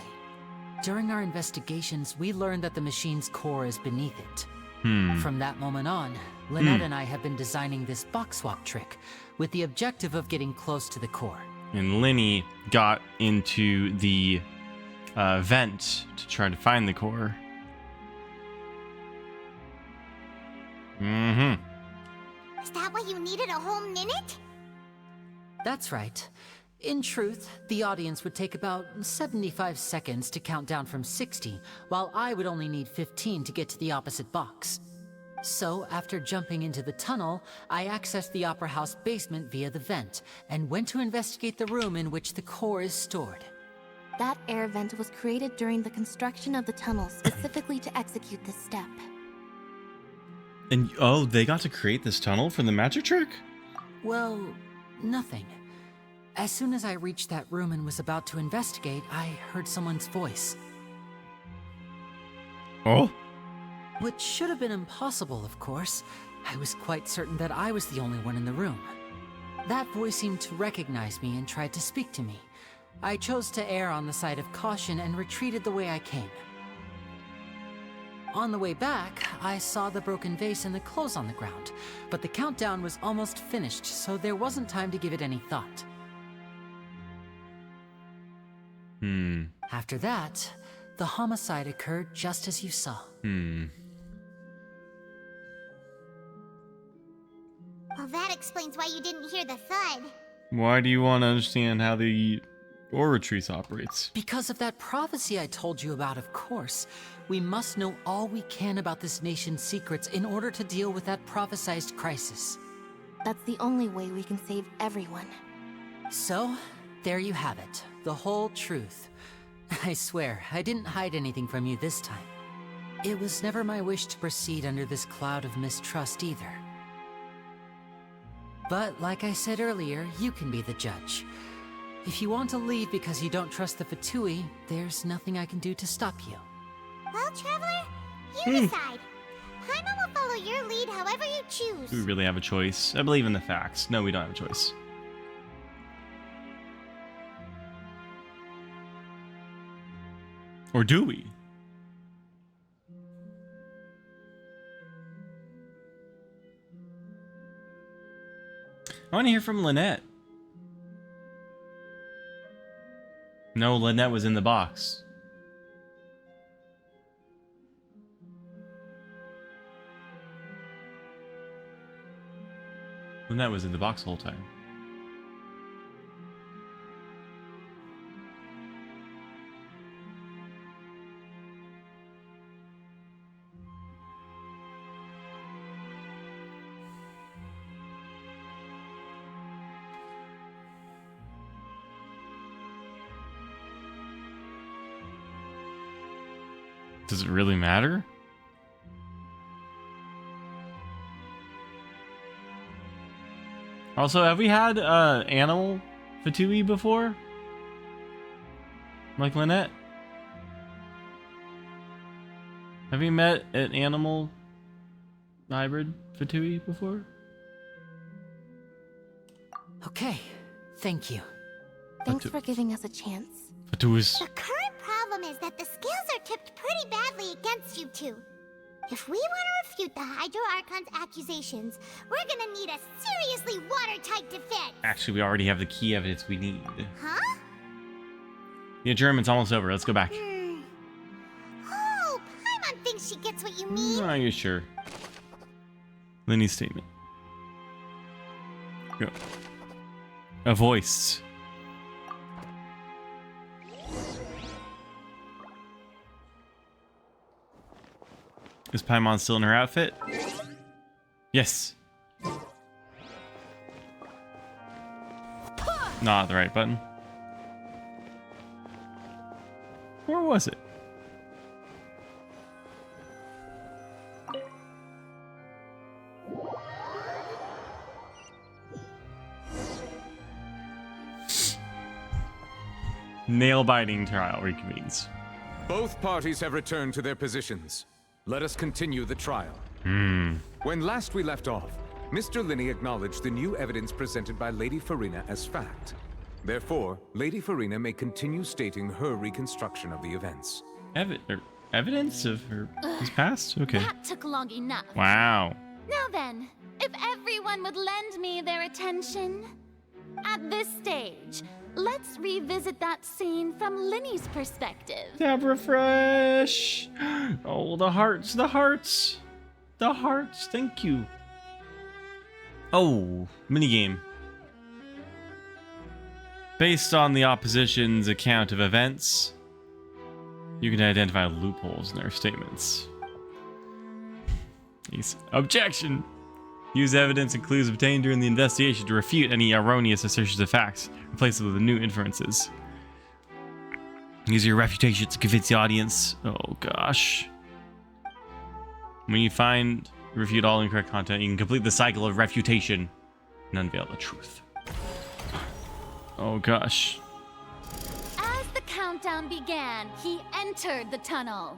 During our investigations, we learned that the machine's core is beneath it. From that moment on, Lynette and I have been designing this box swap trick with the objective of getting close to the core. And Linny got into the vent to try to find the core. Is that why you needed a whole minute? That's right. In truth, the audience would take about 75 seconds to count down from 60, while I would only need 15 to get to the opposite box. So, after jumping into the tunnel, I accessed the Opera House basement via the vent, and went to investigate the room in which the core is stored. That air vent was created during the construction of the tunnel specifically to execute this step. And oh, they got to create this tunnel for the magic trick? Well, nothing. As soon as I reached that room and was about to investigate, I heard someone's voice. Oh? Which should have been impossible, of course. I was quite certain that I was the only one in the room. That voice seemed to recognize me and tried to speak to me. I chose to err on the side of caution and retreated the way I came. On the way back, I saw the broken vase and the clothes on the ground, but the countdown was almost finished, so there wasn't time to give it any thought. After that, the homicide occurred just as you saw. Well, that explains why you didn't hear the thud. Why do you want to understand how the Oratrice operates? Because of that prophecy I told you about, of course. We must know all we can about this nation's secrets in order to deal with that prophesized crisis. That's the only way we can save everyone. So, there you have it. The whole truth. I swear, I didn't hide anything from you this time. It was never my wish to proceed under this cloud of mistrust either. But like I said earlier, you can be the judge. If you want to leave because you don't trust the Fatui, there's nothing I can do to stop you. Well, Traveler, you decide. Paimon will follow your lead however you choose. Do we really have a choice? I believe in the facts. No, we don't have a choice. Or do we? I want to hear from Lynette. No, Lynette was in the box. Lynette was in the box the whole time. Does it really matter? Also, have we had animal Fatui before? Like Lynette? Have you met an animal hybrid Fatui before? Okay, thank you. Thanks for giving us a chance. Fatuus. The current problem is that the scales are tipped pretty badly against you two. If we want to refute the Hydro Archon's accusations, we're gonna need a seriously watertight defense. Actually, we already have the key evidence we need. Huh? The adjournment's almost over. Let's go back. Oh, Paimon thinks she gets what you mean. Are you sure? Lenny's statement. Go. A voice. Is Paimon still in her outfit? Yes. Not the right button. Where was it? Nail-biting trial reconvenes. Both parties have returned to their positions. Let us continue the trial. Hmm. When last we left off, Mr. Linney acknowledged the new evidence presented by Lady Farina as fact. Therefore, Lady Farina may continue stating her reconstruction of the events. Evidence of her his past? Okay. That took long enough. Wow. Now then, if everyone would lend me their attention. At this stage, let's revisit that scene from Linny's perspective. Tab refresh. Oh, the hearts, the hearts. The hearts, thank you. Oh, minigame. Based on the opposition's account of events, you can identify loopholes in their statements. Objection! Use evidence and clues obtained during the investigation to refute any erroneous assertions of facts, replace them with new inferences. Use your refutation to convince the audience. Oh gosh. When you find refute all incorrect content, you can complete the cycle of refutation and unveil the truth. Oh gosh. As the countdown began, he entered the tunnel.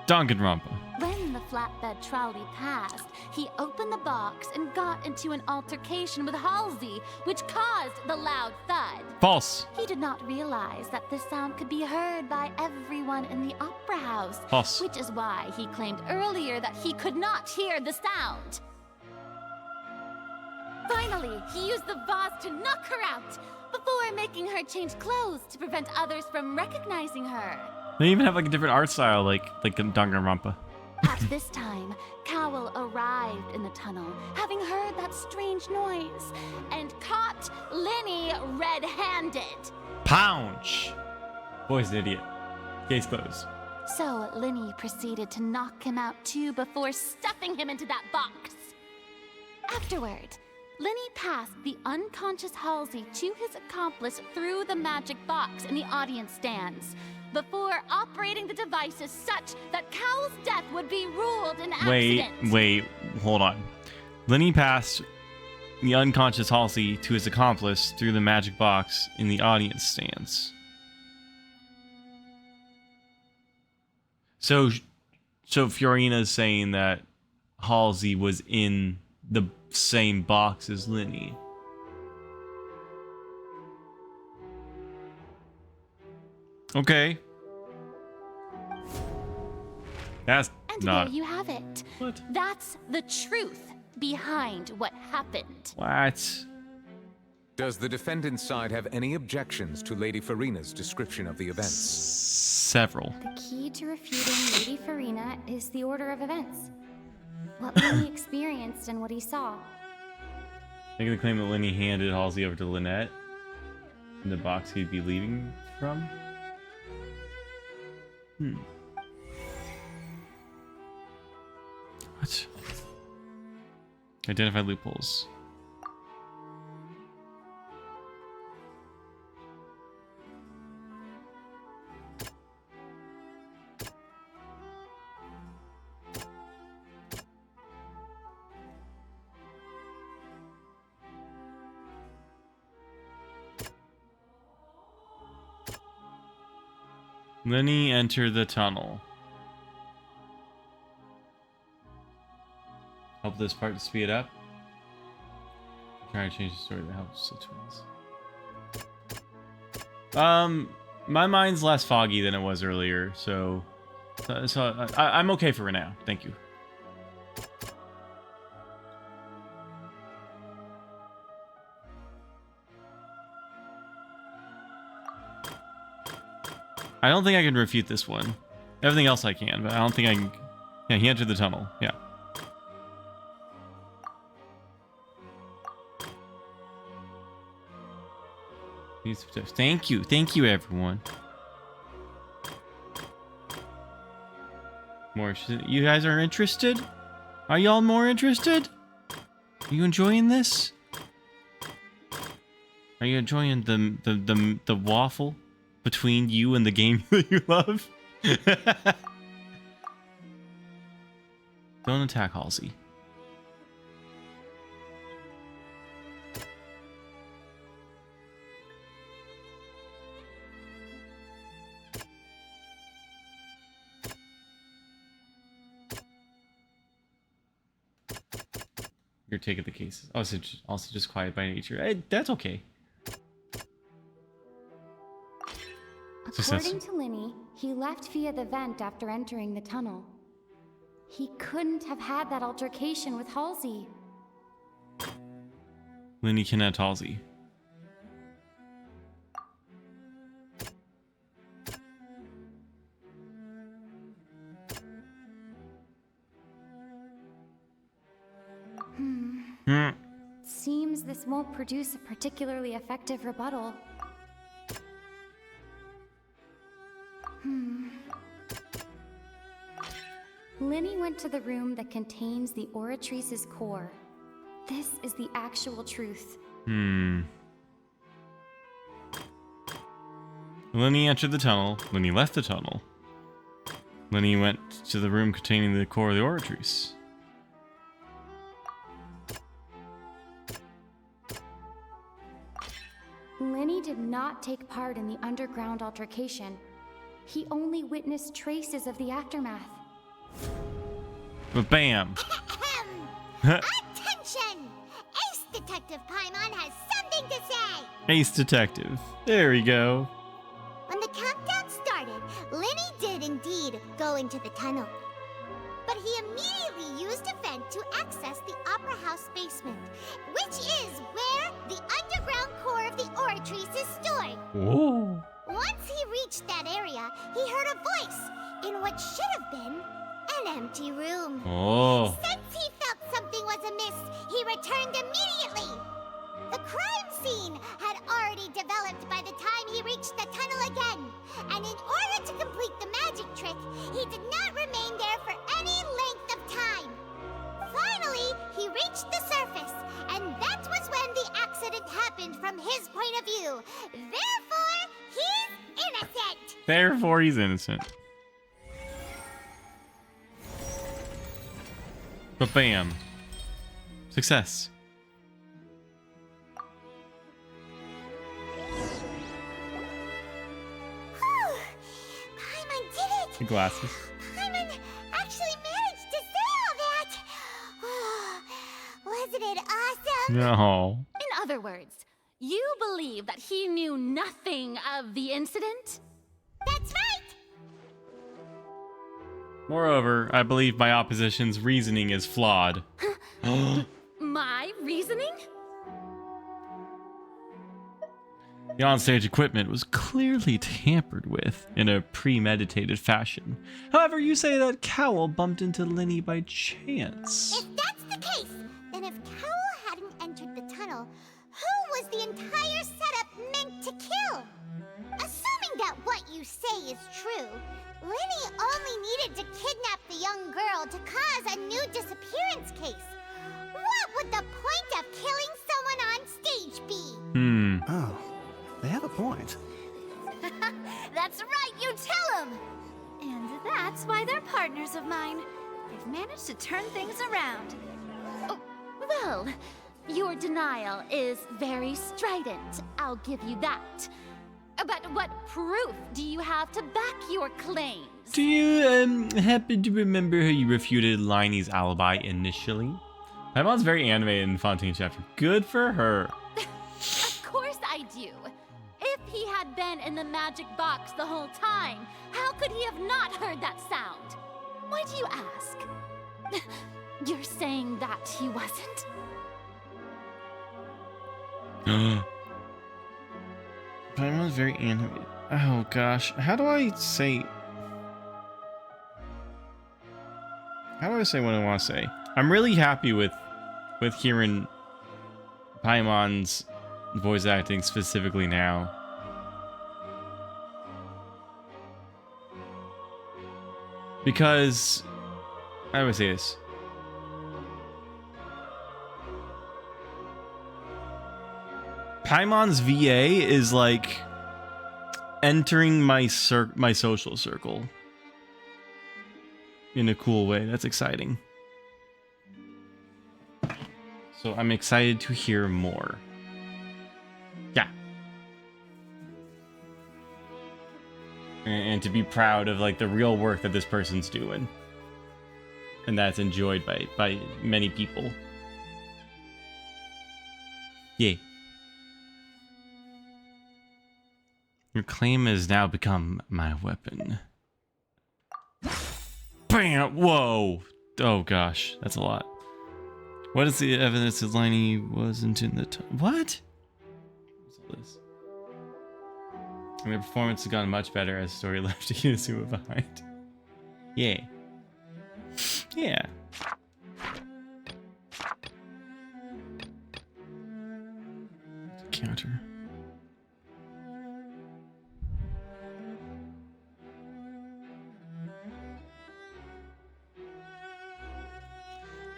Danganronpa. When the flatbed trolley passed, he opened the box and got into an altercation with Halsey, which caused the loud thud. False. He did not realize that the sound could be heard by everyone in the opera house. False. Which is why he claimed earlier that he could not hear the sound. Finally, he used the vase to knock her out, before making her change clothes to prevent others from recognizing her. They even have like a different art style, like Danganronpa. At this time, Cowell arrived in the tunnel, having heard that strange noise, and caught Linny red-handed. Pounch! Boy's an idiot. Case closed. So Linny proceeded to knock him out too before stuffing him into that box. Afterward, Linny passed the unconscious Halsey to his accomplice through the magic box in the audience stands, before operating the devices such that Cowell's death would be ruled an accident. Wait, hold on. Linny passed the unconscious Halsey to his accomplice through the magic box in the audience stands. So Fiorina's saying that Halsey was in the same box as Linny. Okay. That's and not... there you have it. What? That's the truth behind what happened. What? Does the defendant's side have any objections to Lady Farina's description of the events? Several. The key to refuting Lady Farina is the order of events. What Lenny experienced and what he saw. Making the claim that Lenny handed Halsey over to Lynette in the box he'd be leaving from? What? Identify loopholes. Lenny enter the tunnel. Help this part to speed up. Trying to change the story that helps the twins. My mind's less foggy than it was earlier, so I'm okay for now. Thank you. I don't think I can refute this one. Everything else I can, but I don't think I can. Yeah, he entered the tunnel. Yeah. Thank you. Thank you, everyone. More. You guys are interested? Are y'all more interested? Are you enjoying this? Are you enjoying the waffle between you and the game that you love? Don't attack Halsey. You're taking the cases. Also just quiet by nature. That's okay. According to Lenny, he left via the vent after entering the tunnel. He couldn't have had that altercation with Halsey. Lenny kidnapped Halsey. Seems this won't produce a particularly effective rebuttal. Lenny went to the room that contains the Oratrice's core. This is the actual truth. Lenny entered the tunnel. Lenny left the tunnel. Lenny went to the room containing the core of the Oratrice. Lenny did not take part in the underground altercation. He only witnessed traces of the aftermath. But bam! Attention! Ace Detective Paimon has something to say! Ace Detective. There we go. When the countdown started, Lenny did indeed go into the tunnel. But he immediately used a vent to access the Opera House basement, which is where the underground core of the Oratrice is stored. Whoa. Once he reached that area, he heard a voice in what should have been an empty room. Oh. Since he felt something was amiss, he returned immediately. The crime scene had already developed by the time he reached the tunnel again, and in order to complete the magic trick, he did not remain there for any length of time. Finally, he reached the surface, and that was when the accident happened from his point of view. Therefore, he's innocent. Therefore, he's innocent. But bam. Success. Paimon did it! The glasses. Paimon actually managed to say all that! Oh, wasn't it awesome? No. In other words, you believe that he knew nothing of the incident? That's right! Moreover, I believe my opposition's reasoning is flawed. My reasoning? The onstage equipment was clearly tampered with in a premeditated fashion. However, you say that Cowl bumped into Linny by chance. If that's the case, then if Cowl hadn't entered the tunnel, who was the entire setup meant to kill? Assuming that what you say is true, Linny only needed to kidnap the young girl to cause a new disappearance case. What would the point of killing someone on stage be? Oh, they have a point. That's right, you tell them! And that's why they're partners of mine. They've managed to turn things around. Oh, well, your denial is very strident. I'll give you that. But what proof do you have to back your claims? Do you happen to remember how you refuted Liney's alibi initially? Paimon's very animated in Fontaine's chapter. Good for her. Of course I do. If he had been in the magic box the whole time, how could he have not heard that sound? Why do you ask? You're saying that he wasn't? Paimon's very animated. Oh gosh, how do I say what I want to say? I'm really happy with hearing Paimon's voice acting specifically now. Because I would say this. Paimon's VA is like entering my social circle in a cool way. That's exciting. So I'm excited to hear more. Yeah. And to be proud of like the real work that this person's doing. And that's enjoyed by many people. Yay. Your claim has now become my weapon. Bam! Whoa! Oh gosh, that's a lot. What is the evidence that Liney wasn't in the what? What's all this? And the performance has gotten much better as the story left Inazuma behind. Yeah. Yeah. Counter.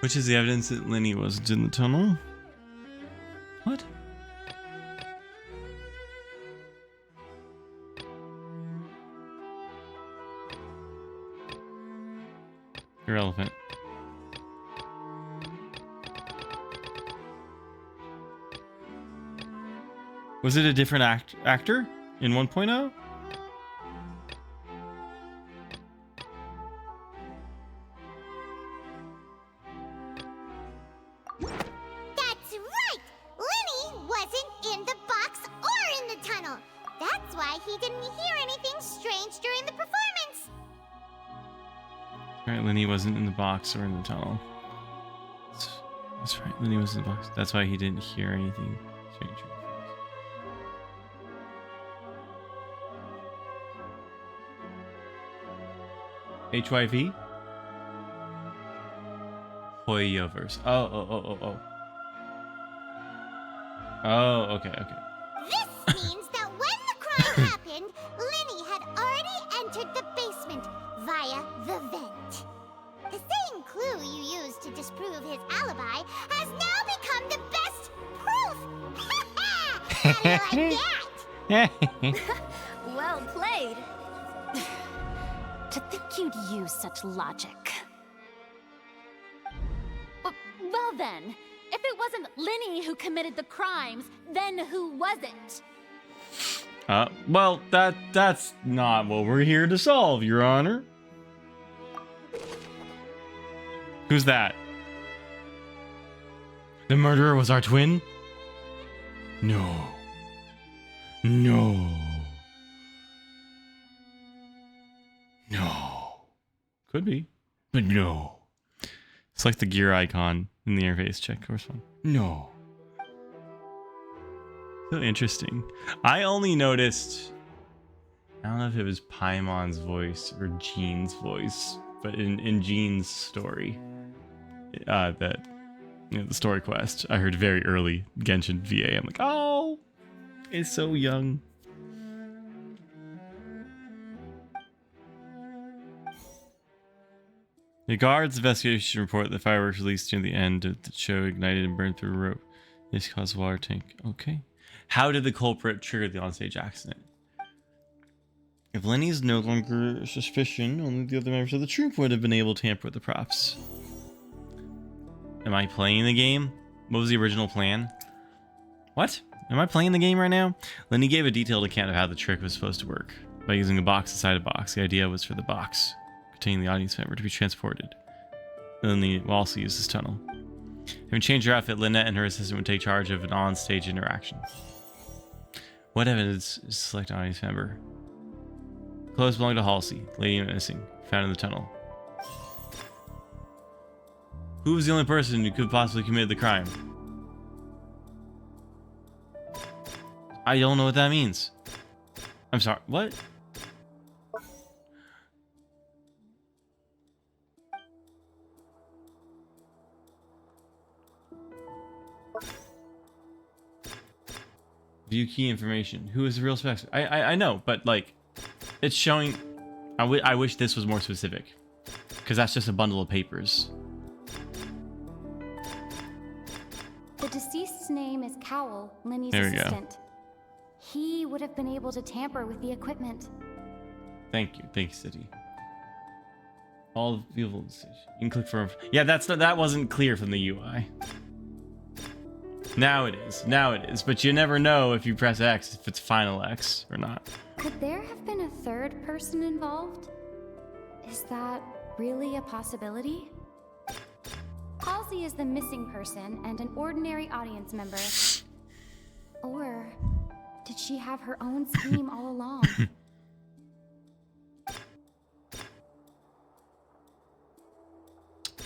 Which is the evidence that Linny wasn't in the tunnel? What? Irrelevant. Was it a different actor in 1.0? Wasn't in the box or in the tunnel. That's right, Linny was in the box. That's why he didn't hear anything strange. HYV? Hoyoverse. Oh. Oh, okay. This means that when the crime happened, Linny had already entered the basement via the vent. The same clue you used to disprove his alibi has now become the best proof! How do you like that? Well played. To think you'd use such logic. Well then, if it wasn't Linny who committed the crimes, then who was it? Well, that's not what we're here to solve, Your Honor. Who's that? The murderer was our twin? No. Could be, but no. It's like the gear icon in the interface check or something. No. So interesting. I only noticed, I don't know if it was Paimon's voice or Jean's voice, but in Jean's story, that, you know, the story quest, I heard very early Genshin VA. I'm like, oh, it's so young. The guard's investigation report that fireworks released near the end of the show ignited and burned through a rope. This caused a water tank. Okay. How did the culprit trigger the onstage accident? If Lenny is no longer a suspicion, only the other members of the troupe would have been able to tamper with the props. Am I playing the game? What was the original plan? What? Am I playing the game right now? Lenny gave a detailed account of how the trick was supposed to work. By using a box inside a box. The idea was for the box containing the audience member to be transported. And then they will also use this tunnel. Having changed her outfit, Lynette and her assistant would take charge of an on-stage interaction. What evidence is to select an audience member? Clothes belonging to Halsey. Lady missing. Found in the tunnel. Who was the only person who could possibly commit the crime? I don't know what that means. I'm sorry. What? View key information. Who is the real suspect? I know, but like, it's showing. I wish this was more specific, because that's just a bundle of papers. The deceased's name is Cowell, Lenny's There we go. assistant. He would have been able to tamper with the equipment. Thank you, City. All viewable decision. You can click for. Yeah, that wasn't clear from the UI. Now it is, but you never know if you press X if it's final X or not. Could there have been a third person involved? Is that really a possibility? Halsey is the missing person and an ordinary audience member. Or did she have her own scheme all along?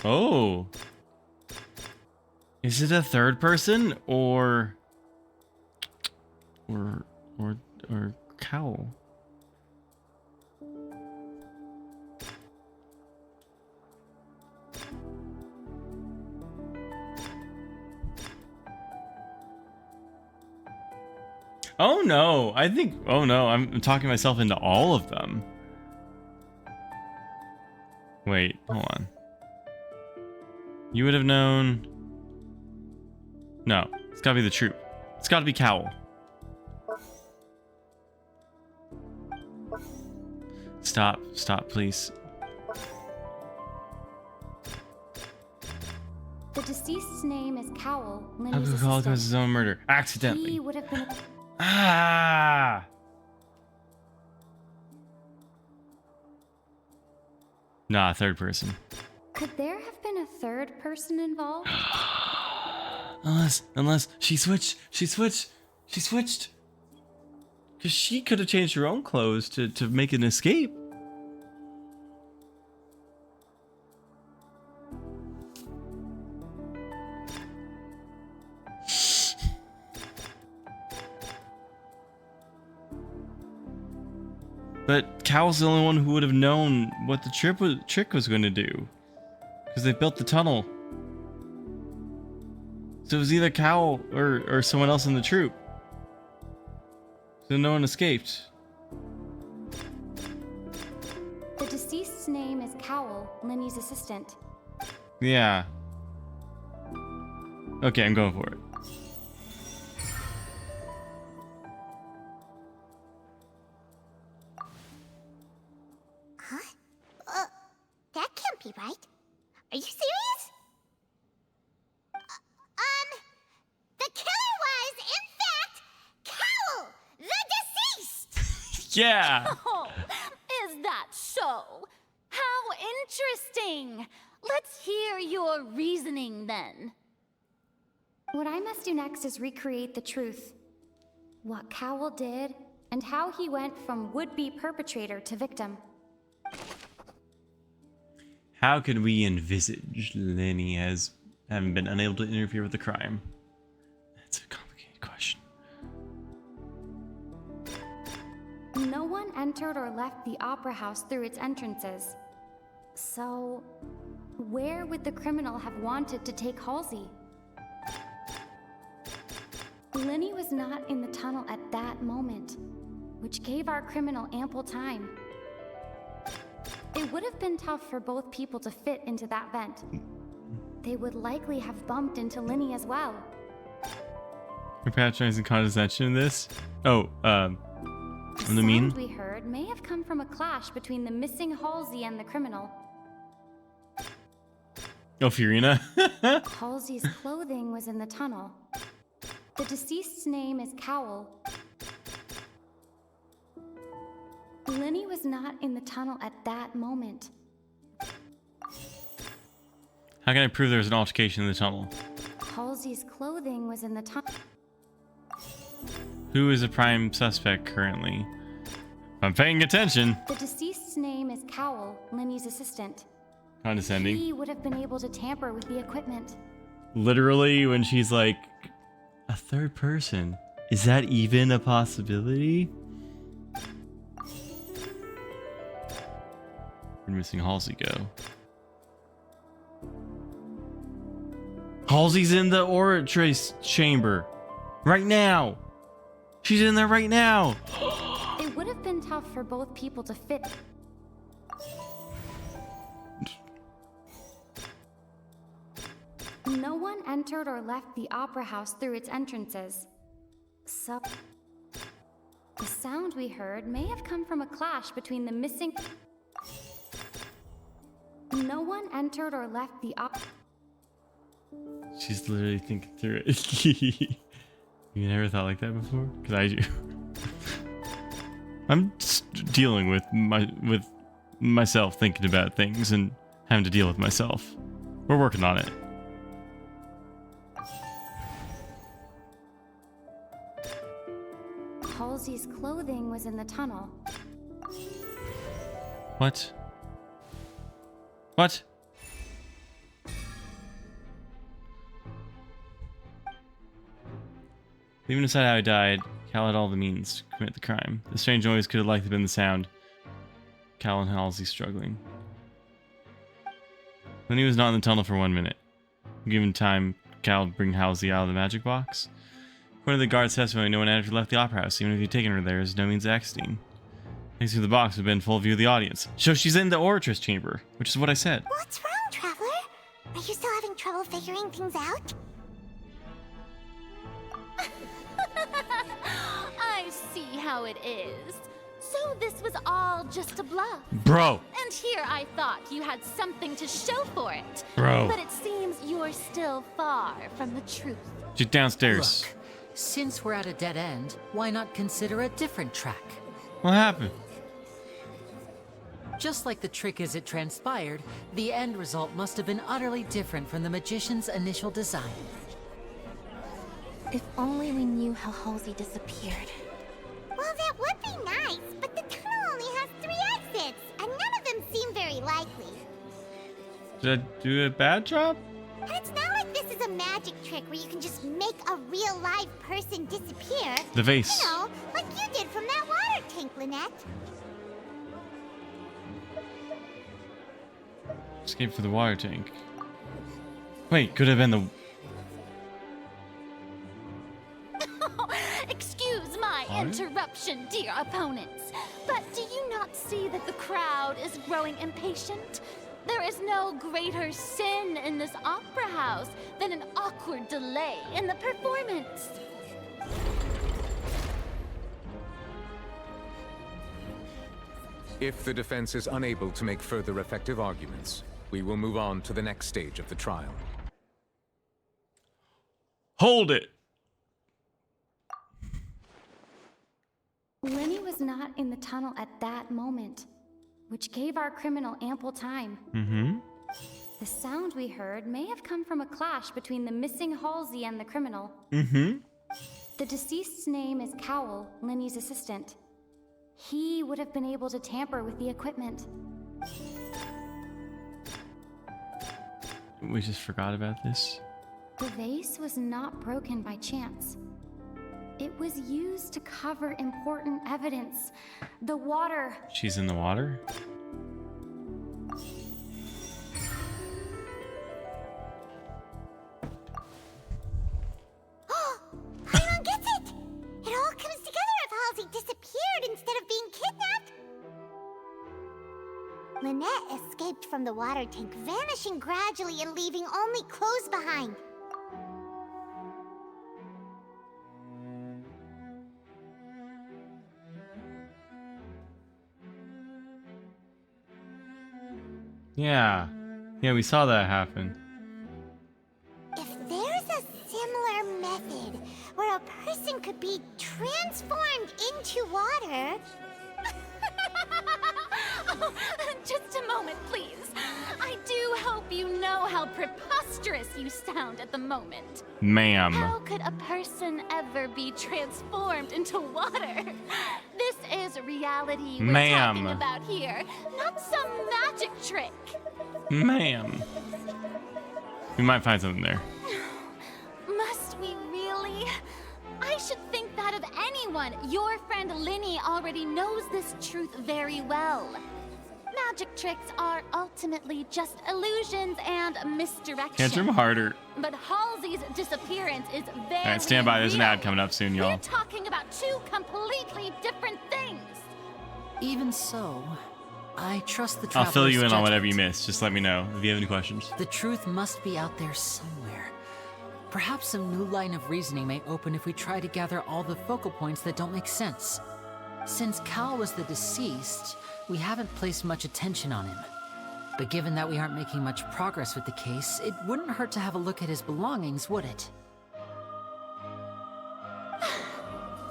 Oh. Is it a third person or Cowl? Oh no, I'm talking myself into all of them. Wait, hold on. You would have known. No, it's gotta be the troupe. It's gotta be Cowl. Stop, please. The deceased's name is Cowell, How Lenny's could Cowl cause assistant. his own murder? Accidentally. He would have been. Ah! Nah, third person. Could there have been a third person involved? Unless she switched. Because she could have changed her own clothes to make an escape. But Cowell's the only one who would have known what the trick was going to do. Because they built the tunnel. So it was either Cowell or someone else in the troupe. So no one escaped. The deceased's name is Cowell, Lenny's assistant. Yeah. Okay, I'm going for it. Huh? That can't be right. Are you serious? The killer was, in fact, Cowell, the deceased! Yeah! Oh, is that so? How interesting! Let's hear your reasoning then. What I must do next is recreate the truth. What Cowell did, and how he went from would-be perpetrator to victim. How could we envisage Lenny as having been unable to interfere with the crime? That's a complicated question. entered or left the opera house through its entrances. So, where would the criminal have wanted to take Halsey? Lenny was not in the tunnel at that moment, which gave our criminal ample time. It would have been tough for both people to fit into that vent. They would likely have bumped into Lenny as well. You're patronizing condescension in this? Oh, The the mean? sound we heard may have come from a clash between the missing Halsey and the criminal. Oh, Fiorina. Halsey's clothing was in the tunnel. The deceased's name is Cowell. Lenny was not in the tunnel at that moment. How can I prove there was an altercation in the tunnel? Halsey's clothing was in the tunnel. Who is a prime suspect currently? I'm paying attention. The deceased's name is Cowell, Lenny's assistant. Condescending. He would have been able to tamper with the equipment. Literally, when she's like, a third person. Is that even a possibility? We're missing Halsey go. Halsey's in the Oratrace chamber. Right now. She's in there right now. It would have been tough for both people to fit. No one entered or left the opera house through its entrances. So, the sound we heard may have come from a clash between the missing... No one entered or left the She's literally thinking through it. You never thought like that before? Because I do. I'm just dealing with myself, thinking about things and having to deal with myself. We're working on it. Halsey's clothing was in the tunnel. What? What? Leaving aside how I died, Cal had all the means to commit the crime. The strange noise could have likely been the sound. Cal and Halsey struggling. Lenny was not in the tunnel for 1 minute. Given time, Cal would bring Halsey out of the magic box. According to the guard's testimony, no one had ever left the opera house. Even if he'd taken her there, is no means of exiting. Next to the box would have been full view of the audience. So she's in the Oratress chamber, which is what I said. What's wrong, Traveler? Are you still having trouble figuring things out? I see how it is. So this was all just a bluff. Bro. And here I thought you had something to show for it. Bro. But it seems you're still far from the truth. She's downstairs. Look, since we're at a dead end, why not consider a different track? What happened? Just like the trick as it transpired, the end result must have been utterly different from the magician's initial design. If only we knew how Halsey disappeared. Well, that would be nice, but the tunnel only has 3 exits, and none of them seem very likely. Did I do a bad job? And it's not like this is a magic trick where you can just make a real live person disappear. The vase. You know, like you did from that water tank, Lynette. Escape for the water tank. Wait, could have been the... Excuse my interruption, dear opponents. But do you not see that the crowd is growing impatient? There is no greater sin in this opera house than an awkward delay in the performance. If the defense is unable to make further effective arguments, we will move on to the next stage of the trial. Hold it! Lenny was not in the tunnel at that moment, which gave our criminal ample time. Mm-hmm. The sound we heard may have come from a clash between the missing Halsey and the criminal. Mm-hmm. The deceased's name is Cowell, Lenny's assistant. He would have been able to tamper with the equipment. We just forgot about this. The vase was not broken by chance. It was used to cover important evidence. The water. She's in the water? Paimon gets it! It all comes together if Halsey disappeared instead of being kidnapped. Lynette escaped from the water tank, vanishing gradually and leaving only clothes behind. Yeah. Yeah, we saw that happen. If there's a similar method where a person could be transformed into water... Oh, just a moment, please. I do hope you know how preposterous you sound at the moment. Ma'am. How could a person ever be transformed into water? This is reality we're talking about here, not some magic trick. Ma'am. We might find something there. Must we really? I should think that of anyone. Your friend Linny already knows this truth very well. Magic tricks are ultimately just illusions and misdirection. Can't drum harder. But Halsey's disappearance is very All right, stand by. There's an real. ad coming up soon, y'all. We're talking about two completely different things. Even so, I trust the I'll fill you in traveler's on whatever you judgment. missed. Just let me know if you have any questions. The truth must be out there somewhere. Perhaps some new line of reasoning may open if we try to gather all the focal points that don't make sense. Since Cal was the deceased, we haven't placed much attention on him. But given that we aren't making much progress with the case, it wouldn't hurt to have a look at his belongings, would it?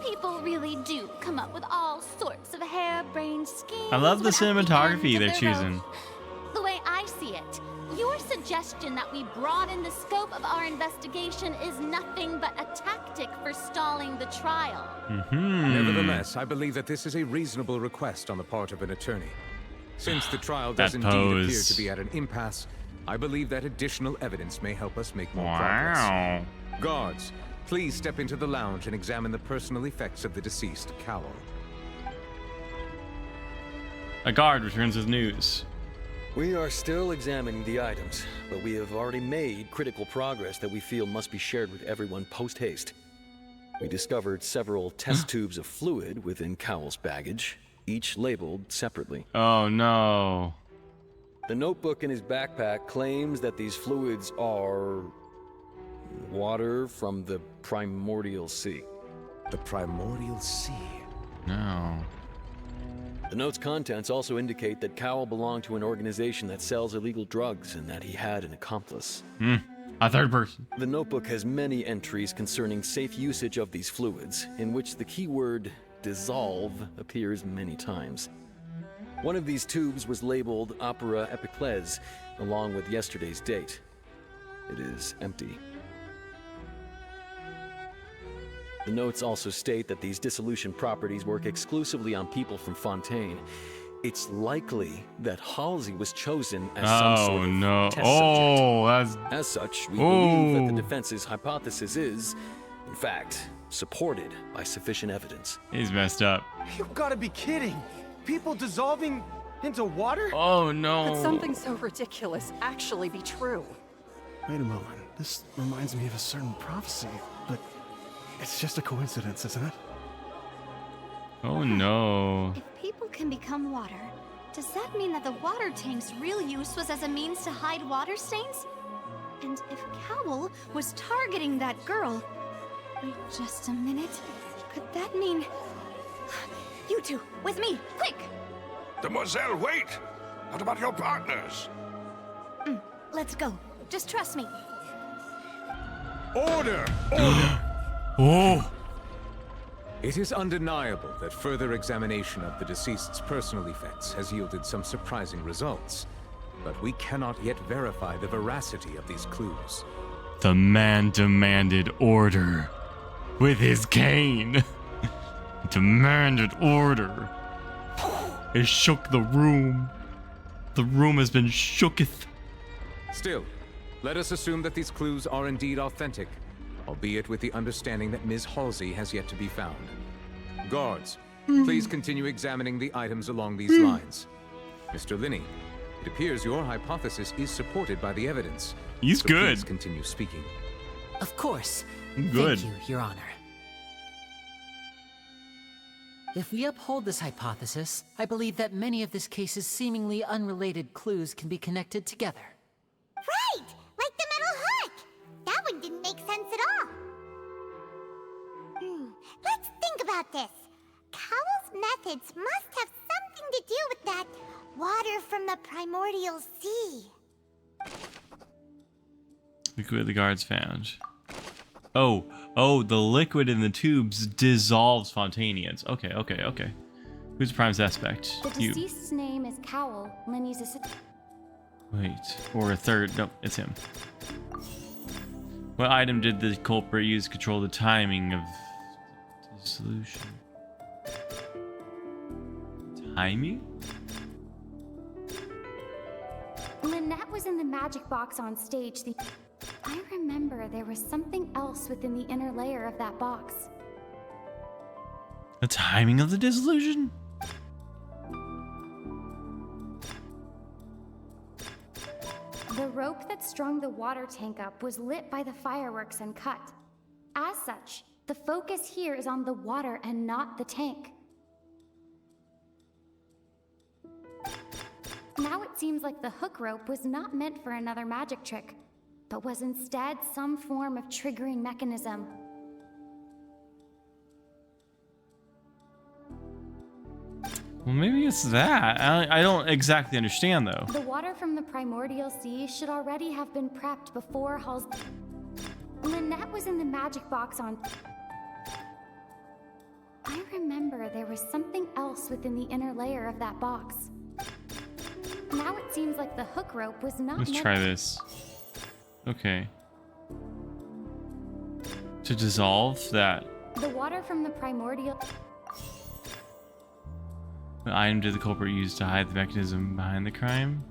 People really do come up with all sorts of harebrained schemes. I love the without cinematography end they're of their choosing. rope. The way I see it, your suggestion that we broaden the scope of our investigation is nothing but a tactic for stalling the trial. Nevertheless, I believe that this is a reasonable request on the part of an attorney. Since the trial does That indeed appear pose. to be at an impasse, I believe that additional evidence may help us make more Wow. progress. Guards, please step into the lounge and examine the personal effects of the deceased Cowell. A guard returns with news. We are still examining the items, but we have already made critical progress that we feel must be shared with everyone post-haste. We discovered several test tubes of fluid within Cowell's baggage, each labeled separately. Oh no. The notebook in his backpack claims that these fluids are water from the primordial sea. The primordial sea? No. The note's contents also indicate that Cowell belonged to an organization that sells illegal drugs and that he had an accomplice. A third person. The notebook has many entries concerning safe usage of these fluids, in which the keyword dissolve appears many times. One of these tubes was labeled Opera Epiclese, along with yesterday's date. It is empty. The notes also state that these dissolution properties work exclusively on people from Fontaine. It's likely that Halsey was chosen as some sort of test subject. As such, we believe that the defense's hypothesis is, in fact, supported by sufficient evidence. He's messed up. You gotta be kidding! People dissolving into water? Oh no. Could something so ridiculous actually be true? Wait a moment. This reminds me of a certain prophecy, but it's just a coincidence, isn't it? Oh no. If people can become water, does that mean that the water tank's real use was as a means to hide water stains? And if Cowell was targeting that girl... Wait just a minute. Could that mean... You two, with me, quick! Demoiselle, wait! What about your partners? Let's go. Just trust me. Order! Order! Oh! It is undeniable that further examination of the deceased's personal effects has yielded some surprising results, but we cannot yet verify the veracity of these clues. The man demanded order with his cane. Demanded order. It shook the room. The room has been shooketh. Still, let us assume that these clues are indeed authentic. albeit with the understanding that Ms. Halsey has yet to be found. Guards, please continue examining the items along these lines. Mr. Linney, it appears your hypothesis is supported by the evidence. He's good. Please continue speaking. Of course. Good. Thank you, Your Honor. If we uphold this hypothesis, I believe that many of this case's seemingly unrelated clues can be connected together. Right! Like the metal hook! That one didn't make sense at all. Let's think about this. Cowell's methods must have something to do with that water from the primordial sea. Liquid the guards found. Oh, the liquid in the tubes dissolves Fontanians. Okay. Who's the prime suspect? The deceased's name is Cowell. Lenny's assistant. Wait, or a third. No, it's him. What item did the culprit use to control the timing of dissolution? Timing? Lynette was in the magic box on stage. I remember there was something else within the inner layer of that box. The timing of the dissolution? The rope that strung the water tank up was lit by the fireworks and cut. As such, the focus here is on the water and not the tank. Now it seems like the hook rope was not meant for another magic trick, but was instead some form of triggering mechanism. Well, maybe it's that. I don't exactly understand, though. The water from the primordial sea should already have been prepped before Hall's... Lynette was in the magic box on... I remember there was something else within the inner layer of that box. Now it seems like the hook rope was not... Let's try this. Okay. To dissolve that... The water from the primordial... What item did the culprit use to hide the mechanism behind the crime?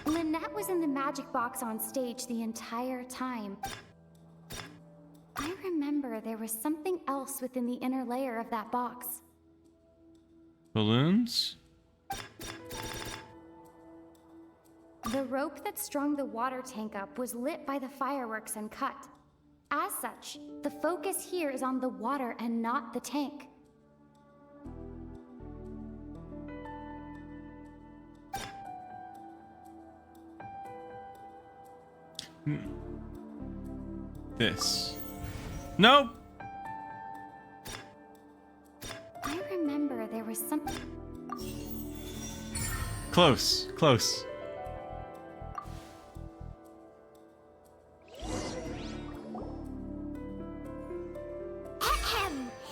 Lynette was in the magic box on stage the entire time. I remember there was something else within the inner layer of that box. Balloons? The rope that strung the water tank up was lit by the fireworks and cut. As such, the focus here is on the water and not the tank. This. Nope. I remember there was something... Close.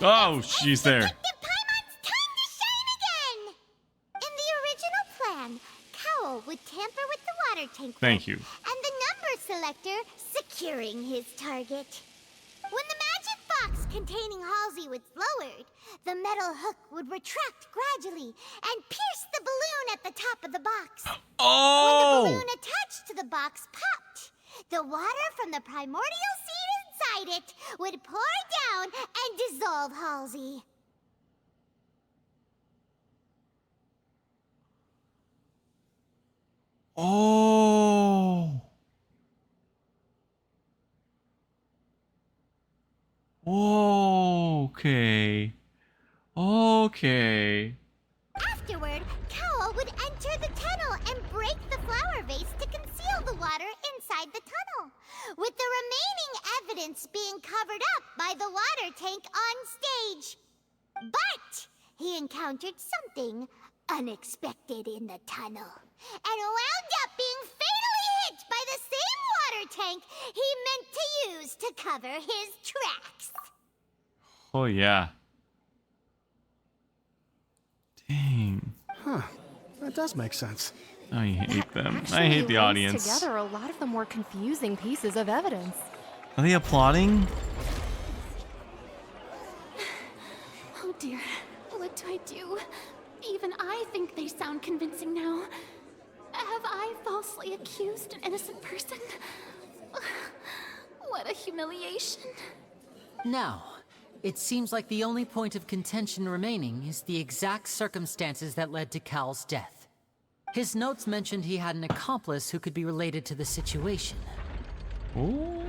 Oh, she's there. Paimon's time to shine again! In the original plan, Cowell would tamper with the water tank. Thank you. And the number selector securing his target. When the magic box containing Halsey was lowered, the metal hook would retract gradually and pierce the balloon at the top of the box. Oh! When the balloon attached to the box popped, the water from the primordial seed inside it would pour down and dissolve Halsey. Oh. Okay. Afterward, Cowell would enter the tunnel and break the flower vase to conceal the water inside the tunnel, with the remaining evidence being covered up by the water tank on stage. But he encountered something unexpected in the tunnel, and wound up being fatally hit by the same water tank he meant to use to cover his tracks. Oh, yeah. Dang. Huh. That does make sense. I hate them. Actually, I hate the links audience. Together, a lot of the more confusing pieces of evidence. Are they applauding? Oh dear, what do I do? Even I think they sound convincing now. Have I falsely accused an innocent person? What a humiliation. Now, it seems like the only point of contention remaining is the exact circumstances that led to Cal's death. His notes mentioned he had an accomplice who could be related to the situation. Ooh.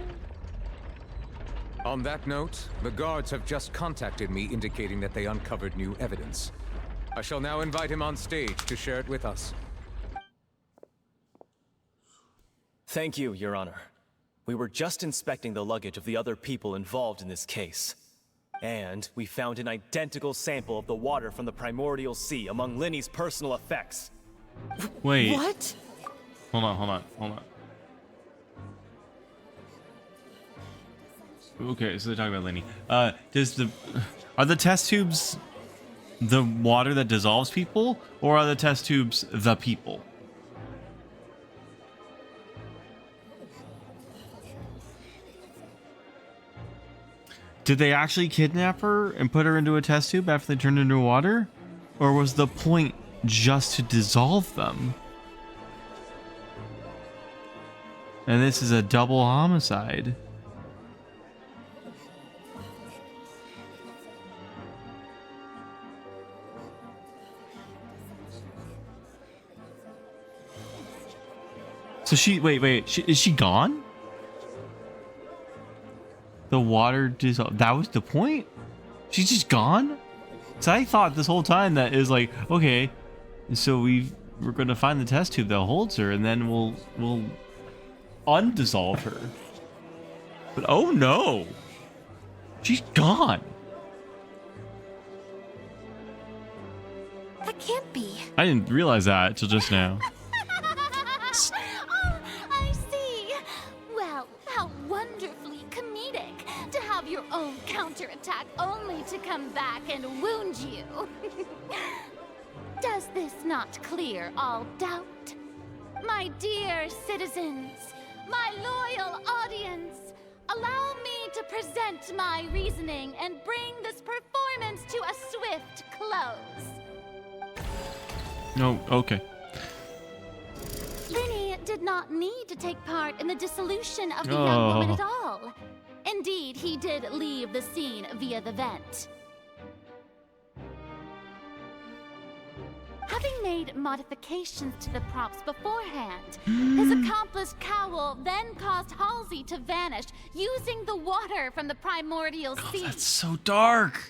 On that note, the guards have just contacted me indicating that they uncovered new evidence. I shall now invite him on stage to share it with us. Thank you, Your Honor. We were just inspecting the luggage of the other people involved in this case. And we found an identical sample of the water from the primordial sea among Linny's personal effects. Wait. What? Hold on. Okay, so they're talking about Lenny. Are the test tubes the water that dissolves people, or are the test tubes the people? Did they actually kidnap her and put her into a test tube after they turned into water? Or was the point just to dissolve them? And this is a double homicide. So wait, is she gone? The water dissolved. That was the point? She's just gone? So I thought this whole time that it was like, okay, so we're gonna find the test tube that holds her, and then we'll undissolve her. But oh no, she's gone. That can't be. I didn't realize that till just now. Oh, I see. Well, how wonderfully comedic to have your own counterattack only to come back and wound you. Does this not clear all doubt? My dear citizens, my loyal audience, allow me to present my reasoning and bring this performance to a swift close. No, okay. Linny did not need to take part in the dissolution of the young woman at all. Indeed, he did leave the scene via the vent. Having made modifications to the props beforehand, his accomplice Cowl then caused Halsey to vanish using the water from the primordial sea. That's so dark.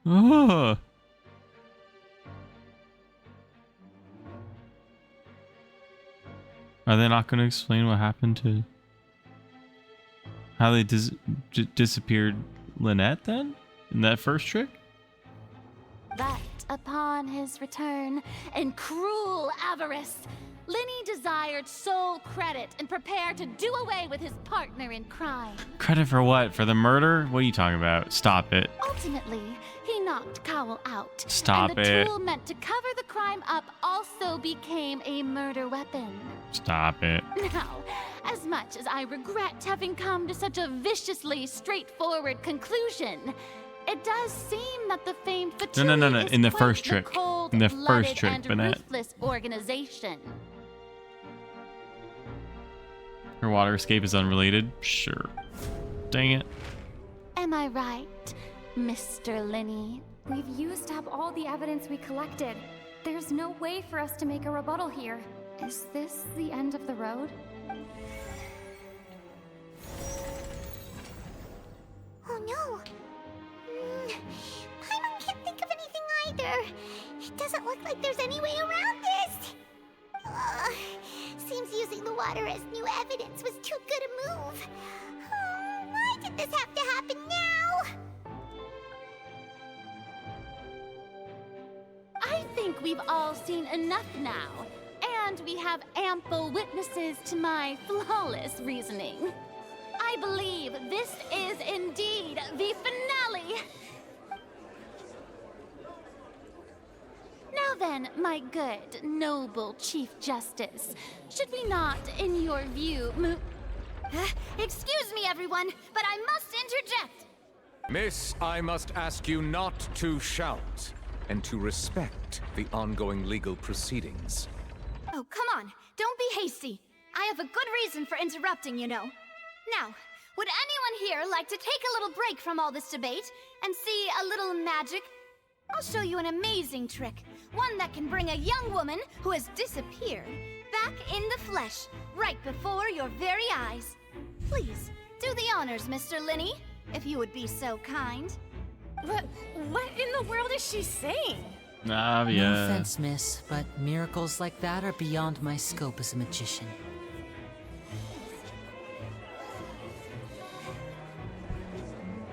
Ugh. Are they not going to explain what happened to how they disappeared Lynette then in that first trick? But upon his return, in cruel avarice, Linny desired sole credit and prepared to do away with his partner in crime. Credit for what? For the murder? What are you talking about? Stop it. Ultimately, he knocked Cowl out. Stop and the it. tool meant to cover the crime up also became a murder weapon. Stop it. Now, as much as I regret having come to such a viciously straightforward conclusion, it does seem that the famed Fatui No. is In the quite first trick. In the cold-blooded first trick, and Bennett. ruthless organization. Her water escape is unrelated? Sure. Dang it. Am I right, Mr. Linny? We've used up all the evidence we collected. There's no way for us to make a rebuttal here. Is this the end of the road? Oh no! Paimon can't think of anything either. It doesn't look like there's any way around this. Seems using the water as new evidence was too good a move. Why did this have to happen now? I think we've all seen enough now, and we have ample witnesses to my flawless reasoning. I believe this is indeed the finale. Now then, my good, noble Chief Justice, should we not, in your view, move... Excuse me, everyone, but I must interject. Miss, I must ask you not to shout and to respect the ongoing legal proceedings. Oh, come on. Don't be hasty. I have a good reason for interrupting, you know. Now, would anyone here like to take a little break from all this debate and see a little magic? I'll show you an amazing trick. One that can bring a young woman who has disappeared back in the flesh, right before your very eyes. Please, do the honors, Mr. Linny, if you would be so kind. What in the world is she saying? No offense, miss, but miracles like that are beyond my scope as a magician.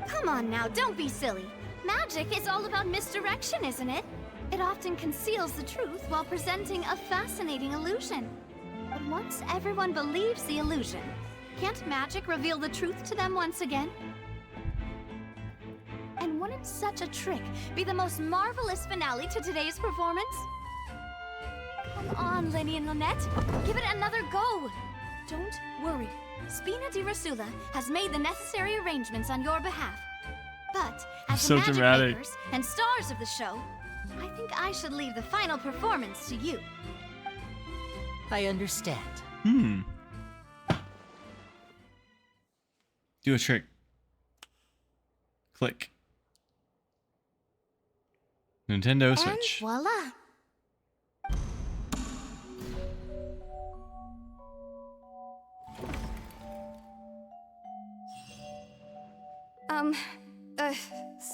Come on now, don't be silly. Magic is all about misdirection, isn't it? It often conceals the truth while presenting a fascinating illusion. But once everyone believes the illusion, can't magic reveal the truth to them once again? And wouldn't such a trick be the most marvelous finale to today's performance? Come on, Lenny and Lynette. Give it another go. Don't worry. Spina di Rosula has made the necessary arrangements on your behalf. But as So the magic dramatic. makers and stars of the show, I think I should leave the final performance to you. I understand. Do a trick. Click. Nintendo Switch. And voila.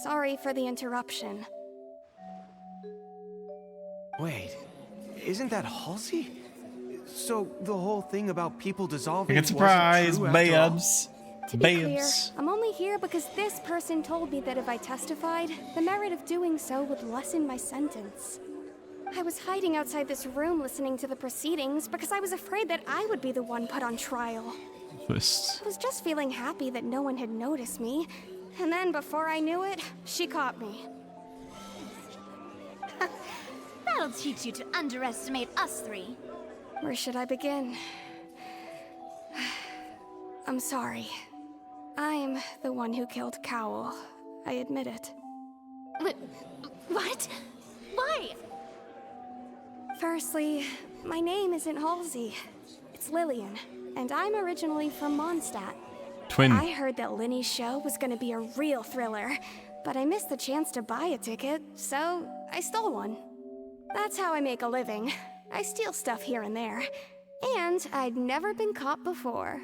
Sorry for the interruption. Wait, isn't that Halsey? So the whole thing about people dissolving Get surprised, wasn't true after all? babes. To be clear, I'm only here because this person told me that if I testified, the merit of doing so would lessen my sentence. I was hiding outside this room listening to the proceedings because I was afraid that I would be the one put on trial. I was just feeling happy that no one had noticed me, and then before I knew it, she caught me. That'll teach you to underestimate us three. Where should I begin? I'm sorry. I'm the one who killed Cowl. I admit it. What? Why? Firstly, my name isn't Halsey. It's Lillian, and I'm originally from Mondstadt. Twin. I heard that Linny's show was gonna be a real thriller, but I missed the chance to buy a ticket, so I stole one. That's how I make a living. I steal stuff here and there. And I'd never been caught before.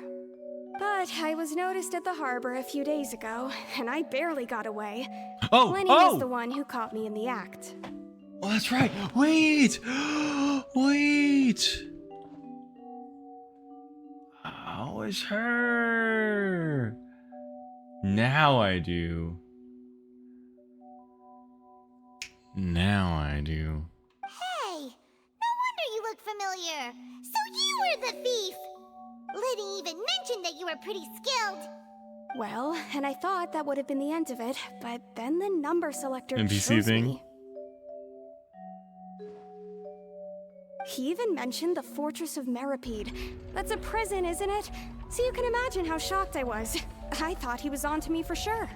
But I was noticed at the harbor a few days ago, and I barely got away. Lenny was the one who caught me in the act. Oh, that's right. Wait. Wait. Oh, it's her. Now I do. Now I do. Hey, no wonder you look familiar. So you were the thief. Liddy even mentioned that you were pretty skilled. Well, and I thought that would have been the end of it, but then the number selector NPC chose thing. me. He even mentioned the Fortress of Meripede. That's a prison, isn't it? So you can imagine how shocked I was. I thought he was onto me for sure.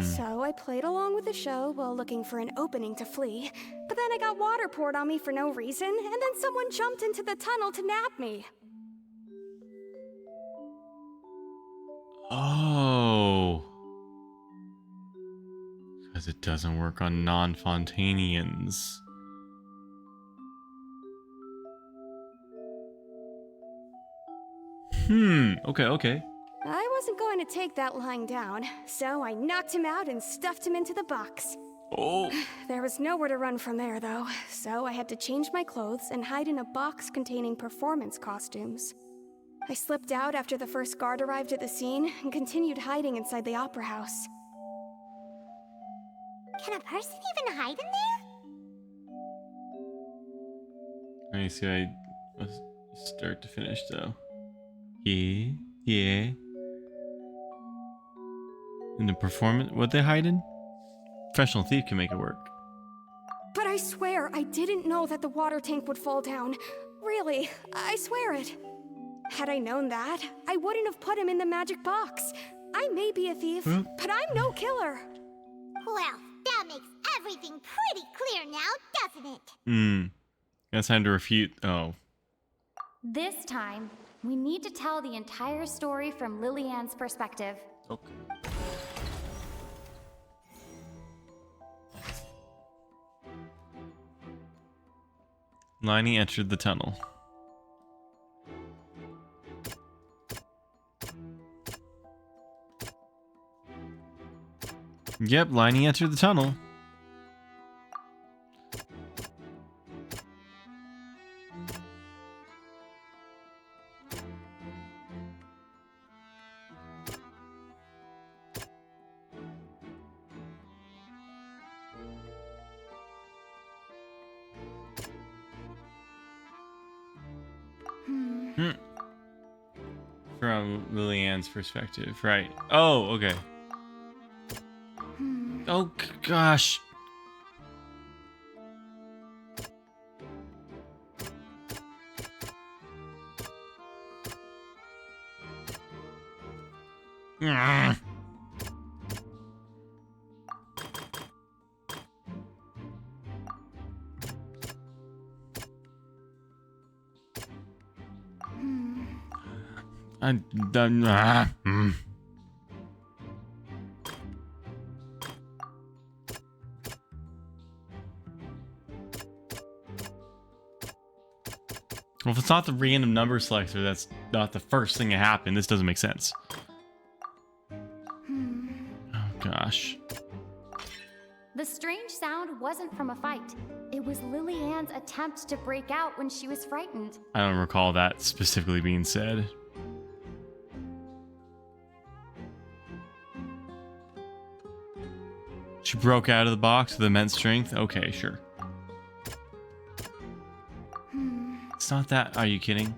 So I played along with the show while looking for an opening to flee. But then I got water poured on me for no reason, and then someone jumped into the tunnel to nab me. Oh. Because it doesn't work on non-Fontanians. Okay. I wasn't going to take that lying down, so I knocked him out and stuffed him into the box. Oh. There was nowhere to run from there, though, so I had to change my clothes and hide in a box containing performance costumes. I slipped out after the first guard arrived at the scene and continued hiding inside the opera house. Can a person even hide in there? Let me see. Let's start to finish though. Yeah. In the performance, what they hide in? Professional thief can make it work. But I swear I didn't know that the water tank would fall down. Really, I swear it. Had I known that, I wouldn't have put him in the magic box. I may be a thief, but I'm no killer. Well, that makes everything pretty clear now, doesn't it? That's time to refute. Oh. This time, We need to tell the entire story from Lillian's perspective. Okay. Liney entered the tunnel. Yep, Liney entered the tunnel. From Lillian's perspective, right? Oh, okay. Oh gosh. I'm done. Well, if it's not the random number selector, that's not the first thing that happened. This doesn't make sense. Oh, gosh. The strange sound wasn't from a fight. It was Lillian's attempt to break out when she was frightened. I don't recall that specifically being said. She broke out of the box with immense strength? Okay, sure. It's not that. Are you kidding?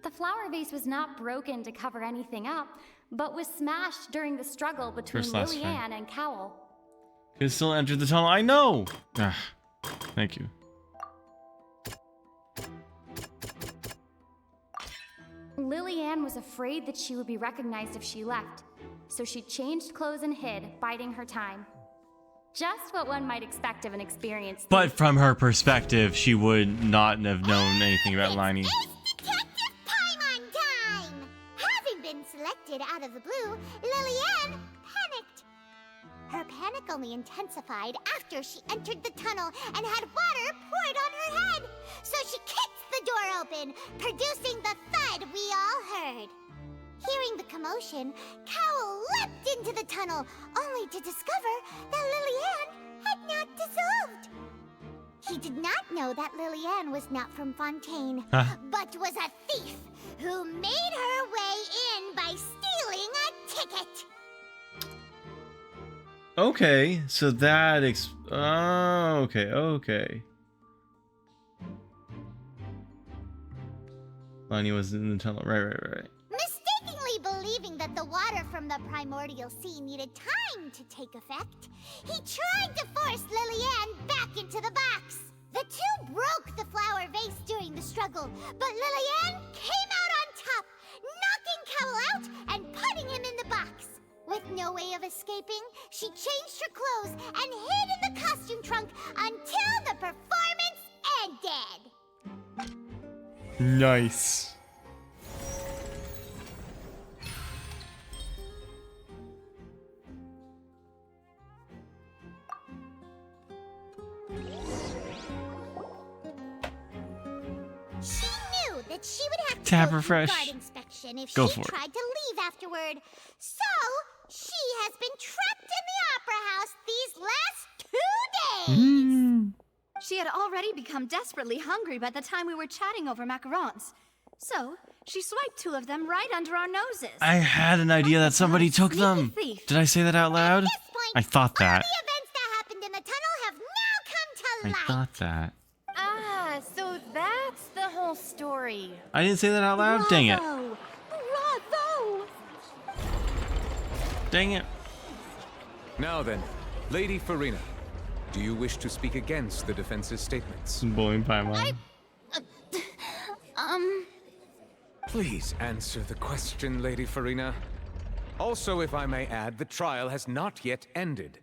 The flower vase was not broken to cover anything up, but was smashed during the struggle between Lillian and Cowell. Could still enter the tunnel. I know! Thank you. Lillian was afraid that she would be recognized if she left, so she changed clothes and hid, biding her time. Just what one might expect of an experienced thief. But from her perspective, she would not have known anything about Liney. Detective Paimon time! Having been selected out of the blue, Lillian panicked. Her panic only intensified after she entered the tunnel and had water poured on her head. So she kicked the door open, producing the thud we all heard. Hearing the commotion, Cowell leapt into the tunnel, only to discover that Lillian had not dissolved. He did not know that Lillian was not from Fontaine, but was a thief who made her way in by stealing a ticket. Okay, so that oh, okay. Liney was in the tunnel. Right. Mistakenly believing that the water from the primordial sea needed time to take effect, he tried to force Lillian back into the box. The two broke the flower vase during the struggle, but Lillian came out on top, knocking Cowell out and putting him in the box. With no way of escaping, she changed her clothes and hid in the costume trunk until the performance ended. Nice. She knew that she would have to Tap go through refresh. guard inspection if Go she for it. tried to leave afterward. So, she has been trapped in the Opera House these last 2 days. She had already become desperately hungry by the time we were chatting over macarons. So, she swiped 2 of them right under our noses. I had an idea that somebody took them. thief. Did I say that out loud? I thought that. The events that happened in the tunnel have now come to I light. thought that. Ah, so that's the whole story. I didn't say that out loud? Dang it. Bravo! Bravo! Dang it. Now then, Lady Farina, do you wish to speak against the defense's statements? Bullying Paimon. Please answer the question, Lady Farina. Also, if I may add, the trial has not yet ended.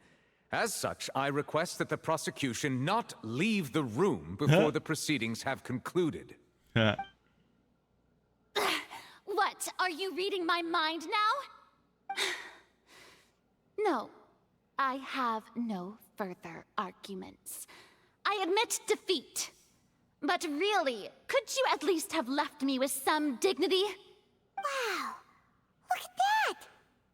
As such, I request that the prosecution not leave the room before the proceedings have concluded. What? Are you reading my mind now? No, I have no further arguments. I admit defeat. But really, could you at least have left me with some dignity? Wow, look at that!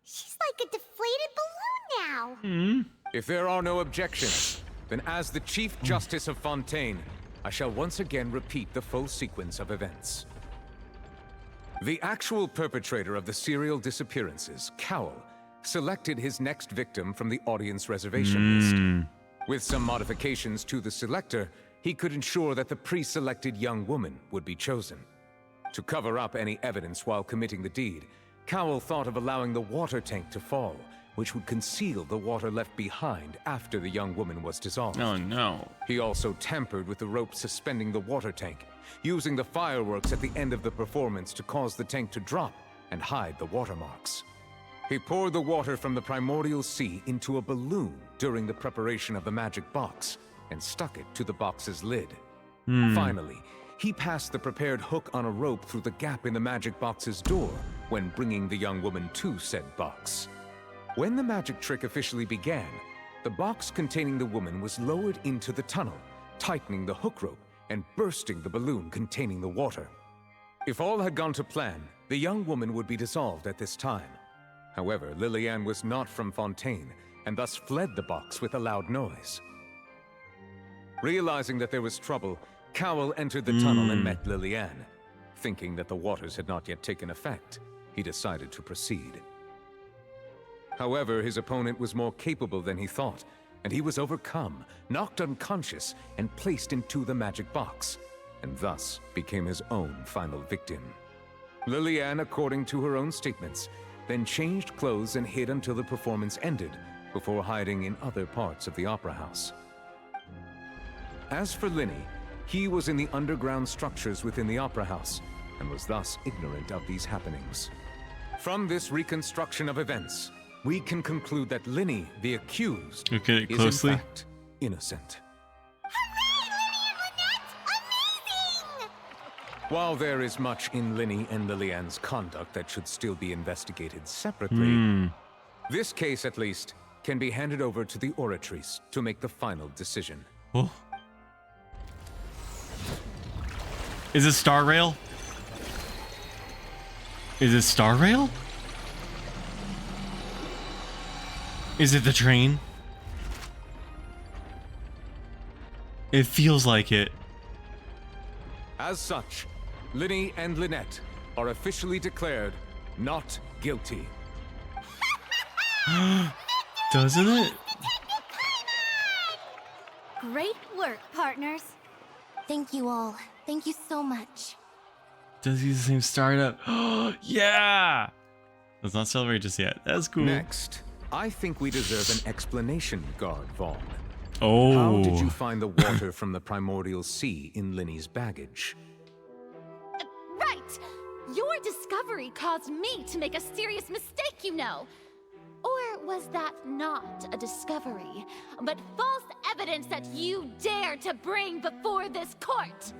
She's like a deflated balloon now. If there are no objections, then as the Chief Justice of Fontaine, I shall once again repeat the full sequence of events. The actual perpetrator of the serial disappearances, Cowell, selected his next victim from the audience reservation list. With some modifications to the selector, he could ensure that the pre-selected young woman would be chosen. To cover up any evidence while committing the deed, Cowell thought of allowing the water tank to fall, which would conceal the water left behind after the young woman was dissolved. Oh no. He also tampered with the rope suspending the water tank, using the fireworks at the end of the performance to cause the tank to drop and hide the watermarks. He poured the water from the primordial sea into a balloon during the preparation of the magic box and stuck it to the box's lid. Finally, he passed the prepared hook on a rope through the gap in the magic box's door when bringing the young woman to said box. When the magic trick officially began, the box containing the woman was lowered into the tunnel, tightening the hook rope and bursting the balloon containing the water. If all had gone to plan, the young woman would be dissolved at this time. However, Lillian was not from Fontaine, and thus fled the box with a loud noise. Realizing that there was trouble, Cowell entered the tunnel and met Lillian. Thinking that the waters had not yet taken effect, he decided to proceed. However, his opponent was more capable than he thought, and he was overcome, knocked unconscious, and placed into the magic box, and thus became his own final victim. Lillian, according to her own statements, then changed clothes and hid until the performance ended, before hiding in other parts of the opera house. As for Linny, he was in the underground structures within the opera house, and was thus ignorant of these happenings. From this reconstruction of events, we can conclude that Linny, the accused, is in fact innocent. While there is much in Linny and Lillian's conduct that should still be investigated separately, this case, at least, can be handed over to the Oratrice to make the final decision. Oh. Is it Star Rail? Is it Star Rail? Is it the train? It feels like it. As such, Linny and Lynette are officially declared not guilty. Doesn't it? Great work, partners. Thank you all. Thank you so much. Does he use the same startup? Yeah! Let's not celebrate just yet. That's cool. Next, I think we deserve an explanation, Guard Vaughn. Oh. How did you find the water from the primordial sea in Linny's baggage? Right! Your discovery caused me to make a serious mistake, you know. Or was that not a discovery, but false evidence that you dare to bring before this court?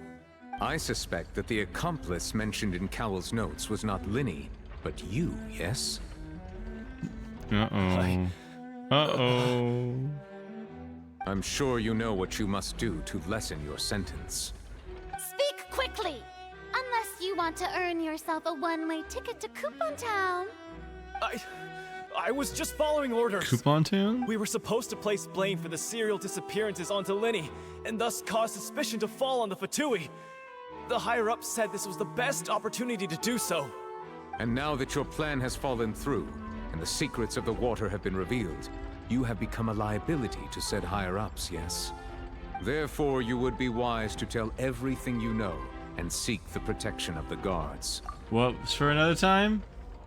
I suspect that the accomplice mentioned in Cowell's notes was not Linny, but you, yes? Uh-oh. Uh-oh. I'm sure you know what you must do to lessen your sentence. Speak quickly! Unless you want to earn yourself a one-way ticket to Coupon Town. I was just following orders. Coupon Town? We were supposed to place blame for the serial disappearances onto Linny, and thus cause suspicion to fall on the Fatui. The higher-ups said this was the best opportunity to do so. And now that your plan has fallen through, and the secrets of the water have been revealed, you have become a liability to said higher-ups, yes? Therefore, you would be wise to tell everything you know, and seek the protection of the guards. Whoops, for another time?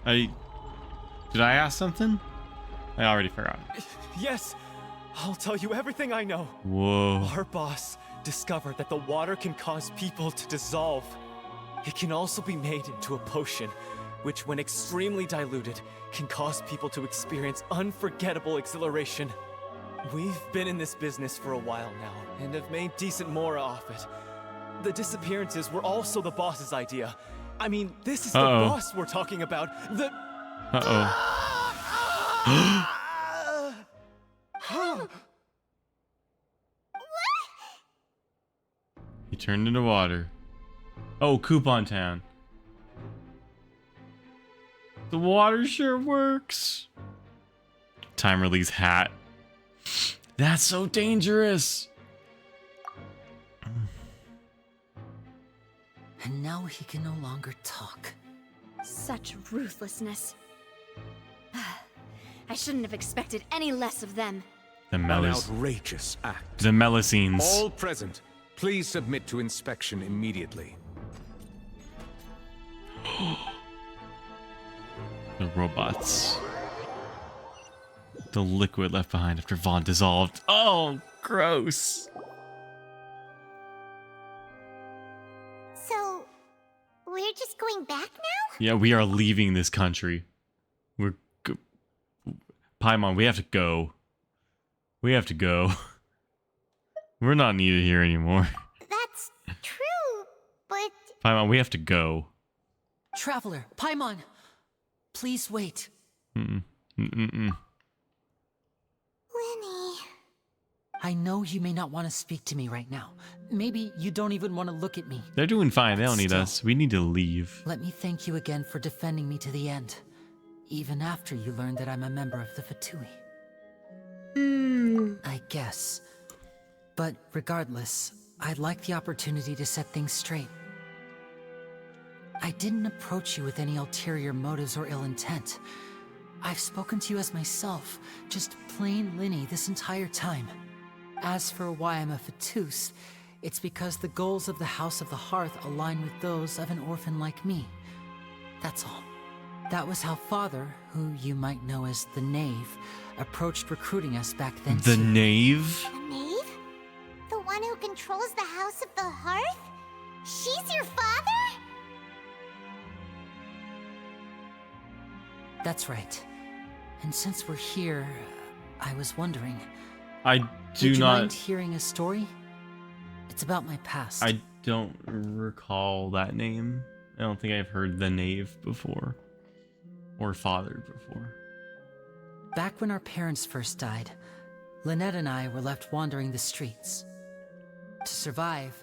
Did I ask something? I already forgot. Yes, I'll tell you everything I know. Whoa. Our boss discovered that the water can cause people to dissolve. It can also be made into a potion, which when extremely diluted, can cause people to experience unforgettable exhilaration. We've been in this business for a while now, and have made decent mora off it. The disappearances were also the boss's idea. I mean, this is the boss we're talking about. The... He turned into water. Oh, Coupon Town. The water sure works. Time release hat. That's so dangerous. And now he can no longer talk. Such ruthlessness. I shouldn't have expected any less of them. The An outrageous act. The Melusines. All present, please submit to inspection immediately. The robots. The liquid left behind after Vaughn dissolved. Oh, gross. So, we're just going back now? Yeah, we are leaving this country. Paimon, we have to go. We have to go. We're not needed here anymore. That's true, but... Paimon, we have to go. Traveler, Paimon, please wait. Lenny... I know you may not want to speak to me right now. Maybe you don't even want to look at me. They're doing fine. They don't need us. We need to leave. Let me thank you again for defending me to the end. Even after you learned that I'm a member of the Fatui. I guess. But regardless, I'd like the opportunity to set things straight. I didn't approach you with any ulterior motives or ill intent. I've spoken to you as myself, just plain Linny this entire time. As for why I'm a Fatus, it's because the goals of the House of the Hearth align with those of an orphan like me. That's all. That was how Father, who you might know as the Knave, approached recruiting us back then. The Knave? The Knave? The one who controls the House of the Hearth? She's your father? That's right. And since we're here, I was wondering... I do would you not... mind hearing a story? It's about my past. I don't recall that name. I don't think I've heard the Knave before. Or Father before. Back when our parents first died, Lynette and I were left wandering the streets. To survive,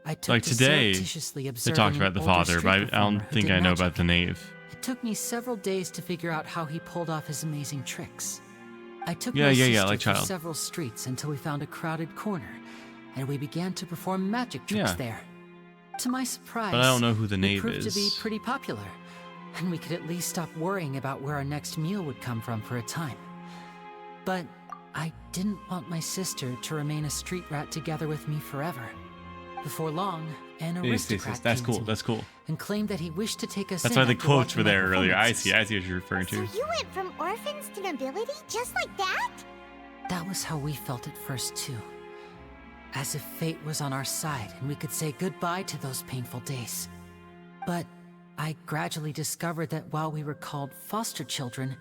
I took like to today, surreptitiously they observing talked about an the older Father, street but I performer don't who think did I know magic. about the Knave. It took me several days to figure out how he pulled off his amazing tricks. I took Yeah, my yeah, sister like through child. several streets until we found a crowded corner, and we began to perform magic tricks Yeah. there. To my surprise, But I don't know who the we Knave proved is. to be pretty popular, and we could at least stop worrying about where our next meal would come from for a time. But I didn't want my sister to remain a street rat together with me forever. Before long, an aristocrat That's came cool. to me That's cool. and claimed that he wished to take us That's in why the after quotes watching were my there earlier. I performances. see what you're referring So to. you went from orphans to nobility just like that? That was how we felt at first, too. As if fate was on our side and we could say goodbye to those painful days. But I gradually discovered that while we were called foster children,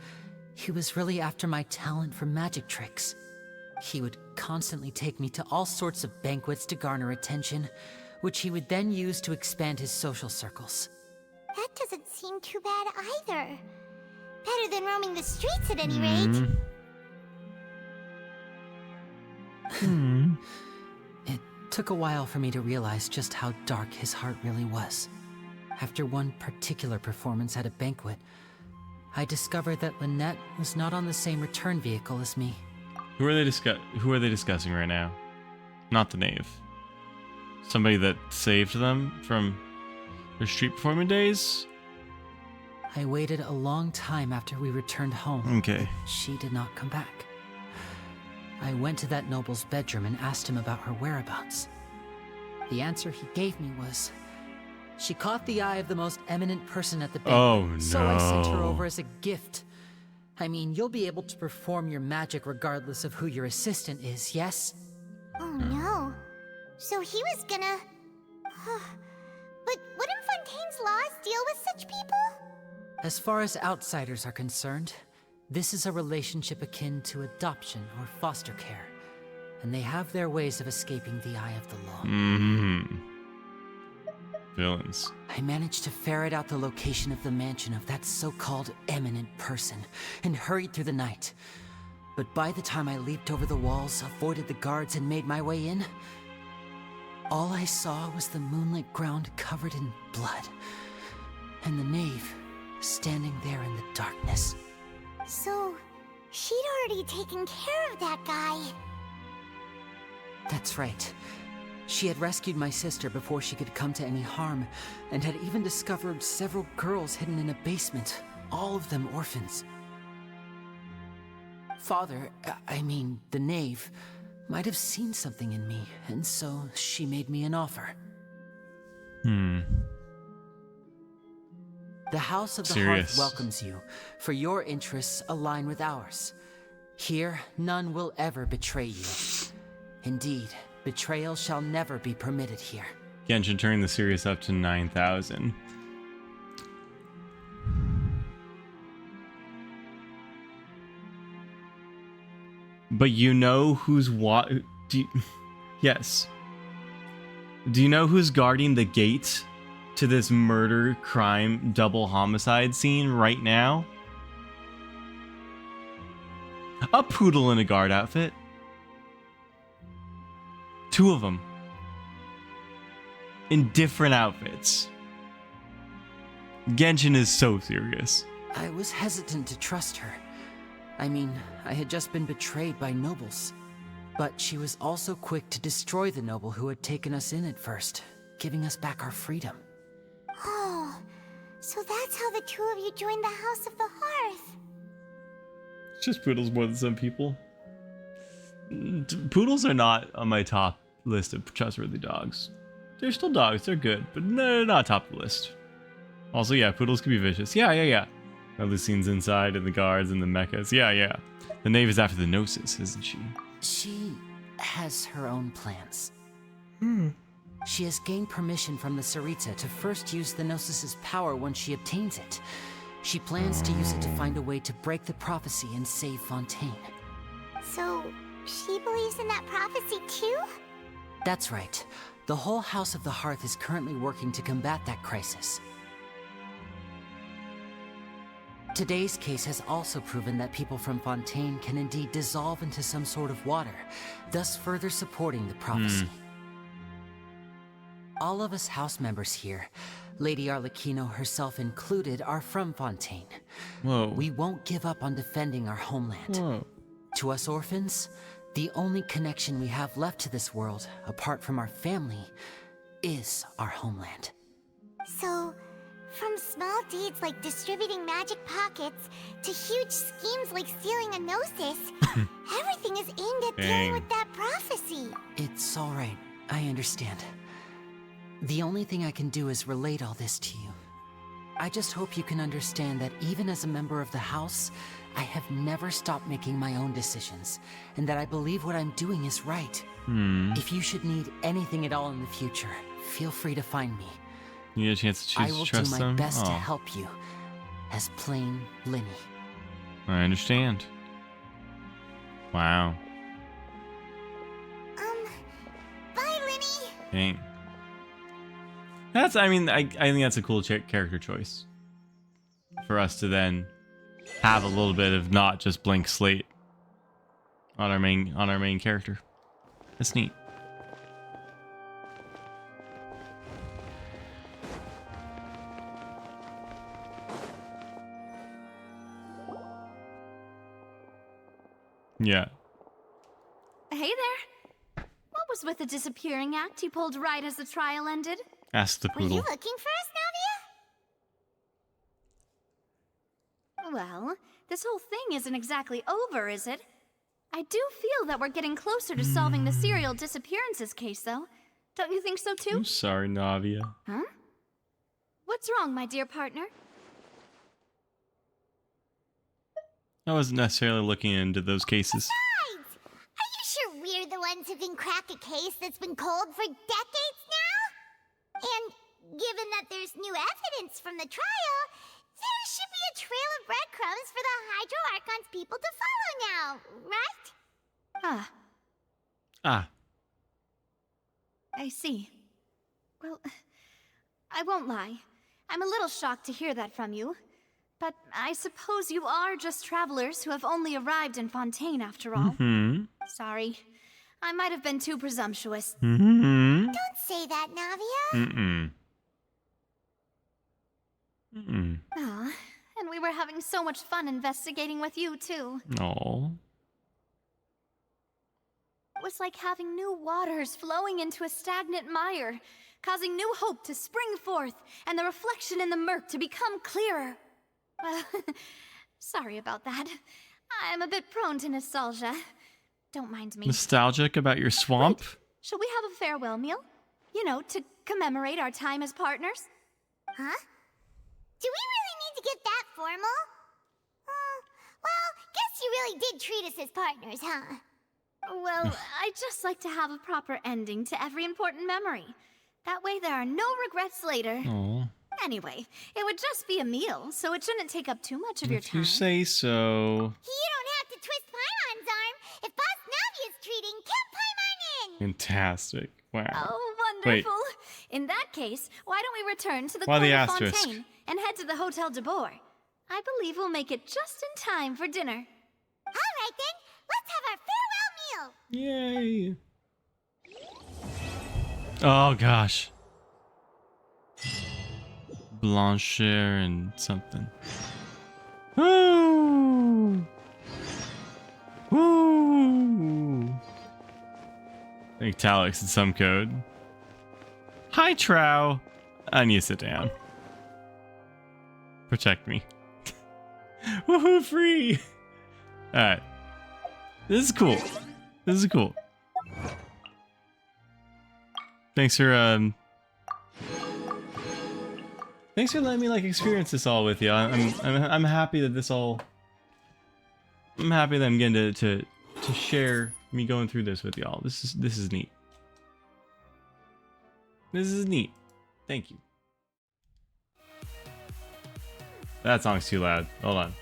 he was really after my talent for magic tricks. He would constantly take me to all sorts of banquets to garner attention, which he would then use to expand his social circles. That doesn't seem too bad either. Better than roaming the streets at any rate. It took a while for me to realize just how dark his heart really was. After one particular performance at a banquet, I discovered that Lynette was not on the same return vehicle as me. Who are they discussing right now? Not the Knave. Somebody that saved them from their street performing days? I waited a long time after we returned home. Okay. But she did not come back. I went to that noble's bedroom and asked him about her whereabouts. The answer he gave me was, she caught the eye of the most eminent person at the banquet. Oh, no. So I sent her over as a gift. I mean, you'll be able to perform your magic regardless of who your assistant is, yes? Oh no. So he was gonna... But wouldn't Fontaine's laws deal with such people? As far as outsiders are concerned, this is a relationship akin to adoption or foster care, and they have their ways of escaping the eye of the law. Villains. I managed to ferret out the location of the mansion of that so-called eminent person and hurried through the night. But by the time I leaped over the walls, avoided the guards, and made my way in, all I saw was the moonlit ground covered in blood, and the knave standing there in the darkness. So, she'd already taken care of that guy. That's right. She had rescued my sister before she could come to any harm, and had even discovered several girls hidden in a basement, all of them orphans. Father, I mean, the knave, might have seen something in me, and so she made me an offer. The House of the Hearth welcomes you, for your interests align with ours. Here, none will ever betray you. Indeed, betrayal shall never be permitted here. Genshin turning the series up to 9,000. But you know who's what? Yes. Do you know who's guarding the gate to this murder, crime, double homicide scene right now? A poodle in a guard outfit. 2 of them. In different outfits. Genshin is so serious. I was hesitant to trust her. I mean, I had just been betrayed by nobles. But she was also quick to destroy the noble who had taken us in at first, giving us back our freedom. Oh, so that's how the 2 of you joined the House of the Hearth. It's just poodles more than some people. Poodles are not on my top list of trustworthy dogs. They're still dogs, they're good, but they're not top of the list. Also, yeah, poodles can be vicious. Yeah. Lucine's inside, and the guards and the mechas. Yeah. The knave is after the Gnosis, isn't she? She has her own plans. She has gained permission from the Tsaritsa to first use the Gnosis's power when she obtains it. She plans to use it to find a way to break the prophecy and save Fontaine. So, she believes in that prophecy too? That's right. The whole House of the Hearth is currently working to combat that crisis. Today's case has also proven that people from Fontaine can indeed dissolve into some sort of water, thus further supporting the prophecy. All of us house members here, Lady Arlecchino herself included, are from Fontaine. Whoa. We won't give up on defending our homeland. Whoa. To us orphans, the only connection we have left to this world, apart from our family, is our homeland. So, from small deeds like distributing magic pockets to huge schemes like stealing a Gnosis, everything is aimed at dealing with that prophecy. It's all right. I understand. The only thing I can do is relate all this to you. I just hope you can understand that even as a member of the House, I have never stopped making my own decisions, and that I believe what I'm doing is right. If you should need anything at all in the future, feel free to find me. You get a chance to choose I will to trust do my them? best to help you, as plain Linny. I understand. Wow. Bye, Linny. Dang. I think that's a cool character choice. For us to then have a little bit of not just blank slate on our main character. That's neat. Yeah. Hey there. What was with the disappearing act you pulled right as the trial ended? Ask the Were you poodle. looking for us, Navia? Well, this whole thing isn't exactly over, is it? I do feel that we're getting closer to solving the serial disappearances case, though. Don't you think so, too? I'm sorry, Navia. Huh? What's wrong, my dear partner? I wasn't necessarily looking into those cases. Besides, are you sure we're the ones who can crack a case that's been cold for decades now? And given that there's new evidence from the trial, there should people to follow now, right? Ah. I see. Well, I won't lie. I'm a little shocked to hear that from you. But I suppose you are just travelers who have only arrived in Fontaine after all. Sorry. I might have been too presumptuous. Don't say that, Navia. Aw, and we were having so much fun investigating with you, too. Oh. It was like having new waters flowing into a stagnant mire, causing new hope to spring forth, and the reflection in the murk to become clearer. Well, sorry about that. I'm a bit prone to nostalgia. Don't mind me. Nostalgic about your swamp? Wait, shall we have a farewell meal? You know, to commemorate our time as partners? Huh? Do we really need to get that formal? Well, guess you really did treat us as partners, huh? Well, I'd just like to have a proper ending to every important memory. That way there are no regrets later. Oh. Anyway, it would just be a meal, so it shouldn't take up too much of your If time. you say so. You don't have to twist Paimon's arm. If Boss Navia's treating, count Paimon in! Fantastic. Wow. Oh, wonderful. Wait. In that case, why don't we return to the Why court the of asterisk? Fontaine and head to the Hotel de Boer? I believe we'll make it just in time for dinner. All right, then. Let's have our farewell meal. Yay. Oh, gosh. Blanchard and something. Woo! Woo! I think Talix in some code. Hi, Trow. I need to sit down. Protect me. Woohoo, free! Alright. This is cool. This is cool. Thanks for, Thanks for letting me like experience this all with you. I'm happy that this all. I'm happy that I'm getting to share me going through this with y'all. This is neat. This is neat. Thank you. That song's too loud. Hold on.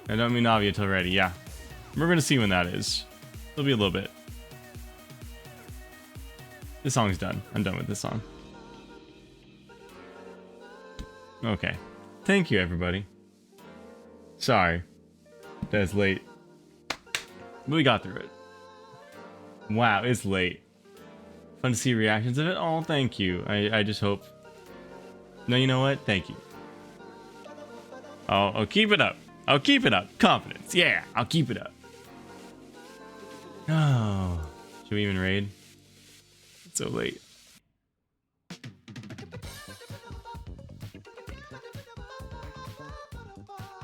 I don't mean Navia till ready. Yeah, we're gonna see when that is. It'll be a little bit. This song's done. I'm done with this song. Okay. Thank you, everybody. Sorry that it's late. But we got through it. Wow, it's late. Fun to see reactions of it. Oh, thank you. I just hope. No, you know what? Thank you. I'll keep it up. I'll keep it up. Confidence. Yeah, I'll keep it up. Oh. Should we even raid? It's so late.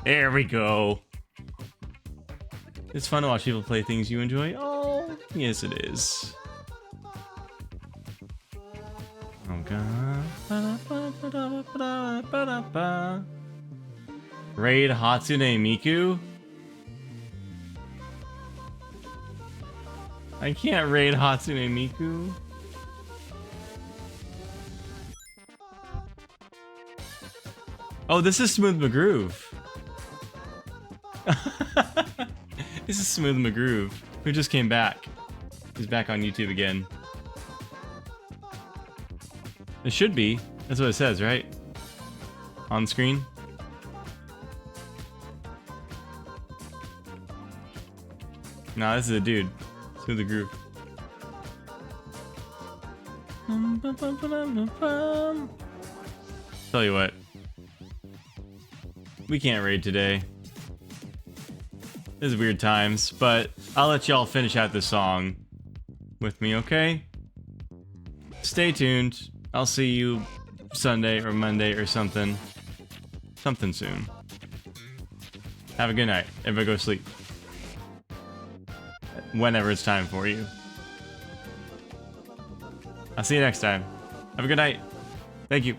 There we go. It's fun to watch people play things you enjoy. Oh, yes it is. Oh god. Raid Hatsune Miku? I can't raid Hatsune Miku. Oh, this is Smooth McGroove. This is Smooth McGroove, who just came back. He's back on YouTube again. It should be. That's what it says, right? On screen. Nah, this is a dude. Smooth the Groove. Tell you what. We can't raid today. This is weird times, but I'll let y'all finish out this song with me, okay? Stay tuned. I'll see you Sunday or Monday or something. Something soon. Have a good night. Everybody go to sleep. Whenever it's time for you. I'll see you next time. Have a good night. Thank you.